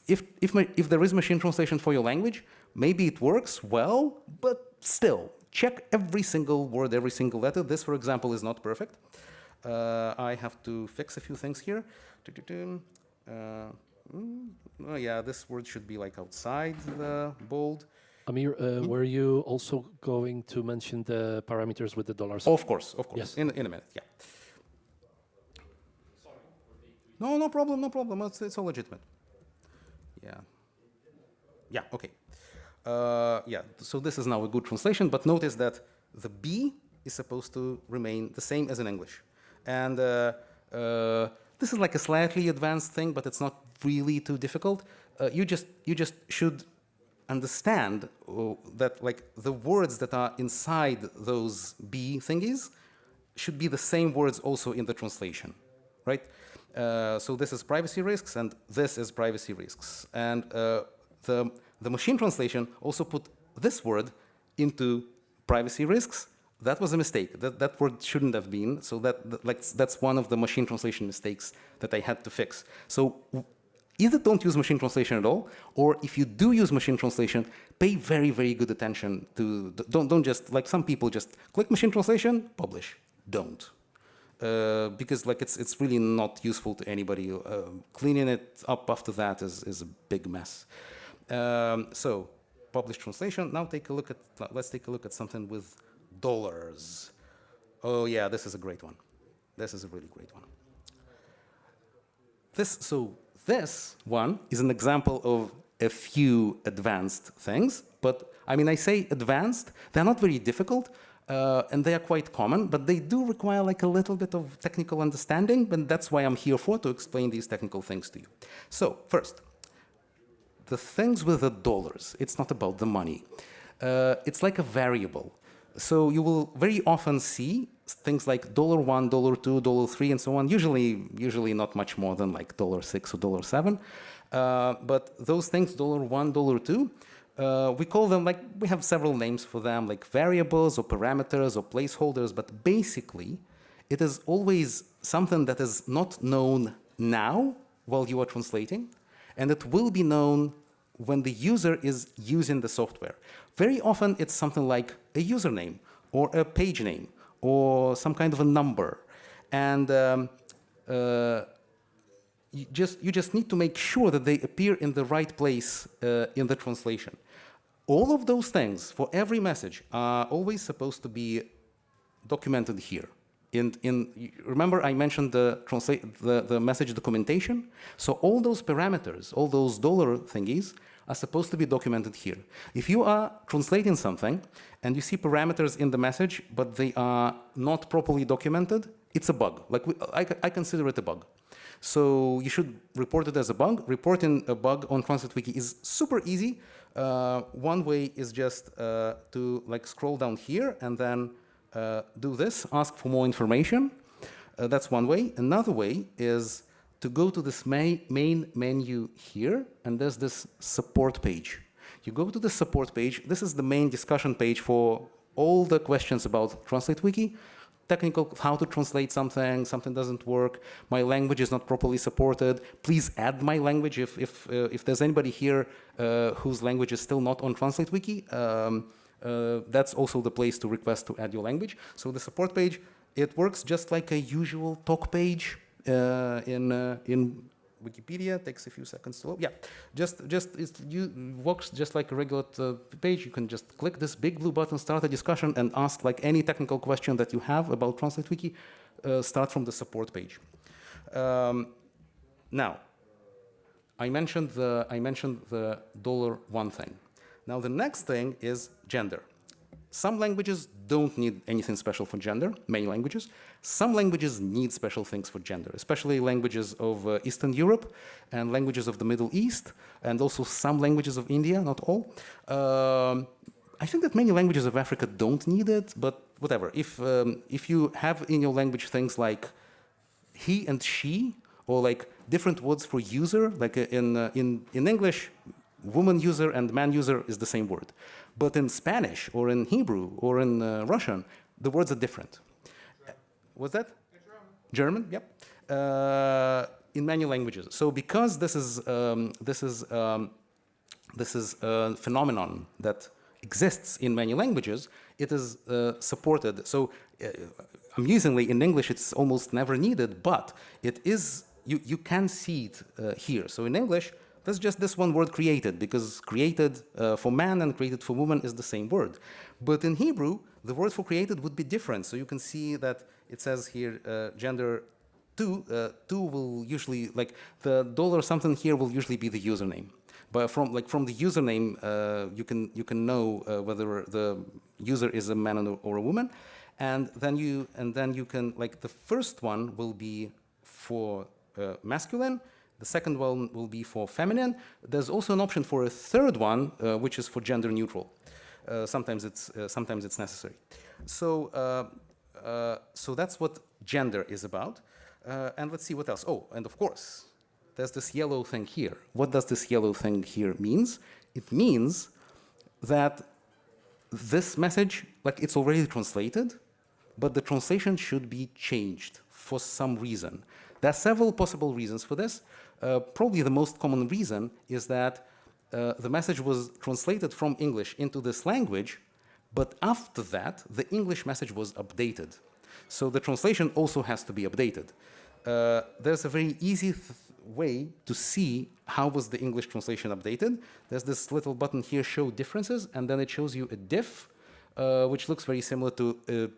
if there is machine translation for your language, maybe it works well, but still, check every single word, every single letter. This, for example, is not perfect. I have to fix a few things here. Oh yeah, this word should be like outside the bold. Amir, were you also going to mention the parameters with the dollars? Of course. Yes. In a minute, yeah. No problem. It's all legitimate. Yeah, okay. Yeah, so this is now a good translation, but notice that the B is supposed to remain the same as in English. And this is like a slightly advanced thing, but it's not really too difficult. You just should understand that like the words that are inside those B thingies should be the same words also in the translation, right? So this is privacy risks, and this is privacy risks. And the machine translation also put this word into privacy risks. That was a mistake. That word shouldn't have been. So that's one of the machine translation mistakes that I had to fix. So either don't use machine translation at all, or if you do use machine translation, pay very, very good attention to. Don't just like some people just click machine translation, publish. Don't. Because like it's really not useful to anybody. Cleaning it up after that is a big mess. So publish translation. Now let's take a look at something with dollars. Oh yeah, this is a great one. This is a really great one. This one is an example of a few advanced things, but I mean, I say advanced, they're not very difficult, and they are quite common, but they do require like a little bit of technical understanding, and that's why I'm here to explain these technical things to you. So first, the things with the dollars, it's not about the money. It's like a variable. So you will very often see things like $1, $2, $3, and so on. Usually not much more than like $6 or $7. But those things, $1, $2, we call them like, we have several names for them, like variables or parameters or placeholders. But basically, it is always something that is not known now while you are translating, and it will be known when the user is using the software. Very often, it's something like a username or a page name or some kind of a number. And you just need to make sure that they appear in the right place in the translation. All of those things for every message are always supposed to be documented here. Remember I mentioned the message documentation? So all those parameters, all those dollar thingies are supposed to be documented here. If you are translating something and you see parameters in the message, but they are not properly documented, it's a bug. Like I consider it a bug. So you should report it as a bug. Reporting a bug on Translate Wiki is super easy. One way is just to like scroll down here and then do this, ask for more information. That's one way. Another way is to go to this main menu here, and there's this support page. You go to the support page. This is the main discussion page for all the questions about Translate Wiki. Technical, how to translate something doesn't work, my language is not properly supported, please add my language if there's anybody here whose language is still not on Translate Wiki. that's also the place to request to add your language. So the support page, it works just like a usual talk page in Wikipedia. Takes a few seconds to load. Yeah, works just like a regular page. You can just click this big blue button, start a discussion, and ask like any technical question that you have about Translate Wiki. Start from the support page. Now, I mentioned the $1 thing. Now the next thing is gender. Some languages don't need anything special for gender, many languages. Some languages need special things for gender, especially languages of Eastern Europe and languages of the Middle East, and also some languages of India, not all. I think that many languages of Africa don't need it, but whatever. If you have in your language things like he and she, or like different words for user, like in English, woman user and man user is the same word. But in Spanish or in Hebrew or in Russian, the words are different. What's that? German, yep. In many languages. So because this is a phenomenon that exists in many languages, it is supported. So amusingly, in English, it's almost never needed, but it is. You can see it here. So in English, there's just this one word created, because created for man and created for woman is the same word. But in Hebrew, the word for created would be different. So you can see that it says here gender 2. 2 will usually, like the dollar something here will usually be the username. But from the username, you can know whether the user is a man or a woman. And then you can, like, the first one will be for masculine. The second one will be for feminine. There's also an option for a third one, which is for gender neutral. Sometimes it's necessary. So that's what gender is about. And let's see what else. Oh, and of course, there's this yellow thing here. What does this yellow thing here means? It means that this message, like, it's already translated, but the translation should be changed for some reason. There are several possible reasons for this. Probably the most common reason is that the message was translated from English into this language, but after that, the English message was updated. So the translation also has to be updated. There's a very easy way to see how was the English translation updated. There's this little button here, show differences, and then it shows you a diff, which looks very similar to a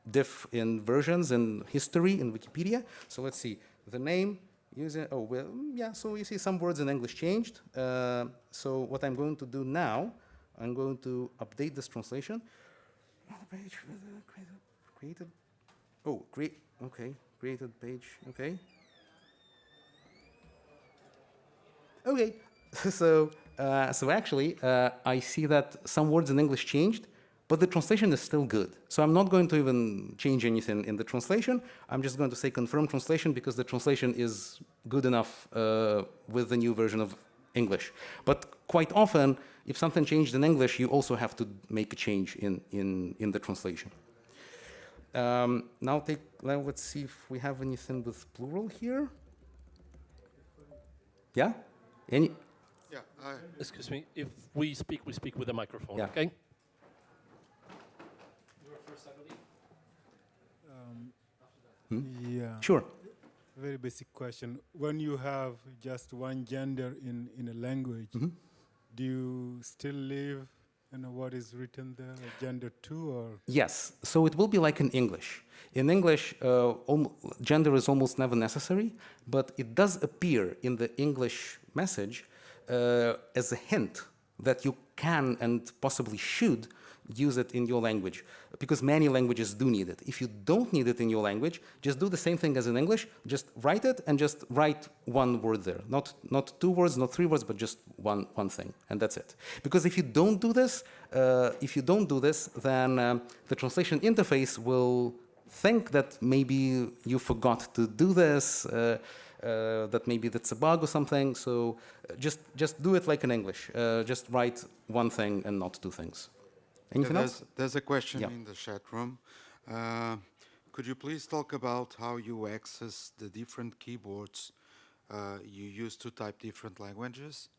diff in versions and history in Wikipedia. So let's see, the name, user, oh, well, yeah, so you see some words in English changed. So what I'm going to do now, I'm going to update this translation. Page created, oh, okay, created page, okay. Okay, so actually, I see that some words in English changed, but the translation is still good. So I'm not going to even change anything in the translation. I'm just going to say confirm translation because the translation is good enough with the new version of English. But quite often, if something changed in English, you also have to make a change in the translation. Now let's see if we have anything with plural here. Yeah? Any? Yeah. Excuse me. If we speak with a microphone, yeah. Okay? Yeah. Sure. Very basic question. When you have just one gender in a language, do you still leave what is written there, gender 2 or? Yes. So it will be like in English. In English, gender is almost never necessary, but it does appear in the English message as a hint that you can and possibly should use it in your language, because many languages do need it. If you don't need it in your language, just do the same thing as in English, just write it and just write one word there. Not 2 words, not 3 words, but just one thing, and that's it. Because if you don't do this, then the translation interface will think that maybe you forgot to do this, that maybe that's a bug or something. So just do it like in English. Just write one thing and not 2 things. Anything else? There's a question in the chat room. Could you please talk about how you access the different keyboards you use to type different languages?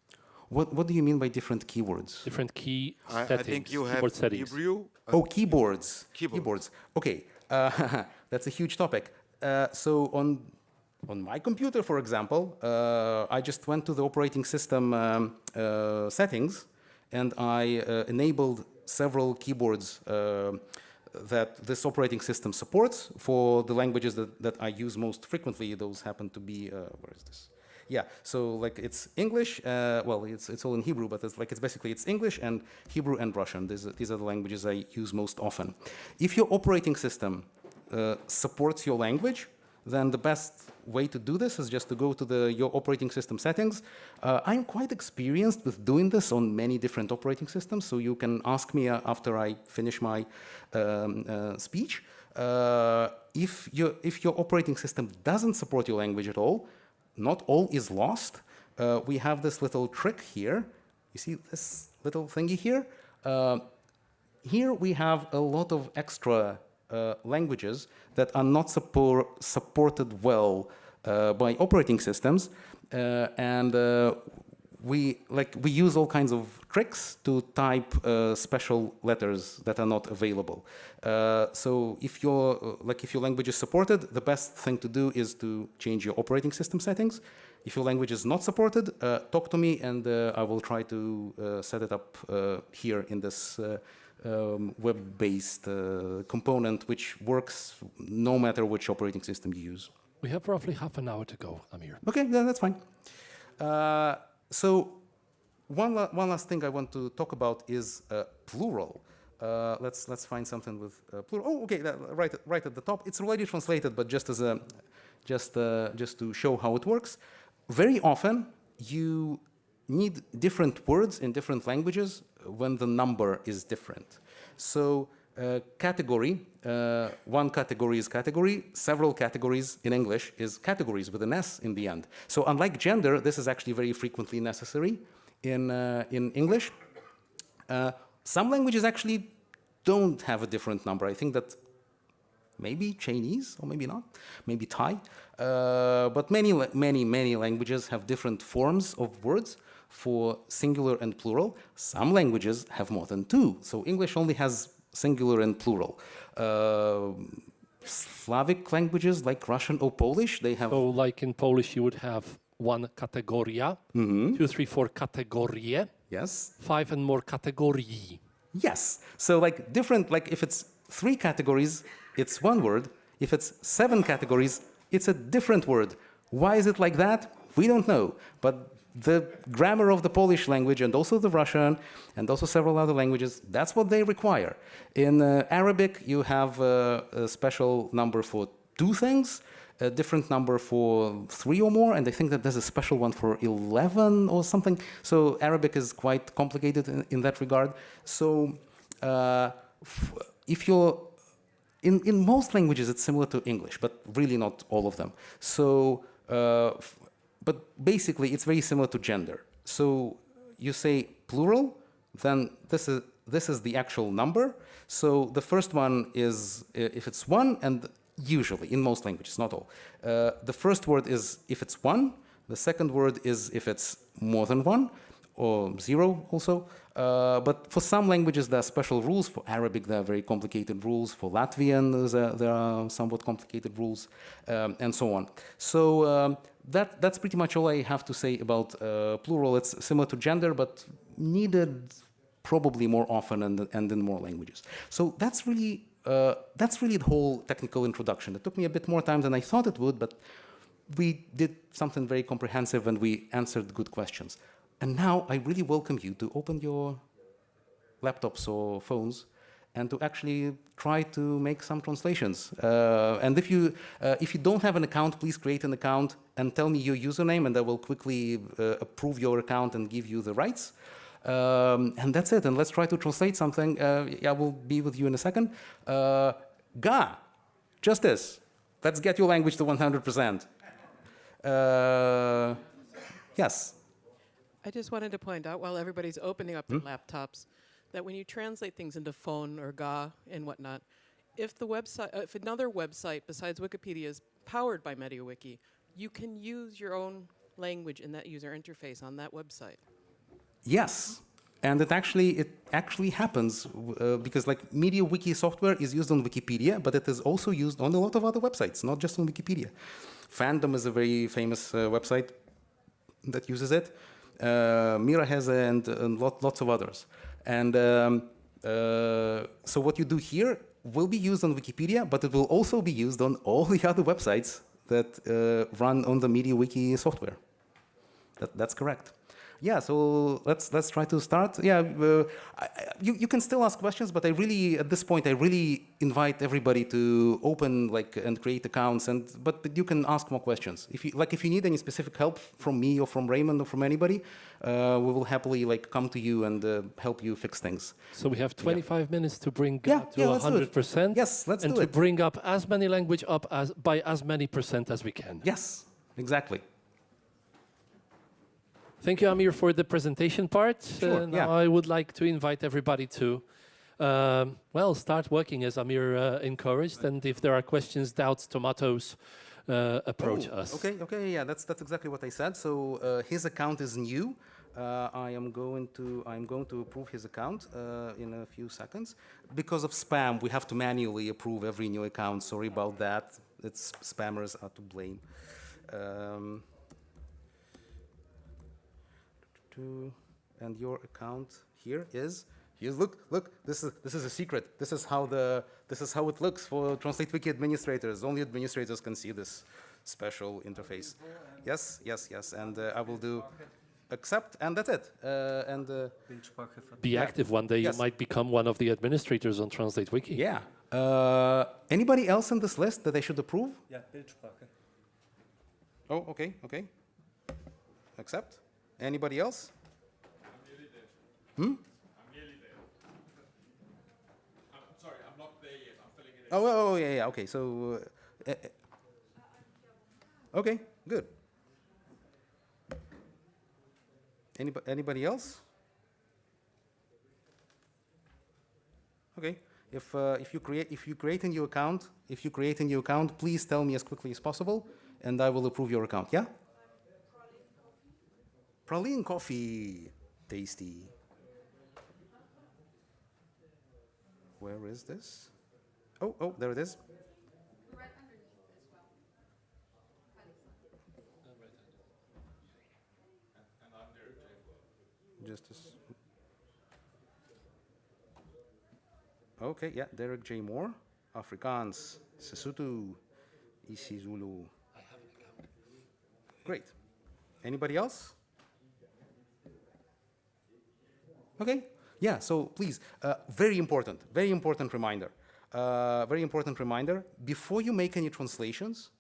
What do you mean by different keywords? Different key I settings. think you have keyboard settings. Hebrew. Oh, keyboards. Keyboards. Okay, that's a huge topic. So on my computer, for example, I just went to the operating system settings, and I enabled several keyboards that this operating system supports for the languages that I use most frequently. Those happen to be, where is this? Yeah, so like it's English, well, it's all in Hebrew, but it's basically English and Hebrew and Russian. These are the languages I use most often. If your operating system supports your language, then the best way to do this is just to go to your operating system settings. I'm quite experienced with doing this on many different operating systems, so you can ask me after I finish my speech. If your operating system doesn't support your language at all, not all is lost. We have this little trick here. You see this little thingy here? Here we have a lot of extra languages that are not supported well by operating systems, and we use all kinds of tricks to type special letters that are not available. So if your language is supported, the best thing to do is to change your operating system settings. If your language is not supported, talk to me, and I will try to set it up here in this web-based component, which works no matter which operating system you use. We have roughly half an hour to go, Amir. Okay, yeah, that's fine. So one last thing I want to talk about is plural. Let's find something with plural. Oh, okay, right at the top. It's already translated, but just as just to show how it works. Very often you need different words in different languages when the number is different. So category, one category is category, several categories in English is categories with an S in the end. So unlike gender, this is actually very frequently necessary in English. Some languages actually don't have a different number. I think that maybe Chinese, or maybe not, maybe Thai. But many languages have different forms of words for singular and plural. Some languages have more than two. So English only has singular and plural. Slavic languages like Russian or Polish, they have... So like in Polish, you would have one kategoria, 2, 3, 4 kategorie. Yes. 5 and more kategorii. Yes. So like different, like if it's 3 categories, it's one word. If it's 7 categories, it's a different word. Why is it like that? We don't know. But the grammar of the Polish language and also the Russian and also several other languages, that's what they require. In Arabic, you have a special number for 2 things, a different number for 3 or more, and I think that there's a special one for 11 or something. So Arabic is quite complicated in that regard. So if you're in most languages, it's similar to English, but really not all of them. So, but basically, it's very similar to gender. So you say plural, then this is the actual number. So the first one is if it's 1, and usually in most languages, not all. The first word is if it's 1. The second word is if it's more than 1, or 0 also. But for some languages, there are special rules. For Arabic, there are very complicated rules. For Latvian, there are somewhat complicated rules, and so on. So that's pretty much all I have to say about plural. It's similar to gender, but needed probably more often and in more languages. So that's really the whole technical introduction. It took me a bit more time than I thought it would, but we did something very comprehensive and we answered good questions. And now I really welcome you to open your laptops or phones and to actually try to make some translations. And if you don't have an account, please create an account and tell me your username, and I will quickly approve your account and give you the rights. And that's it. And let's try to translate something. I will be with you in a second. Ga, justice. Let's get your language to 100%. Yes. I just wanted to point out, while everybody's opening up their laptops, that when you translate things into phone or Ga and whatnot, if another website besides Wikipedia is powered by MediaWiki, you can use your own language in that user interface on that website. Yes, and it actually happens because like MediaWiki software is used on Wikipedia, but it is also used on a lot of other websites, not just on Wikipedia. Fandom is a very famous website that uses it. Mira has and lots of others. And so what you do here will be used on Wikipedia, but it will also be used on all the other websites that run on the MediaWiki software. That's correct. Yeah, so let's try to start. Yeah, you can still ask questions, but I really, at this point, I really invite everybody to open like and create accounts. But you can ask more questions. If you need any specific help from me or from Raymond or from anybody, we will happily like come to you and help you fix things. So we have 25 minutes to bring up to 100%. Yes, let's do it. And to bring up as many language up by as many % as we can. Yes, exactly. Thank you, Amir, for the presentation part. Sure, now I would like to invite everybody to, start working as Amir encouraged. And if there are questions, doubts, tomatoes, approach us. Okay, yeah, that's exactly what I said. So his account is new. I'm going to approve his account in a few seconds. Because of spam, we have to manually approve every new account. Sorry about that. It's spammers are to blame. And your account here is look, this is a secret. This is how it looks for Translate Wiki administrators. Only administrators can see this special interface. Yes, and I will do accept, and that's it. Be active one day. You might become one of the administrators on Translate Wiki. Yeah. Anybody else on this list that I should approve? Yeah, Bildsprache. Oh, okay. Accept. Anybody else? I'm nearly there. Hmm? I'm nearly there. I'm sorry, I'm not there yet. I'm filling it in. Oh, yeah. Okay, so... okay, good. Anybody else? Okay. If you create a new account, please tell me as quickly as possible, and I will approve your account. Yeah. Praline coffee, tasty. Where is this? Oh, there it is. Right underneath as well. And I'm Derek J. Just as. Okay, yeah, Derek J. Moore, Afrikaans, Sesotho, isiZulu. Great. Anybody else? Okay. Yeah. So please, very important reminder. Before you make any translations,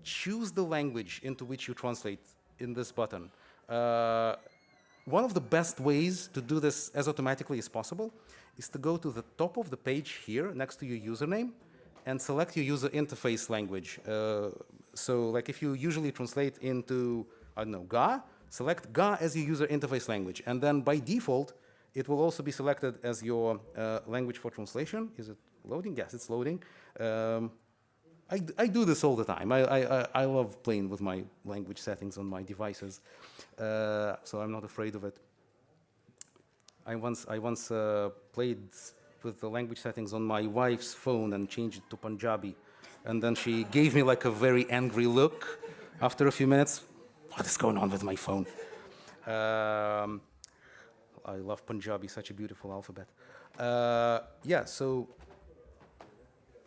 choose the language into which you translate in this button. One of the best ways to do this as automatically as possible is to go to the top of the page here next to your username and select your user interface language. So like if you usually translate into, I don't know, Ga, select Ga as your user interface language. And then by default, it will also be selected as your language for translation. Is it loading? Yes, it's loading. I do this all the time. I love playing with my language settings on my devices, so I'm not afraid of it. I once played with the language settings on my wife's phone and changed it to Punjabi, and then she gave me like a very angry look after a few minutes. What is going on with my phone? I love Punjabi, such a beautiful alphabet.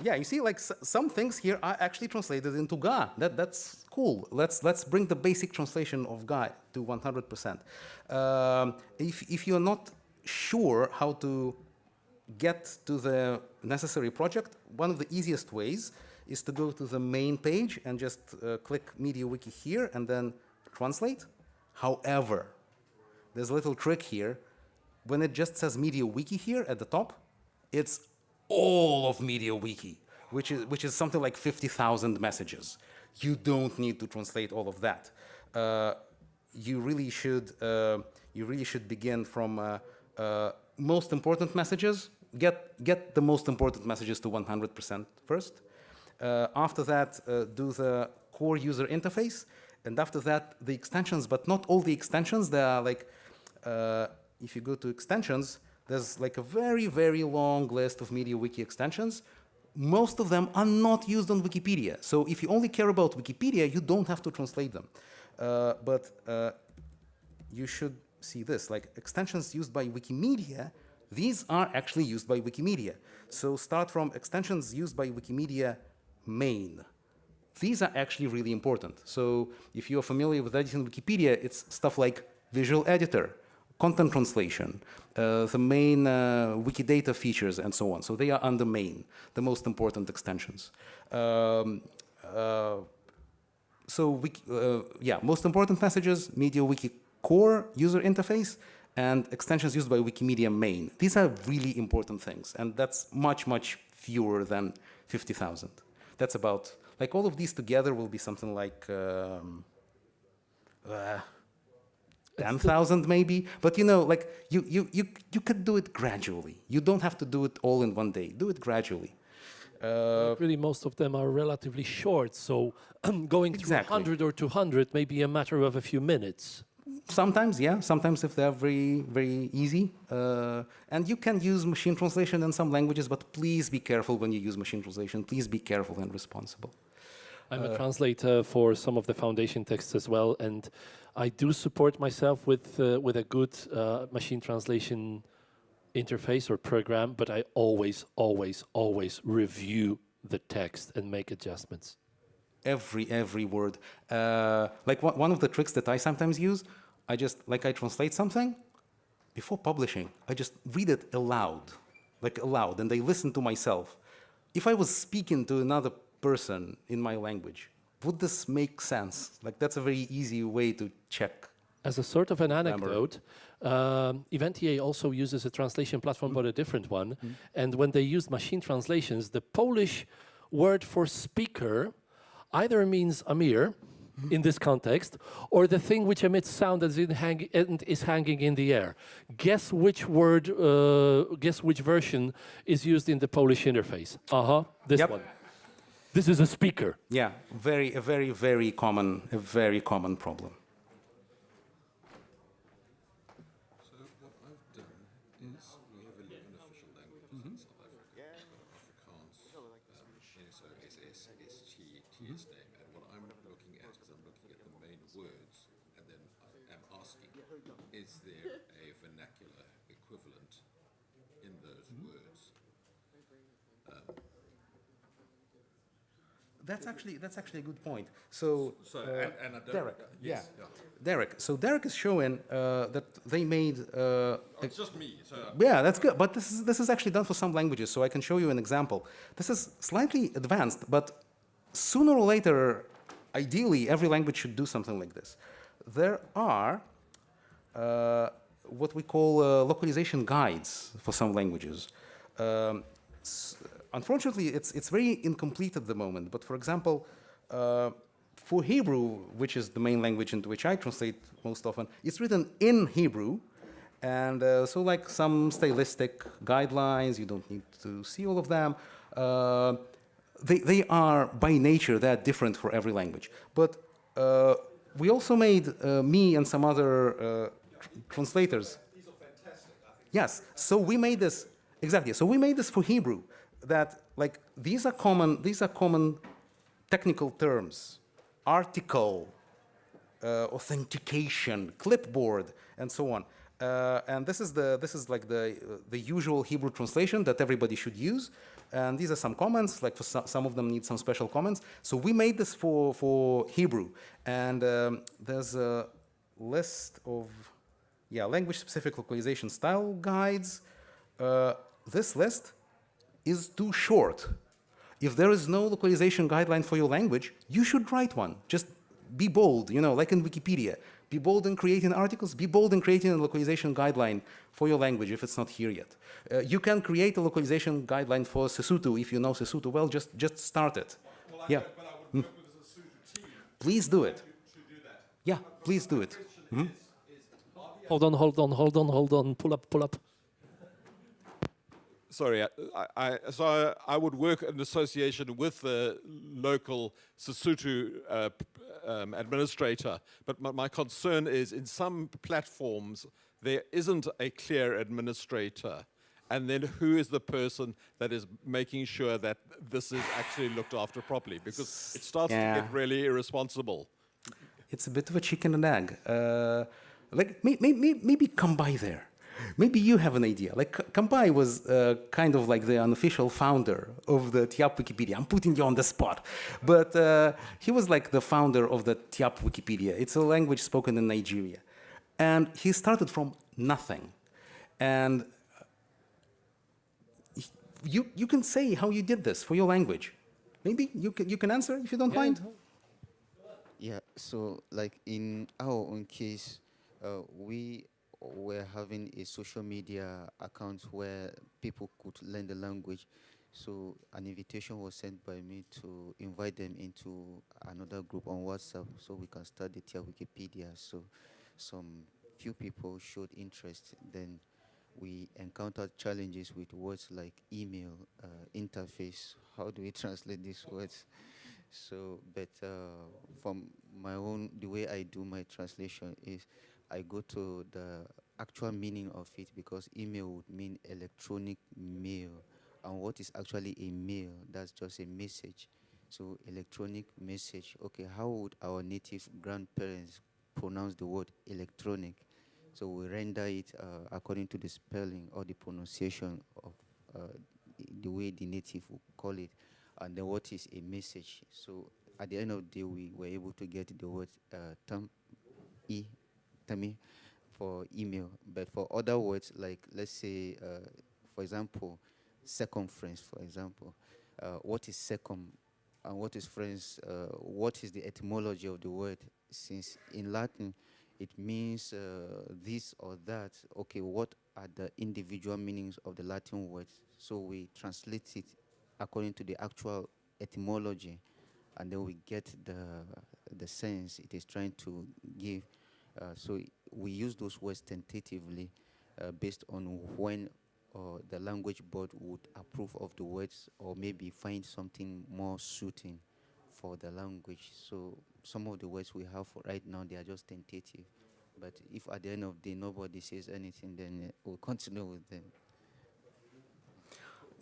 Yeah, you see, like some things here are actually translated into Ga. That's cool. Let's bring the basic translation of Ga to 100%. If you're not sure how to get to the necessary project, one of the easiest ways is to go to the main page and just click MediaWiki here and then translate. However, there's a little trick here. When it just says MediaWiki here at the top, it's all of MediaWiki, which is something like 50,000 messages. You don't need to translate all of that. You really should begin from most important messages. Get the most important messages to 100% first. After that, do the core user interface, And after that, the extensions, but not all the extensions. There are like, if you go to extensions, there's like a very, very long list of MediaWiki extensions. Most of them are not used on Wikipedia. So if you only care about Wikipedia, you don't have to translate them. But you should see this, like extensions used by Wikimedia, these are actually used by Wikimedia. So start from extensions used by Wikimedia main. These are actually really important. So if you're familiar with editing Wikipedia, it's stuff like visual editor, content translation, the main Wikidata features, and so on. So they are under main, the most important extensions. Most important messages, MediaWiki core user interface, and extensions used by Wikimedia main. These are really important things, and that's much, much fewer than 50,000. That's about, like all of these together will be something like 10,000 maybe, but you know, like you could do it gradually. You don't have to do it all in one day. Do it gradually. Really, most of them are relatively short, so going through 100 or 200 may be a matter of a few minutes. Sometimes, yeah. Sometimes if they're very, very easy. And you can use machine translation in some languages, but please be careful when you use machine translation. Please be careful and responsible. I'm a translator for some of the foundation texts as well, and I do support myself with a good machine translation interface or program, but I always, always, always review the text and make adjustments. Every word. Like one of the tricks that I sometimes use, I translate something, before publishing, I just read it aloud, and I listen to myself. If I was speaking to another person in my language, would this make sense? Like, that's a very easy way to check. As a sort of an anecdote, Eventia also uses a translation platform, but a different one. And when they use machine translations, the Polish word for speaker either means Amir, in this context, or the thing which emits sound and is hanging in the air. Guess which word, guess which version is used in the Polish interface? This one. This is a speaker. Yeah, a very common problem. So what I've done is we have 11 official languages in South Africa. Afrikaans, so SS, ST, TSD. And what I'm looking at is I'm looking at the main words, and then I'm asking, is there a vernacular equivalent in those words? That's actually a good point. So Derek, yes, yeah. Derek. So Derek is showing that they made. It's just me. So yeah, that's good. But this is actually done for some languages, so I can show you an example. This is slightly advanced, but sooner or later, ideally, every language should do something like this. There are what we call localization guides for some languages. Unfortunately, it's very incomplete at the moment. But for example, for Hebrew, which is the main language into which I translate most often, it's written in Hebrew. And so like some stylistic guidelines, you don't need to see all of them. They are, by nature, they're different for every language. But we also made, me and some other translators. These are fantastic, I think. Yes, so we made this, exactly. So we made this for Hebrew. That like these are common technical terms: article, authentication, clipboard, and so on. And this is like the usual Hebrew translation that everybody should use. And these are some comments. Like for some of them need some special comments. So we made this for Hebrew, and there's a list of language-specific localization style guides. This list is too short. If there is no localization guideline for your language, you should write one. Just be bold, like in Wikipedia. Be bold in creating articles, be bold in creating a localization guideline for your language if it's not here yet. You can create a localization guideline for Sesotho if you know Sesotho well, just start it. Well, I would work with the Sesotho team. Please do it. Should do that. Yeah, please do it. Hold on. Pull up. sorry, so I would work in association with the local Sesotho administrator, but my concern is in some platforms there isn't a clear administrator, and then who is the person that is making sure that this is actually looked after properly, because it starts to get really irresponsible. It's a bit of a chicken and egg. Like maybe come by there. Maybe you have an idea. Like Kampai was kind of like the unofficial founder of the Tiap Wikipedia. I'm putting you on the spot. But he was like the founder of the Tiap Wikipedia. It's a language spoken in Nigeria. And he started from nothing. And you can say how you did this for your language. Maybe you can answer if you don't mind. Yeah, so like in our own case, we were having a social media account where people could learn the language. So an invitation was sent by me to invite them into another group on WhatsApp so we can start the Tiap Wikipedia. So some few people showed interest. Then we encountered challenges with words like email, interface. How do we translate these words? So, but from my own, the way I do my translation is I go to the actual meaning of it, because email would mean electronic mail. And what is actually a mail? That's just a message. So electronic message. Okay, how would our native grandparents pronounce the word electronic? So we render it according to the spelling or the pronunciation of the way the native would call it. And then what is a message? So at the end of the day, we were able to get the word tami for email. But for other words, like let's say, for example, circumference, for example, what is circum and what is friends? What is the etymology of the word? Since in Latin, it means this or that. Okay, what are the individual meanings of the Latin words? So we translate it according to the actual etymology, and then we get the sense it is trying to give. So we use those words tentatively based on when the language board would approve of the words, or maybe find something more suiting for the language. So some of the words we have for right now, they are just tentative. But if at the end of the day nobody says anything, then we'll continue with them.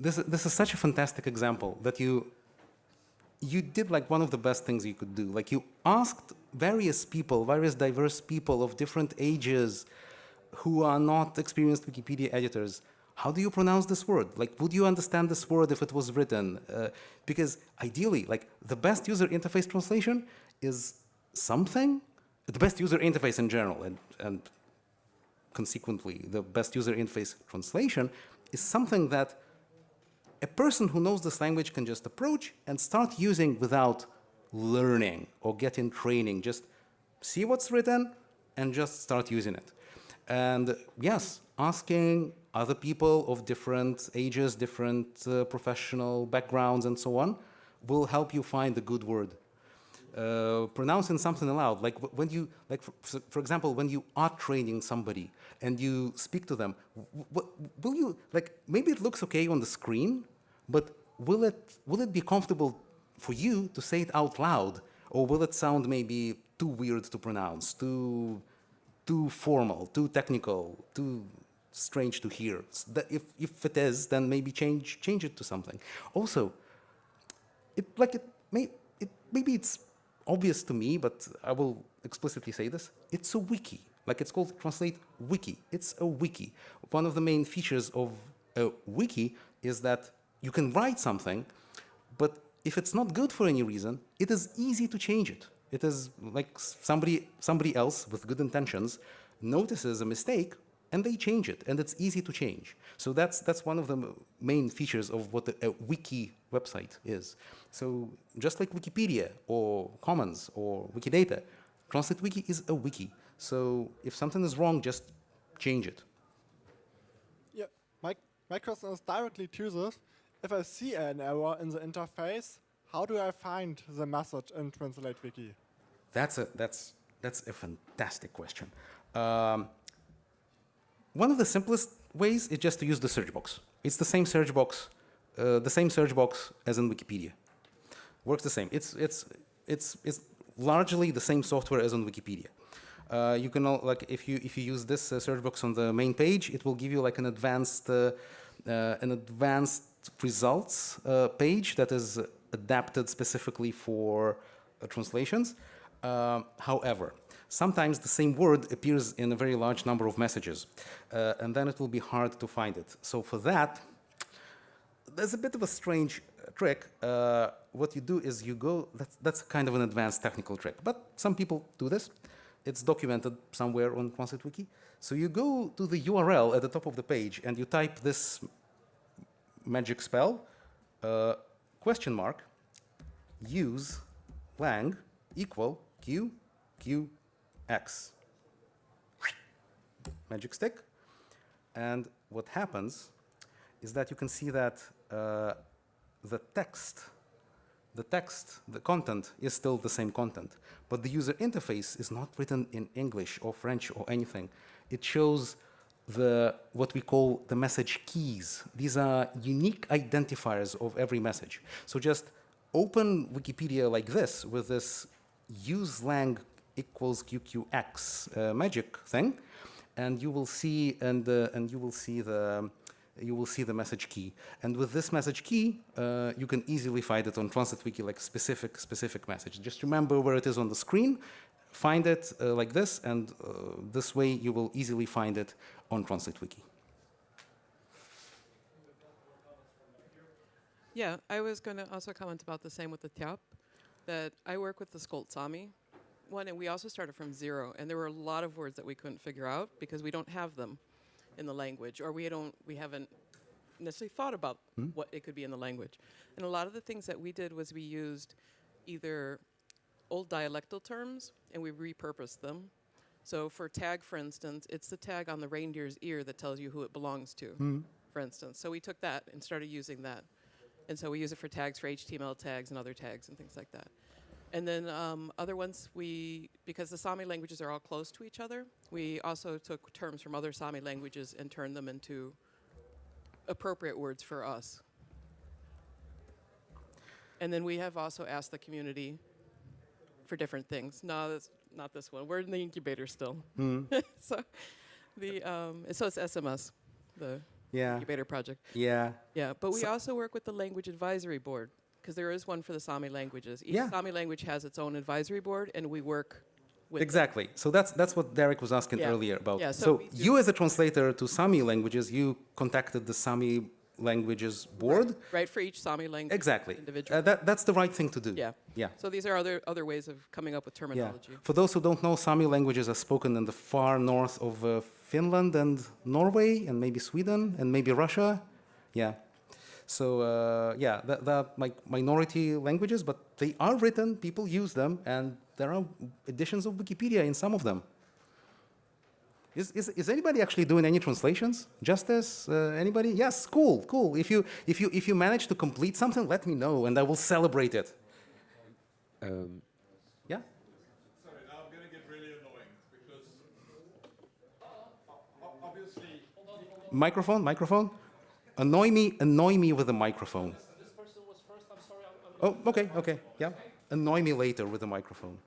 This is such a fantastic example that you did like one of the best things you could do. Like you asked various people, various diverse people of different ages who are not experienced Wikipedia editors, how do you pronounce this word? Like, would you understand this word if it was written? Because ideally, like the best user interface translation is something, the best user interface in general, and consequently, the best user interface translation is something that a person who knows this language can just approach and start using without learning or getting training. Just see what's written and just start using it. And yes, asking other people of different ages, different professional backgrounds and so on will help you find the good word. Pronouncing something aloud, like when you, like for example, when you are training somebody and you speak to them, will you, like, maybe it looks okay on the screen, but will it be comfortable for you to say it out loud, or will it sound maybe too weird to pronounce, too formal, too technical, too strange to hear? So that if it is, then maybe change it to something. Also, maybe it's obvious to me, but I will explicitly say this. It's a wiki. Like, it's called Translate Wiki. It's a wiki. One of the main features of a wiki is that you can write something, but if it's not good for any reason, it is easy to change it. It is like somebody else with good intentions notices a mistake and they change it, and it's easy to change. So that's one of the main features of what a wiki website is. So just like Wikipedia or Commons or Wikidata, Translate Wiki is a wiki. So if something is wrong, just change it. Yeah, my question is directly to this. If I see an error in the interface, how do I find the message in Translate Wiki? That's a fantastic question. One of the simplest ways is just to use the search box. It's the same search box, as in Wikipedia. Works the same. It's largely the same software as on Wikipedia. You can like if you use this search box on the main page, it will give you like an advanced results page that is adapted specifically for translations. However, sometimes the same word appears in a very large number of messages, and then it will be hard to find it. So for that, there's a bit of a strange trick. What you do is you go, that's kind of an advanced technical trick, but some people do this. It's documented somewhere on Translate Wiki. So you go to the URL at the top of the page and you type this magic spell, question mark, use lang equal QQX. Magic stick. And what happens is that you can see that the content is still the same content, but the user interface is not written in English or French or anything. It shows what we call the message keys. These are unique identifiers of every message. So just open Wikipedia like this with this use lang equals QQX magic thing, and you will see you will see the message key. And with this message key, you can easily find it on Translate Wiki, like specific message. Just remember where it is on the screen, find it like this, and this way you will easily find it on Translate Wiki. Yeah, I was going to also comment about the same with the Tiap, that I work with the Skolt Sami one, and we also started from zero, and there were a lot of words that we couldn't figure out because we don't have them in the language, or we haven't necessarily thought about what it could be in the language. And a lot of the things that we did was we used either old dialectal terms and we repurposed them. So for tag, for instance, it's the tag on the reindeer's ear that tells you who it belongs to, for instance. So we took that and started using that. And so we use it for tags, for HTML tags and other tags and things like that. And then other ones, because the Sami languages are all close to each other, we also took terms from other Sami languages and turned them into appropriate words for us. And then we have also asked the community for different things. No, that's not this one. We're in the incubator still. So it's SMS, the incubator project. Yeah. Yeah, but we also work with the Language Advisory Board, because there is one for the Sami languages. Each Sami language has its own advisory board, and we work with Exactly. them. So that's what Derek was asking earlier about. Yeah, so you as a translator to Sami languages, you contacted the Sami languages board? Right, for each Sami language. Exactly. Individual. That's the right thing to do. Yeah. Yeah. So these are other ways of coming up with terminology. Yeah. For those who don't know, Sami languages are spoken in the far north of Finland and Norway and maybe Sweden and maybe Russia. Yeah. So they're like minority languages, but they are written, people use them, and there are editions of Wikipedia in some of them. Is anybody actually doing any translations? Justice? Anybody? Yes, cool. If you manage to complete something, let me know, and I will celebrate it. Yeah? Sorry, now I'm going to get really annoying, because obviously... Microphone? Annoy me with a microphone. This person was first. I'm sorry. Oh, okay. Yeah. Annoy me later with a microphone.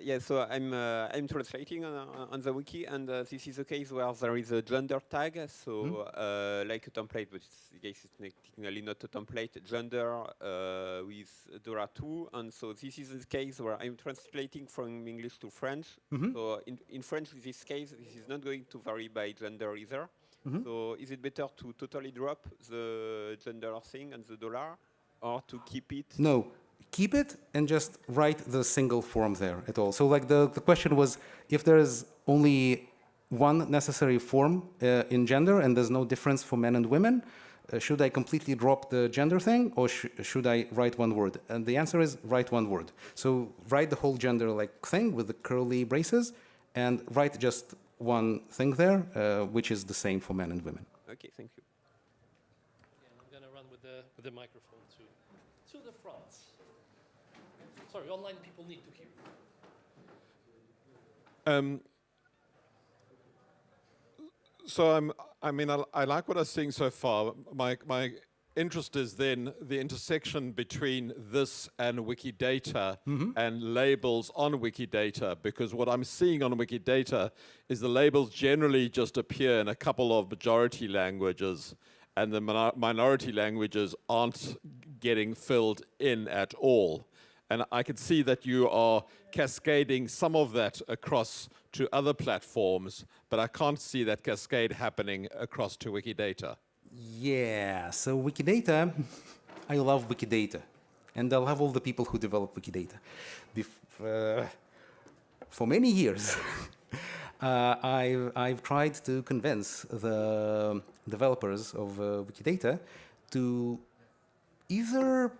Yeah, so I'm translating on the wiki, and this is a case where there is a gender tag, so like a template, but I guess it's technically not a template, gender with $2, and so this is the case where I'm translating from English to French. So in French, in this case, this is not going to vary by gender either. So is it better to totally drop the gender thing and the $, or to keep it? No. Keep it and just write the single form there at all. So like the question was, if there is only one necessary form in gender and there's no difference for men and women, should I completely drop the gender thing, or should I write one word? And the answer is write one word. So write the whole gender like thing with the curly braces and write just one thing there, which is the same for men and women. Okay, thank you. Yeah, I'm going to run with the microphone to the front. Sorry, online people need to hear. So I mean, I like what I'm seeing so far. My interest is then the intersection between this and Wikidata and labels on Wikidata, because what I'm seeing on Wikidata is the labels generally just appear in a couple of majority languages, and the minority languages aren't getting filled in at all. And I can see that you are cascading some of that across to other platforms, but I can't see that cascade happening across to Wikidata. Yeah, so Wikidata, I love Wikidata. And I love all the people who develop Wikidata. For many years, I've tried to convince the developers of Wikidata to either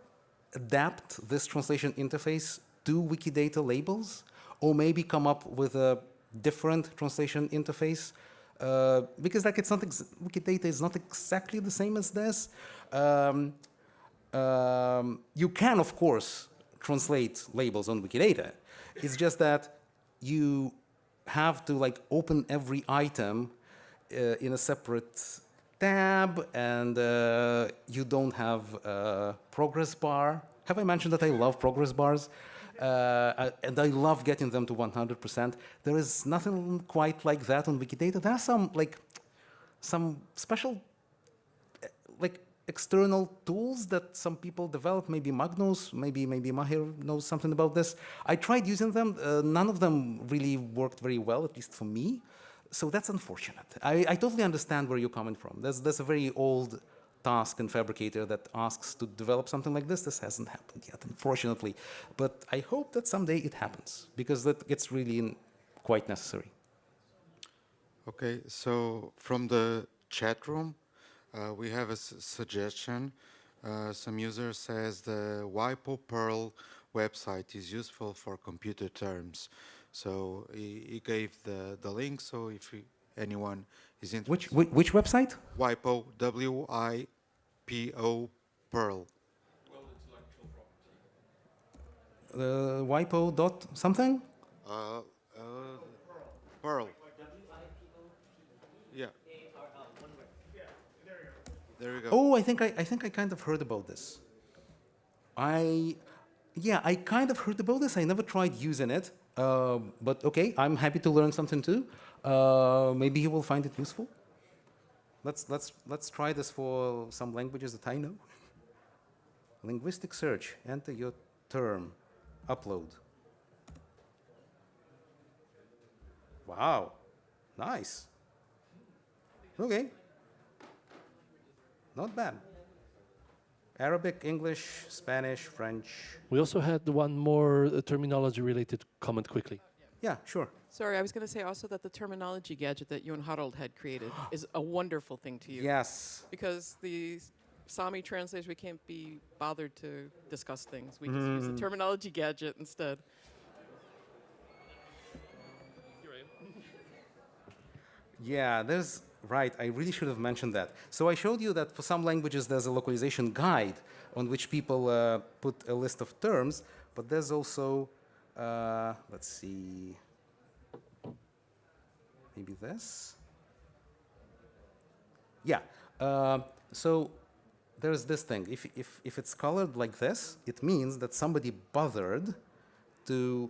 adapt this translation interface to Wikidata labels, or maybe come up with a different translation interface, because like it's not Wikidata is not exactly the same as this. You can, of course, translate labels on Wikidata. It's just that you have to like open every item in a separate tab, and you don't have a progress bar. Have I mentioned that I love progress bars? And I love getting them to 100%. There is nothing quite like that on Wikidata. There are some special external tools that some people develop. Maybe Magnus, maybe Mahir knows something about this. I tried using them. None of them really worked very well, at least for me. So that's unfortunate. I totally understand where you're coming from. There's a very old task in Fabricator that asks to develop something like this. This hasn't happened yet, unfortunately. But I hope that someday it happens, because it's really quite necessary. Okay, so from the chat room, we have a suggestion. Some user says the WIPO Perl website is useful for computer terms. So he gave the link, so if anyone is interested. Which website? WIPO, W-I-P-O, Perl. WIPO dot something? Perl. Yeah. There you go. Oh, I think I kind of heard about this. I kind of heard about this. I never tried using it, but okay, I'm happy to learn something too. Maybe you will find it useful. Let's try this for some languages that I know. Linguistic search. Enter your term. Upload. Wow, nice. Okay. Not bad. Arabic, English, Spanish, French. We also had one more terminology-related comment quickly. Yeah, sure. Sorry, I was going to say also that the terminology gadget that you and Harold had created is a wonderful thing to use. Yes. Because the Sami translators, we can't be bothered to discuss things. We just use the terminology gadget instead. Yeah, right, I really should have mentioned that. So I showed you that for some languages there's a localization guide on which people put a list of terms, but there's also, let's see, maybe this? Yeah, so there's this thing. If it's colored like this, it means that somebody bothered to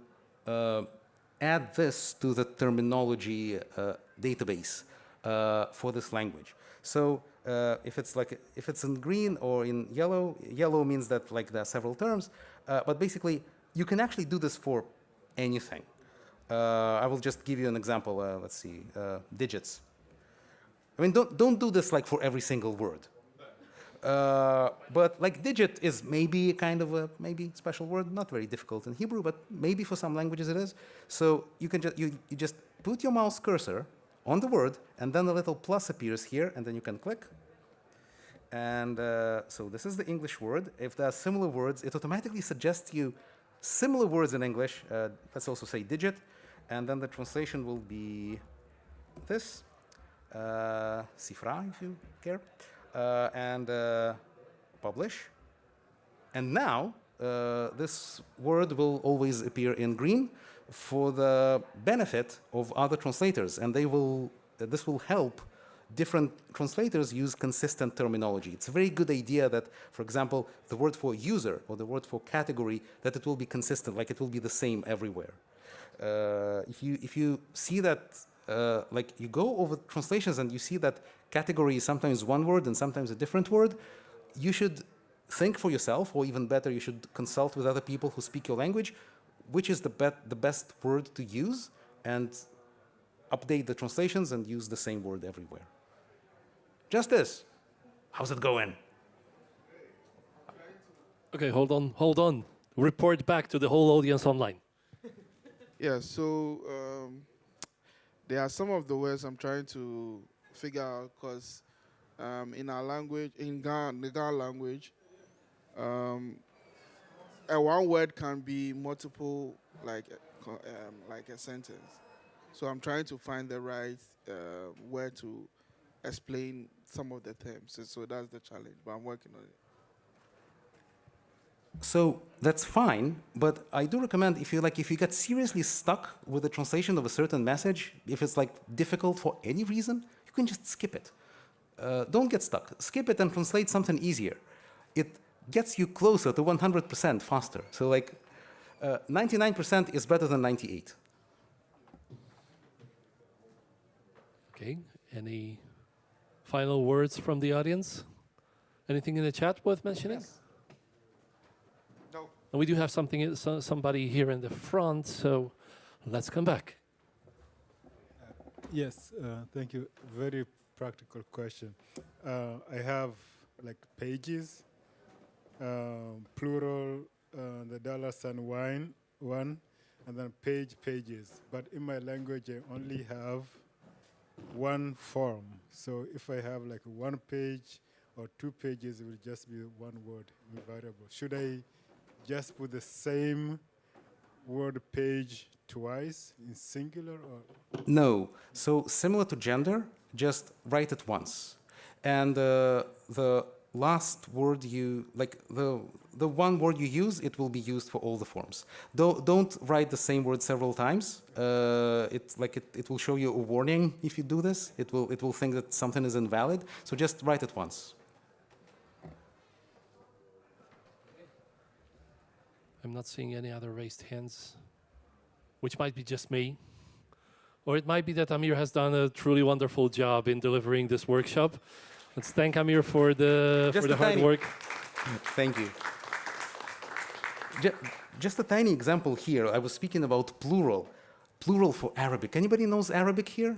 add this to the terminology database for this language. So if it's in green or in yellow, yellow means that like there are several terms, but basically you can actually do this for anything. I will just give you an example. Let's see, digits. I mean, don't do this like for every single word. But like digit is maybe kind of a maybe special word, not very difficult in Hebrew, but maybe for some languages it is. So you can you just put your mouse cursor on the word, and then a little plus appears here, and then you can click. And so this is the English word. If there are similar words, it automatically suggests you similar words in English. Let's also say digit, and then the translation will be this, cifra, if you care. And publish. And now this word will always appear in green for the benefit of other translators, and this will help different translators use consistent terminology. It's a very good idea that, for example, the word for user or the word for category, that it will be consistent, like it will be the same everywhere. If you see that, like you go over translations and you see that category is sometimes one word and sometimes a different word, you should think for yourself, or even better, you should consult with other people who speak your language, which is the best word to use, and update the translations and use the same word everywhere. Justice, how's it going? Okay, hold on. Report back to the whole audience online. Yeah, so there are some of the words I'm trying to figure out because in our language, in Ghana, the Ghana language, one word can be multiple, like a sentence. So I'm trying to find the right word to explain some of the terms. So that's the challenge, but I'm working on it. So that's fine, but I do recommend if you get seriously stuck with the translation of a certain message, if it's like difficult for any reason, you can just skip it. Don't get stuck. Skip it and translate something easier. It gets you closer to 100% faster. So like 99% is better than 98. Okay, any final words from the audience? Anything in the chat worth mentioning? Yes. No. And we do have somebody here in the front, so let's come back. Yes, thank you. Very practical question. I have like pages, plural, the $sign one, and then pages. But in my language, I only have one form. So if I have like one page or 2 pages, it will just be one word variable. Should I just put the same word page twice in singular or? No. So similar to gender, just write it once. And the last word the one word you use, it will be used for all the forms. Don't write the same word several times. It will show you a warning if you do this. It will think that something is invalid. So just write it once. I'm not seeing any other raised hands, which might be just me. Or it might be that Amir has done a truly wonderful job in delivering this workshop. Let's thank Amir for the hard work. Thank you. Just a tiny example here. I was speaking about plural. Plural for Arabic. Anybody knows Arabic here?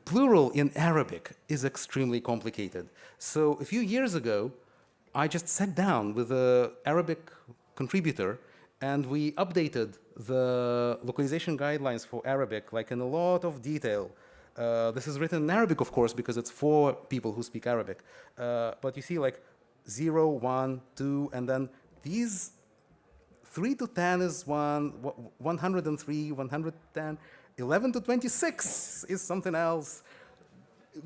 Plural in Arabic is extremely complicated. So a few years ago, I just sat down with an Arabic contributor and we updated the localization guidelines for Arabic, like in a lot of detail. This is written in Arabic, of course, because it's for people who speak Arabic. But you see like 0, 1, 2, and then these 3 to 10 is 103, 110, 11 to 26 is something else.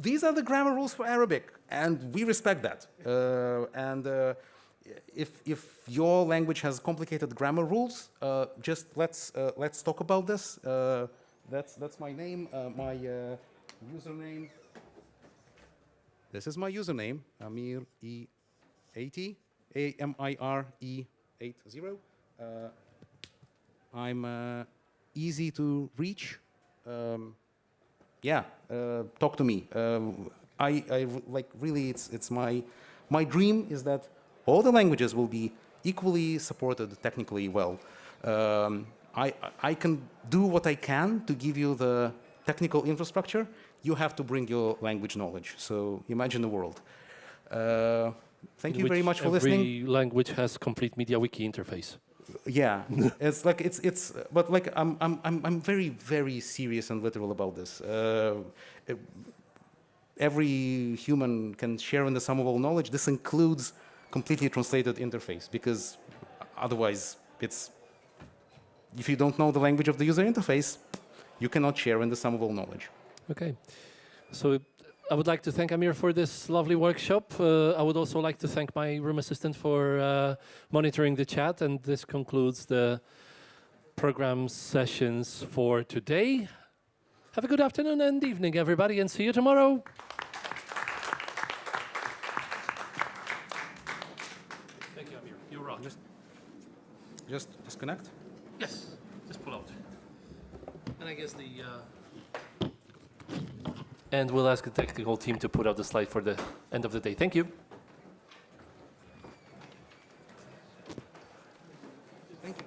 These are the grammar rules for Arabic, and we respect that. If your language has complicated grammar rules, just let's talk about this. That's my name, my username. This is my username, Amir E80, AMIRE80. I'm easy to reach. Talk to me. I like really. It's my dream is that all the languages will be equally supported technically well. I can do what I can to give you the technical infrastructure. You have to bring your language knowledge. So imagine the world. Thank you very much for listening. Every language has complete MediaWiki interface. Yeah, but like I'm very, very serious and literal about this. Every human can share in the sum of all knowledge. This includes completely translated interface, because otherwise if you don't know the language of the user interface, you cannot share in the sum of all knowledge. Okay, so I would like to thank Amir for this lovely workshop. I would also like to thank my room assistant for monitoring the chat, and this concludes the program sessions for today. Have a good afternoon and evening, everybody, and see you tomorrow. Thank you, Amir. You're right. Just disconnect? Yes, just pull out. And I guess and we'll ask the technical team to put out the slide for the end of the day. Thank you. Thank you.